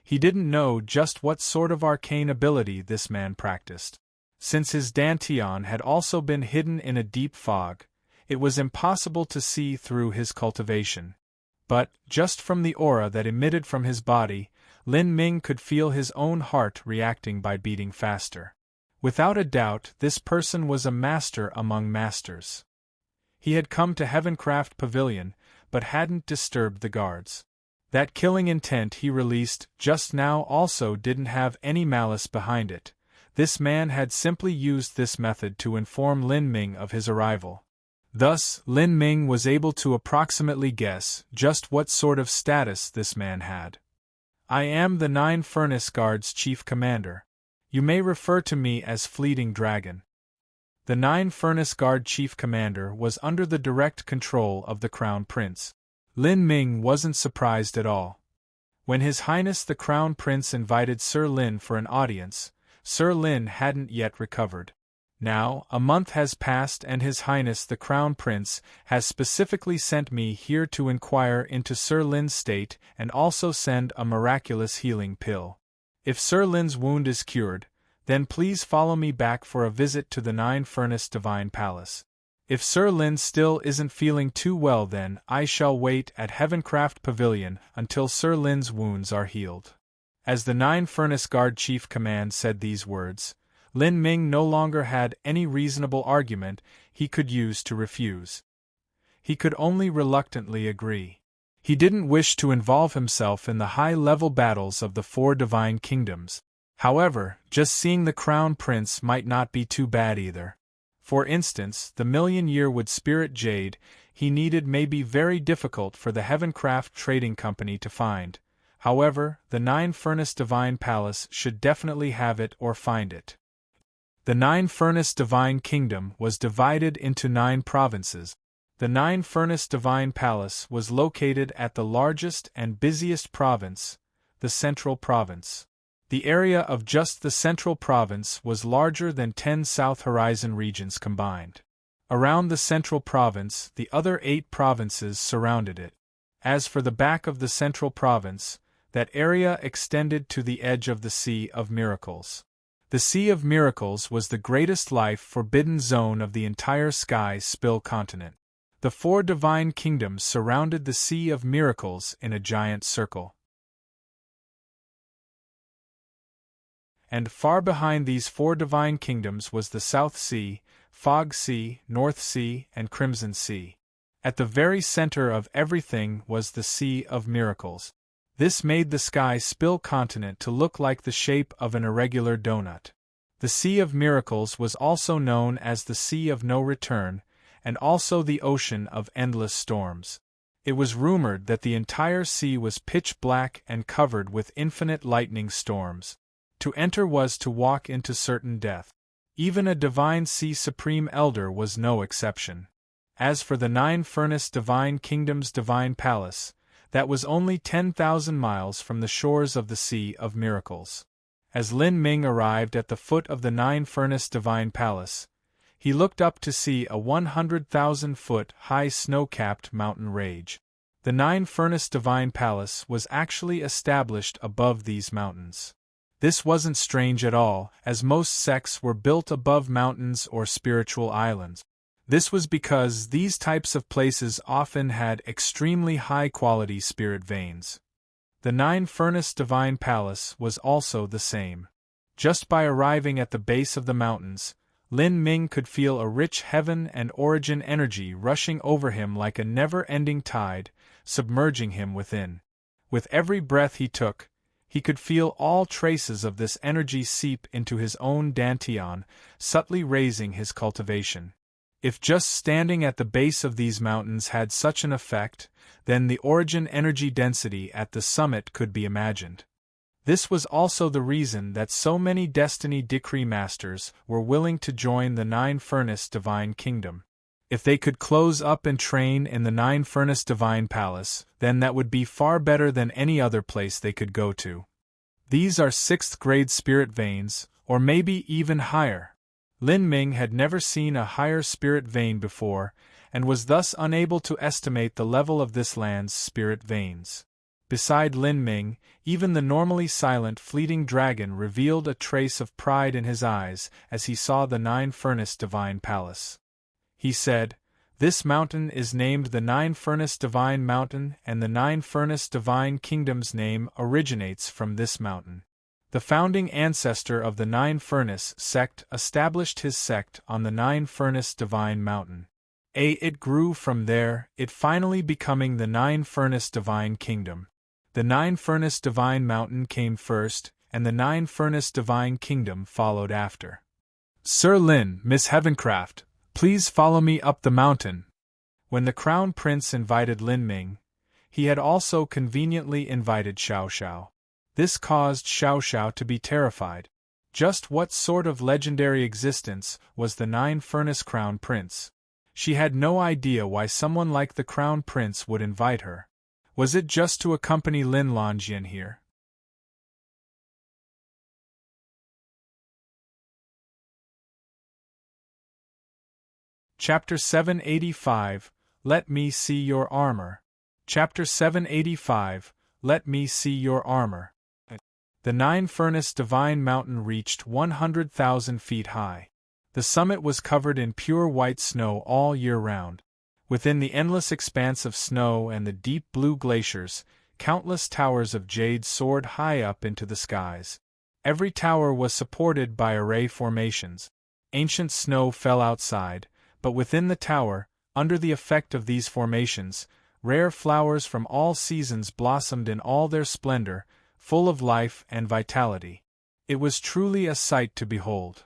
he didn't know just what sort of arcane ability this man practiced. Since his dantian had also been hidden in a deep fog, it was impossible to see through his cultivation. But, just from the aura that emitted from his body, Lin Ming could feel his own heart reacting by beating faster. Without a doubt, this person was a master among masters. He had come to Heavencraft Pavilion, but hadn't disturbed the guards. That killing intent he released just now also didn't have any malice behind it. This man had simply used this method to inform Lin Ming of his arrival. Thus, Lin Ming was able to approximately guess just what sort of status this man had. I am the 9 Furnace Guard's chief commander. You may refer to me as Fleeting Dragon. The 9 Furnace Guard chief commander was under the direct control of the Crown Prince. Lin Ming wasn't surprised at all. When His Highness the Crown Prince invited Sir Lin for an audience, Sir Lin hadn't yet recovered. Now, a month has passed and His Highness the Crown Prince has specifically sent me here to inquire into Sir Lin's state and also send a miraculous healing pill. If Sir Lin's wound is cured, then please follow me back for a visit to the 9 Furnace Divine Palace. If Sir Lin still isn't feeling too well, then I shall wait at Heavencraft Pavilion until Sir Lin's wounds are healed. As the 9 Furnace Guard Chief Command said these words, Lin Ming no longer had any reasonable argument he could use to refuse. He could only reluctantly agree. He didn't wish to involve himself in the high-level battles of the 4 divine kingdoms. However, just seeing the Crown Prince might not be too bad either. For instance, the million-year wood spirit jade he needed may be very difficult for the Heavencraft Trading Company to find. However, the 9 Furnace Divine Palace should definitely have it or find it. The 9 Furnace Divine Kingdom was divided into 9 provinces. The 9 Furnace Divine Palace was located at the largest and busiest province, the Central Province. The area of just the Central Province was larger than 10 South Horizon regions combined. Around the Central Province, the other 8 provinces surrounded it. As for the back of the Central Province, that area extended to the edge of the Sea of Miracles. The Sea of Miracles was the greatest life-forbidden zone of the entire Sky Spill continent. The 4 divine kingdoms surrounded the Sea of Miracles in a giant circle. And far behind these 4 divine kingdoms was the South Sea, Fog Sea, North Sea, and Crimson Sea. At the very center of everything was the Sea of Miracles. This made the Sky Spill continent to look like the shape of an irregular donut. The Sea of Miracles was also known as the Sea of No Return, and also the Ocean of Endless Storms. It was rumored that the entire sea was pitch black and covered with infinite lightning storms. To enter was to walk into certain death. Even a divine sea supreme elder was no exception. As for the 9 Furnace Divine Kingdom's Divine Palace, that was only 10,000 miles from the shores of the Sea of Miracles. As Lin Ming arrived at the foot of the 9 Furnace Divine Palace, he looked up to see a 100,000-foot high snow-capped mountain range. The 9 Furnace Divine Palace was actually established above these mountains. This wasn't strange at all, as most sects were built above mountains or spiritual islands. This was because these types of places often had extremely high-quality spirit veins. The 9 Furnace Divine Palace was also the same. Just by arriving at the base of the mountains, Lin Ming could feel a rich heaven and origin energy rushing over him like a never-ending tide, submerging him within. With every breath he took, he could feel all traces of this energy seep into his own dantian, subtly raising his cultivation. If just standing at the base of these mountains had such an effect, then the origin energy density at the summit could be imagined. This was also the reason that so many Destiny Decree Masters were willing to join the 9 Furnace Divine Kingdom. If they could close up and train in the 9 Furnace Divine Palace, then that would be far better than any other place they could go to. These are 6th-grade spirit veins, or maybe even higher. Lin Ming had never seen a higher spirit vein before, and was thus unable to estimate the level of this land's spirit veins. Beside Lin Ming, even the normally silent fleeting dragon revealed a trace of pride in his eyes as he saw the nine-furnace divine palace. He said, "This mountain is named the Nine-Furnace Divine Mountain, and the Nine-Furnace Divine Kingdom's name originates from this mountain. The founding ancestor of the Nine-Furnace sect established his sect on the Nine-Furnace Divine Mountain. It grew from there, it finally becoming the Nine-Furnace Divine Kingdom. The Nine-Furnace Divine Mountain came first, and the Nine-Furnace Divine Kingdom followed after. Sir Lin, Miss Heavencraft, please follow me up the mountain." When the Crown Prince invited Lin Ming, he had also conveniently invited Xiao Xiao. This caused Xiao Xiao to be terrified. Just what sort of legendary existence was the Nine-Furnace Crown Prince? She had no idea why someone like the Crown Prince would invite her. Was it just to accompany Lin Longyan here? Chapter 785, Let Me See Your Armor. Chapter 785, Let Me See Your Armor. The Nine-Furnace Divine Mountain reached 100,000 feet high. The summit was covered in pure white snow all year round. Within the endless expanse of snow and the deep blue glaciers, countless towers of jade soared high up into the skies. Every tower was supported by array formations. Ancient snow fell outside, but within the tower, under the effect of these formations, rare flowers from all seasons blossomed in all their splendor, full of life and vitality. It was truly a sight to behold.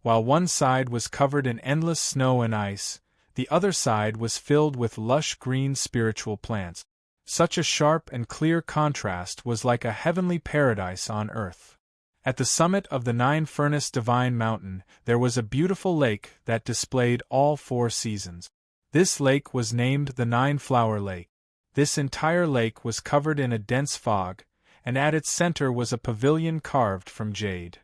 While one side was covered in endless snow and ice, the other side was filled with lush green spiritual plants. Such a sharp and clear contrast was like a heavenly paradise on earth. At the summit of the Nine-Furnace Divine Mountain there was a beautiful lake that displayed all four seasons. This lake was named the Nine-Flower Lake. This entire lake was covered in a dense fog, and at its center was a pavilion carved from jade.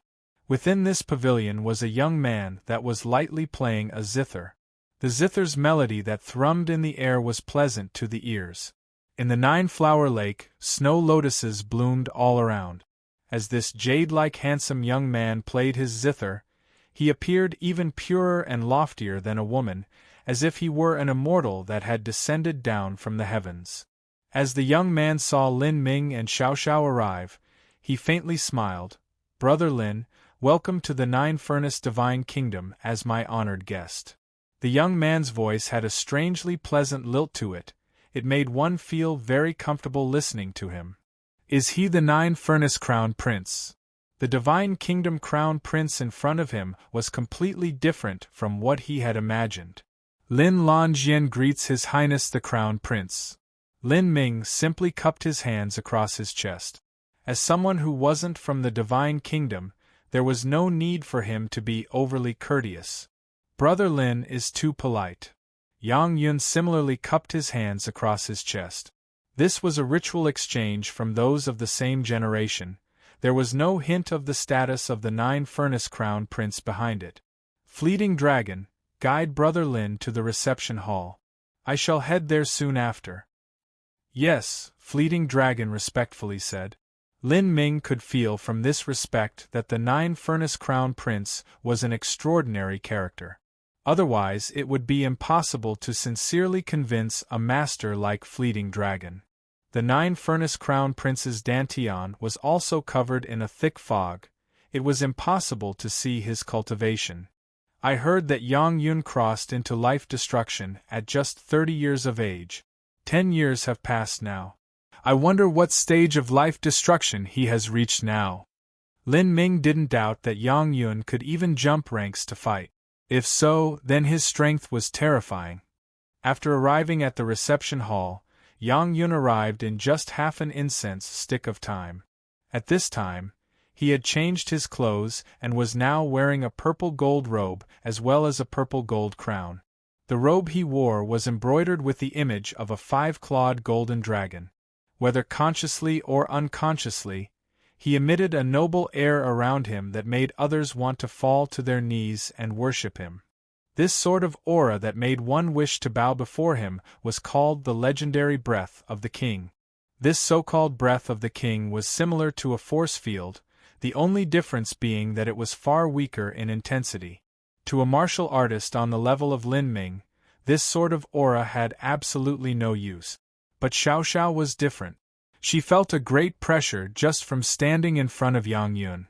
Within this pavilion was a young man that was lightly playing a zither. The zither's melody that thrummed in the air was pleasant to the ears. In the Nine-Flower Lake, snow lotuses bloomed all around. As this jade-like handsome young man played his zither, he appeared even purer and loftier than a woman, as if he were an immortal that had descended down from the heavens. As the young man saw Lin Ming and Xiao Xiao arrive, he faintly smiled. "Brother Lin, welcome to the Nine-Furnace Divine Kingdom as my honored guest." The young man's voice had a strangely pleasant lilt to it. It made one feel very comfortable listening to him. Is he the Nine-Furnace Crown Prince? The Divine Kingdom Crown Prince in front of him was completely different from what he had imagined. Lin Longyan greets His Highness the Crown Prince. Lin Ming simply cupped his hands across his chest. As someone who wasn't from the Divine Kingdom, there was no need for him to be overly courteous. Brother Lin is too polite. Yang Yun similarly cupped his hands across his chest. This was a ritual exchange from those of the same generation. There was no hint of the status of the Nine-Furnace Crown Prince behind it. Fleeting Dragon, guide Brother Lin to the reception hall. I shall head there soon after. Yes, Fleeting Dragon respectfully said. Lin Ming could feel from this respect that the Nine-Furnace Crown Prince was an extraordinary character. Otherwise it would be impossible to sincerely convince a master like Fleeting Dragon. The Nine-Furnace Crown Prince's dantian was also covered in a thick fog. It was impossible to see his cultivation. I heard that Yang Yun crossed into life destruction at just 30 years of age. 10 years have passed now. I wonder what stage of life destruction he has reached now. Lin Ming didn't doubt that Yang Yun could even jump ranks to fight. If so, then his strength was terrifying. After arriving at the reception hall, Yang Yun arrived in just half an incense stick of time. At this time, he had changed his clothes and was now wearing a purple gold robe as well as a purple gold crown. The robe he wore was embroidered with the image of a 5-clawed golden dragon. Whether consciously or unconsciously, he emitted a noble air around him that made others want to fall to their knees and worship him. This sort of aura that made one wish to bow before him was called the legendary breath of the king. This so-called breath of the king was similar to a force field, the only difference being that it was far weaker in intensity. To a martial artist on the level of Lin Ming, this sort of aura had absolutely no use. But Xiao Xiao was different. She felt a great pressure just from standing in front of Yang Yun.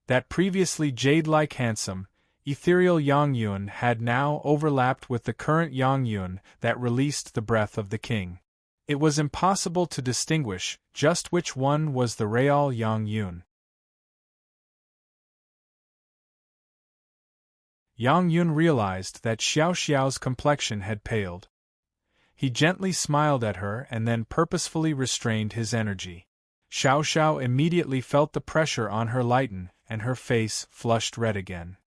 That previously jade-like handsome, ethereal Yang Yun had now overlapped with the current Yang Yun that released the breath of the king. It was impossible to distinguish just which one was the real Yang Yun. Yang Yun realized that Xiao Xiao's complexion had paled. He gently smiled at her and then purposefully restrained his energy. Xiao Xiao immediately felt the pressure on her lighten, and her face flushed red again.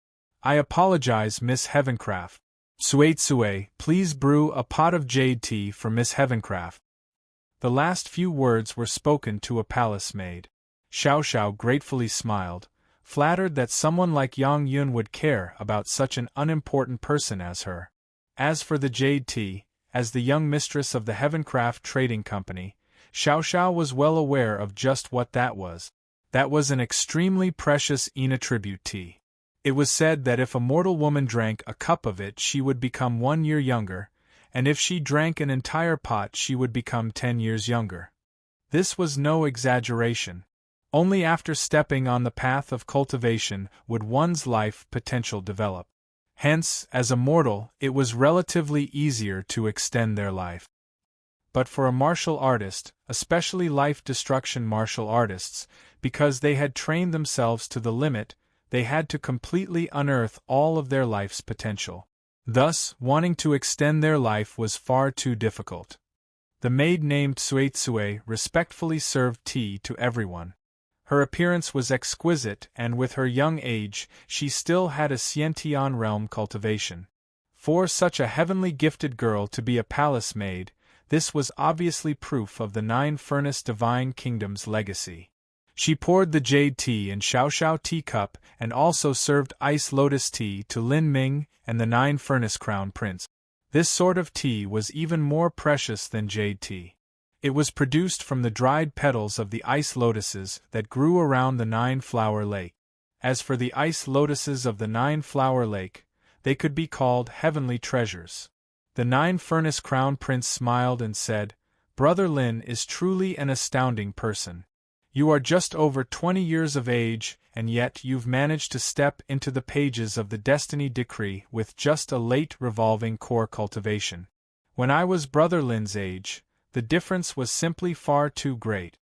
"I apologize, Miss Heavencraft. Tsue, please brew a pot of jade tea for Miss Heavencraft." The last few words were spoken to a palace maid. Xiao Xiao gratefully smiled, flattered that someone like Yang Yun would care about such an unimportant person as her. As for the jade tea, as the young mistress of the Heavencraft Trading Company, Xiao Xiao was well aware of just what that was. That was an extremely precious Ina tribute tea. It was said that if a mortal woman drank a cup of it she would become 1 year younger, and if she drank an entire pot she would become 10 years younger. This was no exaggeration. Only after stepping on the path of cultivation would one's life potential develop. Hence, as a mortal, it was relatively easier to extend their life. But for a martial artist, especially life-destruction martial artists, because they had trained themselves to the limit, they had to completely unearth all of their life's potential. Thus, wanting to extend their life was far too difficult. The maid named Tsue respectfully served tea to everyone. Her appearance was exquisite, and with her young age, she still had a Xiantian realm cultivation. For such a heavenly gifted girl to be a palace maid, this was obviously proof of the 9-furnace divine kingdom's legacy. She poured the jade tea in Xiao Xiao teacup and also served ice lotus tea to Lin Ming and the 9-furnace crown prince. This sort of tea was even more precious than jade tea. It was produced from the dried petals of the ice lotuses that grew around the 9-flower lake. As for the ice lotuses of the 9-flower lake, they could be called heavenly treasures. The 9-furnace crown prince smiled and said, "Brother Lin is truly an astounding person. You are just over 20 years of age, and yet you've managed to step into the pages of the destiny decree with just a late revolving core cultivation. When I was Brother Lin's age, the difference was simply far too great."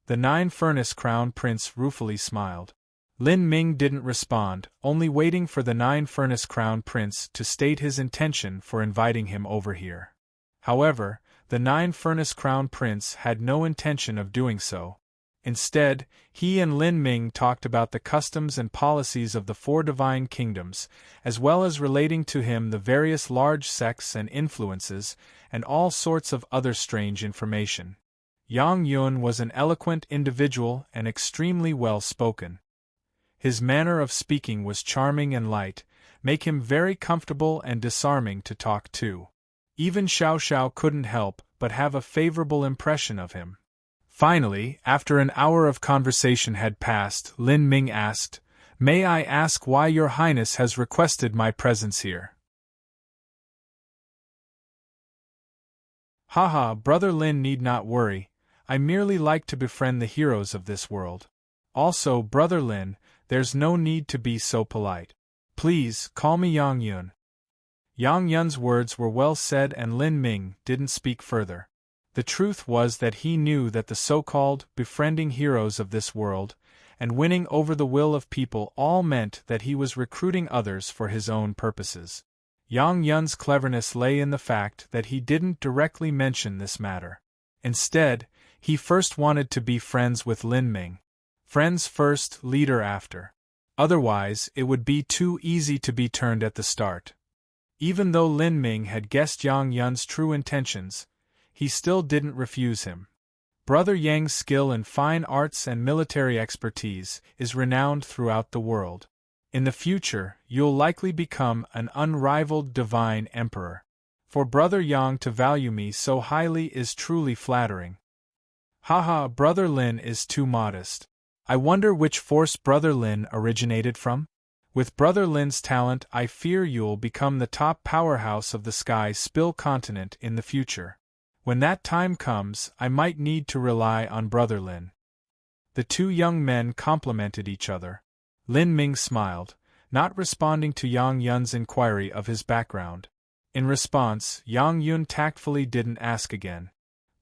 The 9-furnace crown prince ruefully smiled. Lin Ming didn't respond, only waiting for the 9-furnace crown prince to state his intention for inviting him over here. However, the 9-furnace crown prince had no intention of doing so. Instead, he and Lin Ming talked about the customs and policies of the 4 divine kingdoms, as well as relating to him the various large sects and influences, and all sorts of other strange information. Yang Yun was an eloquent individual and extremely well-spoken. His manner of speaking was charming and light, make him very comfortable and disarming to talk to. Even Xiao Xiao couldn't help but have a favorable impression of him. Finally, after an hour of conversation had passed, Lin Ming asked, "May I ask why Your Highness has requested my presence here?" "Haha, Brother Lin need not worry, I merely like to befriend the heroes of this world. Also, Brother Lin, there's no need to be so polite. Please, call me Yang Yun." Yang Yun's words were well said and Lin Ming didn't speak further. The truth was that he knew that the so-called befriending heroes of this world and winning over the will of people all meant that he was recruiting others for his own purposes. Yang Yun's cleverness lay in the fact that he didn't directly mention this matter. Instead, he first wanted to be friends with Lin Ming. Friends first, leader after. Otherwise, it would be too easy to be turned at the start. Even though Lin Ming had guessed Yang Yun's true intentions, he still didn't refuse him. Brother Yang's skill in fine arts and military expertise is renowned throughout the world. In the future, you'll likely become an unrivaled divine emperor. For Brother Yang to value me so highly is truly flattering. Haha, Brother Lin is too modest. I wonder which force Brother Lin originated from? With Brother Lin's talent, I fear you'll become the top powerhouse of the Sky Spill continent in the future. When that time comes, I might need to rely on Brother Lin. The two young men complimented each other. Lin Ming smiled, not responding to Yang Yun's inquiry of his background. In response, Yang Yun tactfully didn't ask again.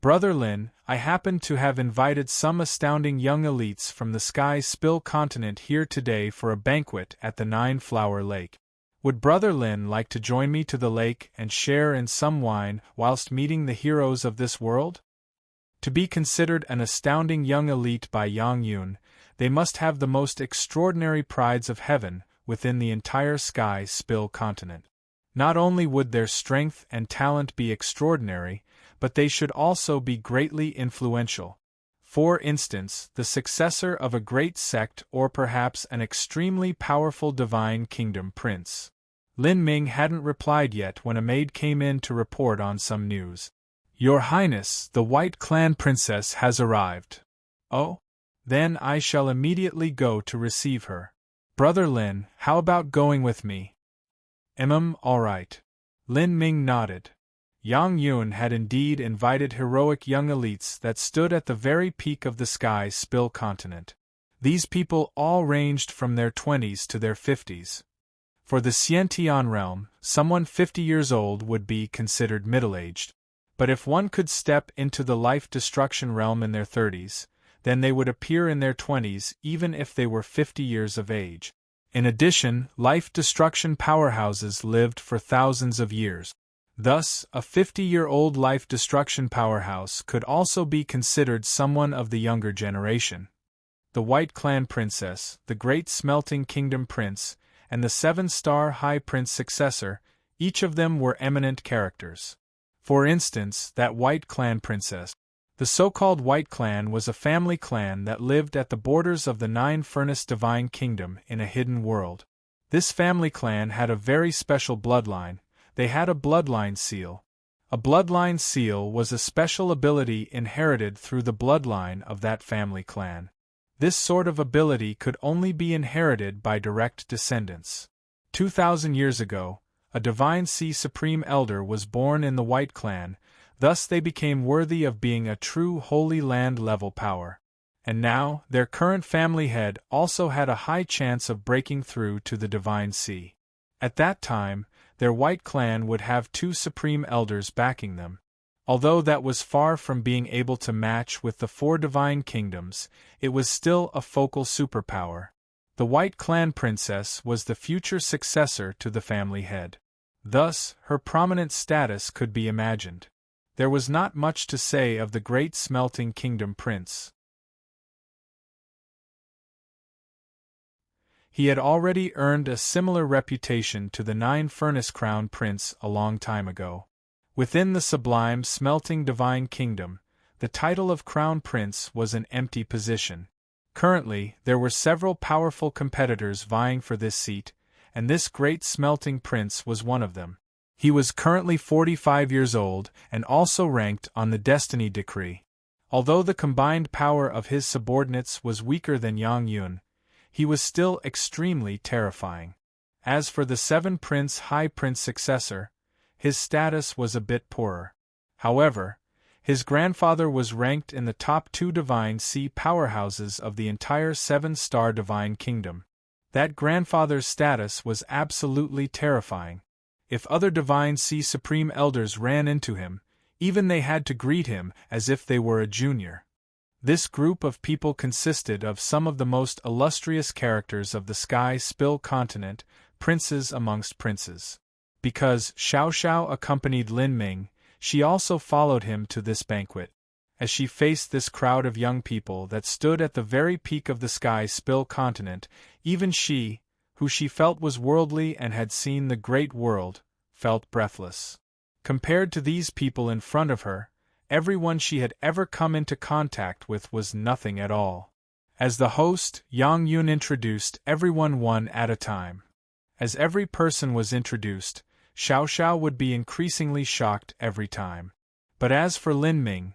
Brother Lin, I happen to have invited some astounding young elites from the Sky Spill continent here today for a banquet at the Nine-Flower Lake. Would Brother Lin like to join me to the lake and share in some wine whilst meeting the heroes of this world? To be considered an astounding young elite by Yang Yun, they must have the most extraordinary prides of heaven within the entire Sky Spill continent. Not only would their strength and talent be extraordinary, but they should also be greatly influential. For instance, the successor of a great sect or perhaps an extremely powerful divine kingdom prince. Lin Ming hadn't replied yet when a maid came in to report on some news. Your Highness, the White Clan Princess has arrived. Oh? Then I shall immediately go to receive her. Brother Lin, how about going with me? All right. Lin Ming nodded. Yang Yun had indeed invited heroic young elites that stood at the very peak of the Sky Spill continent. These people all ranged from their 20s to their 50s. For the Xiantian realm, someone 50 years old would be considered middle-aged. But if one could step into the life-destruction realm in their 30s, then they would appear in their 20s even if they were 50 years of age. In addition, life-destruction powerhouses lived for thousands of years. Thus, a 50-year-old life-destruction powerhouse could also be considered someone of the younger generation. The White Clan Princess, the Great Smelting Kingdom Prince, and the 7-star High Prince successor, each of them were eminent characters. For instance, that White Clan Princess. The so-called White Clan was a family clan that lived at the borders of the Nine-Furnace Divine Kingdom in a hidden world. This family clan had a very special bloodline. They had a bloodline seal. A bloodline seal was a special ability inherited through the bloodline of that family clan. This sort of ability could only be inherited by direct descendants. 2,000 years ago, a Divine Sea Supreme Elder was born in the White Clan, thus they became worthy of being a true Holy Land-level power. And now, their current family head also had a high chance of breaking through to the Divine Sea. At that time, their White Clan would have 2 Supreme Elders backing them. Although that was far from being able to match with the 4 Divine Kingdoms, it was still a focal superpower. The White Clan Princess was the future successor to the family head. Thus, her prominent status could be imagined. There was not much to say of the Great Smelting Kingdom Prince. He had already earned a similar reputation to the Nine-Furnace Crown Prince a long time ago. Within the sublime smelting divine kingdom, the title of Crown Prince was an empty position. Currently, there were several powerful competitors vying for this seat, and this great smelting prince was one of them. He was currently 45 years old and also ranked on the Destiny Decree. Although the combined power of his subordinates was weaker than Yang Yun, he was still extremely terrifying. As for the 7 Prince High Prince successor, his status was a bit poorer. However, his grandfather was ranked in the top 2 Divine Sea powerhouses of the entire 7-star Divine Kingdom. That grandfather's status was absolutely terrifying. If other Divine Sea Supreme Elders ran into him, even they had to greet him as if they were a junior. This group of people consisted of some of the most illustrious characters of the Sky Spill continent, princes amongst princes. Because Xiao Xiao accompanied Lin Ming, she also followed him to this banquet. As she faced this crowd of young people that stood at the very peak of the Sky Spill continent, even she, who she felt was worldly and had seen the great world, felt breathless. Compared to these people in front of her, everyone she had ever come into contact with was nothing at all. As the host, Yang Yun introduced everyone one at a time. As every person was introduced, Xiao Xiao would be increasingly shocked every time. But as for Lin Ming,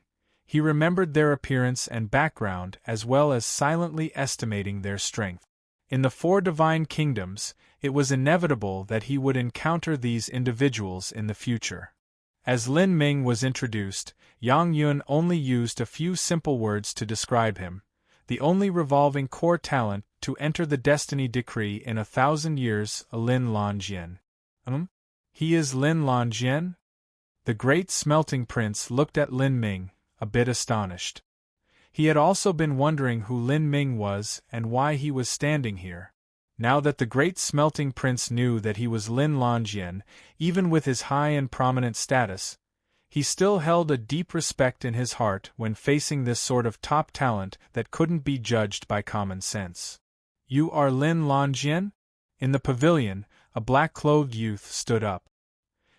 He remembered their appearance and background as well as silently estimating their strength. In the four divine kingdoms, it was inevitable that he would encounter these individuals in the future. As Lin Ming was introduced, Yang Yun only used a few simple words to describe him, the only revolving core talent to enter the destiny decree in 1,000 years, Lin Lanjian. He is Lin Lanjian? The great smelting prince looked at Lin Ming, a bit astonished. He had also been wondering who Lin Ming was and why he was standing here. Now that the great smelting prince knew that he was Lin Lanjian, even with his high and prominent status, he still held a deep respect in his heart when facing this sort of top talent that couldn't be judged by common sense. You are Lin Lanjian? In the pavilion, a black-clothed youth stood up.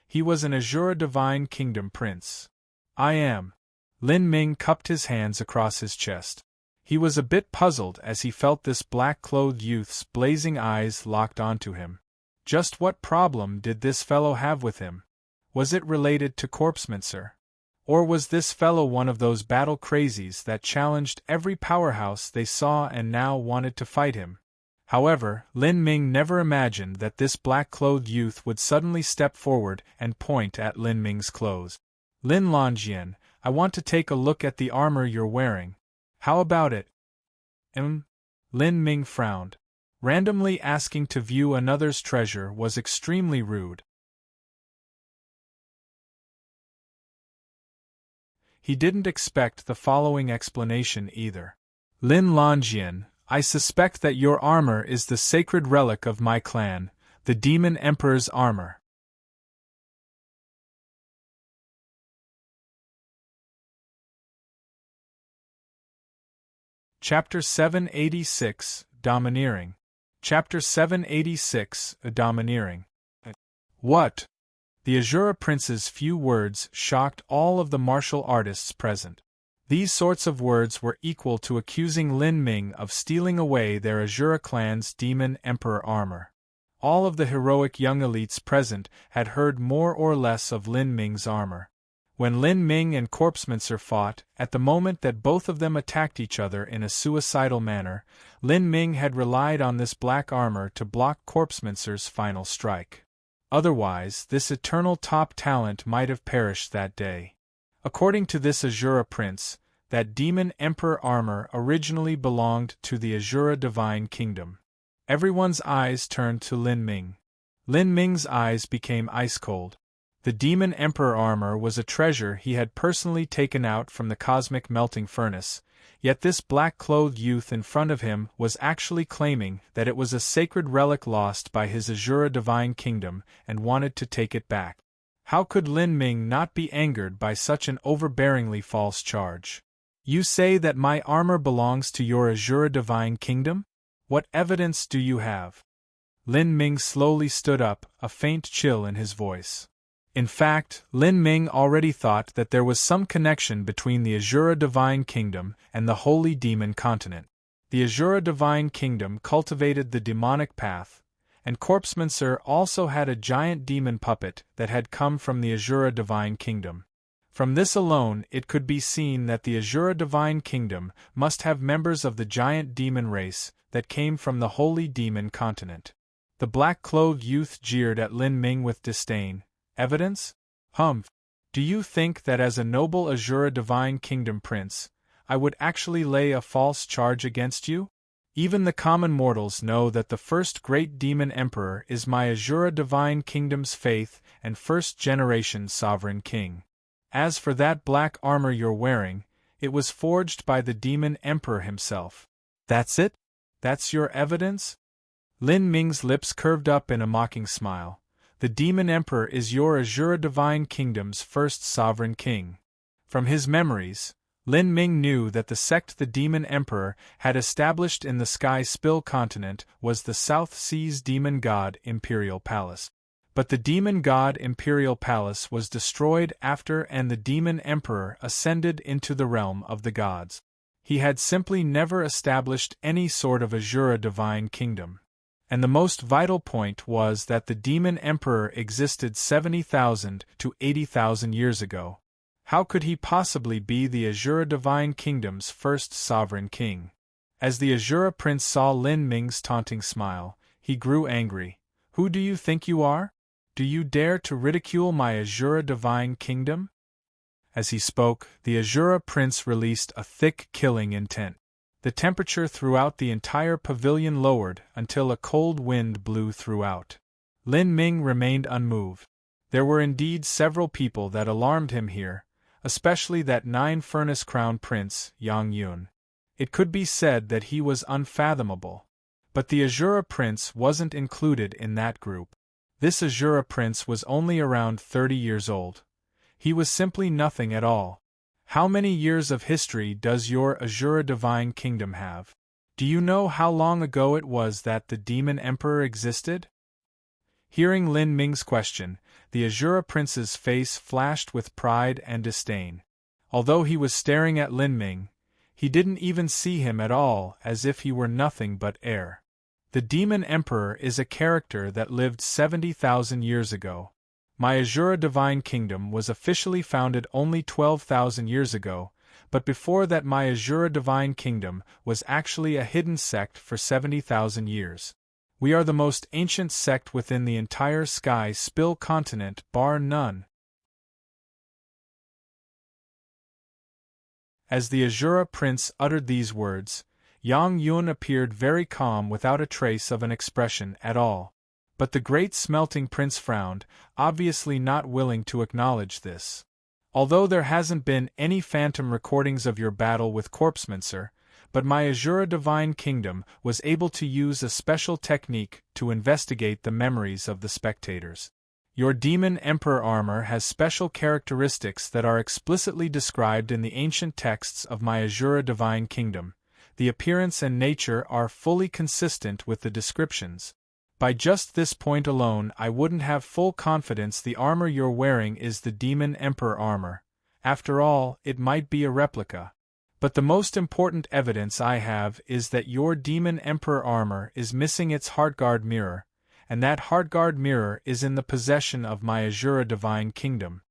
He was an Azura Divine Kingdom prince. I am. Lin Ming cupped his hands across his chest. He was a bit puzzled as he felt this black-clothed youth's blazing eyes locked onto him. Just what problem did this fellow have with him? Was it related to corpsemancer? Or was this fellow one of those battle crazies that challenged every powerhouse they saw and now wanted to fight him? However, Lin Ming never imagined that this black-clothed youth would suddenly step forward and point at Lin Ming's clothes. Lin Lanjian, I want to take a look at the armor you're wearing. How about it? Lin Ming frowned. Randomly asking to view another's treasure was extremely rude. He didn't expect the following explanation either. Lin Lanjian, I suspect that your armor is the sacred relic of my clan, the Demon Emperor's armor. Chapter 786, Domineering. Chapter 786, Domineering. What? The Azura Prince's few words shocked all of the martial artists present. These sorts of words were equal to accusing Lin Ming of stealing away their Azura clan's Demon Emperor armor. All of the heroic young elites present had heard more or less of Lin Ming's armor. When Lin Ming and Corpsemancer fought, at the moment that both of them attacked each other in a suicidal manner, Lin Ming had relied on this black armor to block Corpsemancer's final strike. Otherwise, this eternal top talent might have perished that day. According to this Azura Prince, that Demon Emperor armor originally belonged to the Azura Divine Kingdom. Everyone's eyes turned to Lin Ming. Lin Ming's eyes became ice-cold. The Demon Emperor armor was a treasure he had personally taken out from the cosmic melting furnace, yet this black-clothed youth in front of him was actually claiming that it was a sacred relic lost by his Azura Divine Kingdom and wanted to take it back. How could Lin Ming not be angered by such an overbearingly false charge? You say that my armor belongs to your Azura Divine Kingdom? What evidence do you have? Lin Ming slowly stood up, a faint chill in his voice. In fact, Lin Ming already thought that there was some connection between the Azura Divine Kingdom and the Holy Demon Continent. The Azura Divine Kingdom cultivated the demonic path, and Corpsemancer also had a giant demon puppet that had come from the Azura Divine Kingdom. From this alone it could be seen that the Azura Divine Kingdom must have members of the giant demon race that came from the Holy Demon Continent. The black-clothed youth jeered at Lin Ming with disdain. Evidence? Humph. Do you think that as a noble Azura Divine Kingdom prince, I would actually lay a false charge against you? Even the common mortals know that the first great demon emperor is my Azura Divine Kingdom's faith and first-generation sovereign king. As for that black armor you're wearing, it was forged by the demon emperor himself. That's it? That's your evidence? Lin Ming's lips curved up in a mocking smile. The Demon Emperor is your Azura Divine Kingdom's first sovereign king. From his memories, Lin Ming knew that the sect the Demon Emperor had established in the Sky Spill continent was the South Seas Demon God Imperial Palace. But the Demon God Imperial Palace was destroyed after and the Demon Emperor ascended into the realm of the gods. He had simply never established any sort of Azura Divine Kingdom. And the most vital point was that the Demon Emperor existed 70,000 to 80,000 years ago. How could he possibly be the Azura Divine Kingdom's first sovereign king? As the Azura prince saw Lin Ming's taunting smile, he grew angry. Who do you think you are? Do you dare to ridicule my Azura Divine Kingdom? As he spoke, the Azura prince released a thick killing intent. The temperature throughout the entire pavilion lowered until a cold wind blew throughout. Lin Ming remained unmoved. There were indeed several people that alarmed him here, especially that nine-furnace crown prince, Yang Yun. It could be said that he was unfathomable. But the Azura prince wasn't included in that group. This Azura prince was only around 30 years old. He was simply nothing at all. How many years of history does your Azura Divine Kingdom have? Do you know how long ago it was that the Demon Emperor existed? Hearing Lin Ming's question, the Azura prince's face flashed with pride and disdain. Although he was staring at Lin Ming, he didn't even see him at all, as if he were nothing but air. The Demon Emperor is a character that lived 70,000 years ago. My Azura Divine Kingdom was officially founded only 12,000 years ago, but before that my Azura Divine Kingdom was actually a hidden sect for 70,000 years. We are the most ancient sect within the entire Sky Spill continent, bar none. As the Azura prince uttered these words, Yang Yun appeared very calm without a trace of an expression at all. But the great smelting prince frowned, obviously not willing to acknowledge this. Although there hasn't been any phantom recordings of your battle with Corpsemancer, but my Azura Divine Kingdom was able to use a special technique to investigate the memories of the spectators. Your Demon Emperor armor has special characteristics that are explicitly described in the ancient texts of my Azura Divine Kingdom. The appearance and nature are fully consistent with the descriptions. By just this point alone I wouldn't have full confidence the armor you're wearing is the Demon Emperor armor. After all, it might be a replica. But the most important evidence I have is that your Demon Emperor armor is missing its Heartguard mirror, and that Heartguard mirror is in the possession of my Azura Divine Kingdom.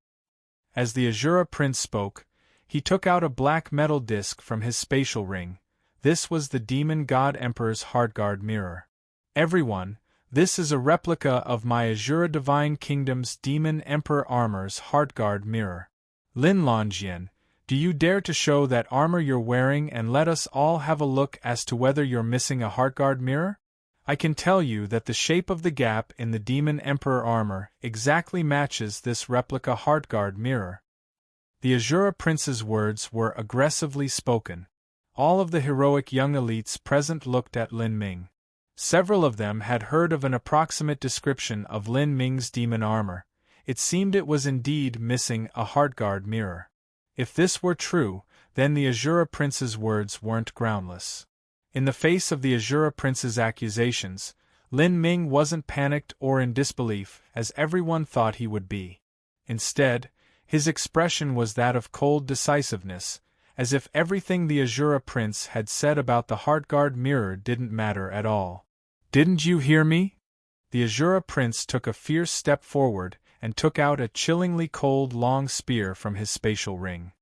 As the Azura prince spoke, he took out a black metal disc from his spatial ring. This was the Demon God Emperor's Heartguard mirror. Everyone, this is a replica of my Azura Divine Kingdom's Demon Emperor armor's Heartguard mirror. Lin Longyan, do you dare to show that armor you're wearing and let us all have a look as to whether you're missing a Heartguard mirror? I can tell you that the shape of the gap in the Demon Emperor armor exactly matches this replica Heartguard mirror. The Azura prince's words were aggressively spoken. All of the heroic young elites present looked at Lin Ming. Several of them had heard of an approximate description of Lin Ming's demon armor. It seemed it was indeed missing a Heartguard mirror. If this were true, then the Azura prince's words weren't groundless. In the face of the Azura prince's accusations, Lin Ming wasn't panicked or in disbelief, as everyone thought he would be. Instead, his expression was that of cold decisiveness, as if everything the Azura prince had said about the Heartguard mirror didn't matter at all. Didn't you hear me? The Azura prince took a fierce step forward and took out a chillingly cold long spear from his spatial ring.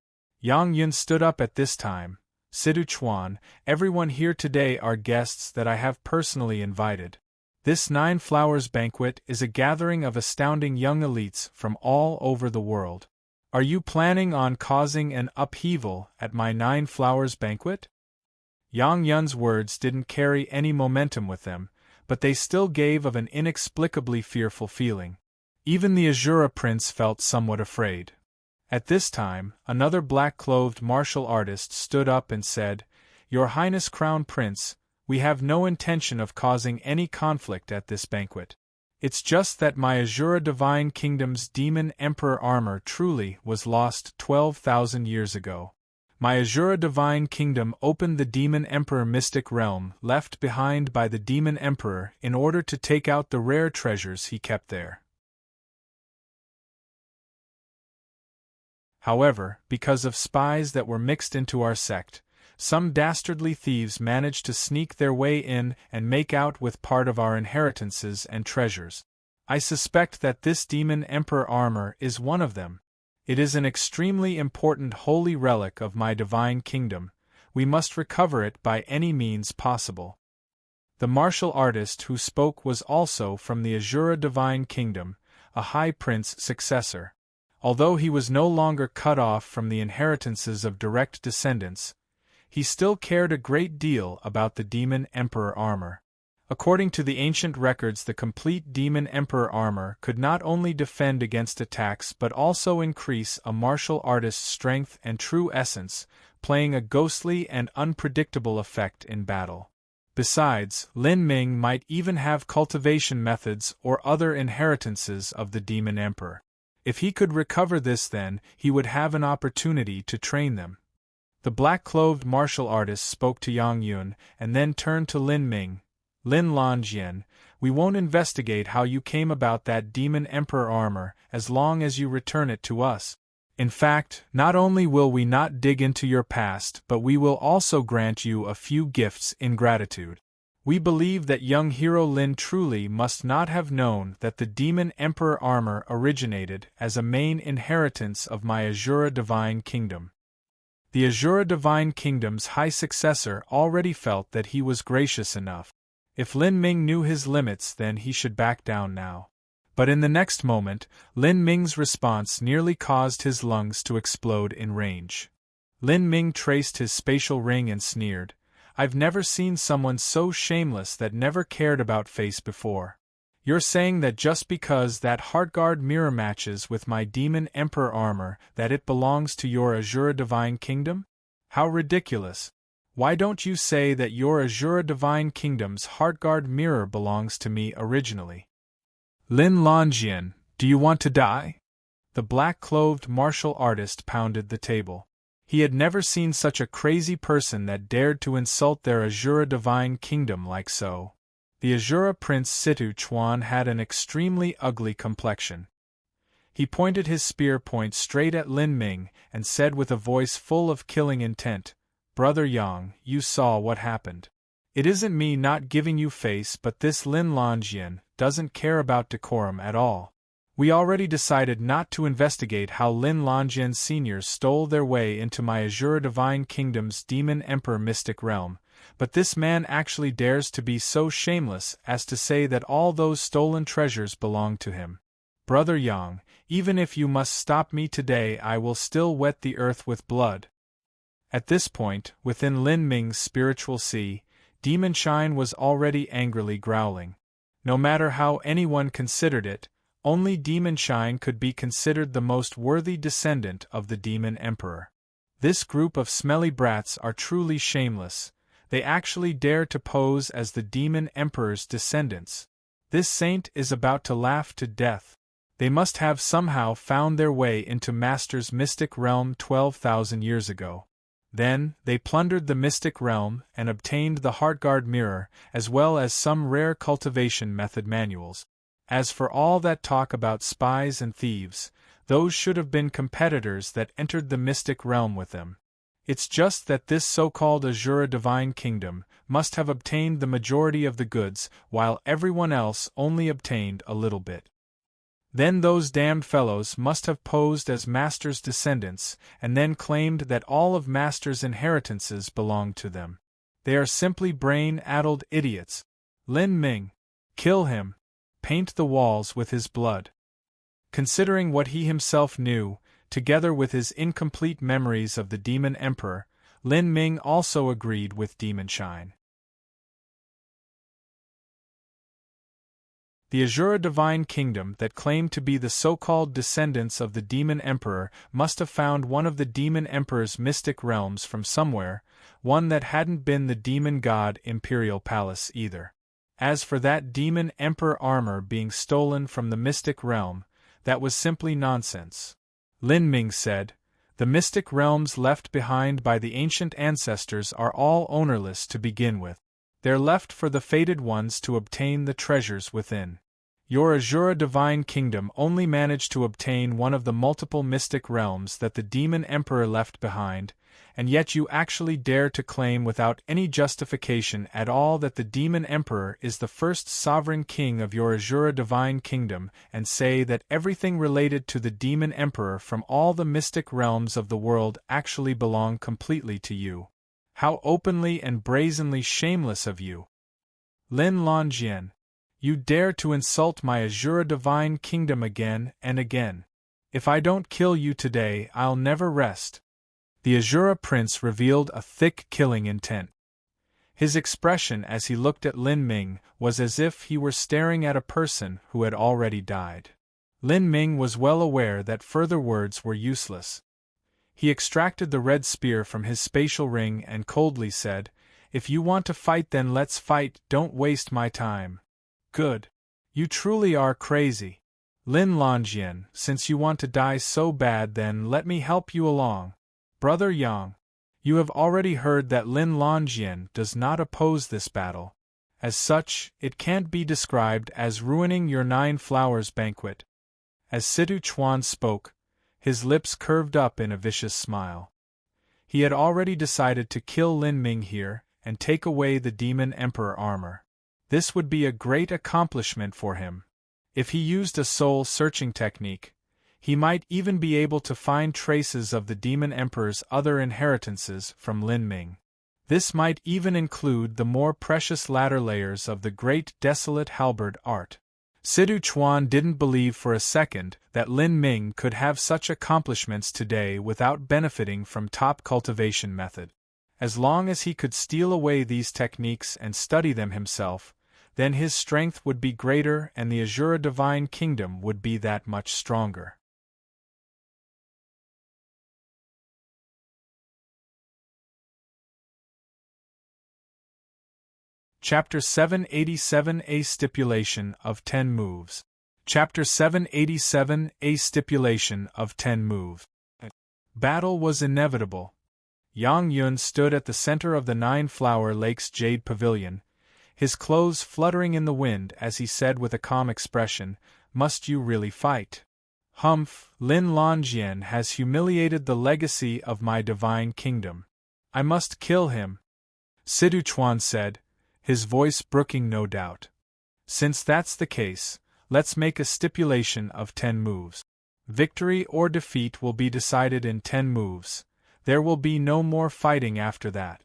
Yang Yun stood up at this time. Sidu Chuan, everyone here today are guests that I have personally invited. This Nine Flowers banquet is a gathering of astounding young elites from all over the world. Are you planning on causing an upheaval at my Nine Flowers banquet? Yang Yun's words didn't carry any momentum with them, but they still gave of an inexplicably fearful feeling. Even the Azura prince felt somewhat afraid. At this time, another black-clothed martial artist stood up and said, "Your Highness Crown Prince, we have no intention of causing any conflict at this banquet. It's just that my Azura Divine Kingdom's Demon Emperor armor truly was lost 12,000 years ago. My Azura Divine Kingdom opened the Demon Emperor mystic realm left behind by the Demon Emperor in order to take out the rare treasures he kept there. However, because of spies that were mixed into our sect, some dastardly thieves managed to sneak their way in and make out with part of our inheritances and treasures. I suspect that this Demon Emperor armor is one of them. It is an extremely important holy relic of my divine kingdom. We must recover it by any means possible. The martial artist who spoke was also from the Azura divine kingdom, a high prince successor. Although he was no longer cut off from the inheritances of direct descendants, he still cared a great deal about the Demon Emperor armor. According to the ancient records, the complete Demon Emperor armor could not only defend against attacks but also increase a martial artist's strength and true essence, playing a ghostly and unpredictable effect in battle. Besides, Lin Ming might even have cultivation methods or other inheritances of the Demon Emperor. If he could recover this, then he would have an opportunity to train them. The black-clothed martial artist spoke to Yang Yun and then turned to Lin Ming. Lin Lanjian, we won't investigate how you came about that Demon Emperor armor as long as you return it to us. In fact, not only will we not dig into your past, but we will also grant you a few gifts in gratitude. We believe that young hero Lin truly must not have known that the Demon Emperor armor originated as a main inheritance of my Azura Divine Kingdom. The Azura Divine Kingdom's high successor already felt that he was gracious enough. If Lin Ming knew his limits, then he should back down now. But in the next moment, Lin Ming's response nearly caused his lungs to explode in rage. Lin Ming traced his spatial ring and sneered, "I've never seen someone so shameless that never cared about face before. You're saying that just because that Heartguard mirror matches with my Demon Emperor armor, that it belongs to your Azura Divine Kingdom? How ridiculous! Why don't you say that your Azura Divine Kingdom's Heartguard mirror belongs to me originally?" Lin Lanjian, do you want to die? The black-clothed martial artist pounded the table. He had never seen such a crazy person that dared to insult their Azura Divine Kingdom like so. The Azura Prince Situ Chuan had an extremely ugly complexion. He pointed his spear point straight at Lin Ming and said with a voice full of killing intent, "Brother Yang, you saw what happened. It isn't me not giving you face, but this Lin Lanjian doesn't care about decorum at all. We already decided not to investigate how Lin Lanjian seniors stole their way into my Azura Divine Kingdom's Demon Emperor mystic realm, but this man actually dares to be so shameless as to say that all those stolen treasures belong to him. Brother Yang, even if you must stop me today, I will still wet the earth with blood." At this point, within Lin Ming's spiritual sea, Demon Shine was already angrily growling. No matter how anyone considered it, only Demon Shine could be considered the most worthy descendant of the Demon Emperor. This group of smelly brats are truly shameless. They actually dare to pose as the Demon Emperor's descendants. This saint is about to laugh to death. They must have somehow found their way into Master's mystic realm 12,000 years ago. Then, they plundered the mystic realm and obtained the Heartguard mirror, as well as some rare cultivation method manuals. As for all that talk about spies and thieves, those should have been competitors that entered the mystic realm with them. It's just that this so-called Azura Divine Kingdom must have obtained the majority of the goods, while everyone else only obtained a little bit. Then those damned fellows must have posed as Master's descendants, and then claimed that all of Master's inheritances belonged to them. They are simply brain-addled idiots. Lin Ming, kill him. Paint the walls with his blood. Considering what he himself knew, together with his incomplete memories of the Demon Emperor, Lin Ming also agreed with Demon Shine. The Azura Divine Kingdom that claimed to be the so-called descendants of the Demon Emperor must have found one of the Demon Emperor's mystic realms from somewhere, one that hadn't been the Demon God Imperial Palace either. As for that Demon Emperor armor being stolen from the mystic realm, that was simply nonsense. Lin Ming said, "The mystic realms left behind by the ancient ancestors are all ownerless to begin with. They're left for the fated ones to obtain the treasures within. Your Azura Divine Kingdom only managed to obtain one of the multiple mystic realms that the Demon Emperor left behind, and yet you actually dare to claim without any justification at all that the Demon Emperor is the first sovereign king of your Azura divine kingdom, and say that everything related to the Demon Emperor from all the mystic realms of the world actually belong completely to you. How openly and brazenly shameless of you! Lin Longjien, you dare to insult my Azura divine kingdom again and again. If I don't kill you today, I'll never rest. The Azura prince revealed a thick killing intent. His expression as he looked at Lin Ming was as if he were staring at a person who had already died. Lin Ming was well aware that further words were useless. He extracted the red spear from his spatial ring and coldly said, "If you want to fight, then let's fight, don't waste my time." "Good. You truly are crazy. Lin Longjien, since you want to die so bad, then let me help you along. Brother Yang, you have already heard that Lin Longjien does not oppose this battle. As such, it can't be described as ruining your 9 flowers banquet." As Situ Chuan spoke, his lips curved up in a vicious smile. He had already decided to kill Lin Ming here and take away the Demon Emperor armor. This would be a great accomplishment for him. If he used a soul-searching technique, he might even be able to find traces of the Demon Emperor's other inheritances from Lin Ming. This might even include the more precious latter layers of the great desolate halberd art. Situ Chuan didn't believe for a second that Lin Ming could have such accomplishments today without benefiting from top cultivation method. As long as he could steal away these techniques and study them himself, then his strength would be greater and the Azura Divine Kingdom would be that much stronger. Chapter 787 A Stipulation of 10 Moves. Chapter 787 A Stipulation of 10 Moves. Battle was inevitable. Yang Yun stood at the center of the 9-flower lake's jade pavilion, his clothes fluttering in the wind as he said with a calm expression, "Must you really fight? Humph, Lin Longjien has humiliated the legacy of my divine kingdom. I must kill him," Situ Chuan said, his voice brooking no doubt. "Since that's the case, let's make a stipulation of 10 moves. Victory or defeat will be decided in 10 moves. There will be no more fighting after that."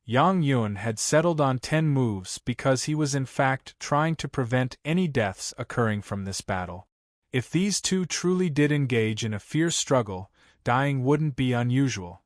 Yang Yun had settled on 10 moves because he was in fact trying to prevent any deaths occurring from this battle. If these two truly did engage in a fierce struggle, dying wouldn't be unusual.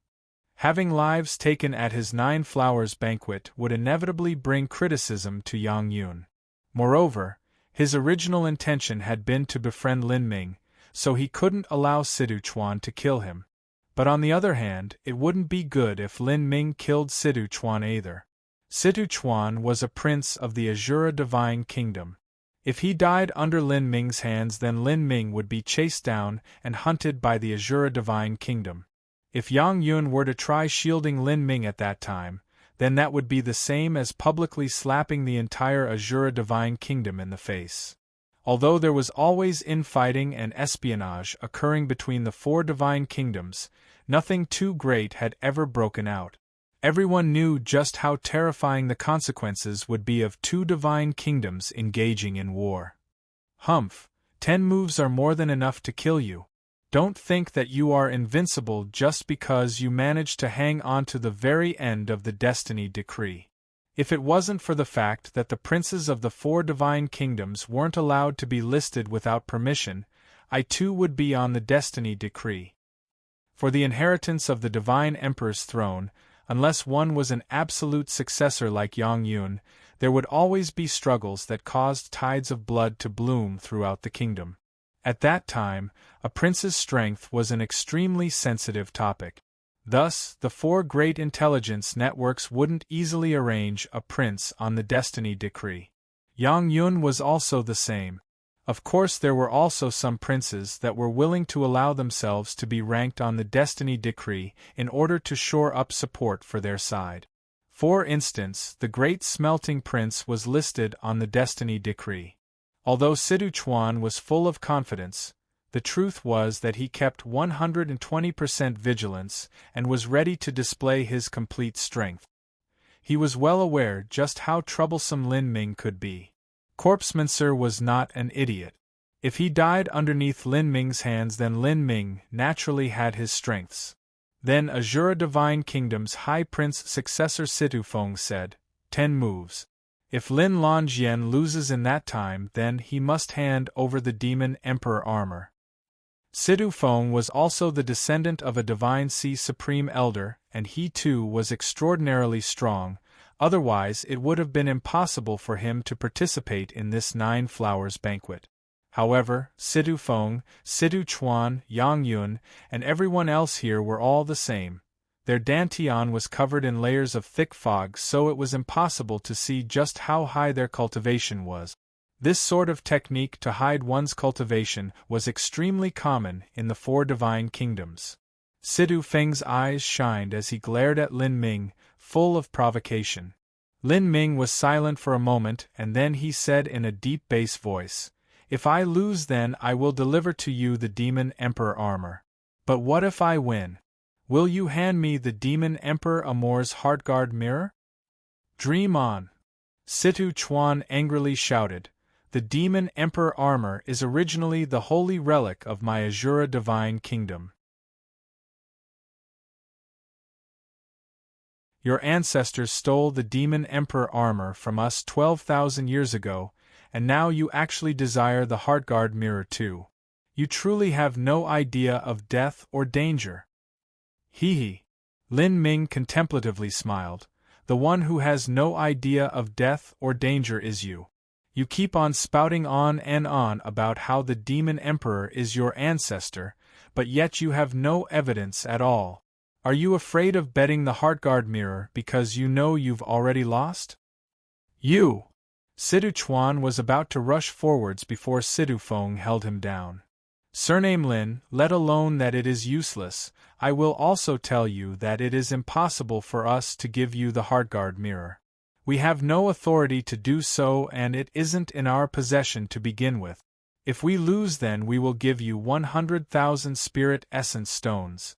Having lives taken at his 9 flowers banquet would inevitably bring criticism to Yang Yun. Moreover, his original intention had been to befriend Lin Ming, so he couldn't allow Situ Chuan to kill him. But on the other hand, it wouldn't be good if Lin Ming killed Situ Chuan either. Situ Chuan was a prince of the Azura Divine Kingdom. If he died under Lin Ming's hands, then Lin Ming would be chased down and hunted by the Azura Divine Kingdom. If Yang Yun were to try shielding Lin Ming at that time, then that would be the same as publicly slapping the entire Azura Divine Kingdom in the face. Although there was always infighting and espionage occurring between the 4 divine kingdoms, nothing too great had ever broken out. Everyone knew just how terrifying the consequences would be of 2 divine kingdoms engaging in war. Humph, 10 moves are more than enough to kill you. Don't think that you are invincible just because you managed to hang on to the very end of the destiny decree. If it wasn't for the fact that the princes of the 4 divine kingdoms weren't allowed to be listed without permission, I too would be on the destiny decree. For the inheritance of the divine emperor's throne, unless one was an absolute successor like Yang Yun, there would always be struggles that caused tides of blood to bloom throughout the kingdom. At that time, a prince's strength was an extremely sensitive topic. Thus, the 4 great intelligence networks wouldn't easily arrange a prince on the destiny decree. Yang Yun was also the same. Of course, there were also some princes that were willing to allow themselves to be ranked on the destiny decree in order to shore up support for their side. For instance, the great smelting prince was listed on the destiny decree. Although Situ Chuan was full of confidence, The truth was that he kept 120% vigilance and was ready to display his complete strength. He was well aware just how troublesome Lin Ming could be. Corpsemancer was not an idiot. If he died underneath Lin Ming's hands, then Lin Ming naturally had his strengths. Then Azura Divine Kingdom's High Prince successor Situ Feng said, 10 moves. If Lin Longjien loses in that time, then he must hand over the Demon Emperor armor. Situ Feng was also the descendant of a Divine Sea Supreme Elder, and he too was extraordinarily strong, otherwise it would have been impossible for him to participate in this 9 flowers banquet. However, Situ Feng, Situ Chuan, Yang Yun, and everyone else here were all the same. Their dantian was covered in layers of thick fog, so it was impossible to see just how high their cultivation was. This sort of technique to hide one's cultivation was extremely common in the 4 divine kingdoms. Situ Feng's eyes shined as he glared at Lin Ming, full of provocation. Lin Ming was silent for a moment, and then he said in a deep bass voice, "If I lose, then I will deliver to you the Demon Emperor armor. But what if I win? Will you hand me the Demon Emperor Amor's Heartguard mirror?" "Dream on!" Situ Chuan angrily shouted. "The Demon Emperor armor is originally the holy relic of my Azura Divine Kingdom. Your ancestors stole the Demon Emperor armor from us 12,000 years ago, and now you actually desire the Heartguard mirror too. You truly have no idea of death or danger." "Hee hee." Lin Ming contemplatively smiled. "The one who has no idea of death or danger is you. You keep on spouting on and on about how the Demon Emperor is your ancestor, but yet you have no evidence at all. Are you afraid of betting the Heartguard mirror because you know you've already lost?" "You!" Situ Chuan was about to rush forwards before Situ Feng held him down. "Surname Lin, let alone that it is useless, I will also tell you that it is impossible for us to give you the Heartguard mirror. We have no authority to do so, and it isn't in our possession to begin with. If we lose, then we will give you 100,000 Spirit Essence Stones."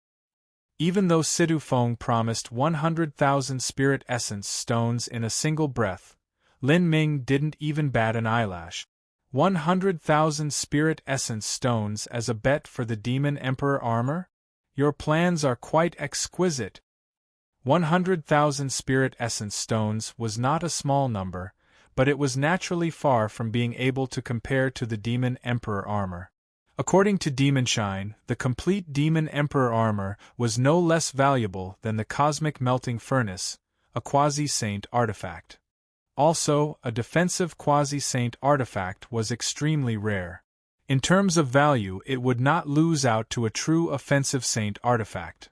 Even though Situ Feng promised 100,000 Spirit Essence Stones in a single breath, Lin Ming didn't even bat an eyelash. 100,000 Spirit Essence Stones as a bet for the Demon Emperor armor? Your plans are quite exquisite. 100,000 Spirit Essence Stones was not a small number, but it was naturally far from being able to compare to the Demon Emperor armor. According to Demonshine, the complete Demon Emperor armor was no less valuable than the Cosmic Melting Furnace, a quasi-saint artifact. Also, a defensive quasi-saint artifact was extremely rare. In terms of value, it would not lose out to a true offensive saint artifact.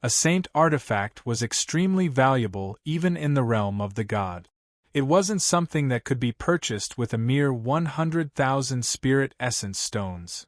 A saint artifact was extremely valuable even in the realm of the god. It wasn't something that could be purchased with a mere 100,000 Spirit Essence Stones.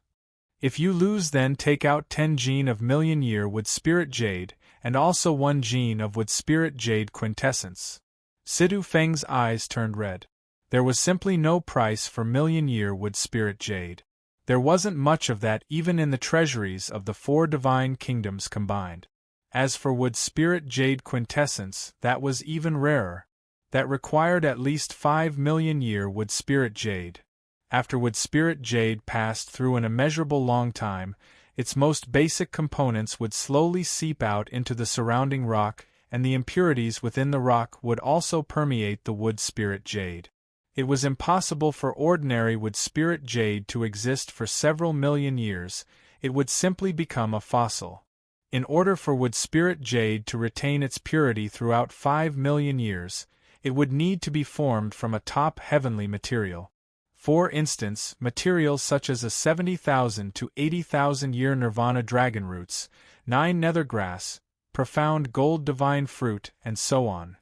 If you lose, then take out 10 gene of Million Year Wood Spirit Jade, and also 1 gene of Wood Spirit Jade Quintessence. Situ Feng's eyes turned red. There was simply no price for Million Year Wood Spirit Jade. There wasn't much of that even in the treasuries of the 4 divine kingdoms combined. As for Wood Spirit Jade Quintessence, that was even rarer. That required at least 5 million year Wood Spirit Jade. After Wood Spirit Jade passed through an immeasurable long time, its most basic components would slowly seep out into the surrounding rock, and the impurities within the rock would also permeate the Wood Spirit Jade. It was impossible for ordinary Wood Spirit Jade to exist for several million years, it would simply become a fossil. In order for Wood Spirit Jade to retain its purity throughout 5 million years, it would need to be formed from a top heavenly material. For instance, materials such as a 70,000 to 80,000 year Nirvana dragon roots, 9 nether grass, profound gold divine fruit, and so on.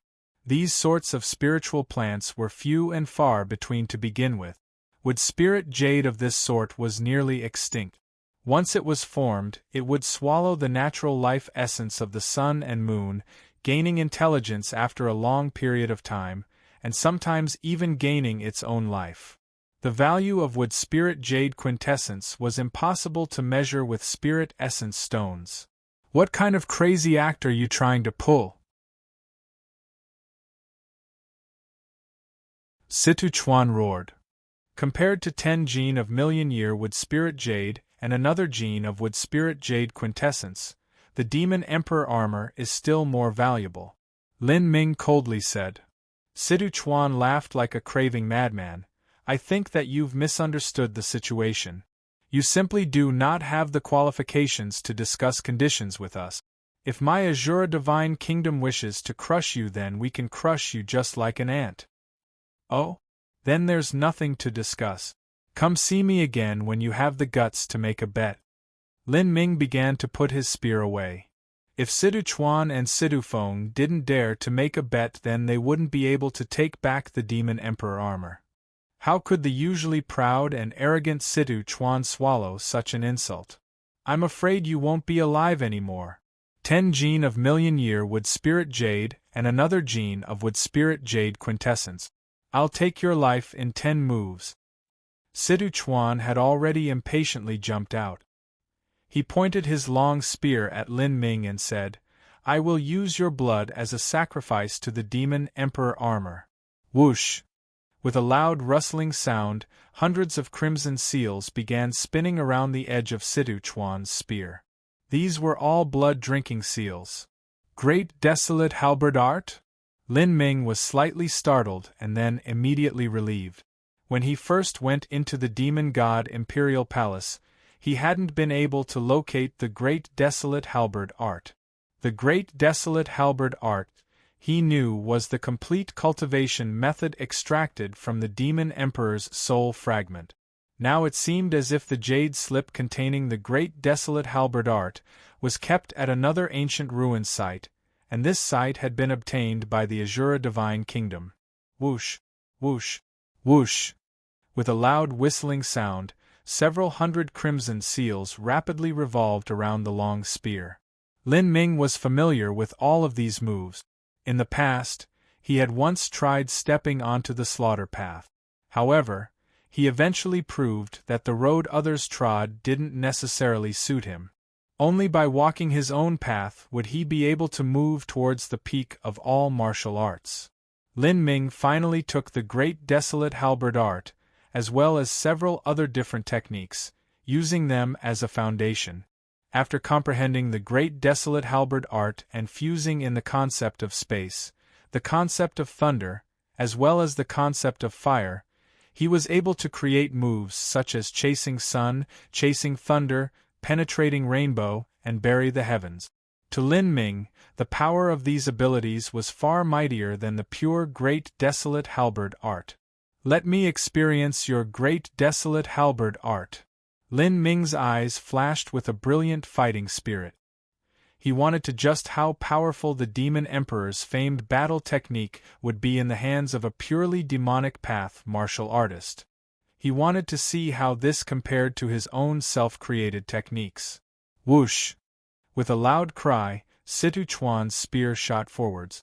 These sorts of spiritual plants were few and far between to begin with. Wood Spirit Jade of this sort was nearly extinct. Once it was formed, it would swallow the natural life essence of the sun and moon, gaining intelligence after a long period of time, and sometimes even gaining its own life. The value of wood spirit jade quintessence was impossible to measure with spirit essence stones. What kind of crazy act are you trying to pull? Situ-Chuan roared. Compared to 10 gene of million-year wood spirit jade and another gene of wood spirit jade quintessence, the demon emperor armor is still more valuable. Lin Ming coldly said. Situ-Chuan laughed like a craving madman. I think that you've misunderstood the situation. You simply do not have the qualifications to discuss conditions with us. If my Azura Divine Kingdom wishes to crush you, then we can crush you just like an ant. Oh? Then there's nothing to discuss. Come see me again when you have the guts to make a bet. Lin Ming began to put his spear away. If Situ-Chuan and Situ-Feng didn't dare to make a bet, then they wouldn't be able to take back the Demon Emperor armor. How could the usually proud and arrogant Situ-Chuan swallow such an insult? I'm afraid you won't be alive anymore. 10 gene of million-year wood spirit jade and another gene of wood spirit jade quintessence. I'll take your life in 10 moves. Situ-Chuan had already impatiently jumped out. He pointed his long spear at Lin Ming and said, I will use your blood as a sacrifice to the Demon Emperor armor. Whoosh! With a loud rustling sound, hundreds of crimson seals began spinning around the edge of Situ-Chuan's spear. These were all blood-drinking seals. Great desolate halberd art? Lin Ming was slightly startled and then immediately relieved. When he first went into the Demon God Imperial Palace, he hadn't been able to locate the Great Desolate Halberd art. The Great Desolate Halberd art, he knew, was the complete cultivation method extracted from the Demon Emperor's soul fragment. Now it seemed as if the jade slip containing the Great Desolate Halberd art was kept at another ancient ruin site, and this site had been obtained by the Azura Divine Kingdom. Whoosh! Whoosh! Whoosh! With a loud whistling sound, several hundred crimson seals rapidly revolved around the long spear. Lin Ming was familiar with all of these moves. In the past, he had once tried stepping onto the slaughter path. However, he eventually proved that the road others trod didn't necessarily suit him. Only by walking his own path would he be able to move towards the peak of all martial arts. Lin Ming finally took the Great Desolate Halberd art, as well as several other different techniques, using them as a foundation. After comprehending the Great Desolate Halberd art and fusing in the concept of space, the concept of thunder, as well as the concept of fire, he was able to create moves such as Chasing Sun, Chasing Thunder, Penetrating Rainbow, and Bury the Heavens. To Lin Ming, the power of these abilities was far mightier than the pure Great Desolate Halberd art. Let me experience your Great Desolate Halberd art. Lin Ming's eyes flashed with a brilliant fighting spirit. He wanted to just how powerful the Demon Emperor's famed battle technique would be in the hands of a purely demonic path martial artist. He wanted to see how this compared to his own self-created techniques. Whoosh! With a loud cry, Situ-Chuan's spear shot forwards.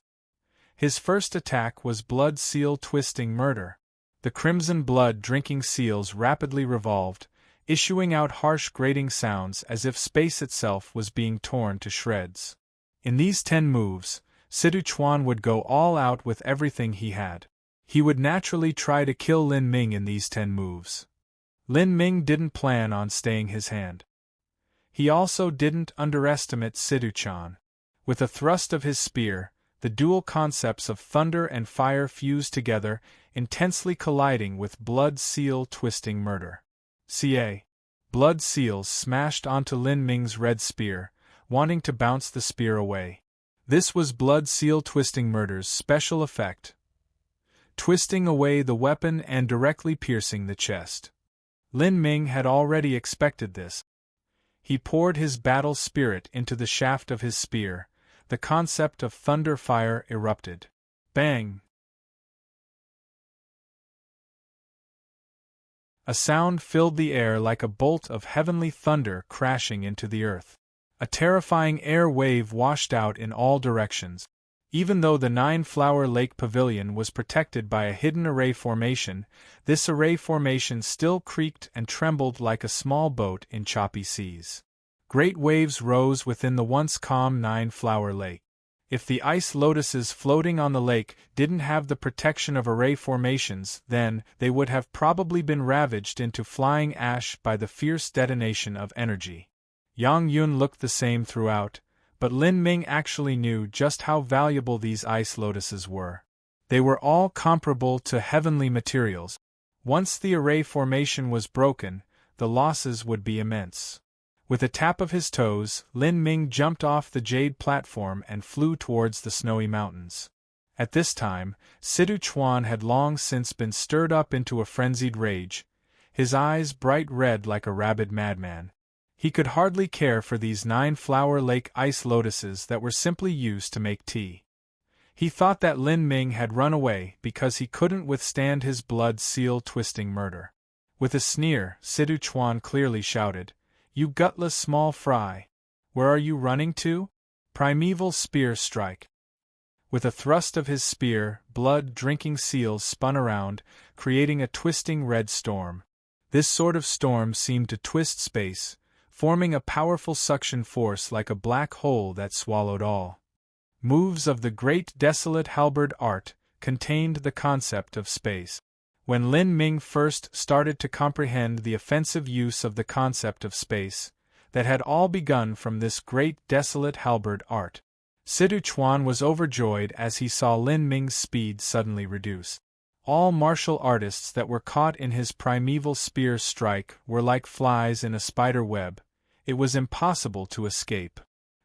His first attack was Blood Seal Twisting Murder. The crimson blood-drinking seals rapidly revolved, issuing out harsh grating sounds as if space itself was being torn to shreds. In these 10 moves, Situ-Chuan would go all out with everything he had. He would naturally try to kill Lin Ming in these 10 moves. Lin Ming didn't plan on staying his hand. He also didn't underestimate Situ-Chuan. With a thrust of his spear, the dual concepts of thunder and fire fused together, intensely colliding with Blood Seal Twisting Murder. Blood seals smashed onto Lin Ming's red spear, wanting to bounce the spear away. This was Blood Seal Twisting Murder's special effect, twisting away the weapon and directly piercing the chest. Lin Ming had already expected this. He poured his battle spirit into the shaft of his spear. The concept of thunder fire erupted. Bang! A sound filled the air like a bolt of heavenly thunder crashing into the earth. A terrifying air wave washed out in all directions. Even though the 9-flower lake pavilion was protected by a hidden array formation, this array formation still creaked and trembled like a small boat in choppy seas. Great waves rose within the once calm 9-flower lake. If the ice lotuses floating on the lake didn't have the protection of array formations, then they would have probably been ravaged into flying ash by the fierce detonation of energy. Yang Yun looked the same throughout, but Lin Ming actually knew just how valuable these ice lotuses were. They were all comparable to heavenly materials. Once the array formation was broken, the losses would be immense. With a tap of his toes, Lin Ming jumped off the jade platform and flew towards the snowy mountains. At this time, Sidu Chuan had long since been stirred up into a frenzied rage, his eyes bright red like a rabid madman. He could hardly care for these 9-flower lake ice lotuses that were simply used to make tea. He thought that Lin Ming had run away because he couldn't withstand his blood-seal-twisting murder. With a sneer, Sidu Chuan clearly shouted, "You gutless small fry! Where are you running to? Primeval spear strike!" With a thrust of his spear, blood-drinking seals spun around, creating a twisting red storm. This sort of storm seemed to twist space, forming a powerful suction force like a black hole that swallowed all. Moves of the great desolate halberd art contained the concept of space. When Lin Ming first started to comprehend the offensive use of the concept of space, that had all begun from this great desolate halberd art. Sidu Chuan was overjoyed as he saw Lin Ming's speed suddenly reduce. All martial artists that were caught in his primeval spear strike were like flies in a spider web. It was impossible to escape.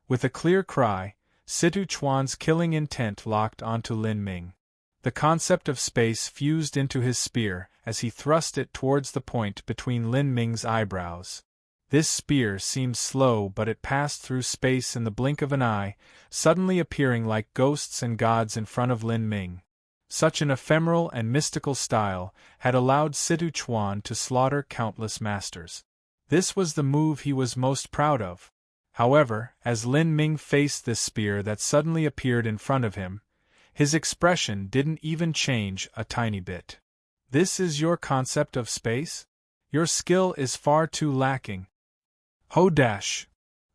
With a clear cry, Sidu Chuan's killing intent locked onto Lin Ming. The concept of space fused into his spear as he thrust it towards the point between Lin Ming's eyebrows. This spear seemed slow, but it passed through space in the blink of an eye, suddenly appearing like ghosts and gods in front of Lin Ming. Such an ephemeral and mystical style had allowed Sidu Chuan to slaughter countless masters. This was the move he was most proud of. However, as Lin Ming faced this spear that suddenly appeared in front of him, his expression didn't even change a tiny bit. "This is your concept of space? Your skill is far too lacking." Ho dash!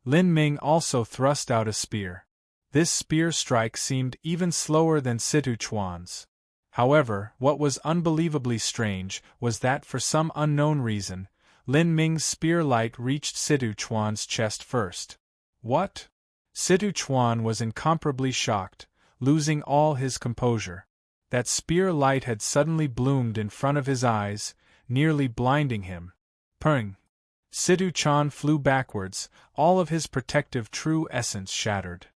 Lin Ming also thrust out a spear. This spear strike seemed even slower than Sidu Chuan's. However, what was unbelievably strange was that for some unknown reason, Lin Ming's spear light reached Sidu Chuan's chest first. What? Sidu Chuan was incomparably shocked, losing all his composure. That spear light had suddenly bloomed in front of his eyes, nearly blinding him. Purring! Sidu Chuan flew backwards, all of his protective true essence shattered.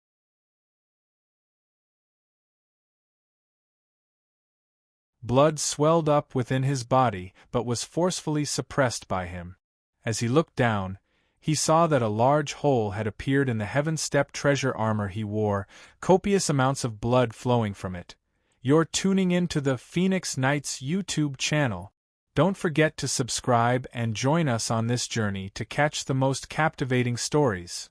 Blood swelled up within his body but was forcefully suppressed by him. As he looked down, he saw that a large hole had appeared in the heaven-step treasure armor he wore, copious amounts of blood flowing from it. You're tuning in to the Phoenix Knights YouTube channel. Don't forget to subscribe and join us on this journey to catch the most captivating stories.